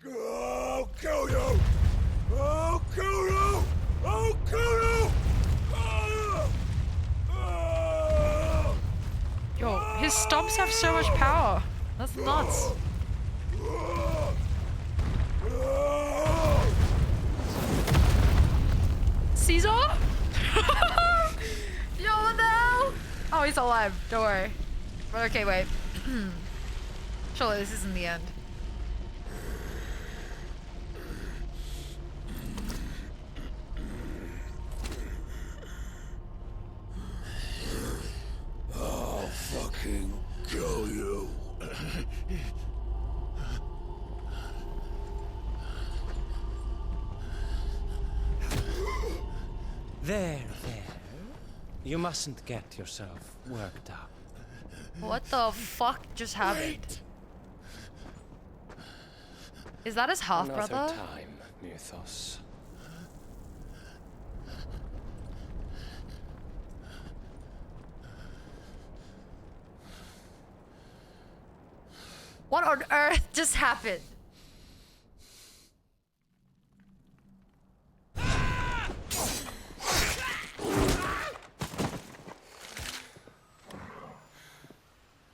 I'll kill you! I'll kill you! I'll kill you! Yo, his stomps have so much power. That's nuts. Caesar? Yo, what the hell? Oh, he's alive. Don't worry. But okay, wait. Surely this isn't the end. I'll fucking kill you. There. You mustn't get yourself worked up. What the fuck just happened? Is that his half brother? Another time, Mythos. What on earth just happened?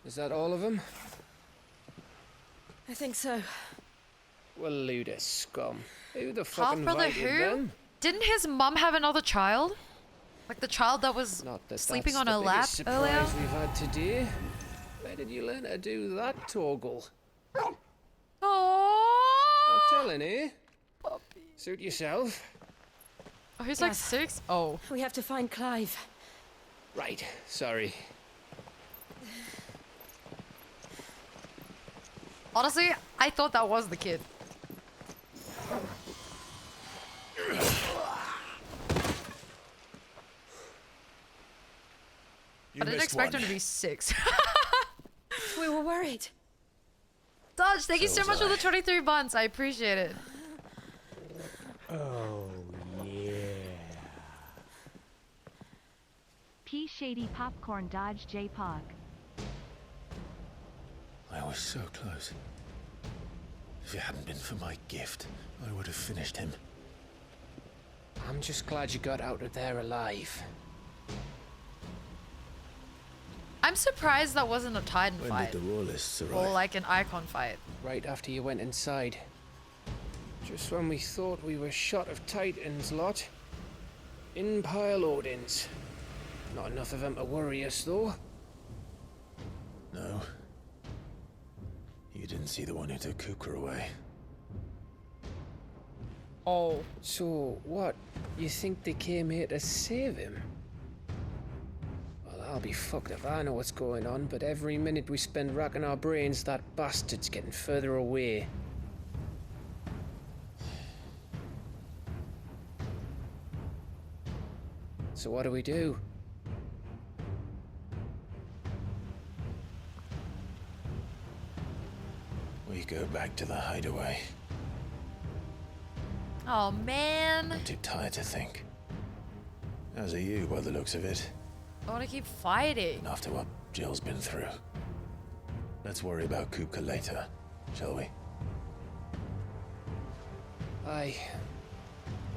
Is that all of them? I think so. Well, Luda scum. Who the Half fuck brother invited who? them? Didn't his mum have another child? Like the child that was sleeping on her lap earlier? Surprise we've had today. Where did you learn to do that, Torgal? Oh, I'm telling, eh? Suit yourself. Oh, he's like 6? Oh. We have to find Clive. Right, sorry. Honestly, I thought that was the kid. I didn't expect him to be 6. We were worried. Dodge, thank you so much for the 23 months. I appreciate it. Oh, yeah. P Shady Popcorn Dodge J Pog. I was so close. If it hadn't been for my gift, I would have finished him. I'm just glad you got out of there alive. I'm surprised that wasn't a Titan When fight. did the Royalists arrive? Or like an Icon fight. Right after you went inside. Just when we thought we were shot of Titans, lot. In pile Odins. Not enough of them to worry us, though. No. You didn't see the one who took Kukra away. Oh. So, what? You think they came here to save him? Well, I'll be fucked if I know what's going on, but every minute we spend racking our brains, that bastard's getting further away. So what do? We go back to the hideaway. Oh man. I'm too tired to think. As are you, by the looks of it. I want to keep fighting. After what Jill's been through. Let's worry about Kupka later, shall we? Aye.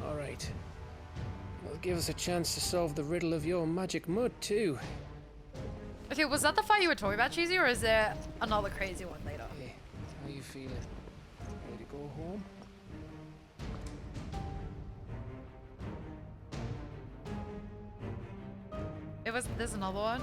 Alright. Well, give us a chance to solve the riddle of your magic mud, too. Okay, was that the fight you were talking about, Cheesy, or is there another crazy one later? Hey, how you feeling? Ready to go home? There's another one.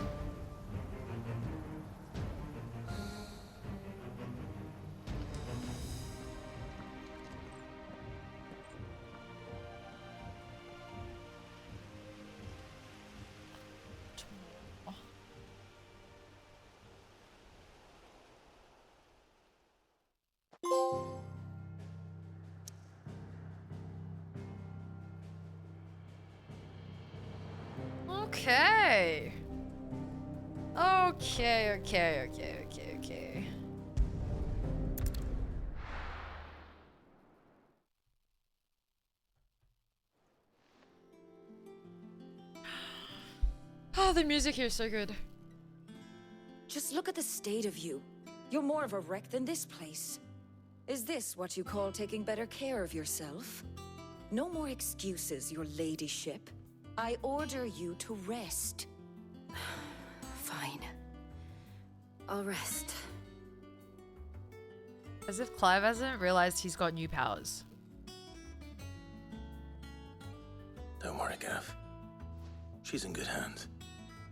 Okay. Okay. Oh, the music here is so good. Just look at the state of you. You're more of a wreck than this place. Is this what you call taking better care of yourself? No more excuses, your ladyship. I order you to rest. Fine. I'll rest. As if Clive hasn't realized he's got new powers. Don't worry, Gav. She's in good hands.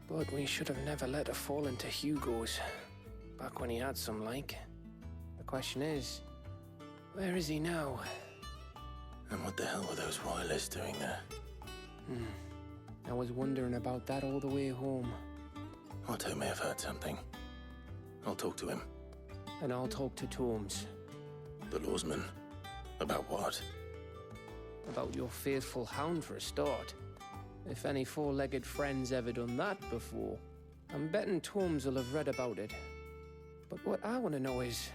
But we should have never let her fall into Hugo's. Back when he had some like. The question is, where is he now? And what the hell were those royalists doing there? I was wondering about that all the way home. Otto may have heard something. I'll talk to him. And I'll talk to Torms. The lawsman? About what? About your faithful hound for a start. If any four-legged friend's ever done that before, I'm betting Torms will have read about it. But what I want to know is,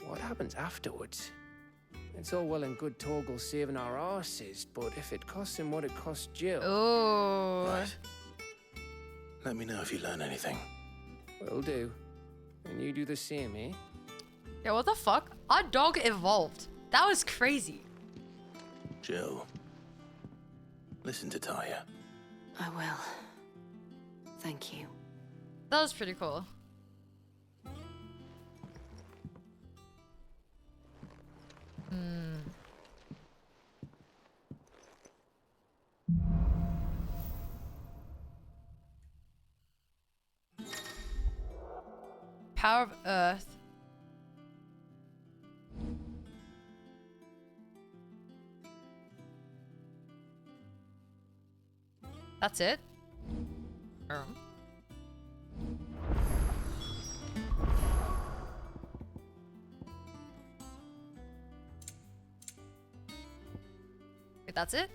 what happens afterwards? It's all well and good Torgal saving our arses, but if it costs him what it cost Jill... Oh. Right. Let me know if you learn anything. Will do. And you do the same, eh? Yeah, what the fuck? Our dog evolved. That was crazy. Jill, listen to Taya. I will. Thank you. That was pretty cool. Power of Earth. That's it? Wait, that's it?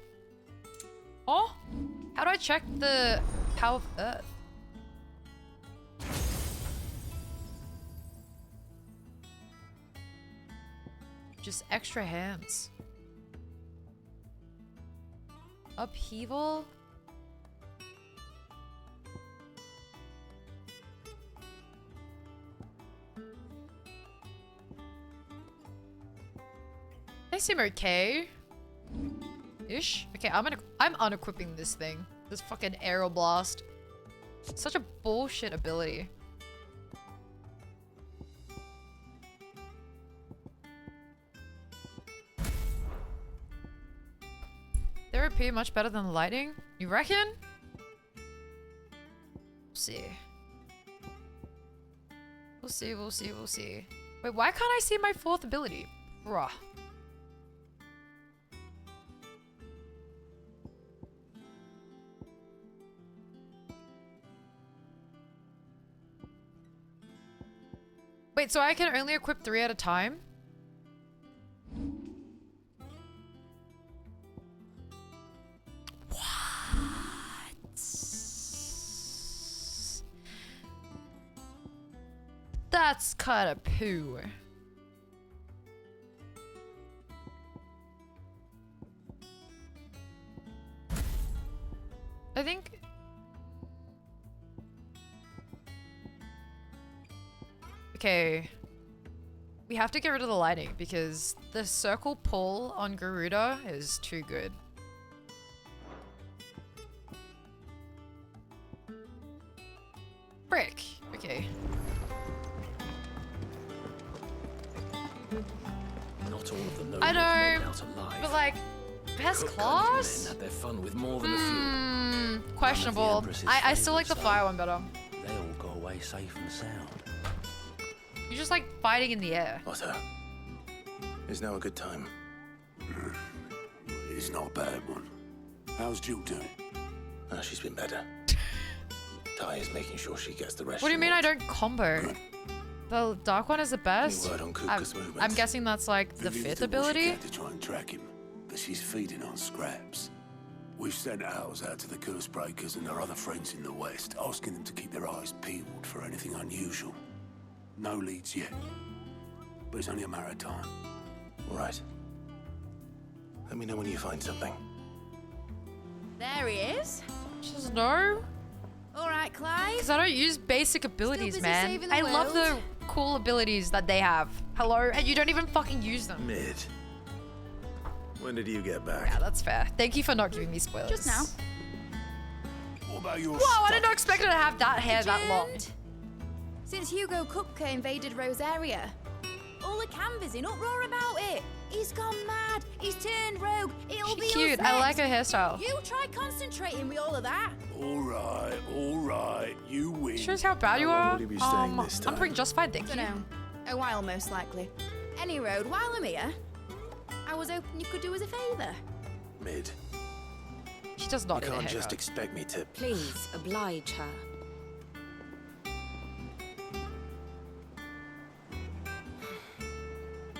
Oh? How do I check the power of Earth? Just extra hands. Upheaval? They seem okay. Ish. Okay, I'm unequipping this thing. This fucking Aeroblast. Such a bullshit ability. Their AP much better than lighting? You reckon? We'll see. We'll see. Wait, why can't I see my fourth ability? Bruh. Wait, so I can only equip 3 at a time? What? That's kinda poo. I think... Okay. We have to get rid of the lighting because the circle pull on Garuda is too good. Frick. Okay. Not all of them know I know, how to lie. but like, best class? Had their fun with more than a few. Questionable. I still like the fire one better. They all got away safe and sound. You're just like fighting in the air. Otto, is now a good time? It's not a bad one. How's Jill doing? Oh, she's been better. Taya's making sure she gets the rest. What do you mean I don't combo? The dark one is the best. Word on Kupka's movements. I'm guessing that's like the Vivian's fifth did what she ability. can to try and track him, but she's feeding on scraps. We've sent ours out to the Cursebreakers and their other friends in the West, asking them to keep their eyes peeled for anything unusual. No leads yet. But it's only a matter of time. Right. Let me know when you find something. There he is. Just no. All right, Clive. Because I don't use basic abilities, busy man. saving the I love the world? cool abilities that they have. Hello? And you don't even fucking use them. Mid. When did you get back? Yeah, that's fair. Thank you for not giving me spoilers. Just now. What about your Whoa, I did not expect her to have that hair that long. Legend. Since Hugo Kupka invaded Rosaria, all the canvas in uproar about it. He's gone mad. He's turned rogue. It'll be Cute. us I like next. her hairstyle. You try concentrating with all of that. All right, you win. Shows how bad you How long are. will you be staying this I'm pretty time? just fine, thank you. Dunno. A while, most likely. Any road, while I'm here, I was hoping you could do us a favour. Mid. She does not You need a can't just haircut. expect me to. Please oblige her.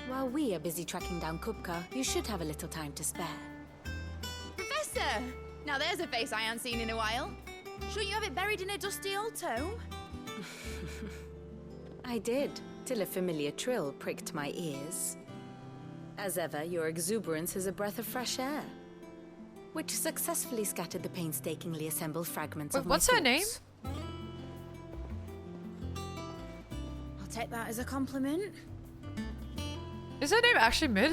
While we are busy tracking down Kupka, you should have a little time to spare. Professor! Now there's a face I haven't seen in a while. Shouldn't you have it buried in a dusty old tome? I did, till a familiar trill pricked my ears. As ever, your exuberance is a breath of fresh air, which successfully scattered the painstakingly assembled fragments Wait, of my what's her name? thoughts. I'll take that as a compliment. Is her name actually Mid?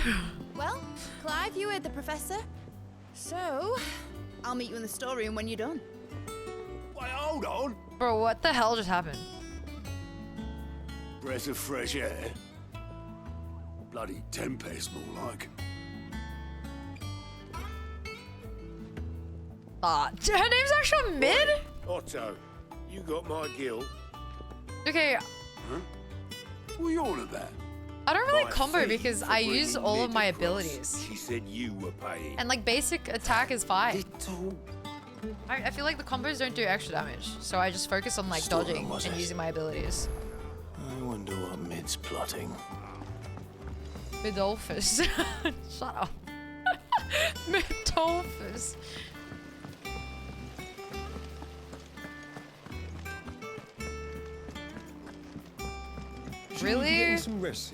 Well, Clive, you heard the professor. So, I'll meet you in the storeroom when you're done. Wait, hold on. Bro, what the hell just happened? Breath of fresh air. Bloody tempest, more like. Ah, her name's actually Mid? Otto, you got my gill. Okay, Huh? What are you on about? I don't really My combo fee because for I use bringing all Mid of my across. abilities. She said you were paying. And like basic attack is fine. I feel like the combos don't do extra damage, so I just focus on like Stolen, dodging was and it? using my abilities. I wonder what Mid's plotting. Midolphus. Shut up. Midolphus. Really? Some rest.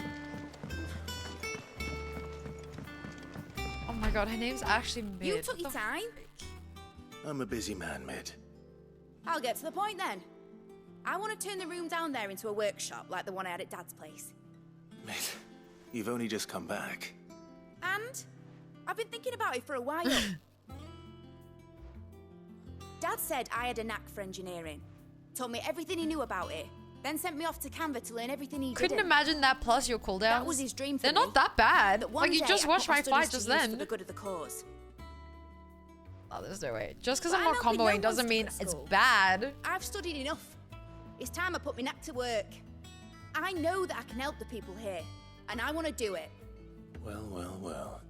Oh my god, her name's actually Mid. You took your time. I'm a busy man, Mid. I'll get to the point then. I want to turn the room down there into a workshop like the one I had at Dad's place. Mid, you've only just come back. And I've been thinking about it for a while. Dad said I had a knack for engineering. Told me everything he knew about it. Then sent me off to Canva to learn everything he Couldn't didn't. imagine that plus your cooldowns. That was his dream for They're me. not that bad. That one Like you day just I watched put my studies fight to just use then. for the good of the cause. Oh, there's no way. Just because But I'm not not with no comboing doesn't one's mean at it's school. bad. I've studied enough. It's time I put my knack to work. I know that I can help the people here, and I want to do it. Well.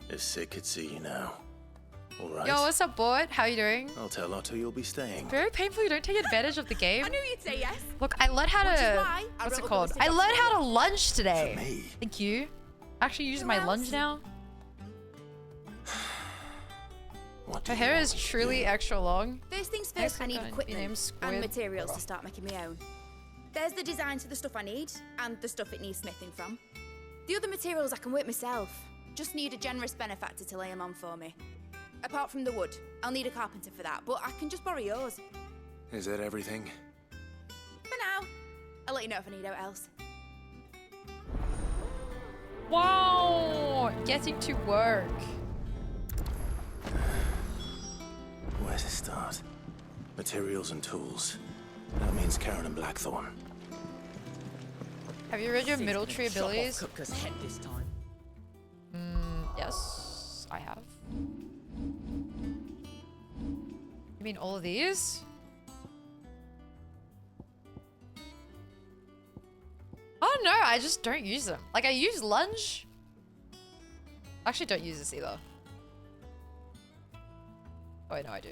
If Sid could see you now. Alright. Yo, what's up, boy? How you doing? I'll tell Otto you'll be staying. Very painful you don't take advantage of the game. I knew you'd say yes. Look, I learned how Which is to... why I What's it wrote a called? list I of learned stuff how to lunge today. For me. Thank you. Actually use Who my else? lunge now. What do Her you hair want is me to truly do? extra long. First things Thanks first, for I need coming. Your equipment name's Squid. and materials to start making my own. There's the design to the stuff I need, and the stuff it needs smithing from. The other materials I can work myself. Just need a generous benefactor to lay them on for me. Apart from the wood, I'll need a carpenter for that, but I can just borrow yours. Is that everything? For now, I'll let you know if I need out else. Wow! Getting to work. Where to start? Materials and tools. That means Karen and Blackthorn. Have you read your middle tree abilities? Kupka's head this time. Yes, I have. You mean all of these? Oh no, I just don't use them. Like I use lunge. I actually don't use this either. Oh wait, no I do.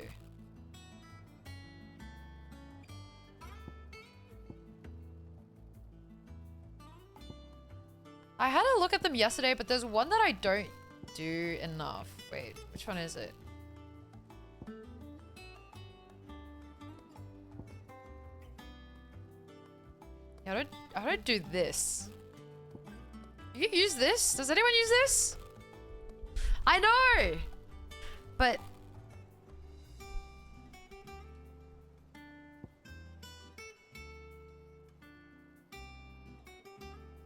I had a look at them yesterday, but there's one that I don't do enough. Wait, which one is it? Yeah, how do I do this? You use this? Does anyone use this? I know! But...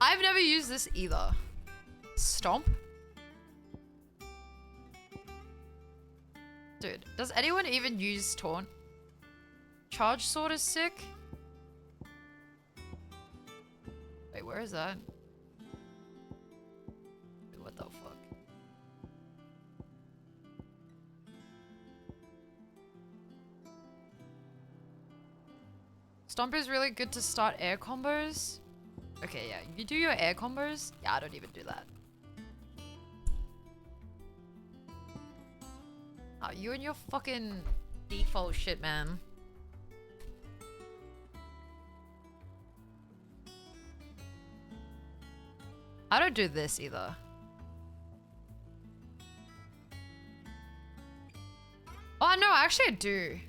I've never used this either. Stomp? Dude, does anyone even use taunt? Charge sword is sick. Wait, where is that? Wait, what the fuck? Stomp is really good to start air combos. Okay, yeah, you do your air combos? Yeah, I don't even do that. Oh, you and your fucking default shit, man. I don't do this either. Oh, no, actually I do.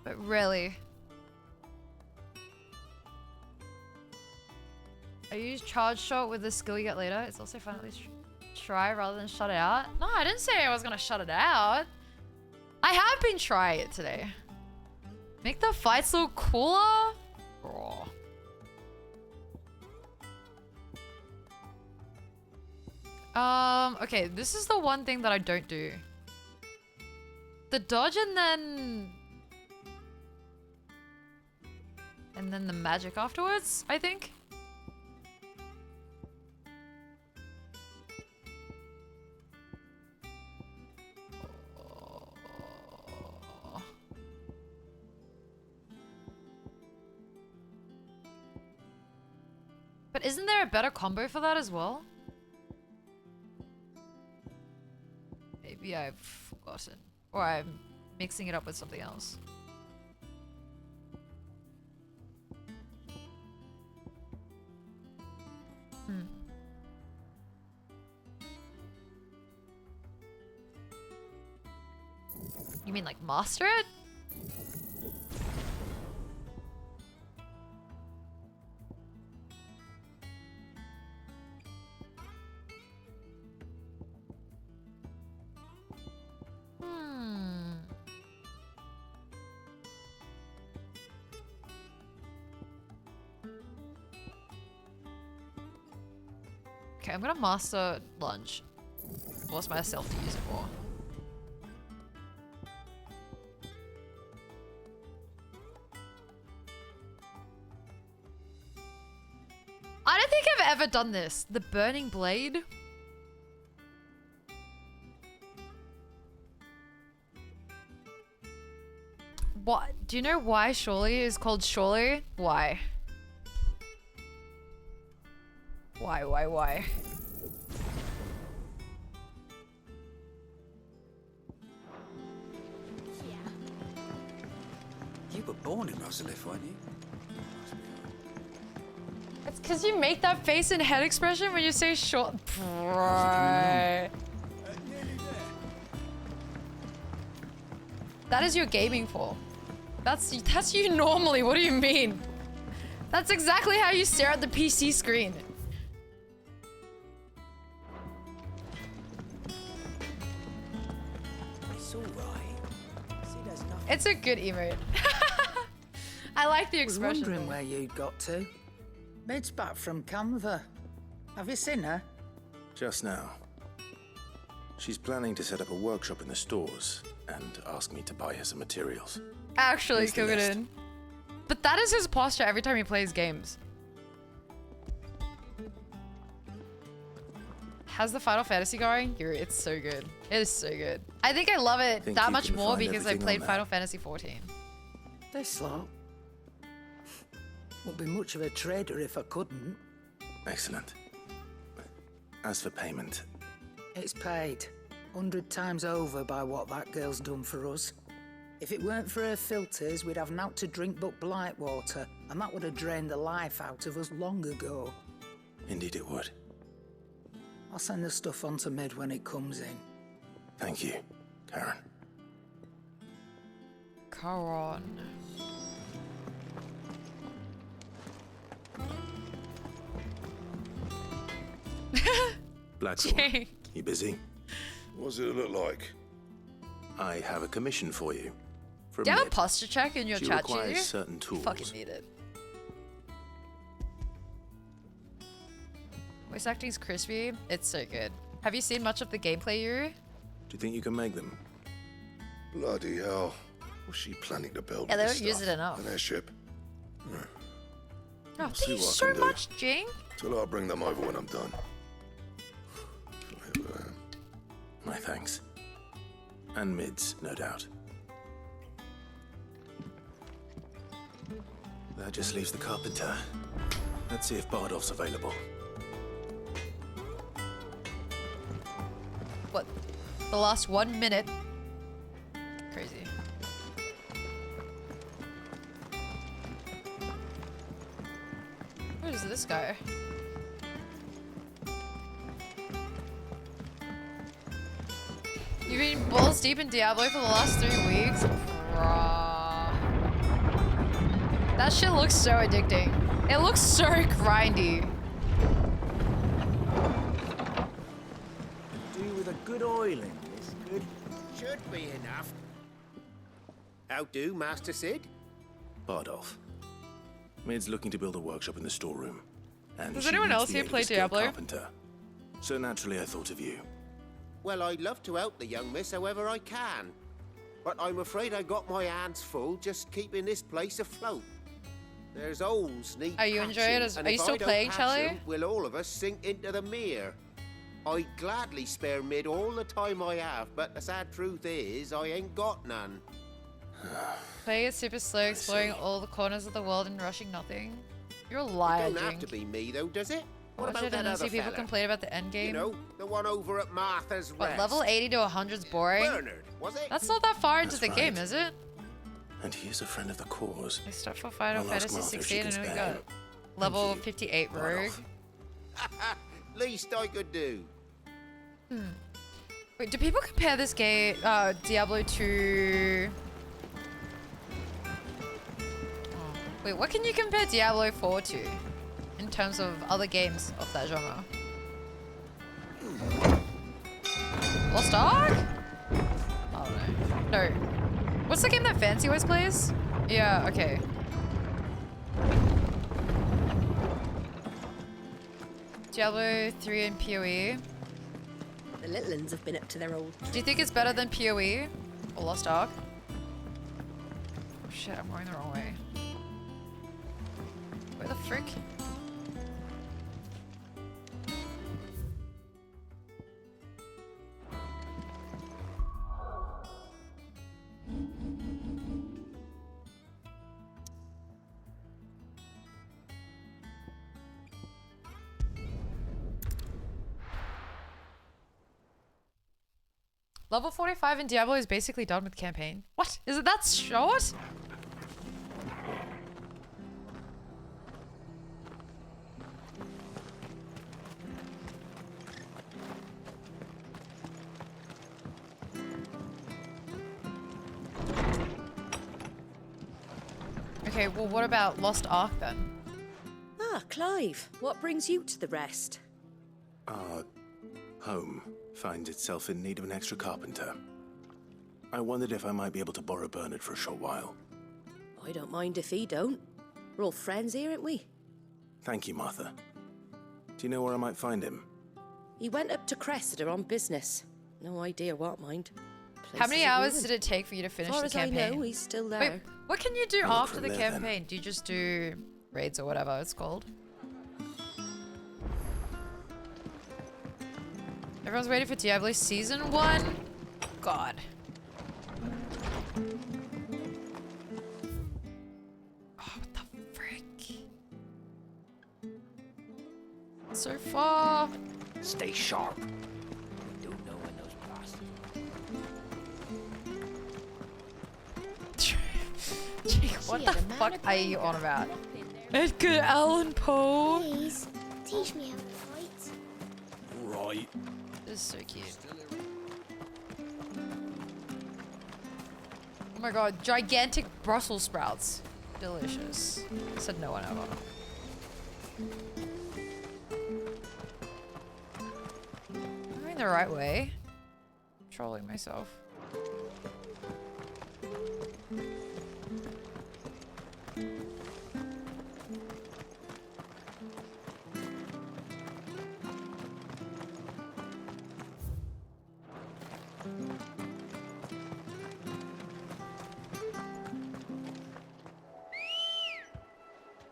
But really. I use charge shot with the skill you get later. It's also fun at least try rather than shut it out. No, I didn't say I was gonna shut it out. I have been trying it today. Make the fights look cooler? Raw. Okay, this is the one thing that I don't do. The dodge and then the magic afterwards, I think. But isn't there a better combo for that as well? Maybe I've forgotten. Or I'm mixing it up with something else. You mean like master it? Okay, I'm gonna master lunge. Force myself to use it more. I don't think I've ever done this. The burning blade. What? Do you know why Surely is called Surely? Why? Why? You were born in Rosalith, weren't you? It's because you make that face and head expression when you say short. Right. That is your gaming for. That's you normally. What do you mean? That's exactly how you stare at the PC screen. It's all right. See, there's nothing. It's a good emote. I like the I was expression. wondering where you'd got to. Mid's back from Canva. Have you seen her? Just now. She's planning to set up a workshop in the stores and ask me to buy her some materials. Actually, Here's the cook it list. in. But that is his posture every time he plays games. How's the Final Fantasy going? It's so good. It is so good. I think I love it Think that you much can more find because I everything played on Final Fantasy 14. This lot. Won't be much of a trader if I couldn't. Excellent. As for payment, It's paid 100 times over by what that girl's done for us. If it weren't for her filters, we'd have naught to drink but blight water, and that would have drained the life out of us long ago. indeed it would. I'll send the stuff on to Mid when it comes in. Thank you, Karen. Charon. Blackthorn, you busy? What's it look like? I have a commission for you. From Do you have a Mid. posture check in your She chat, requires Judy? certain tools. Fucking need it. Voice acting's crispy. It's so good. Have you seen much of the gameplay, Yuri? Do you think you can make them? Bloody hell. Was she planning to build Yeah, they this don't use stuff? it enough. An airship? Oh, I'll see thank you what I so can do. much, Jing. Till I'll bring them over when I'm done. My thanks. And Mid's, no doubt. That just leaves the carpenter. Let's see if Bardolph's available. What? The last 1 minute? Crazy. Where does this go? You've been balls deep in Diablo for the last 3 weeks? Bruh. That shit looks so addicting. It looks so grindy. Do with a good oiling, this good. Should be enough. How do, Master Sid? Bardolph. Mid's looking to build a workshop in the storeroom. And Does she anyone needs else the here aid of play a skilled Diablo? Carpenter. So naturally I thought of you. Well, I'd love to help the young miss however I can. But I'm afraid I got my hands full just keeping this place afloat. There's holes need Are you enjoying it? patching, and Are you if still I don't playing, patch Charlie? 'em, will all of us sink into the mere. I'd gladly spare Mid all the time I have, but the sad truth is I ain't got none. Playing it super slow, exploring all the corners of the world and rushing nothing. You're a liar, It don't have Jing. to be me though, does it? What Watch about it that and then other see people fella? complain about the end game. You know, the one over at Martha's What, Rest. level 80 to 100's boring? Bernard, was it? That's not that far into That's the right. game, is it? And he is a friend of the cause. I start for Final I'll ask Fantasy Martha if 16 she can and we spare got him. level 58 Rogue. Least I could do. Wait, do people compare this game, Diablo to... Oh. Wait, what can you compare Diablo 4 to? In terms of other games of that genre? Lost Ark? I don't know. No. What's the game that Fancy always plays? Yeah, okay. Diablo 3 and PoE. The little uns have been up to their old. Do you think it's better than PoE or Lost Ark? Oh shit, I'm going the wrong way. Where the frick? Level 45 in Diablo is basically done with campaign. What? Is it that short? Okay, well what about Lost Ark then? Ah, Clive, what brings you to the rest? Our home finds itself in need of an extra carpenter. I wondered if I might be able to borrow Bernard for a short while. I don't mind if he don't. We're all friends here, aren't we? Thank you, Martha. Do you know where I might find him? He went up to Cressida on business. No idea what, mind. How many Place is a hours ruin. did it take for you to finish Far the as I campaign? know, he's still there. Wait, what can you do I'll look after from the there, then. campaign? Do you just do raids or whatever it's called? Everyone's waiting for Diablo Season 1? God. Oh, what the frick? So far. Stay sharp. You do know when those bastards. Jake, what the fuck are you on about? Edgar Allan Poe. Please, teach me how to fight. Right. This is so cute. Oh my god, gigantic Brussels sprouts. Delicious. Said no one ever. the right way? I'm trolling myself.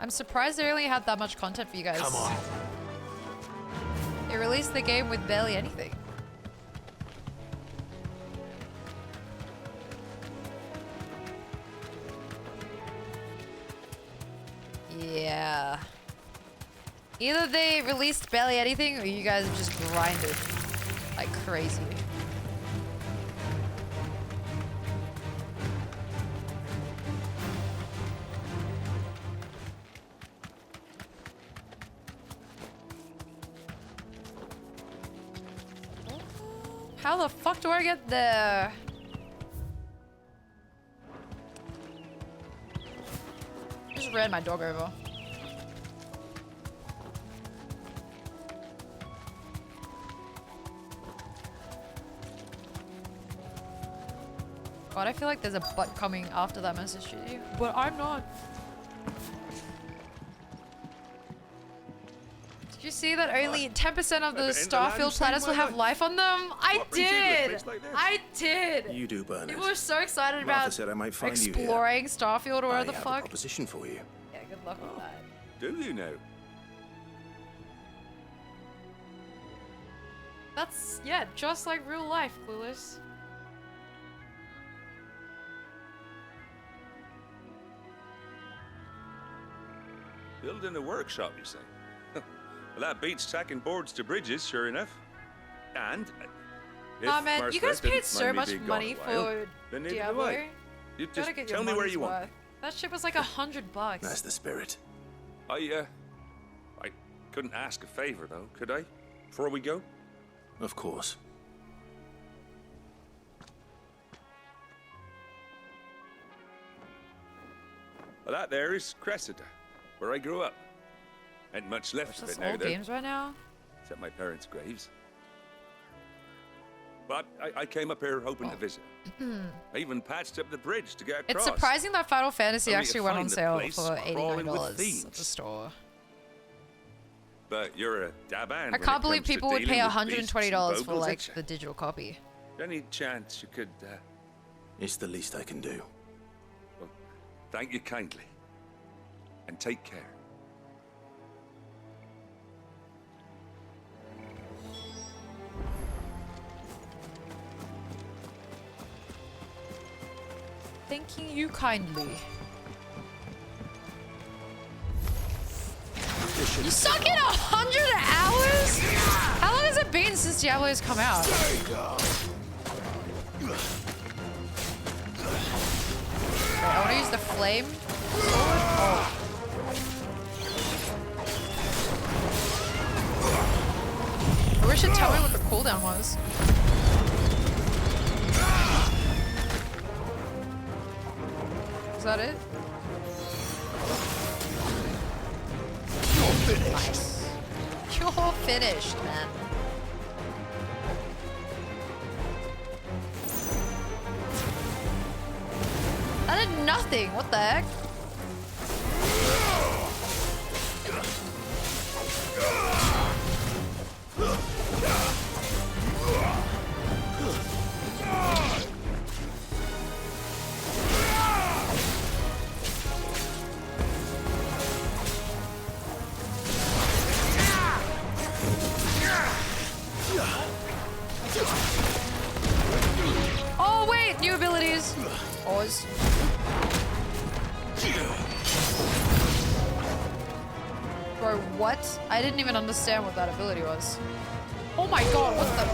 I'm surprised they only had that much content for you guys. Come on. They released the game with barely anything. Yeah. Either they released barely anything or you guys have just grinded like crazy. How the fuck do I get there? Just ran my dog over. God, I feel like there's a butt coming after that message to you, but I'm not. Did you see that only 10% of the Starfield planets will have life on them? I did! I did! You do, Bernard. People were so excited Martha about said I might find you exploring Starfield or whatever the I have a fuck. proposition for you. Yeah, good luck with that. Do you know? That's, yeah, just like real life, Clueless. Building a workshop, you say? Well, that beats tacking boards to bridges, sure enough. And if Aw, man, you guys Martha didn't paid so mind me much being gone money a while, for then neither do Diablo. I. You Gotta just get your tell me where money's you want. worth. That shit was like $100. That's the spirit. I couldn't ask a favor, though, could I? Before we go? Of course. Well, that there is Cressida, where I grew up. Ain't much left of Just it now, old though. games right now. Except my parents' graves. But I came up here hoping to visit. I even patched up the bridge to get across. It's surprising that Final Fantasy Only to actually went on find the sale place for crawling with $89 at fiends. the store. But you're a daban. I can't believe people would pay $120 for like the digital copy. Any chance you could? It's the least I can do. Well, thank you kindly, and take care. Thanking you kindly. You suck in 100 hours? How long has it been since Diablo's come out? Wait, I want to use the flame sword. Oh. I wish it'd tell me what the cooldown was. Is that it? You're finished. Nice. You're finished, man. That did nothing. What the heck? Oh wait, new abilities. Oz. Bro, what? I didn't even understand what that ability was. Oh my god, what the?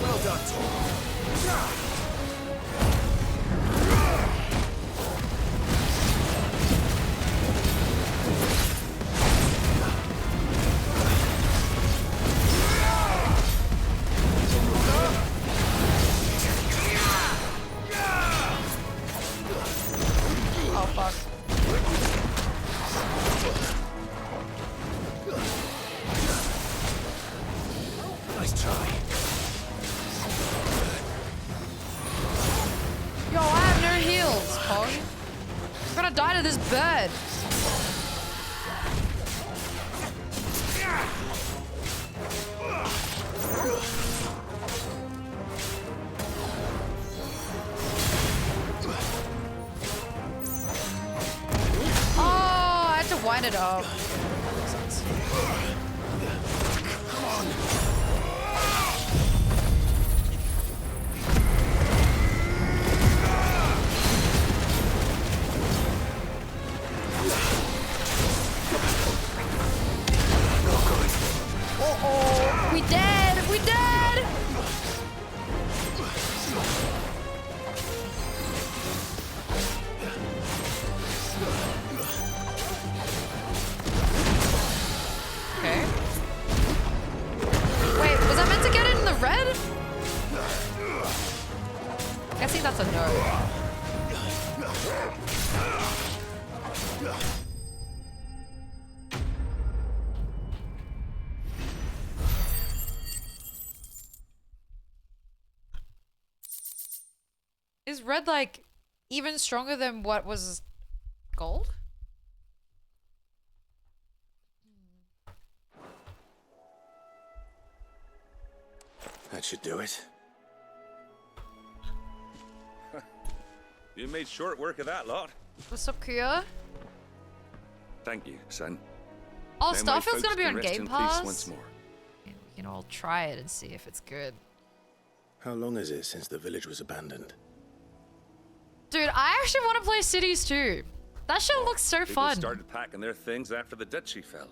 Well done, Oh fuck. this bird. Oh, I had to wind it up. Uh-oh, we dead, we dead! Okay. Wait, was I meant to get it in the red? Guessing that's a no. Is red like even stronger than what was gold? That should do it. You made short work of that lot. What's up, Kia? Thank you, son. Oh, Now my Starfield's folks gonna be can on rest Game in peace Pass. once more. We can all try it and see if it's good. How long is it since the village was abandoned? Dude, I actually want to play Cities too. That shit looks so People fun. started packing their things after the duchy fell.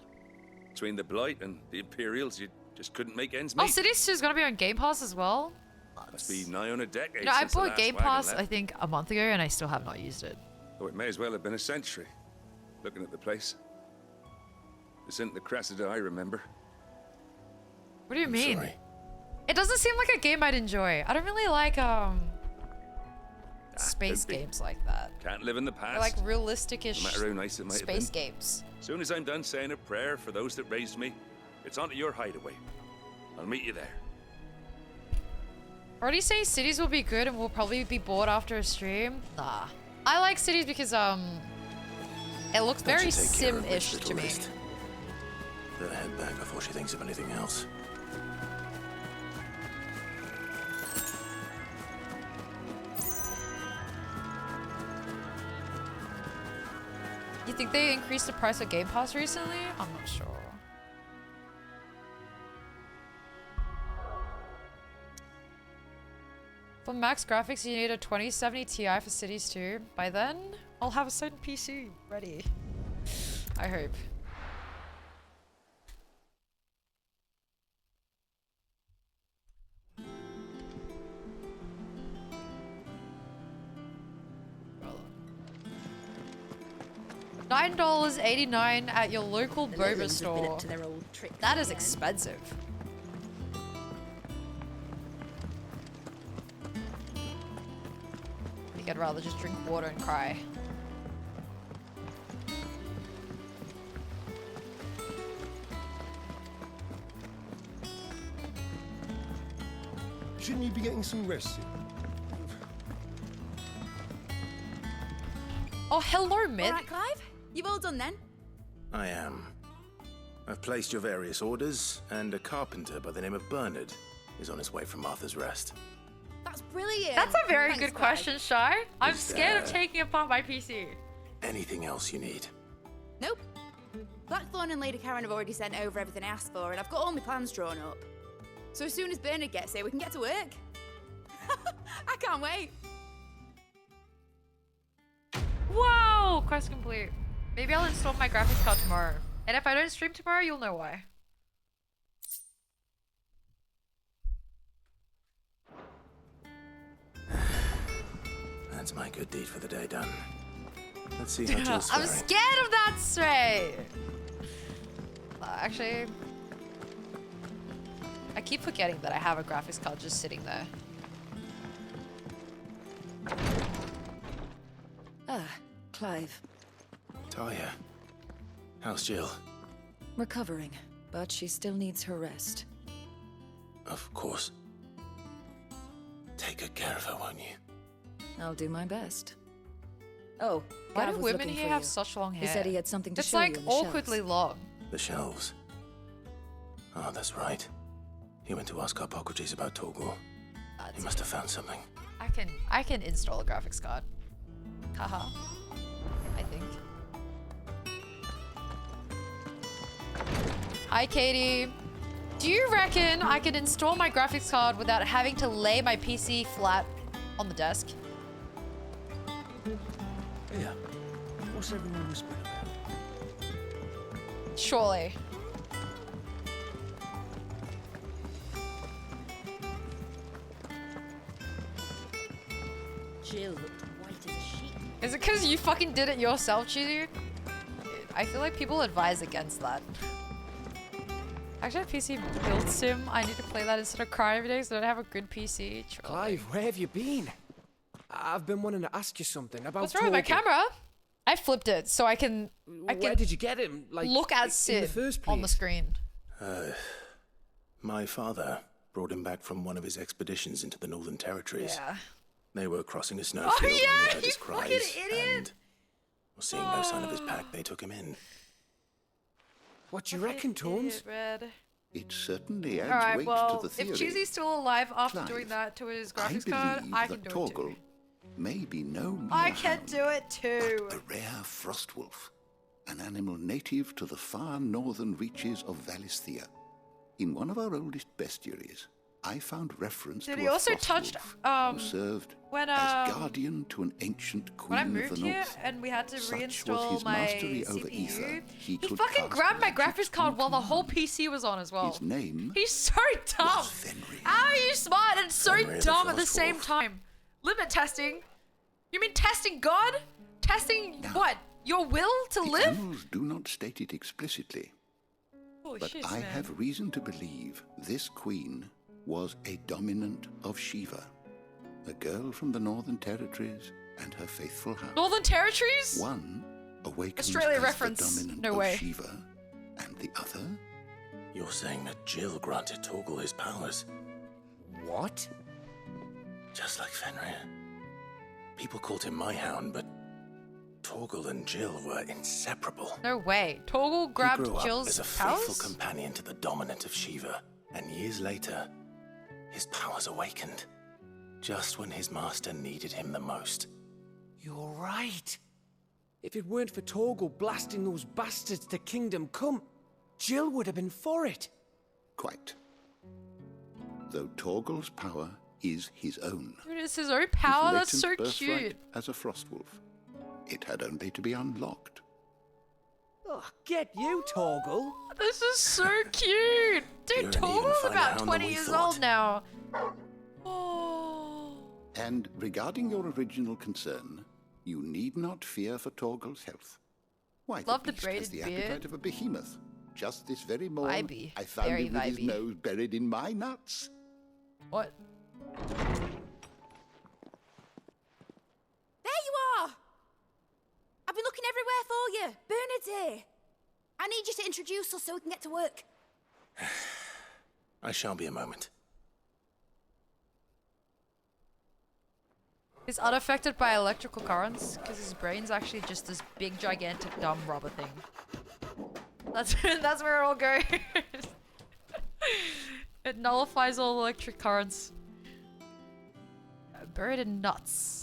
Between the Blight and the Imperials, you just couldn't make ends meet. Oh, Cities 2 is gonna be on Game Pass as well. Must be nigh on a decade. You know, I since the bought last Game wagon Pass, left. I think, a month ago, and I still have not used it. Oh, it may as well have been a century. Looking at the place. This isn't the Cressida I remember. What do you mean? sorry. It doesn't seem like a game I'd enjoy. I don't really like space don't be. games like that. Can't live in the past. Or like realistic-ish No matter how nice it might have space been. games. Soon as I'm done saying a prayer for those that raised me, it's onto your hideaway. I'll meet you there. Already saying Cities will be good and we'll probably be bored after a stream. Nah. I like Cities because it looks That very should take care of this sim-ish little to me. list. Better head back before she thinks of anything else. You think they increased the price of Game Pass recently? I'm not sure. For max graphics, you need a 2070 Ti for Cities 2. By then, I'll have a certain PC ready. I hope. $9.89 at your local The boba Lillans have been store. up to their old tricks That is again. expensive. I think I'd rather just drink water and cry. Shouldn't you be getting some rest soon? Oh, hello, Mid. All right, Clive. You've all done then? I am. I've placed your various orders, and a carpenter by the name of Bernard is on his way from Arthur's Rest. That's brilliant. That's a very Thanks, good Clive. question, Shy. I'm Is scared of there- taking apart my PC. Anything else you need? Nope. Blackthorn and Lady Karen have already sent over everything I asked for, and I've got all my plans drawn up. So as soon as Bernard gets here, we can get to work. I can't wait. Whoa! Quest complete. Maybe I'll install my graphics card tomorrow. And if I don't stream tomorrow, you'll know why. That's my good deed for the day done. Let's see how Jill's I'm faring. scared of that stray. Actually, I keep forgetting that I have a graphics card just sitting there. Ah, Clive. Talia, how's Jill? Recovering, but she still needs her rest. Of course. Take good care of her, won't you? I'll do my best. Oh, Why Gav do was women looking here for have you. such long hair? He said he had something to It's show like you on the awkwardly shelves. long. The shelves. Oh, that's right. He went to ask Harpocrates about Torgor. He must have found something. I can install a graphics card. Haha. I think. Hi, Katie. Do you reckon I could install my graphics card without having to lay my PC flat on the desk? Yeah. What's everyone whispering about? Surely. Jill looked white as a sheet. Is it because you fucking did it yourself, Chizu? I feel like people advise against that. Actually, I have PC build sim. I need to play that instead of cry every day because I don't have a good PC. Clive, where have you been? I've been wanting to ask you something about. What's wrong with my camera? I flipped it so I can. Where did you get him? Like, look at in Sid the first on the place? screen. My father brought him back from one of his expeditions into the Northern Territories. Yeah. They were crossing a snowfield when they heard his cries, and seeing no sign of his pack, they took him in. What do you reckon, Tomes? It certainly adds Alright, weight well, to the theory. if Cheesy's still alive after Clive, doing that to his I graphics card, believe I can that do it too. Torgal may be no mere I can hound, do it too. a rare frost wolf, an animal native to the far northern reaches of Valisthea. In one of our oldest bestiaries, I found reference Did to he a also frost touched wolf who served when as guardian to an ancient queen when I of moved the here north? and we had to Such reinstall was his my mastery over CPU, ether, he he could fucking cast grabbed my magics graphics card on while the whole PC was on as well. His name He's so dumb. How are you smart and so Fenrir the dumb at the Frost same Wolf. time? Limit testing? You mean testing God? Testing what? Your will to The live? annals do not state it explicitly, Holy but shit, I man. have reason to believe this queen was a dominant of Shiva, a girl from the Northern Territories and her faithful house. Northern Territories? One awakens Australia as reference. the dominant No of way. Shiva, and the other? You're saying that Jill granted Torgal his powers? What? Just like Fenrir. People called him my hound, but Torgal and Jill were inseparable. No way. Torgal grabbed he grew up Jill's as a faithful powers? companion to the dominant of Shiva, and years later, his powers awakened, just when his master needed him the most. You're right. If it weren't for Torgal blasting those bastards to Kingdom Come, Jill would have been for it. Quite. Though Torgal's power is his own. Dude, it's his own power? His That's so latent birthright cute. as a frostwolf. It had only to be unlocked. Oh, get you, Torgal. This is so cute. Dude, You're an even Torgal's finer about hound than 20 we years thought. old now. Oh. And regarding your original concern, you need not fear for Torgal's health. Why, Love the the beast has braided the beard. appetite of a behemoth. Just this very morning, Vibey. I found Very him with his vibey. nose buried in my nuts. What? There you are! I've been looking everywhere for you. Bernard's here. I need you to introduce us so we can get to work. I shall be a moment. He's unaffected by electrical currents because his brain's actually just this big, gigantic, dumb rubber thing. That's where it all goes. It nullifies all electric currents. Buried in nuts.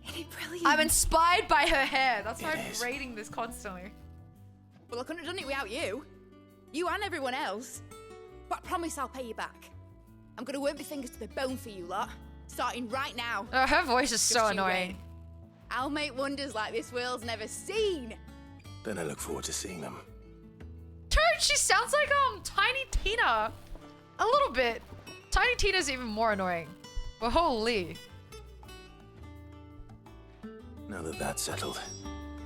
Isn't it brilliant? I'm inspired by her hair. That's why I'm rating this constantly. Well, I couldn't have done it without you. You and everyone else. But I promise I'll pay you back. I'm gonna work my fingers to the bone for you lot. Starting right now. Her voice is Just so you annoying. wait. I'll make wonders like this world's never seen. Then I look forward to seeing them. Dude, she sounds like Tiny Tina. A little bit. Tiny Tina's even more annoying. But holy. Now that that's settled,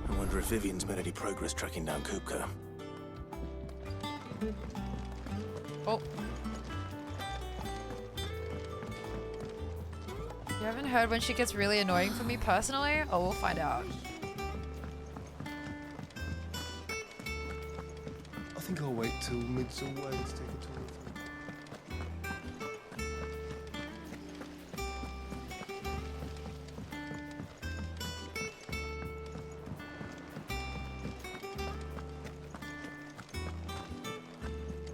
I wonder if Vivian's made any progress tracking down Kupka. Oh. You haven't heard when she gets really annoying for me personally? Oh, we'll find out. think I'll wait till mid's away to take a talk.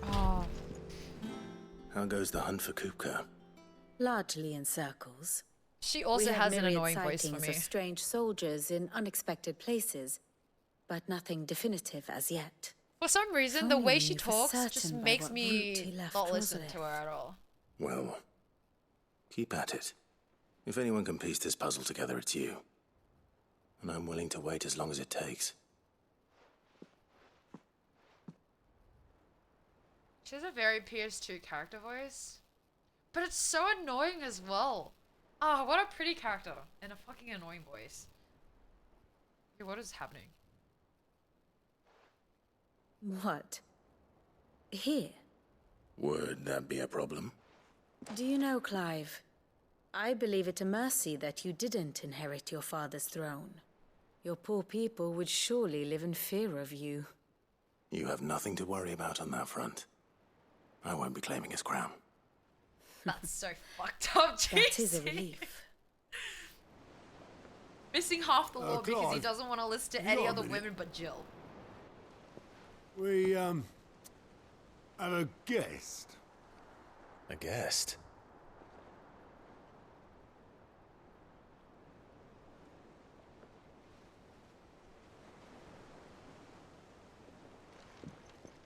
Oh. How goes the hunt for Kupka? Largely in circles. She also We have has an myriad annoying voice for sightings me. of strange soldiers in unexpected places, but nothing definitive as yet. For some reason, If the only way we she knew for talks certain just by makes what route he me left not listen Rosalith. to her at all. Well, keep at it. If anyone can piece this puzzle together, it's you. And I'm willing to wait as long as it takes. She has a very PS2 character voice. But it's so annoying as well. Ah, what a pretty character. And a fucking annoying voice. Okay, what is happening? What? Here? Would that be a problem? Do you know, Clive? I believe it a mercy that you didn't inherit your father's throne. Your poor people would surely live in fear of you. You have nothing to worry about on that front. I won't be claiming his crown. That's so fucked up, That is a GC. relief. Missing half the law because he Clive, doesn't want to listen to you any got a other minute? women but Jill. We, have a guest. A guest?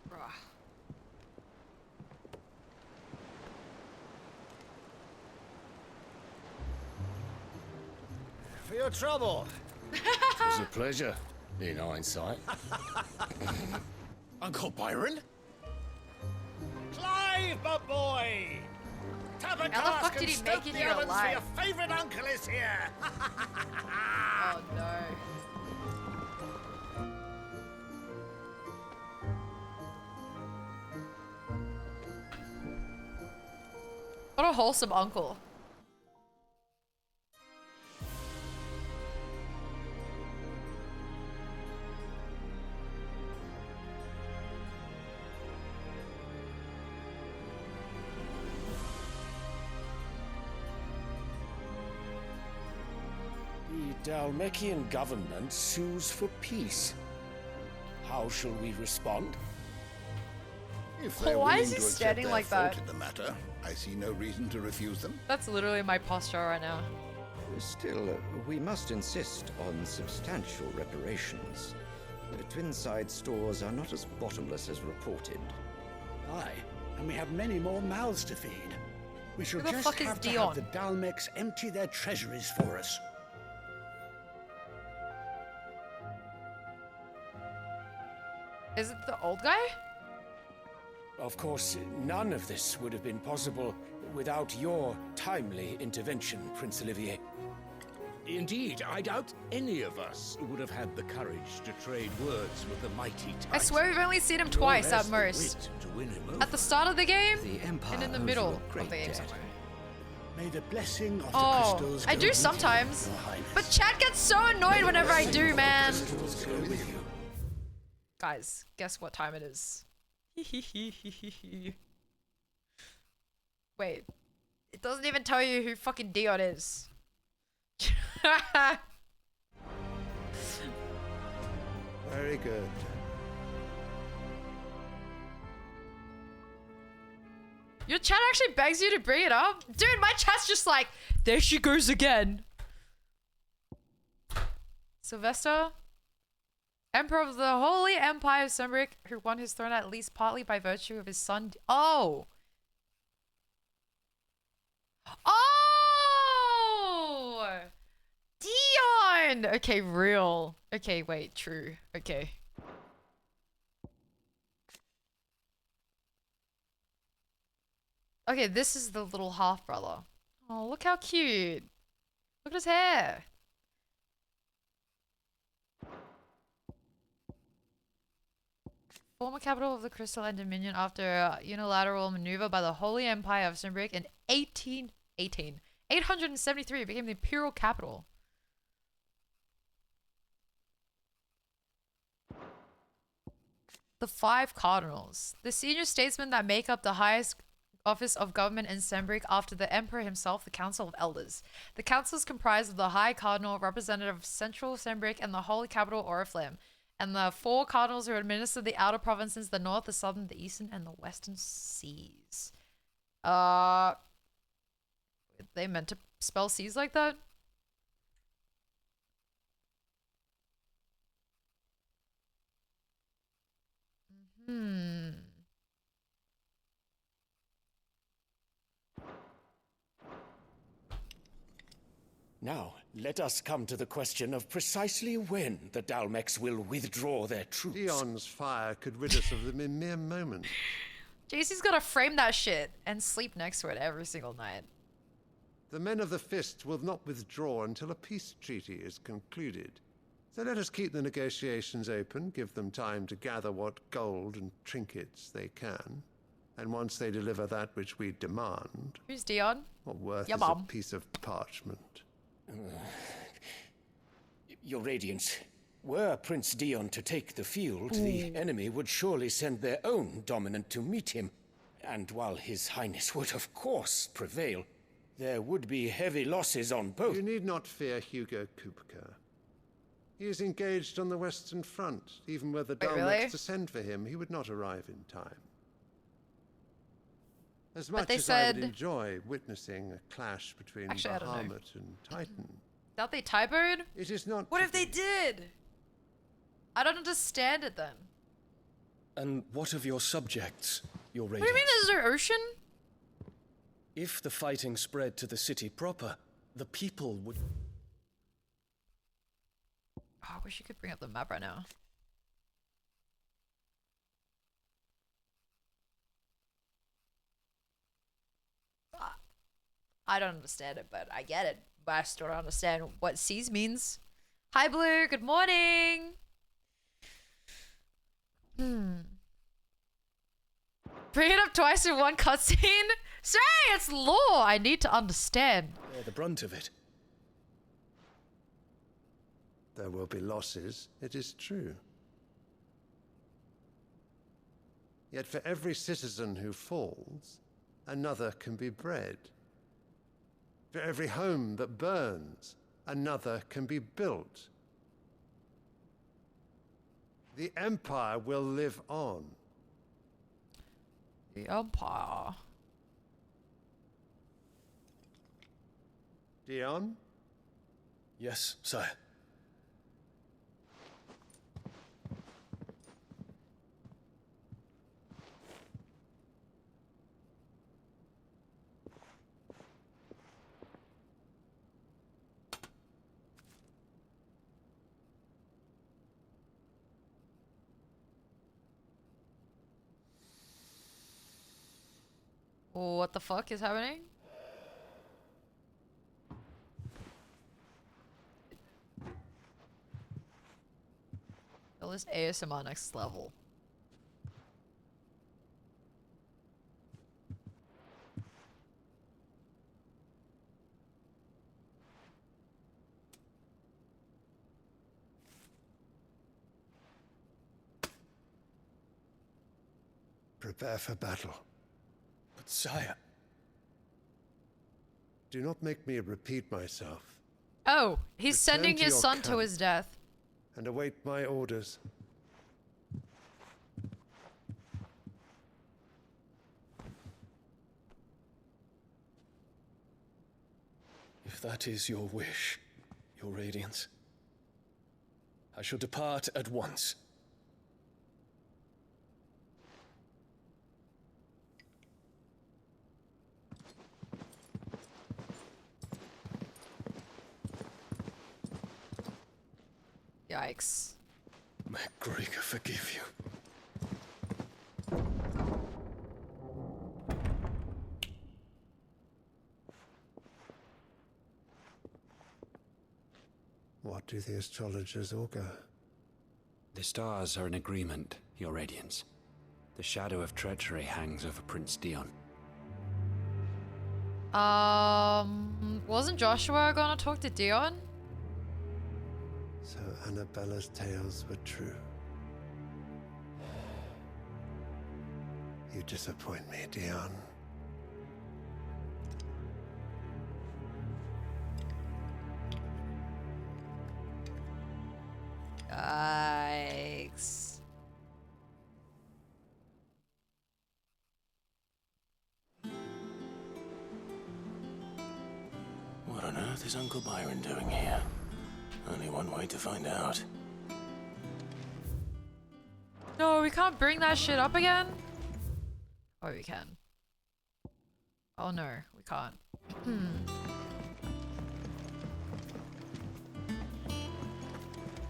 Bruh. For your trouble. It was a pleasure, in hindsight. Uncle Byron? Clive, my boy! Tap a How the cask fuck did and he stoke make it the here ovens for alive? your favourite uncle is here! Oh no. What a wholesome uncle. The Dalmekian government sues for peace. How shall we respond? If they're Why willing is he to accept standing their like fault that? in the matter, I see no reason to refuse them. That's literally my posture right now. Still, we must insist on substantial reparations. Twinside stores are not as bottomless as reported. Aye, and we have many more mouths to feed. We shall Who the just fuck is have to Dion? have the Dalmecs empty their treasuries for us. Is it the old guy? Of course, none of this would have been possible without your timely intervention, Prince Olivier. Indeed, I doubt any of us would have had the courage to trade words with the mighty Titan. I swear we've only seen him Nor twice has at the most. wit to win him At the start of the game Empire and in the owes middle you a of great the game debt. somewhere. May the blessing of the Oh, crystals I go do with you, sometimes. Your Highness. But chat gets so annoyed whenever I do, man. Crystals go with you. Guys, guess what time it is? Wait. It doesn't even tell you who fucking Dion is. Very good. Your chat actually begs you to bring it up? Dude, my chat's just like, there she goes again. Sylvester, Emperor of the Holy Empire of Sembrick, who won his throne at least partly by virtue of his son. Oh! Oh! Dion! Okay, real. Okay, wait, true. Okay. Okay, this is the little half brother. Oh, look how cute. Look at his hair. Former capital of the Crystal and Dominion after a unilateral maneuver by the Holy Empire of Simbrick in 873 it became the imperial capital. The 5 cardinals. The senior statesmen that make up the highest office of government in Sembric after the emperor himself, the Council of Elders. The council is comprised of the High Cardinal, representative of Central Sembric and the Holy Capital Oriflamme, and the 4 cardinals who administer the outer provinces, the north, the southern, the eastern, and the western seas. They meant to spell seas like that? Now, let us come to the question of precisely when the Dalmex will withdraw their troops. Dion's fire could rid us of them in mere moments. JC's gotta frame that shit and sleep next to it every single night. The men of the Fist will not withdraw until a peace treaty is concluded. So let us keep the negotiations open, give them time to gather what gold and trinkets they can. And once they deliver that which we demand... Who's Dion? What worth Your is mom. a piece of parchment? Your Radiance, were Prince Dion to take the field, the enemy would surely send their own dominant to meet him. And while His Highness would of course prevail, there would be heavy losses on both. You need not fear Hugo Kupka. He is engaged on the Western Front. Even were the Dalmex really? to send for him, he would not arrive in time. As But much they as I would said- enjoy witnessing a clash between Actually, I don't know. Bahamut and Titan, Doubt they typoed? it is not... What if they did? I don't understand it then. And what of your subjects, your What Radiance? do you mean there's no ocean? If the fighting spread to the city proper, the people would... Oh, I wish you could bring up the map right now. I don't understand it, but I get it. But I still don't understand what seas means. Hi, Blue. Good morning. Bring it up twice in one cutscene? Say, it's lore. I need to understand. bear the brunt of it. There will be losses, it is true. Yet for every citizen who falls, another can be bred. For every home that burns, another can be built. The Empire will live on. The Empire. Dion? Yes, sire. What the fuck is happening? This ASMR next level. Prepare for battle. But sire... Do not make me repeat myself. Oh, he's Return sending to his your son to camp. his death. And await my orders. If that is your wish, your Radiance, I shall depart at once. Yikes. May Grieger forgive you. What do the astrologers augur? The stars are in agreement, Your Radiance. The shadow of treachery hangs over Prince Dion. Wasn't Joshua gonna talk to Dion? So Annabella's tales were true. You disappoint me, Dion. Yikes. What on earth is Uncle Byron doing here? Only one way to find out. No, we can't bring that shit up again? Oh, we can. Oh no, we can't.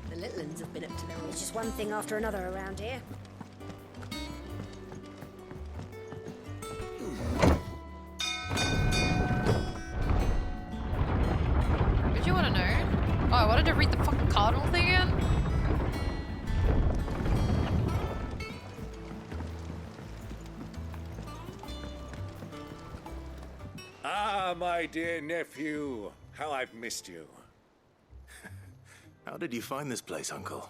The little uns have been up to their own. It's just one thing after another around here. What do you want to know? Oh, I wanted to read the fucking cardinal thing again? Ah, my dear nephew. How I've missed you. How did you find this place, Uncle?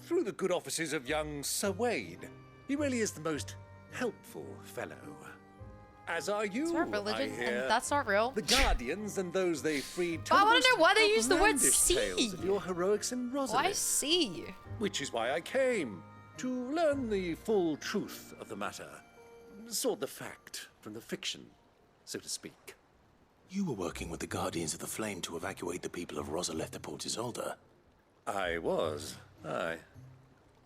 Through the good offices of young Sir Wade. He really is the most helpful fellow. As are you, It's our religion, I hear. and that's not real. The Guardians and those they freed. But I want to know why they use the word sea. sea. Of your heroics in Rosalith. Why sea? Which is why I came, to learn the full truth of the matter. Sort the fact from the fiction, so to speak. You were working with the Guardians of the Flame to evacuate the people of Rosalith to Port Isolde. I was, aye.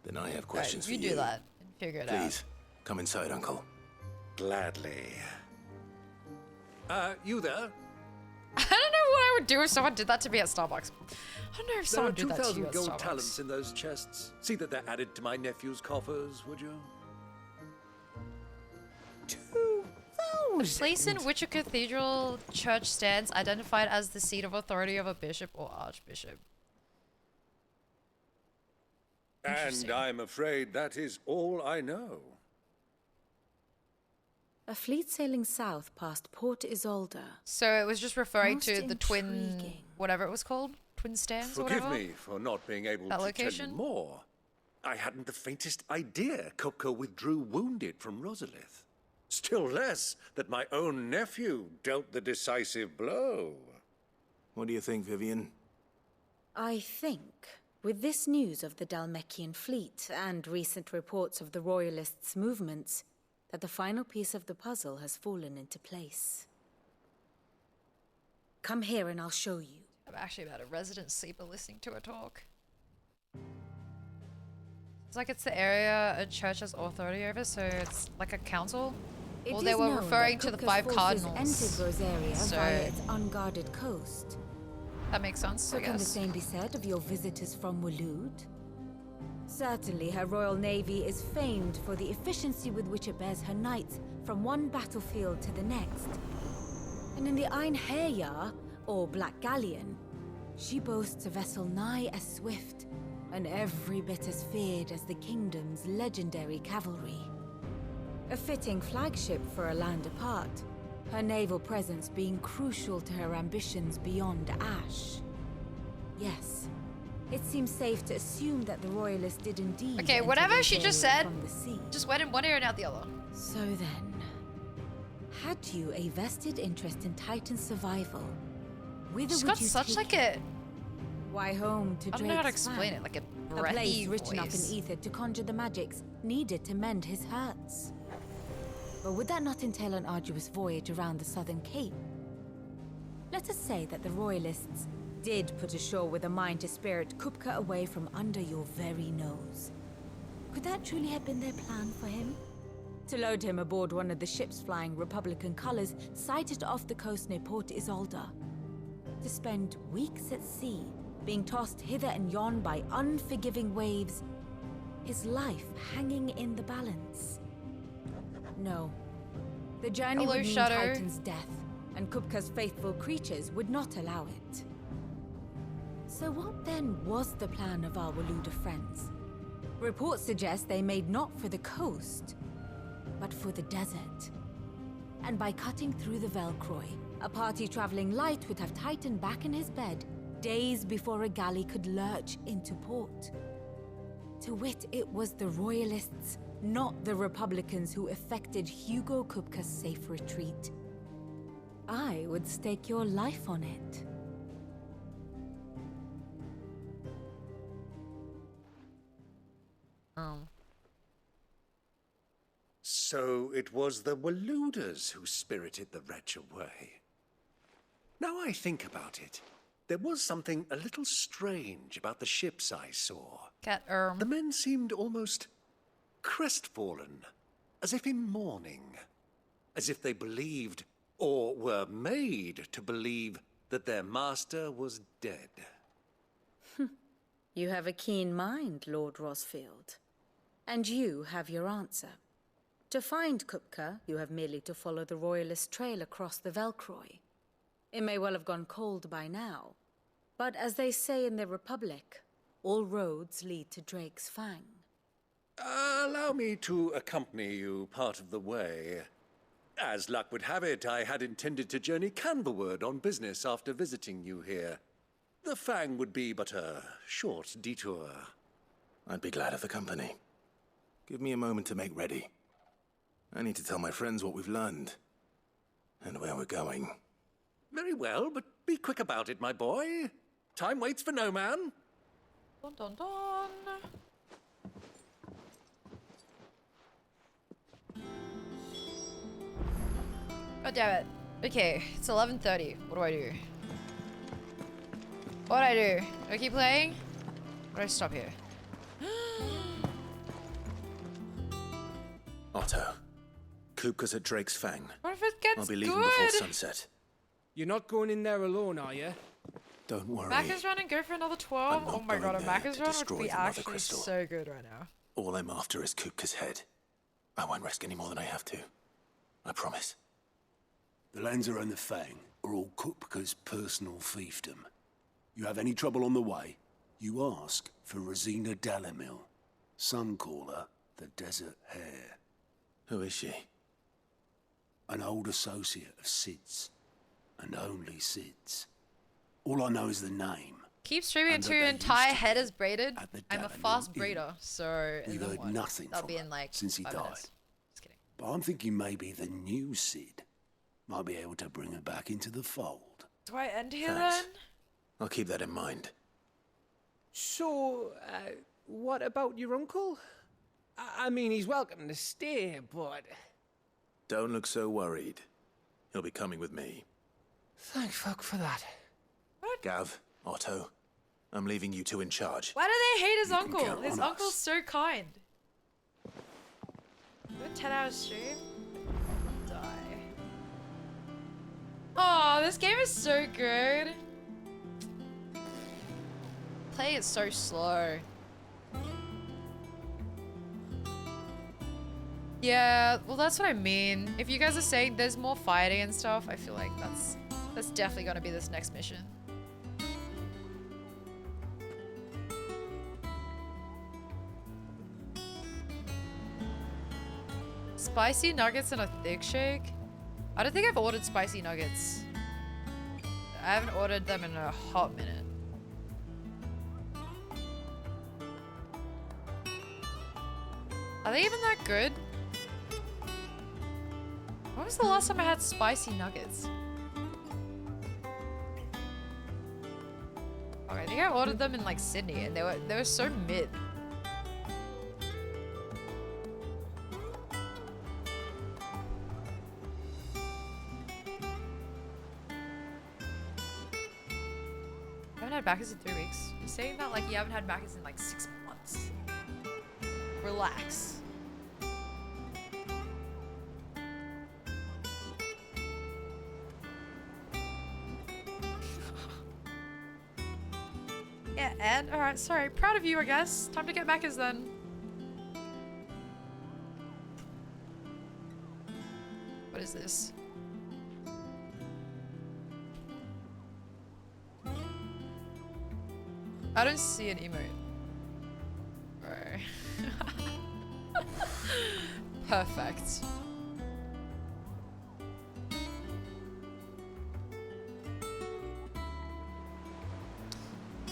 Then I have questions Right, for you you. do that and figure it out. Please, come inside, Uncle. Gladly. You there? I don't know what I would do if someone did that to me at Starbucks. I don't know if There someone are did that to you 2,000 at gold Starbucks. talents in those chests. See that they're added to my nephew's coffers, would you? The place in which a cathedral church stands identified as the seat of authority of a bishop or archbishop. And I'm afraid that is all I know. A fleet sailing south past Port Isolde. So it was just referring Most to the twin, intriguing. whatever it was called? Twin stands or Forgive whatever? me for not being able That to location? tell you more. I hadn't the faintest idea Kupka withdrew wounded from Rosalith. Still less that my own nephew dealt the decisive blow. What do you think, Vivian? I think, with this news of the Dalmekian fleet and recent reports of the Royalists' movements, that the final piece of the puzzle has fallen into place. Come here and I'll show you. I'm actually about a resident sleeper listening to a talk. It's like it's the area a church has authority over, so it's like a council. It Well, is they were known referring that to the Kupka's 5 forces cardinals. entered Rosaria So via its unguarded coast. that makes sense, So I can the guess. same be said of your visitors from Waloed? Certainly, her Royal Navy is famed for the efficiency with which it bears her knights from one battlefield to the next. And in the Einherjar, or Black Galleon, she boasts a vessel nigh as swift and every bit as feared as the kingdom's legendary cavalry. A fitting flagship for a land apart, her naval presence being crucial to her ambitions beyond Ash. Yes, it seems safe to assume that the Royalists did indeed. Okay, enter whatever she just Rosaria said, from the sea. just went in one ear and out the other. So then, had you a vested interest in Titan's survival? Whither She's would got you such take like it? a, Why home to I don't know how to Drake's explain Fan, it, like a a breathy place rich enough voice. in ether to conjure the magics needed to mend his hurts. But would that not entail an arduous voyage around the southern cape? Let us say that the Royalists did put ashore with a mind to spirit Kupka away from under your very nose. Could that truly have been their plan for him? To load him aboard one of the ships flying Republican colors sighted off the coast near Port Isolde. To spend weeks at sea, being tossed hither and yon by unforgiving waves, his life hanging in the balance. No. The journey Hello, would mean Shadow. Titan's death, and Kupka's faithful creatures would not allow it. So what then was the plan of our Waluda friends? Reports suggest they made not for the coast, but for the desert. And by cutting through the Velcroy, a party traveling light would have Titan back in his bed days before a galley could lurch into port. To wit, it was the Royalists, not the Republicans, who effected Hugo Kupka's safe retreat. I would stake your life on it. So it was the Waluders who spirited the wretch away. Now I think about it, there was something a little strange about the ships I saw. The men seemed almost crestfallen, as if in mourning, as if they believed, or were made to believe, that their master was dead. You have a keen mind, Lord Rosfield. And you have your answer. To find Kupka, you have merely to follow the Royalist trail across the Velcroy. It may well have gone cold by now, but as they say in the Republic, all roads lead to Drake's Fang. Allow me to accompany you part of the way. As luck would have it, I had intended to journey Canberward on business after visiting you here. The Fang would be but a short detour. I'd be glad of the company. Give me a moment to make ready. I need to tell my friends what we've learned. And where we're going. Very well, but be quick about it, my boy. Time waits for no man. Dun dun dun. God damn it. Okay, it's 11:30. What do I do? What do I do? Do I keep playing? Or do I stop here? Otto, Kupka's at Drake's Fang. What if it gets I'll be leaving good? before sunset. You're not going in there alone, are you? Don't worry. Macca's run and go for another 12? Oh my god, a Macca's run would be actually crystal. so good right now. All I'm after is Kupka's head. I won't risk any more than I have to. I promise. The Lancer and the Fang are all Kupka's personal fiefdom. You have any trouble on the way, you ask for Rosina Dalamil. Some call her the Desert Hare. Who is she? An old associate of Sid's. And only Sid's. All I know is the name. Keep streaming and until your that they entire used to head is braided. the I'm a Dalamil fast Inn. braider, so in We've the heard one, nothing that'll from be her in like since he 5 died. minutes. But I'm thinking maybe the new Sid might be able to bring her back into the fold. Do I end here Thanks. then? I'll keep that in mind. So, what about your uncle? I mean, he's welcome to stay, but... Don't look so worried. He'll be coming with me. Thank fuck for that. Gav, Otto, I'm leaving you two in charge. Why do they hate his You can uncle? count His on uncle's so kind. Do a 10-hour stream? Die. Oh, this game is so good. Play it so slow. Yeah, well that's what I mean. If you guys are saying there's more fighting and stuff, I feel like that's definitely gonna be this next mission. Spicy nuggets and a thick shake? I don't think I've ordered spicy nuggets. I haven't ordered them in a hot minute. Are they even that good? When was the last time I had spicy nuggets? Okay, I think I ordered them in like Sydney and they were so mid. I haven't had Bacchus in 3 weeks. You're saying that like you haven't had Bacchus in like 6 months. Relax. Yeah, and alright, sorry. Proud of you, I guess. Time to get Bacchus then. What is this? I don't see an emote. Bro. Perfect.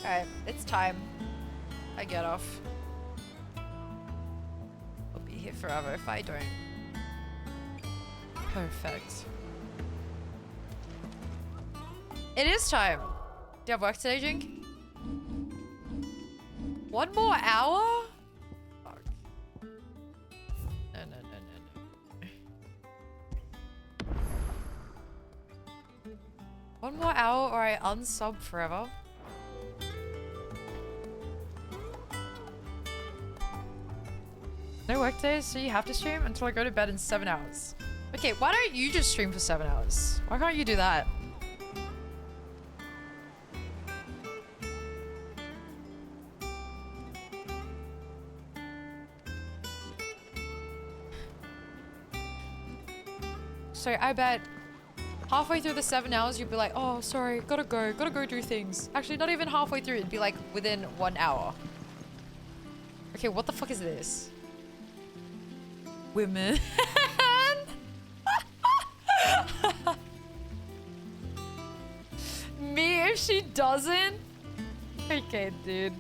Alright, it's time. I get off. here forever if I don't. Perfect. It is time. Do you have work today, Jink? 1 more hour? Fuck. No. 1 more hour or I unsub forever. No work days, so you have to stream until I go to bed in 7 hours. Okay, why don't you just stream for 7 hours? Why can't you do that? So I bet halfway through the 7 hours you'd be like, oh sorry, gotta go do things. Actually, not even halfway through, it'd be like within 1 hour. Okay, what the fuck is this? Women. Me if she doesn't? Okay, dude.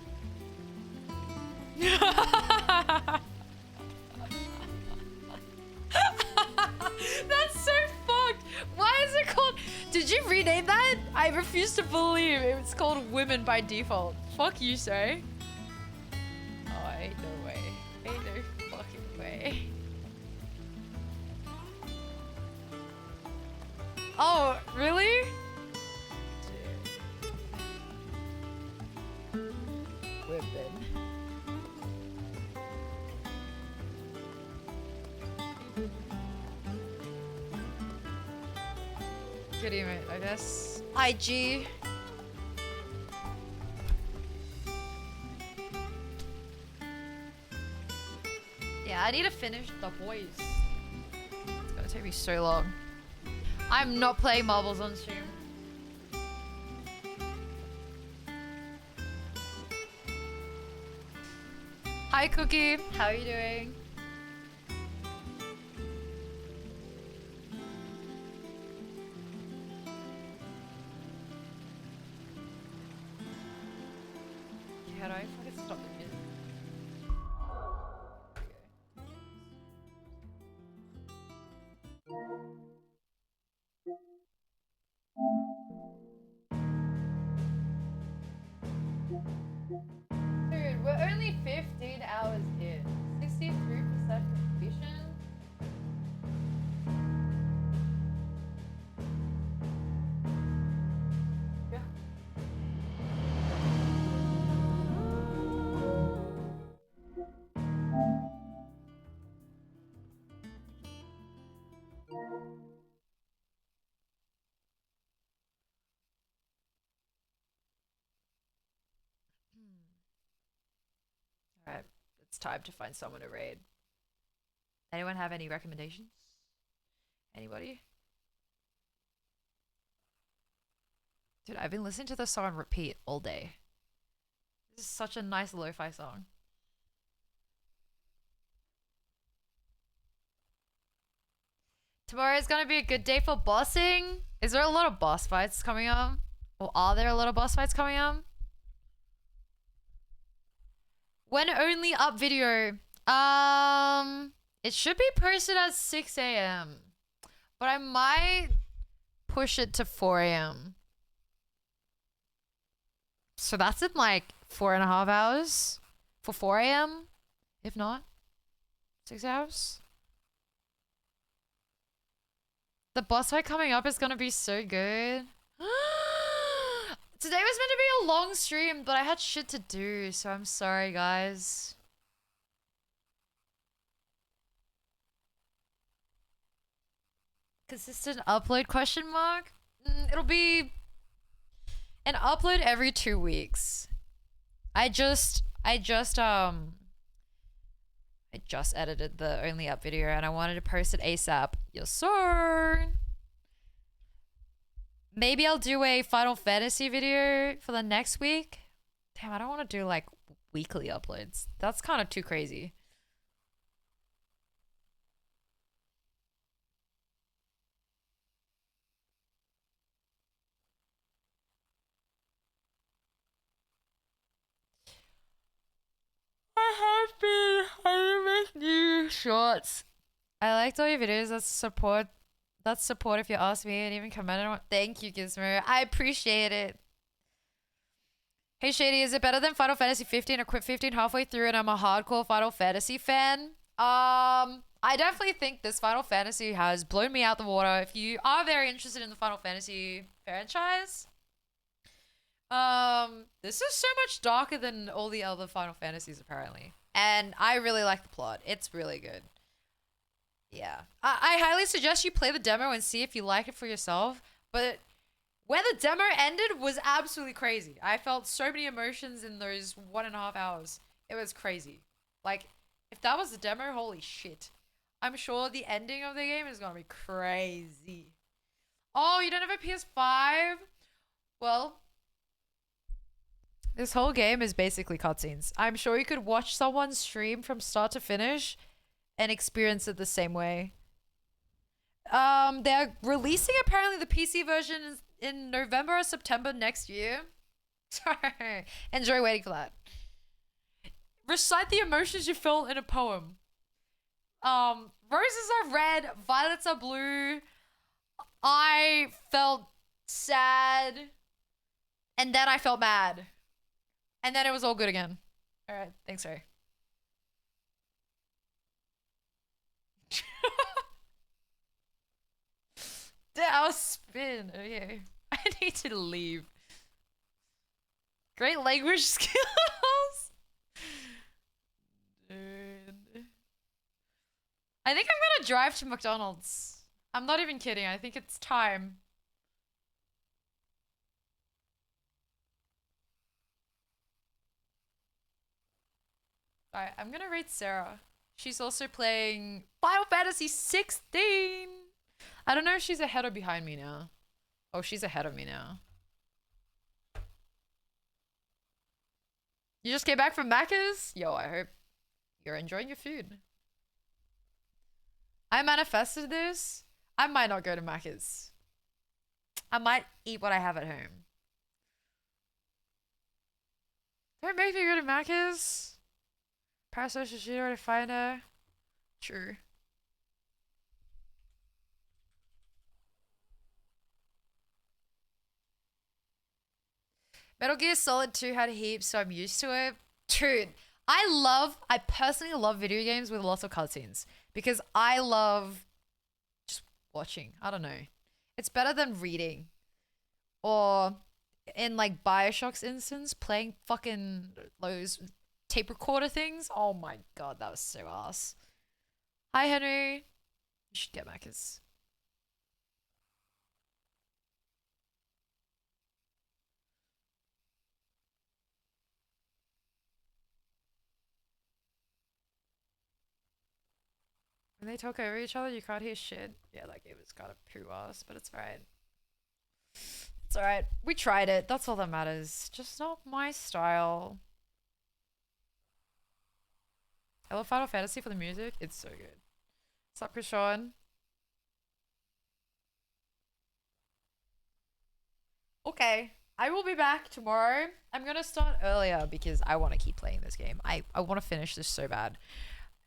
That's so fucked. Why is it called? Did you rename that? I refuse to believe it's called Women by default. Fuck you, sorry. Oh, ain't no way. Ain't no fucking way. Oh, really? Women. Good email, I guess. IG. Yeah, I need to finish The Boys. It's gonna take me so long. I'm not playing marbles on stream. Hi, Cookie. How are you doing? How do I fucking stop the music? Dude, we're only 15 hours in. 63% completion. Yeah. Alright, it's time to find someone to raid. Anyone have any recommendations? Anybody? Dude, I've been listening to this song on repeat all day. This is such a nice lo-fi song. Tomorrow is gonna be a good day for bossing. Is there a lot of boss fights coming up? Or are there a lot of boss fights coming up? When only up video? It should be posted at 6 AM. But I might push it to 4 AM. So that's in like 4.5 hours for 4 AM, if not 6 hours. The boss fight coming up is gonna be so good. Today was meant to be a long stream, but I had shit to do, so I'm sorry, guys. Consistent upload question mark? It'll be an upload every 2 weeks. I just edited the only up video and I wanted to post it ASAP. Yes, sir. Maybe I'll do a Final Fantasy video for the next week. Damn, I don't want to do like weekly uploads. That's kind of too crazy. I have been. I didn't make news. shorts. I liked all your videos. That's support if you ask me, and even commented on. Thank you, Gizmo. I appreciate it. Hey Shady, is it better than Final Fantasy 15? I quit 15 halfway through and I'm a hardcore Final Fantasy fan. I definitely think this Final Fantasy has blown me out the water. If you are very interested in the Final Fantasy franchise, this is so much darker than all the other Final Fantasies apparently. And I really like the plot. It's really good. Yeah. I highly suggest you play the demo and see if you like it for yourself. But where the demo ended was absolutely crazy. I felt so many emotions in those 1.5 hours. It was crazy. Like, if that was the demo, holy shit. I'm sure the ending of the game is gonna be crazy. Oh, you don't have a PS5? Well, this whole game is basically cutscenes. I'm sure you could watch someone stream from start to finish and experience it the same way. They're releasing apparently the PC version in November or September next year. Sorry. Enjoy waiting for that. Recite the emotions you felt in a poem. Roses are red, violets are blue. I felt sad. And then I felt mad. And then it was all good again. Alright, thanks, sorry. I'll spin. Okay. I need to leave. Great language skills. Dude. I think I'm gonna drive to McDonald's. I'm not even kidding. I think it's time. Alright, I'm gonna rate Sarah. She's also playing Final Fantasy 16. I don't know if she's ahead or behind me now. Oh, she's ahead of me now. You just came back from Macca's? Yo, I hope you're enjoying your food. I manifested this. I might not go to Macca's. I might eat what I have at home. Don't make me go to Macca's. Parasocial shooter to find her. True. Metal Gear Solid 2 had heaps, so I'm used to it. Dude, I personally love video games with lots of cutscenes because I love just watching. I don't know. It's better than reading. Or in like Bioshock's instance, playing fucking those tape recorder things. Oh my god, that was so ass. Hi, Henry. You should get Macca's. When they talk over each other, you can't hear shit. Yeah, that game is kind of poo ass, but it's alright. It's alright. We tried it. That's all that matters. Just not my style. I love Final Fantasy for the music. It's so good. What's up, Krishan? Okay. I will be back tomorrow. I'm gonna start earlier because I want to keep playing this game. I want to finish this so bad.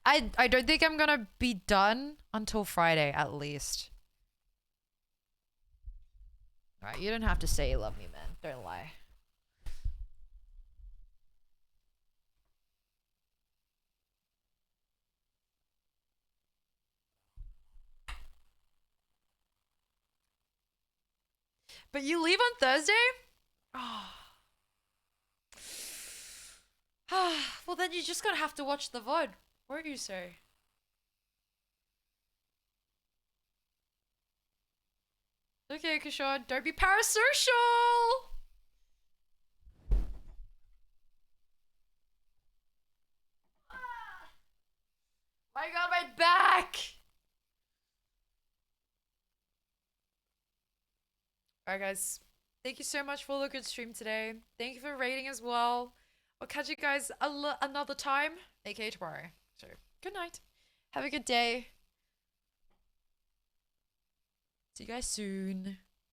I don't think I'm gonna be done until Friday at least. Alright, you don't have to say you love me, man. Don't lie. But you leave on Thursday? Oh. Well, then you're just gonna have to watch the VOD. What do you say? Okay, Kishore, don't be parasocial! My god, my back! Alright guys, thank you so much for the good stream today. Thank you for rating as well. I'll catch you guys another time, aka tomorrow. So, good night. Have a good day. See you guys soon.